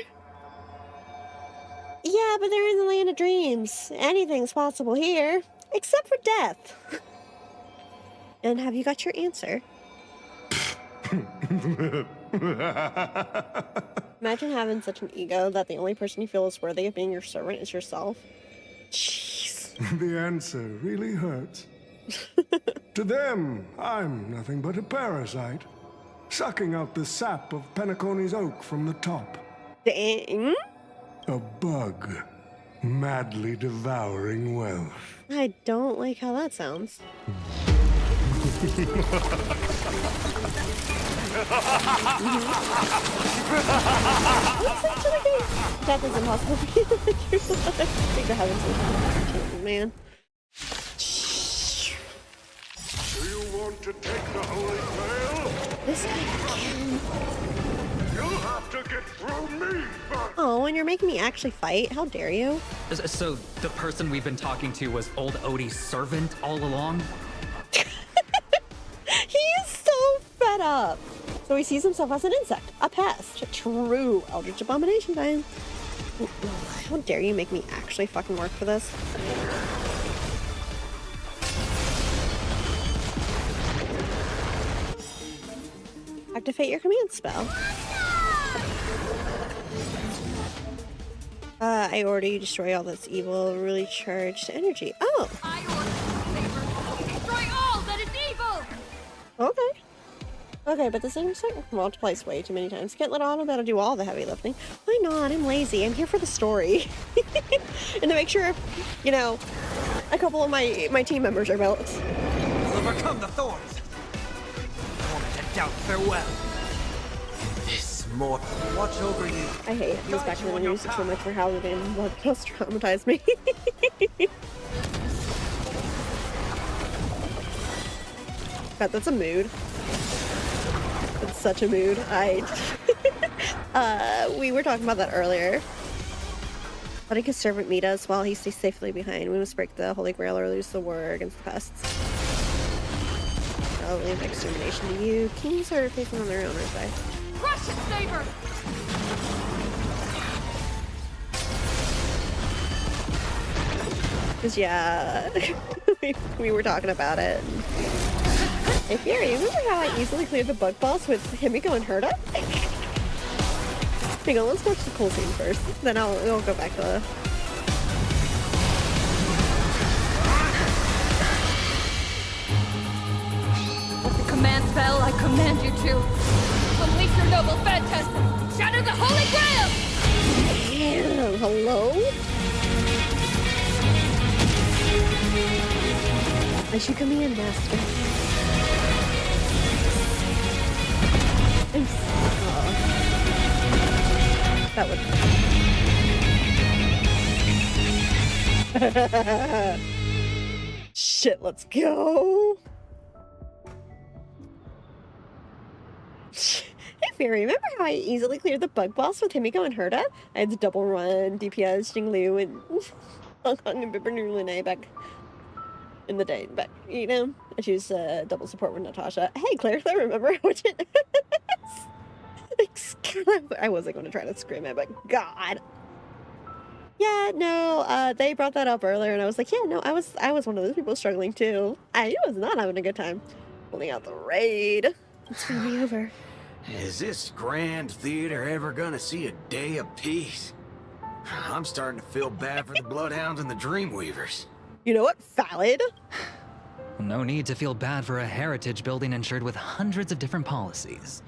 Yeah, but they're in the land of dreams. Anything's possible here, except for death. And have you got your answer? Imagine having such an ego that the only person you feel is worthy of being your servant is yourself. Jeez. The answer really hurts. To them, I'm nothing but a parasite, sucking out the sap of Penacony's oak from the top. Dang. A bug, madly devouring wealth. I don't like how that sounds. Death is impossible for you. Thank the heavens. Man. Do you want to take the Holy Grail? This guy can. You'll have to get through me first. Oh, and you're making me actually fight? How dare you? So the person we've been talking to was old Odie's servant all along? He is so fed up. So he sees himself as an insect, a pest, a true eldritch abomination time. How dare you make me actually fucking work for this? Activate your command spell. I order you destroy all that's evil, really charged energy. Oh! I order you, destroy all that is evil! Okay. Okay, but the same thing multiplies way too many times. Can't let auto battle do all the heavy lifting. Why not? I'm lazy. I'm here for the story. And to make sure, you know, a couple of my team members are built. Overcome the thorns. Moment to doubt farewell. This more. Watch over you. I hate this back when the music so much for how the damn blood just traumatized me. God, that's a mood. It's such a mood. We were talking about that earlier. Letting his servant meet us while he stays safely behind. We must break the Holy Grail or lose the war against the pests. I'll leave extermination to you. Kings are facing on their own, aren't they? Crush it, Saber! Because, yeah, we were talking about it. Hey, Fury, remember how I easily cleared the bug boss with Himiko and Herta? Hang on, let's watch the cool scene first. Then I'll go back to the... With the command spell, I command you to unleash your noble phantasm! Shatter the Holy Grail! Damn, hello? As you command, Master. That would... Shit, let's go! Hey, Fury, remember how I easily cleared the bug boss with Himiko and Herta? I had the double run, DPS, Jinglu, and Hong Kong and Bipper Lune back in the day, but you know, I choose double support with Natasha. Hey, Claire, remember what it I wasn't going to try to scream it, but God. Yeah, no, they brought that up earlier, and I was like, yeah, no, I was one of those people struggling too. I was not having a good time pulling out the raid. It's finally over. Is this grand theater ever gonna see a day of peace? I'm starting to feel bad for the Bloodhounds and the Dreamweavers. You know what? Valid. No need to feel bad for a heritage building insured with hundreds of different policies.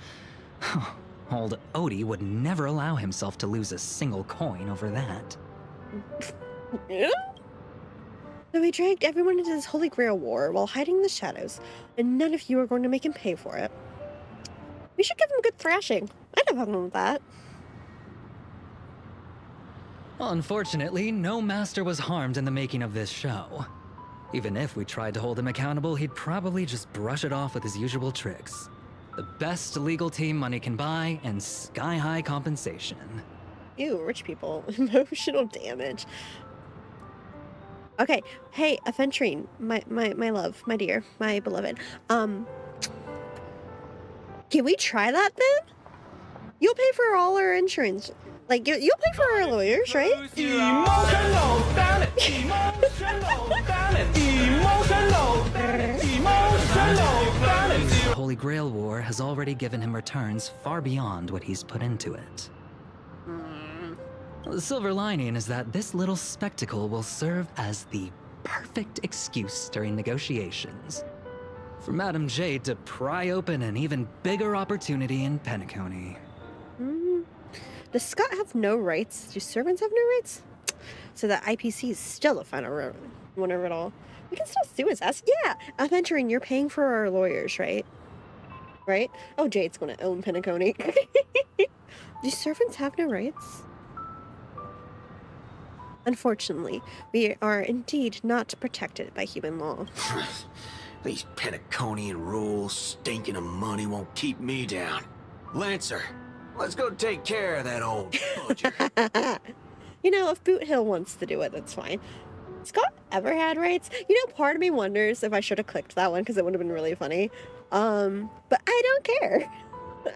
Old Odie would never allow himself to lose a single coin over that. Yeah? So he dragged everyone into this Holy Grail war while hiding in the shadows, and none of you are going to make him pay for it. We should give him a good thrashing. I'd have fun with that. Unfortunately, no master was harmed in the making of this show. Even if we tried to hold him accountable, he'd probably just brush it off with his usual tricks. The best legal team money can buy, and sky-high compensation. Ew, rich people. Emotional damage. Okay, hey, Aventurine, my love, my dear, my beloved. Can we try that then? You'll pay for all our insurance. Like, you'll pay for our lawyers, right? Emotional balance. Emotional balance. Emotional balance. Emotional balance. The Holy Grail War has already given him returns far beyond what he's put into it. The silver lining is that this little spectacle will serve as the perfect excuse during negotiations for Madame Jade to pry open an even bigger opportunity in Penacony. Does Scott have no rights? Do servants have no rights? So the IPC is still the final one of it all. We can still sue his ass. Yeah, Aventurine, you're paying for our lawyers, right? Right? Oh, Jade's gonna own Penacony. Do servants have no rights? Unfortunately, we are indeed not protected by human law. These Penaconian rules, stinking of money won't keep me down. Lancer, let's go take care of that old budger. You know, if Boot Hill wants to do it, that's fine. Scott ever had rights? You know, part of me wonders if I should have clicked that one because it would have been really funny. But I don't care.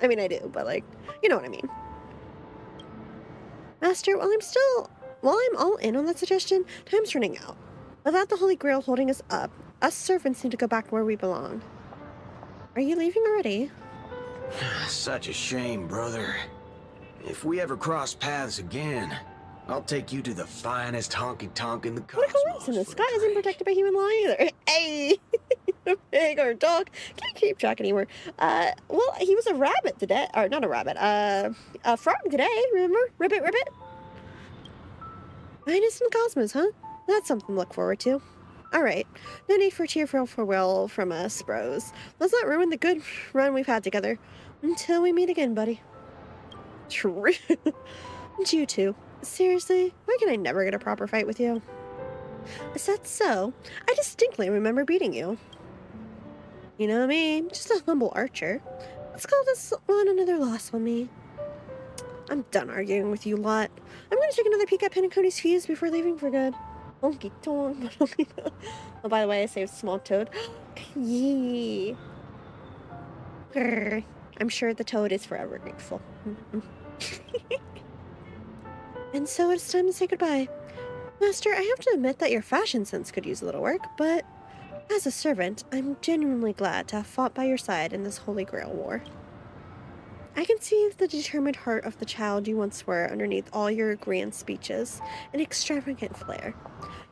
I mean, I do, but like, you know what I mean. Master, while I'm all in on that suggestion, time's running out. Without the Holy Grail holding us up, us servants need to go back where we belong. Are you leaving already? Such a shame, brother. If we ever cross paths again, I'll take you to the finest honky-tonk in the cosmos. What a coincidence. Scott isn't protected by human law either. Hey! A pig or a dog. Can't keep track anymore. Well, he was a rabbit today. Or, not a rabbit. A frog today, remember? Ribbit, ribbit? Finest in the cosmos, huh? That's something to look forward to. Alright. No need for cheerful farewell from us, bros. Let's not ruin the good run we've had together. Until we meet again, buddy. True. And you too. Seriously, why can I never get a proper fight with you? Is that so? I distinctly remember beating you. You know me, just a humble archer. Let's call this one another loss on me. I'm done arguing with you lot. I'm gonna take another peek at Penacony's fuse before leaving for good. Honky tonk. Oh, by the way, I saved Small Toad. Yee. Grr. I'm sure the toad is forever grateful. And so it's time to say goodbye. Master, I have to admit that your fashion sense could use a little work, but as a servant, I'm genuinely glad to have fought by your side in this Holy Grail war. I can see the determined heart of the child you once were underneath all your grand speeches and extravagant flair.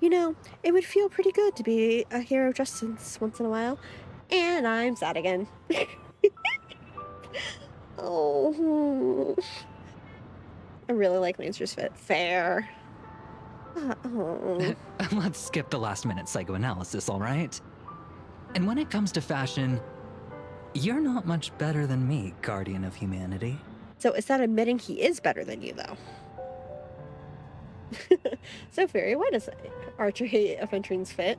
You know, it would feel pretty good to be a hero of justice once in a while. And I'm sad again. Oh. I really like Lancer's fit. Fair. Oh. Let's skip the last-minute psychoanalysis, all right? And when it comes to fashion, you're not much better than me, Guardian of Humanity. So is that admitting he is better than you, though? So, Fairy, why does Archer hate Aventurine's fit?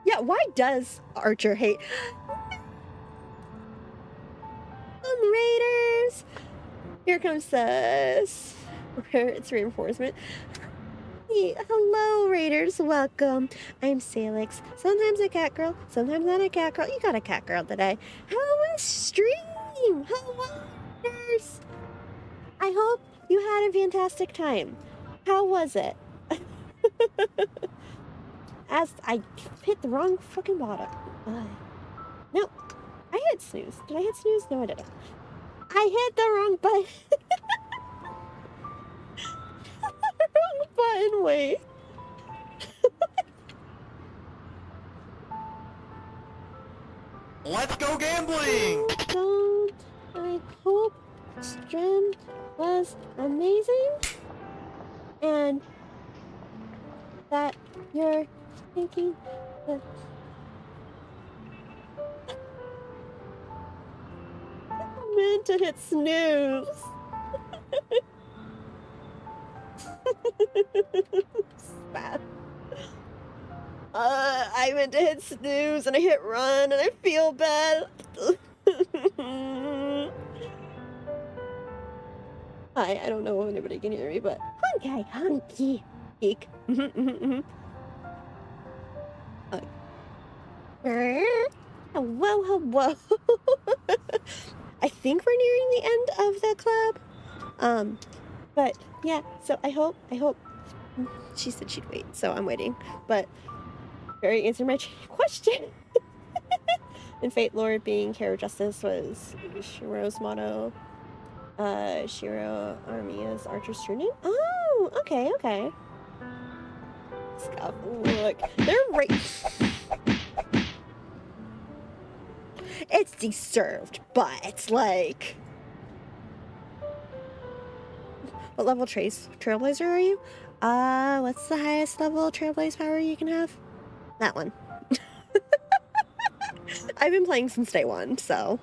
Yeah, why does Archer hate... Raiders! Here comes us. It's reinforcement. Hey, hello, Raiders. Welcome. I'm Salix. Sometimes a cat girl, sometimes not a cat girl. You got a cat girl today. How was stream? Hello, Raiders. I hope you had a fantastic time. How was it? As I hit the wrong fucking button. No, I hit snooze. Did I hit snooze? No, I didn't. I hit the wrong button. Wrong button, wait. Let's go gambling! Don't I hope Strand was amazing? And that you're thinking that I meant to hit snooze. Bad. I meant to hit snooze and I hit run and I feel bad. Hi, I don't know if anybody can hear me, but hunky, hunky, eek. Whoa, whoa. I think we're nearing the end of the club. But yeah, so I hope she said she'd wait, so I'm waiting. But Barry answered my question. And Fate Lord being Hero Justice was Shiro's motto. Shiro Armia's Archer Student. Oh, okay. Scuff, look, they're right. It's deserved, but like, what level Trailblazer are you? What's the highest level Trailblaze power you can have? That one. I've been playing since day one, so.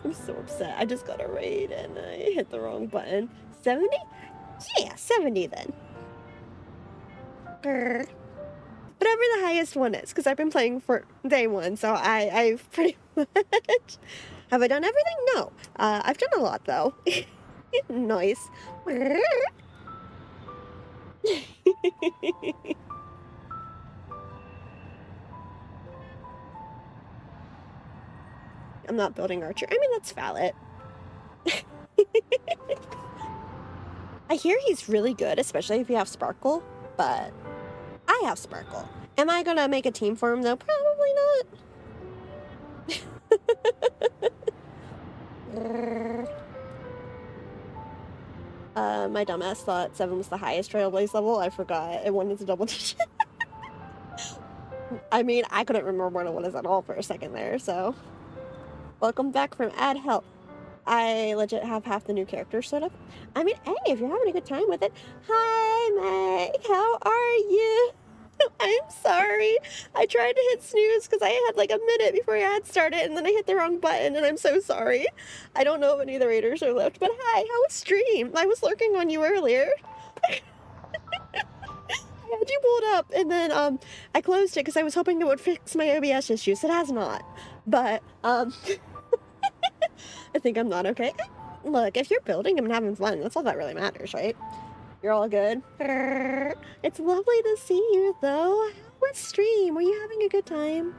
I'm so upset. I just got a raid and I hit the wrong button. 70? Yeah, 70 then. Whatever the highest one is, because I've been playing for day one, so I've pretty much... Have I done everything? No. I've done a lot, though. Nice. I'm not building Archer. I mean, that's valid. I hear he's really good, especially if you have Sparkle, but I have Sparkle. Am I gonna make a team for him, though? Probably not. My dumbass thought 7 was the highest Trailblaze level. I forgot. It went into double digit. I mean, I couldn't remember what it was at all for a second there, so... Welcome back from ad help. I legit have half the new characters set up. I mean, hey, if you're having a good time with it. Hi, Meg. How are you? I'm sorry. I tried to hit snooze because I had like a minute before your ad started, and then I hit the wrong button, and I'm so sorry. I don't know if any of the raiders are left, but hi, how was stream? I was lurking on you earlier. I had you pulled up, and then I closed it because I was hoping it would fix my OBS issues. It has not. But, I think I'm not okay. Look, if you're building and having fun, that's all that really matters, right? You're all good. It's lovely to see you, though. How was stream? Were you having a good time?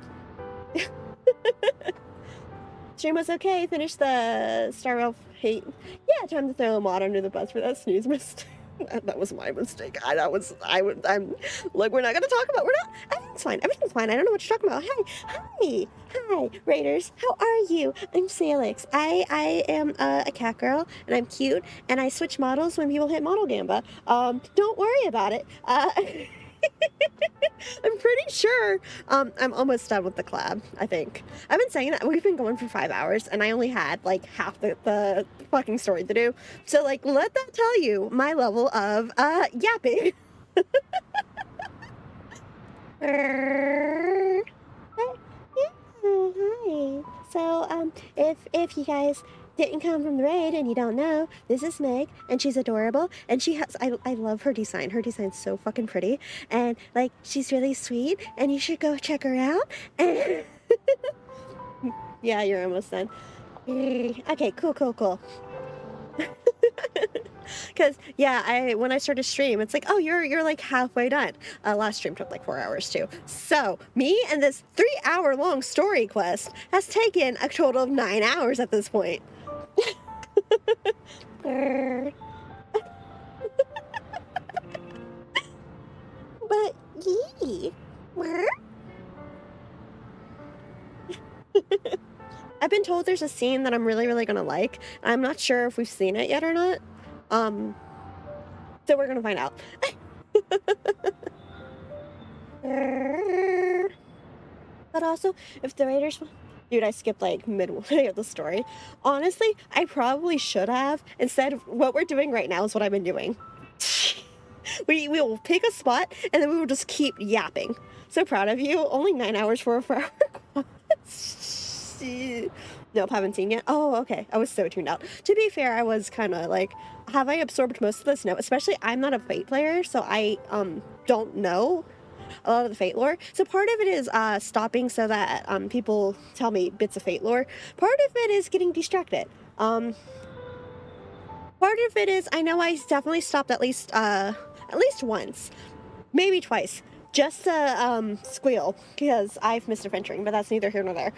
Stream was okay. Finished the Star Elf hate. Yeah, time to throw a mod under the bus for that snooze mistake. That was my mistake. Look, we're not gonna talk about, everything's fine. I don't know what you're talking about. Hi, Raiders, how are you? I'm Salix. I am a cat girl, and I'm cute, and I switch models when people hit model gamba. Don't worry about it. I'm pretty sure I'm almost done with the collab, I think. I've been saying that. We've been going for 5 hours, and I only had, like, half the fucking story to do. So, like, let that tell you my level of, yapping. Hi. So, if you guys didn't come from the raid and you don't know, this is Meg, and she's adorable, and she has, I love her design. Her design's so fucking pretty, and like, she's really sweet, and you should go check her out. Yeah, you're almost done. Okay, cool. Because, yeah, when I started stream, it's like, oh, you're like halfway done. Last stream took like 4 hours too. So, me and this 3-hour-long story quest has taken a total of 9 hours at this point. But, yee. I've been told there's a scene that I'm really gonna like. I'm not sure if we've seen it yet or not. So we're gonna find out. But also, if the Raiders... Dude, I skipped like midway of the story. Honestly, I probably should have. Instead, what we're doing right now is what I've been doing. We will pick a spot, and then we will just keep yapping. So proud of you. Only 9 hours for a 4-hour quest. Nope, haven't seen yet. Oh, okay. I was so tuned out. To be fair, I was kind of like, have I absorbed most of this? No, especially I'm not a Fate player, so I don't know a lot of the Fate lore. So part of it is stopping so that people tell me bits of Fate lore. Part of it is getting distracted. Part of it is I know I definitely stopped at least once, maybe twice, just to squeal because I've missed adventuring, but that's neither here nor there.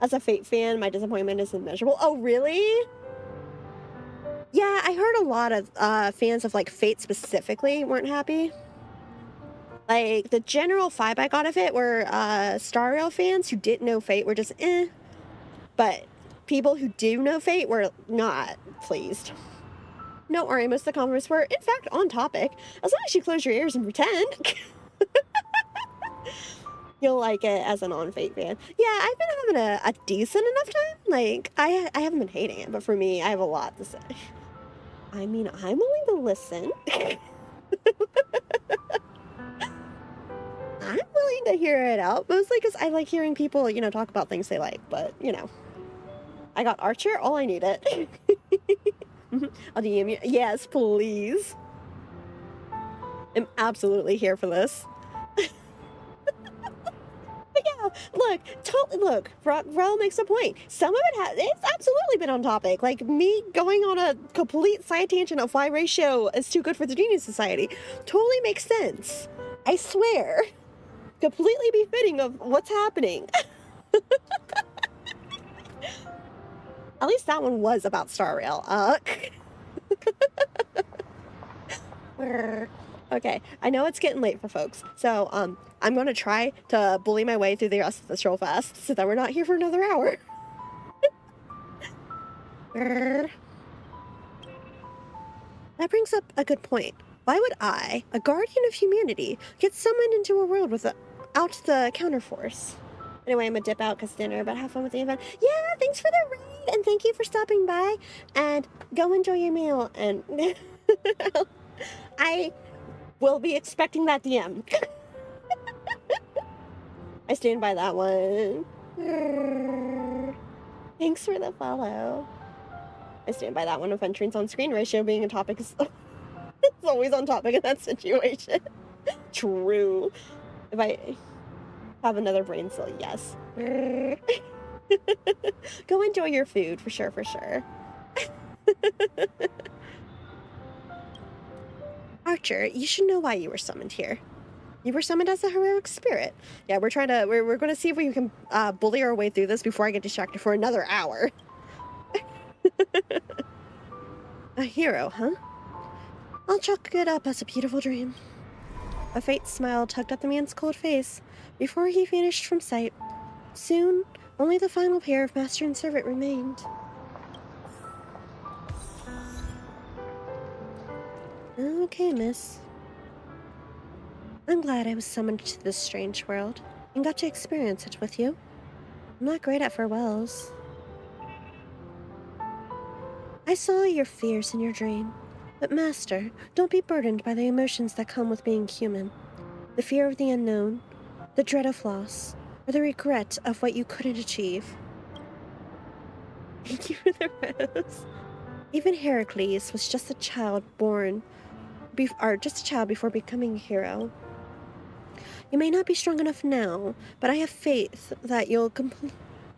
As a Fate fan, my disappointment is immeasurable. Oh, really? Yeah, I heard a lot of fans of like Fate specifically weren't happy. Like the general vibe I got of it were Star Rail fans who didn't know Fate were just eh, but people who do know Fate were not pleased. No worry, most of the comments were in fact on topic. As long as you close your ears and pretend. You'll like it as a non-Fate fan. Yeah, I've been having a decent enough time. Like, I haven't been hating it, but for me, I have a lot to say. I mean, I'm willing to listen. I'm willing to hear it out, mostly because I like hearing people, you know, talk about things they like, but, you know. I got Archer, all I needed. I'll DM you. Yes, please. I'm absolutely here for this. But yeah, look, Rel makes a point. Some of it's absolutely been on topic. Like, me going on a complete side tangent of why ratio is too good for the Genius Society totally makes sense. I swear. Completely befitting of what's happening. At least that one was about Star Rail. Okay, I know it's getting late for folks, so I'm gonna try to bully my way through the rest of this real fast so that we're not here for another hour. That brings up a good point. Why would I, a guardian of humanity, get summoned into a world without the counterforce? Anyway, I'm gonna dip out because dinner, but have fun with the event. Yeah, thanks for the raid, and thank you for stopping by, and go enjoy your meal, and I will be expecting that DM. I stand by that one. Thanks for the follow. I stand by that one. If entrance on screen ratio being a topic is it's always on topic in that situation. True. If I have another brain cell, yes. Go enjoy your food, for sure, for sure. Archer, you should know why you were summoned here. You were summoned as a heroic spirit. Yeah, we're going to see if we can bully our way through this before I get distracted for another hour. A hero, huh? I'll chalk it up as a beautiful dream. A faint smile tugged at the man's cold face before he vanished from sight. Soon, only the final pair of master and servant remained. Okay, miss. I'm glad I was summoned to this strange world and got to experience it with you. I'm not great at farewells. I saw your fears in your dream, but Master, don't be burdened by the emotions that come with being human. The fear of the unknown, the dread of loss, or the regret of what you couldn't achieve. Thank you for the rose. Even Heracles was just a child before becoming a hero. You may not be strong enough now, but I have faith that you'll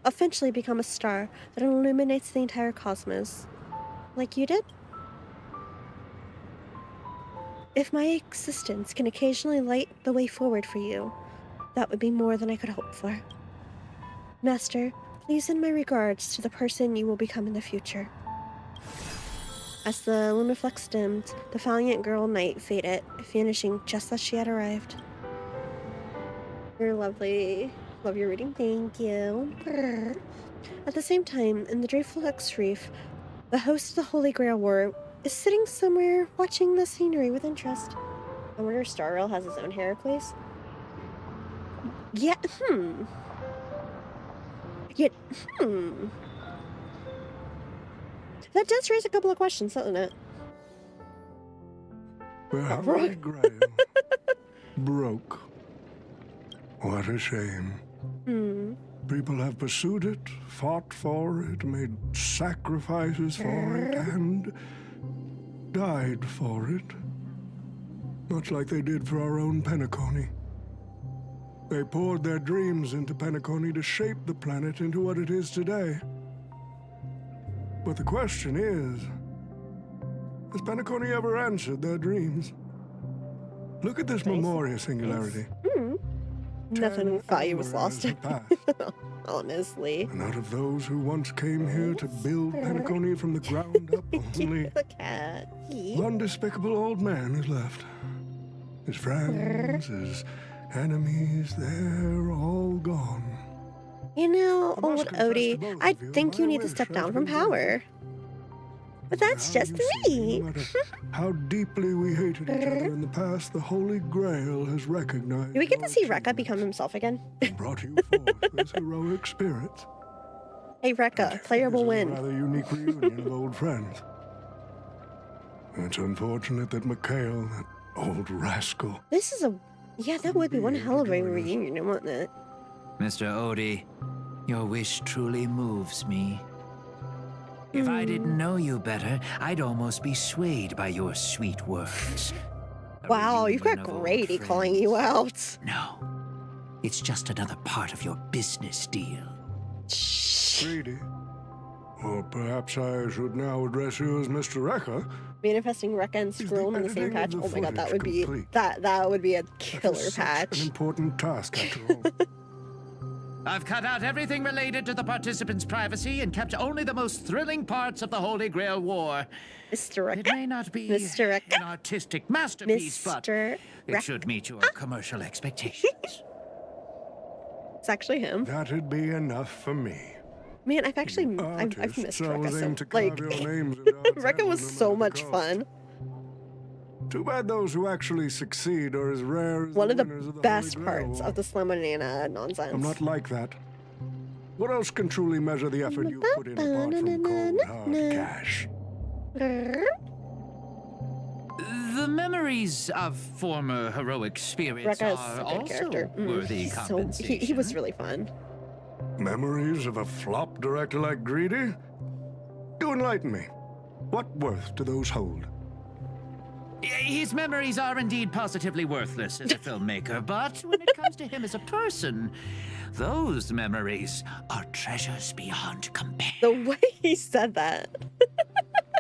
eventually become a star that illuminates the entire cosmos. Like you did? If my existence can occasionally light the way forward for you, that would be more than I could hope for. Master, please send my regards to the person you will become in the future. As the Lumiflex dimmed, the valiant girl knight faded, vanishing just as she had arrived. You're lovely. Love your reading, thank you. At the same time, in the Dreyflux Reef, the host of the Holy Grail War is sitting somewhere watching the scenery with interest. I wonder if Star Rail has his own Heracles. Yeah, Yeah, That does raise a couple of questions, doesn't it? The Holy Grail broke. What a shame. People have pursued it, fought for it, made sacrifices for it, and died for it. Much like they did for our own Penacony. They poured their dreams into Penacony to shape the planet into what it is today. But the question is, has Penacony ever answered their dreams? Look at this Memoria singularity. Nothing of value was lost. Honestly. And out of those who once came here to build Penacony from the ground up, only the cat. one despicable old man is left. His friends, his enemies, they're all gone. You know, old Odie, I think you need to step down from power. But that's just me. No matter how deeply we hated each other in the past, the Holy Grail has recognized. Do we get to see Rekka become himself again? Brought you forth this heroic spirit. Hey Rekka, player will win. A rather unique reunion of old friends. It's unfortunate that Mikhail, that old rascal. This is yeah, that would be one hell of a reunion, wouldn't it? Mr. Odie, your wish truly moves me. If I didn't know you better, I'd almost be swayed by your sweet words. Wow, you've got Grady calling you out. No, it's just another part of your business deal. Grady? Or perhaps I should now address you as Mr. Rekka. Manifesting Rekka and Skrull in the same patch. Oh my god, that would be that would be a killer patch. An important task after all. I've cut out everything related to the participants' privacy and kept only the most thrilling parts of the Holy Grail War. Mr. Rekka? It may not be an artistic masterpiece, but it should meet your commercial expectations. It's actually him. That'd be enough for me. Man, I've missed Rekka so like Rekka was so much fun. Too bad those who actually succeed are as rare as one of the the best parts of the Slam Banana nonsense. I'm not like that. What else can truly measure the effort you put in apart from cold, hard cash? The memories of former heroic spirits Rekka is are a good also character. worthy compensation. He was really fun. Memories of a flop director like Greedy? Do enlighten me. What worth do those hold? His memories are indeed positively worthless as a filmmaker, but when it comes to him as a person, those memories are treasures beyond compare. The way he said that.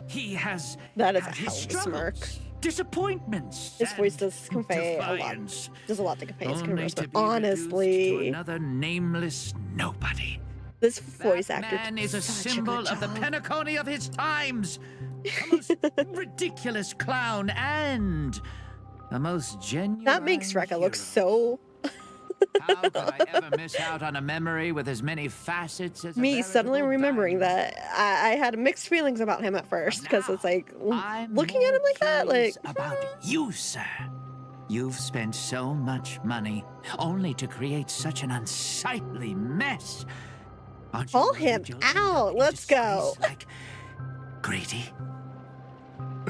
He has that is had a hell his of a smirk. Disappointments. His voice does convey defiance. a lot. There's a lot to convey his Only converse, to but be honestly, to another nameless nobody. This voice actor Man did is a such symbol good of the job. Penacony of his times. The most ridiculous clown and the most genuine. That makes Rekka look so. How could I ever miss out on a memory with as many facets as Me suddenly remembering that I had mixed feelings about him at first because it's like looking at him like that, like about you, sir. You've spent so much money only to create such an unsightly mess. Call him out. Let's go. Like Grady.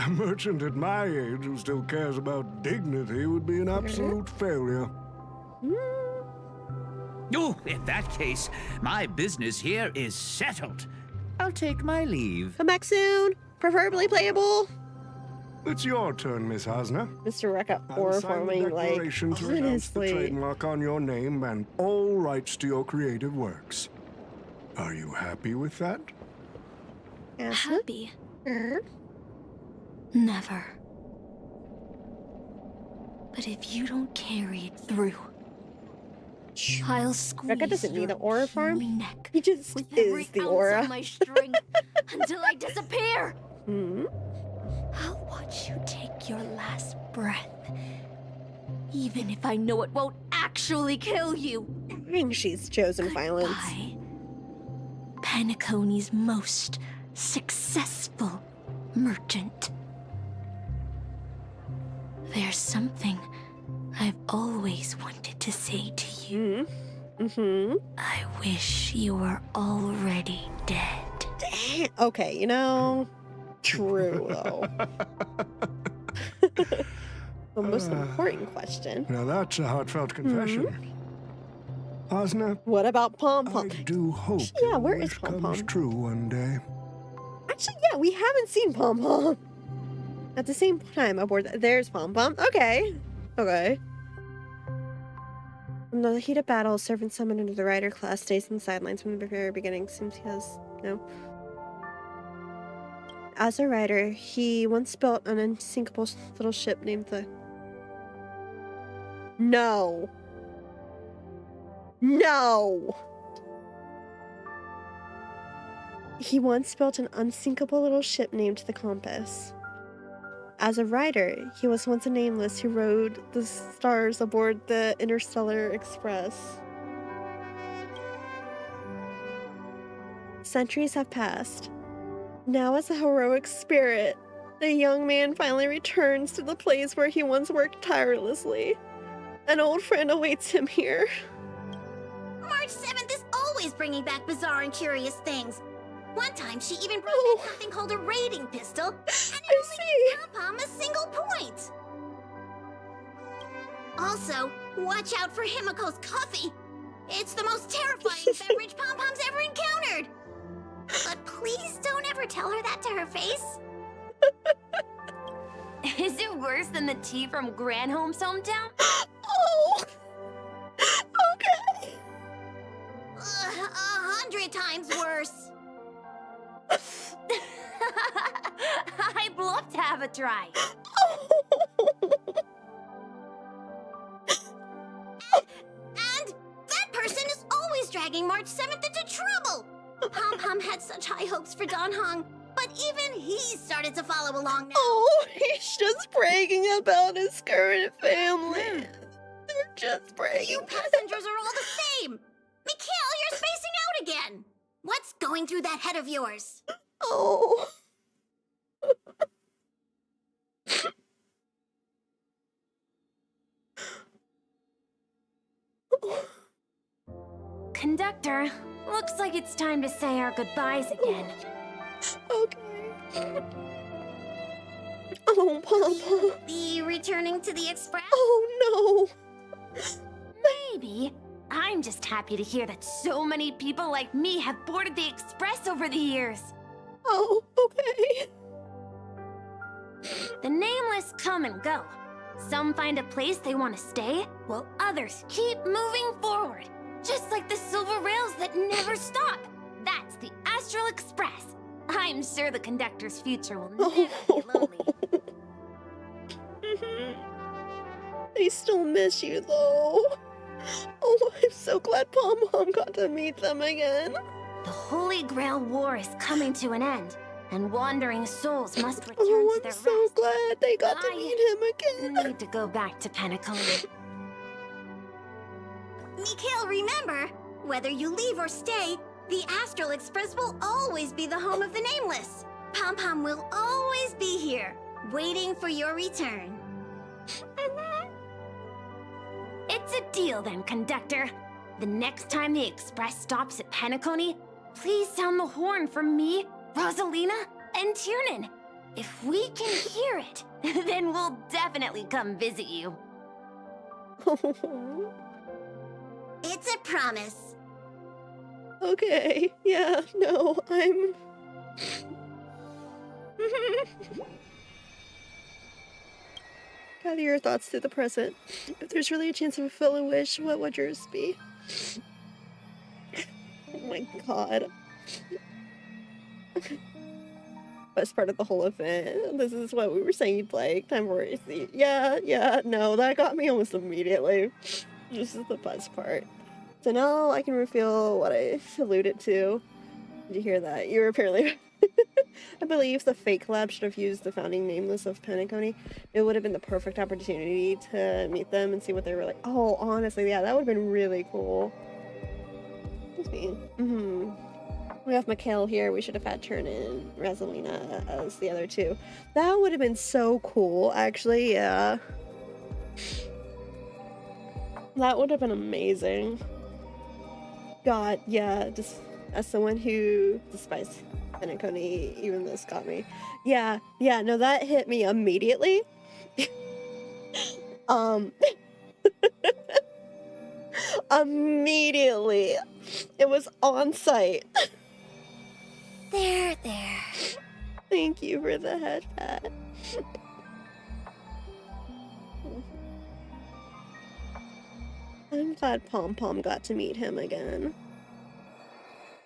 A merchant at my age who still cares about dignity would be an absolute failure. Oh, in that case, my business here is settled. I'll take my leave. Come back soon. Preferably playable. It's your turn, Miss Hasna. Mr. Rekka forming like, to announce the honestly. trademark on your name and all rights to your creative works. Are you happy with that? Happy? Never. But if you don't carry it through, I'll squeeze Rekka doesn't need an aura farm. neck He just with is every the ounce aura. of my strength until I disappear. Hmm? I'll watch you take your last breath, even if I know it won't actually kill you. I think she's chosen violence. Penacony's most successful merchant. There's something I've always wanted to say to you. I wish you were already dead. Okay, you know, true though. The most important question. Now that's a heartfelt confession. Osna, what about Pom Pom? I do hope where is wish Pom comes Pom? true one day. Actually, yeah, we haven't seen Pom Pom. At the same time, aboard. There's Pom Pom. Okay. Okay. From the heat of battle, a servant summoned into the rider class stays on the sidelines from the very beginning. Seems he has no. As a rider, he once built an unsinkable little ship named the. No. No. He once built an unsinkable little ship named the Compass. As a rider, he was once a nameless who rode the stars aboard the Interstellar Express. Centuries have passed. Now, as a heroic spirit, the young man finally returns to the place where he once worked tirelessly. An old friend awaits him here. March 7th is always bringing back bizarre and curious things. One time, she even brought back something called a raiding pistol, and it only gave Pom Pom a single point. Also, watch out for Himiko's coffee. It's the most terrifying beverage Pom Pom's ever encountered. But please don't ever tell her that to her face. Is it worse than the tea from Granholm's hometown? Oh! Okay. 100 times worse. I'd love to have a try. And that person is always dragging March 7th into trouble. Pom Pom had such high hopes for Don Hong, but even he started to follow along now. Oh, he's just bragging about his current family. They're just bragging. You passengers are all the same. Mikhail, you're spacing out again. What's going through that head of yours? Oh. Conductor, looks like it's time to say our goodbyes again. Okay. Oh, Pom Pom. Be returning to the Express? Oh, no. Maybe. I'm just happy to hear that so many people like me have boarded the Express over the years. Oh, okay. The nameless come and go. Some find a place they want to stay, while others keep moving forward. Just like the silver rails that never stop. That's the Astral Express. I'm sure the conductor's future will never be lonely. They still miss you, though. Oh, I'm so glad Pom Pom got to meet them again. The Holy Grail War is coming to an end, and wandering souls must return to their rest. I'm so glad they got to meet him again. Need to go back to Penacony. Mikhail, remember, whether you leave or stay, the Astral Express will always be the home of the Nameless. Pom Pom will always be here, waiting for your return. It's a deal then, conductor. The next time the Express stops at Penacony, please sound the horn for me, Rosalina, and Tiernan. If we can hear it, then we'll definitely come visit you. It's a promise. Okay, yeah, no, I'm... Gather your thoughts to the present. If there's really a chance to fulfill a wish, what would yours be? Oh my god. Best part of the whole event. This is what we were saying you'd like. Time for it. Yeah, no, that got me almost immediately. This is the best part. So now I can reveal what I alluded to. Did you hear that? You were apparently... I believe the fake lab should have used the founding nameless of Penacony. It would have been the perfect opportunity to meet them and see what they were like. Oh, honestly, yeah, that would have been really cool. Excuse me. We have Mikhail here. We should have had Turn and Rosalina as the other two. That would have been so cool, actually. Yeah. That would have been amazing. God, yeah. Just as someone who despises Penacony, even this got me. Yeah, no, that hit me immediately. Immediately. It was on site. There. Thank you for the head pat. I'm glad Pom Pom got to meet him again.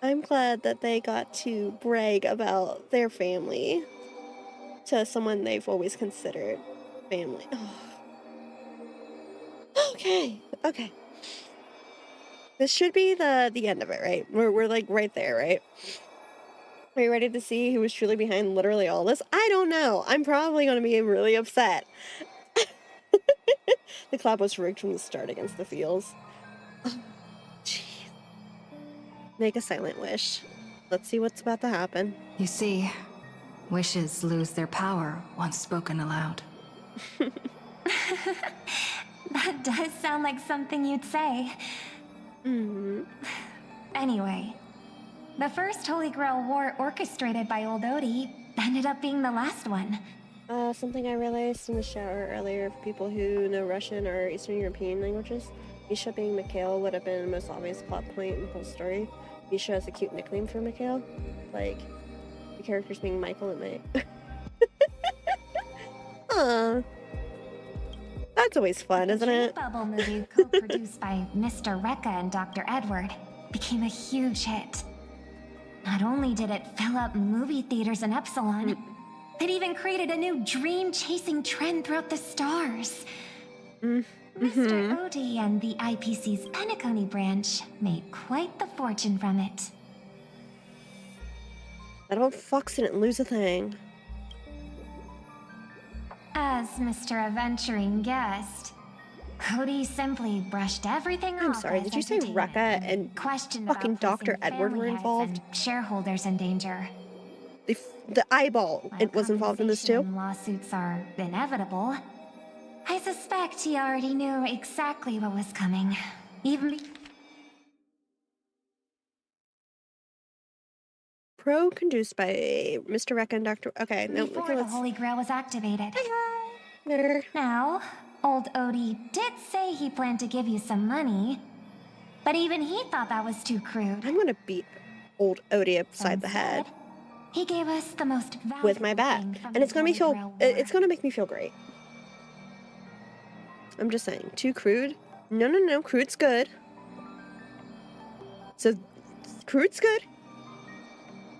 I'm glad that they got to brag about their family to someone they've always considered family. Oh. Okay. This should be the end of it, right? We're like right there, right? Are you ready to see who was truly behind literally all this? I don't know. I'm probably going to be really upset. The collab was rigged from the start against the feels. Oh, jeez. Make a silent wish. Let's see what's about to happen. You see, wishes lose their power once spoken aloud. That does sound like something you'd say. Anyway, the first Holy Grail war orchestrated by Old Odie ended up being the last one. Something I realized in the shower earlier for people who know Russian or Eastern European languages, Misha being Mikhail would have been the most obvious plot point in the whole story. Misha has a cute nickname for Mikhail, like the characters being Michael and May. That's always fun, isn't it? The Bubble movie, co-produced by Mr. Rekka and Dr. Edward, became a huge hit. Not only did it fill up movie theaters in Epsilon, it even created a new dream-chasing trend throughout the stars. Mr. Odie and the IPC's Penacony branch made quite the fortune from it. I don't fucks didn't lose a thing. As Mr. Adventuring guest, Cody simply brushed everything off. I'm sorry, did you say Rekka and fucking Dr. Edward were involved? Shareholders in danger. The eyeball it was involved in this too? Lawsuits are inevitable. I suspect he already knew exactly what was coming. Conduced by Mr. Rekka and Dr. Okay, no, before the Holy Grail was activated. Now, old Odie did say he planned to give you some money, but even he thought that was too crude. I'm gonna beat old Odie upside the head. He gave us the most valuable with my bat, and it's gonna make me feel great. I'm just saying, too crude? No, crude's good. So, crude's good?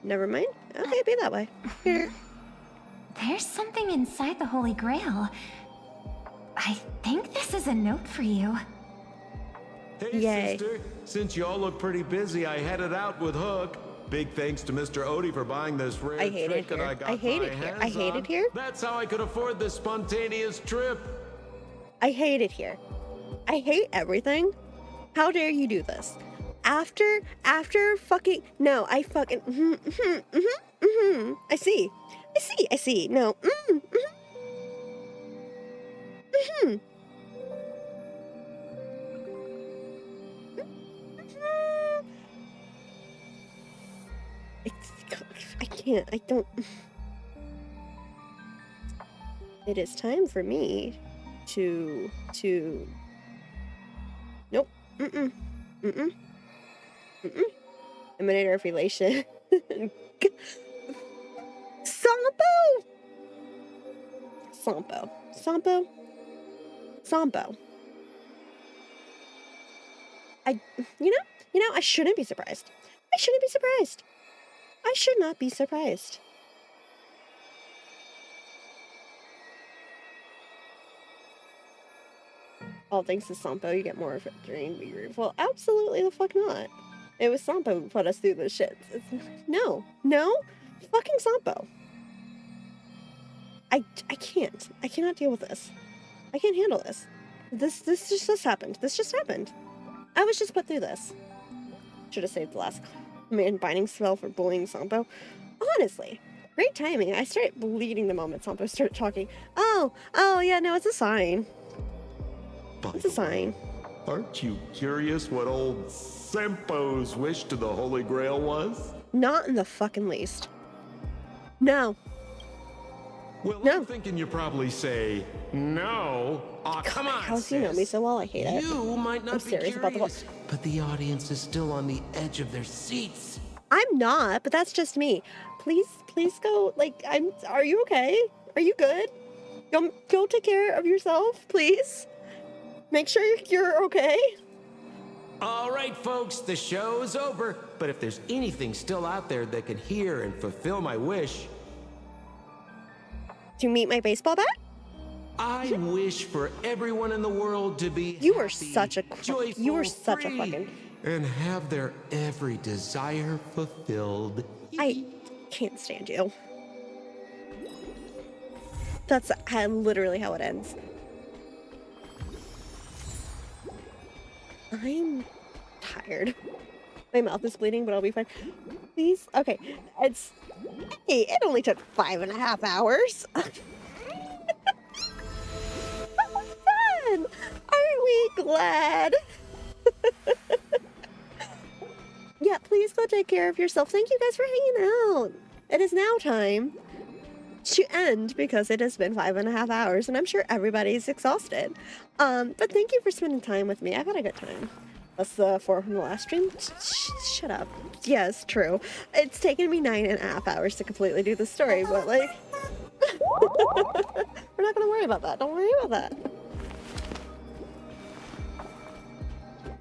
Never mind. Okay, be that way. Here. There's something inside the Holy Grail. I think this is a note for you. Hey, Yay. sister. Since y'all look pretty busy, I headed out with Hook. Big thanks to Mr. Odie for buying this rare trinket I got I hate it here. That's how I could afford this spontaneous trip. I hate it here. I hate everything. How dare you do this? After fucking no, I fucking I see. No. I can't. I don't. It is time for me to. Nope. Emanator of relation. Sampo. I shouldn't be surprised. I should not be surprised. All thanks to Sampo, you get more of it during the group. Well, absolutely the fuck not. It was Sampo who put us through this shit. No, fucking Sampo. I can't. I cannot deal with this. I can't handle this. This just happened. I was just put through this. Should have saved the last. Man, binding spell for bullying Sampo. Honestly, great timing. I started bleeding the moment Sampo started talking. Oh, yeah, no, it's a sign. It's a sign. Aren't you curious what old Sampo's wish to the Holy Grail was? Not in the fucking least. No. Well, no. I'm thinking you probably say no. Oh, come on, how do you know me so well? I hate it. You might not I'm serious about the but the audience is still on the edge of their seats. I'm not, but that's just me. Please go. Like, are you okay? Are you good? Go take care of yourself, please. Make sure you're okay. All right, folks, the show's over. But if there's anything still out there that can hear and fulfill my wish, to meet my baseball bat? I wish for everyone in the world to be You are happy, such a joyful, you are such free, a fucking and have their every desire fulfilled. I can't stand you. That's literally how it ends. I'm tired. My mouth is bleeding, but I'll be fine. Please? Okay. Hey, it only took 5.5 hours. That was fun! Aren't we glad? Yeah, please go take care of yourself. Thank you guys for hanging out. It is now time to end because it has been 5.5 hours and I'm sure everybody's exhausted. But thank you for spending time with me. I've had a good time. That's the 4 from the last stream. Shut up. Yes, true. It's taken me 9.5 hours to completely do the story, but like, we're not gonna worry about that. Don't worry about that.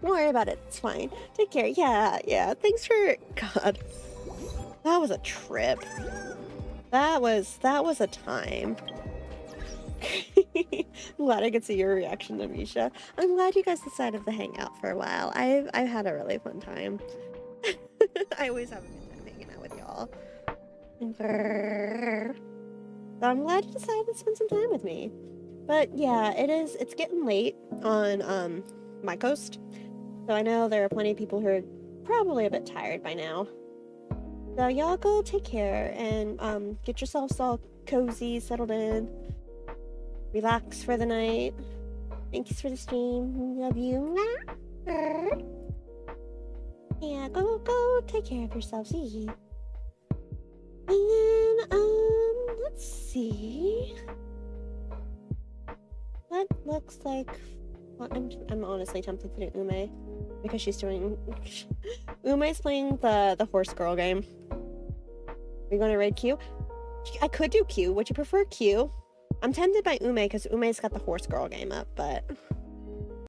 Don't worry about it. It's fine. Take care. Yeah. Thanks for God. That was a trip. That was a time. I'm glad I could see your reaction to Misha. I'm glad you guys decided to hang out for a while. I've had a really fun time. I always have a good time hanging out with y'all. So I'm glad you decided to spend some time with me. But yeah, it's getting late on my coast. So I know there are plenty of people who are probably a bit tired by now. So y'all go take care and get yourselves all cozy, settled in. Relax for the night. Thanks for the stream. Love you. Yeah, go take care of yourselves. And then, let's see. That looks like... Well, I'm honestly tempted to do Ume. Because she's doing... Ume's playing the horse girl game. Are you going to raid Q? I could do Q. Would you prefer Q? I'm tempted by Ume because Ume's got the horse girl game up, but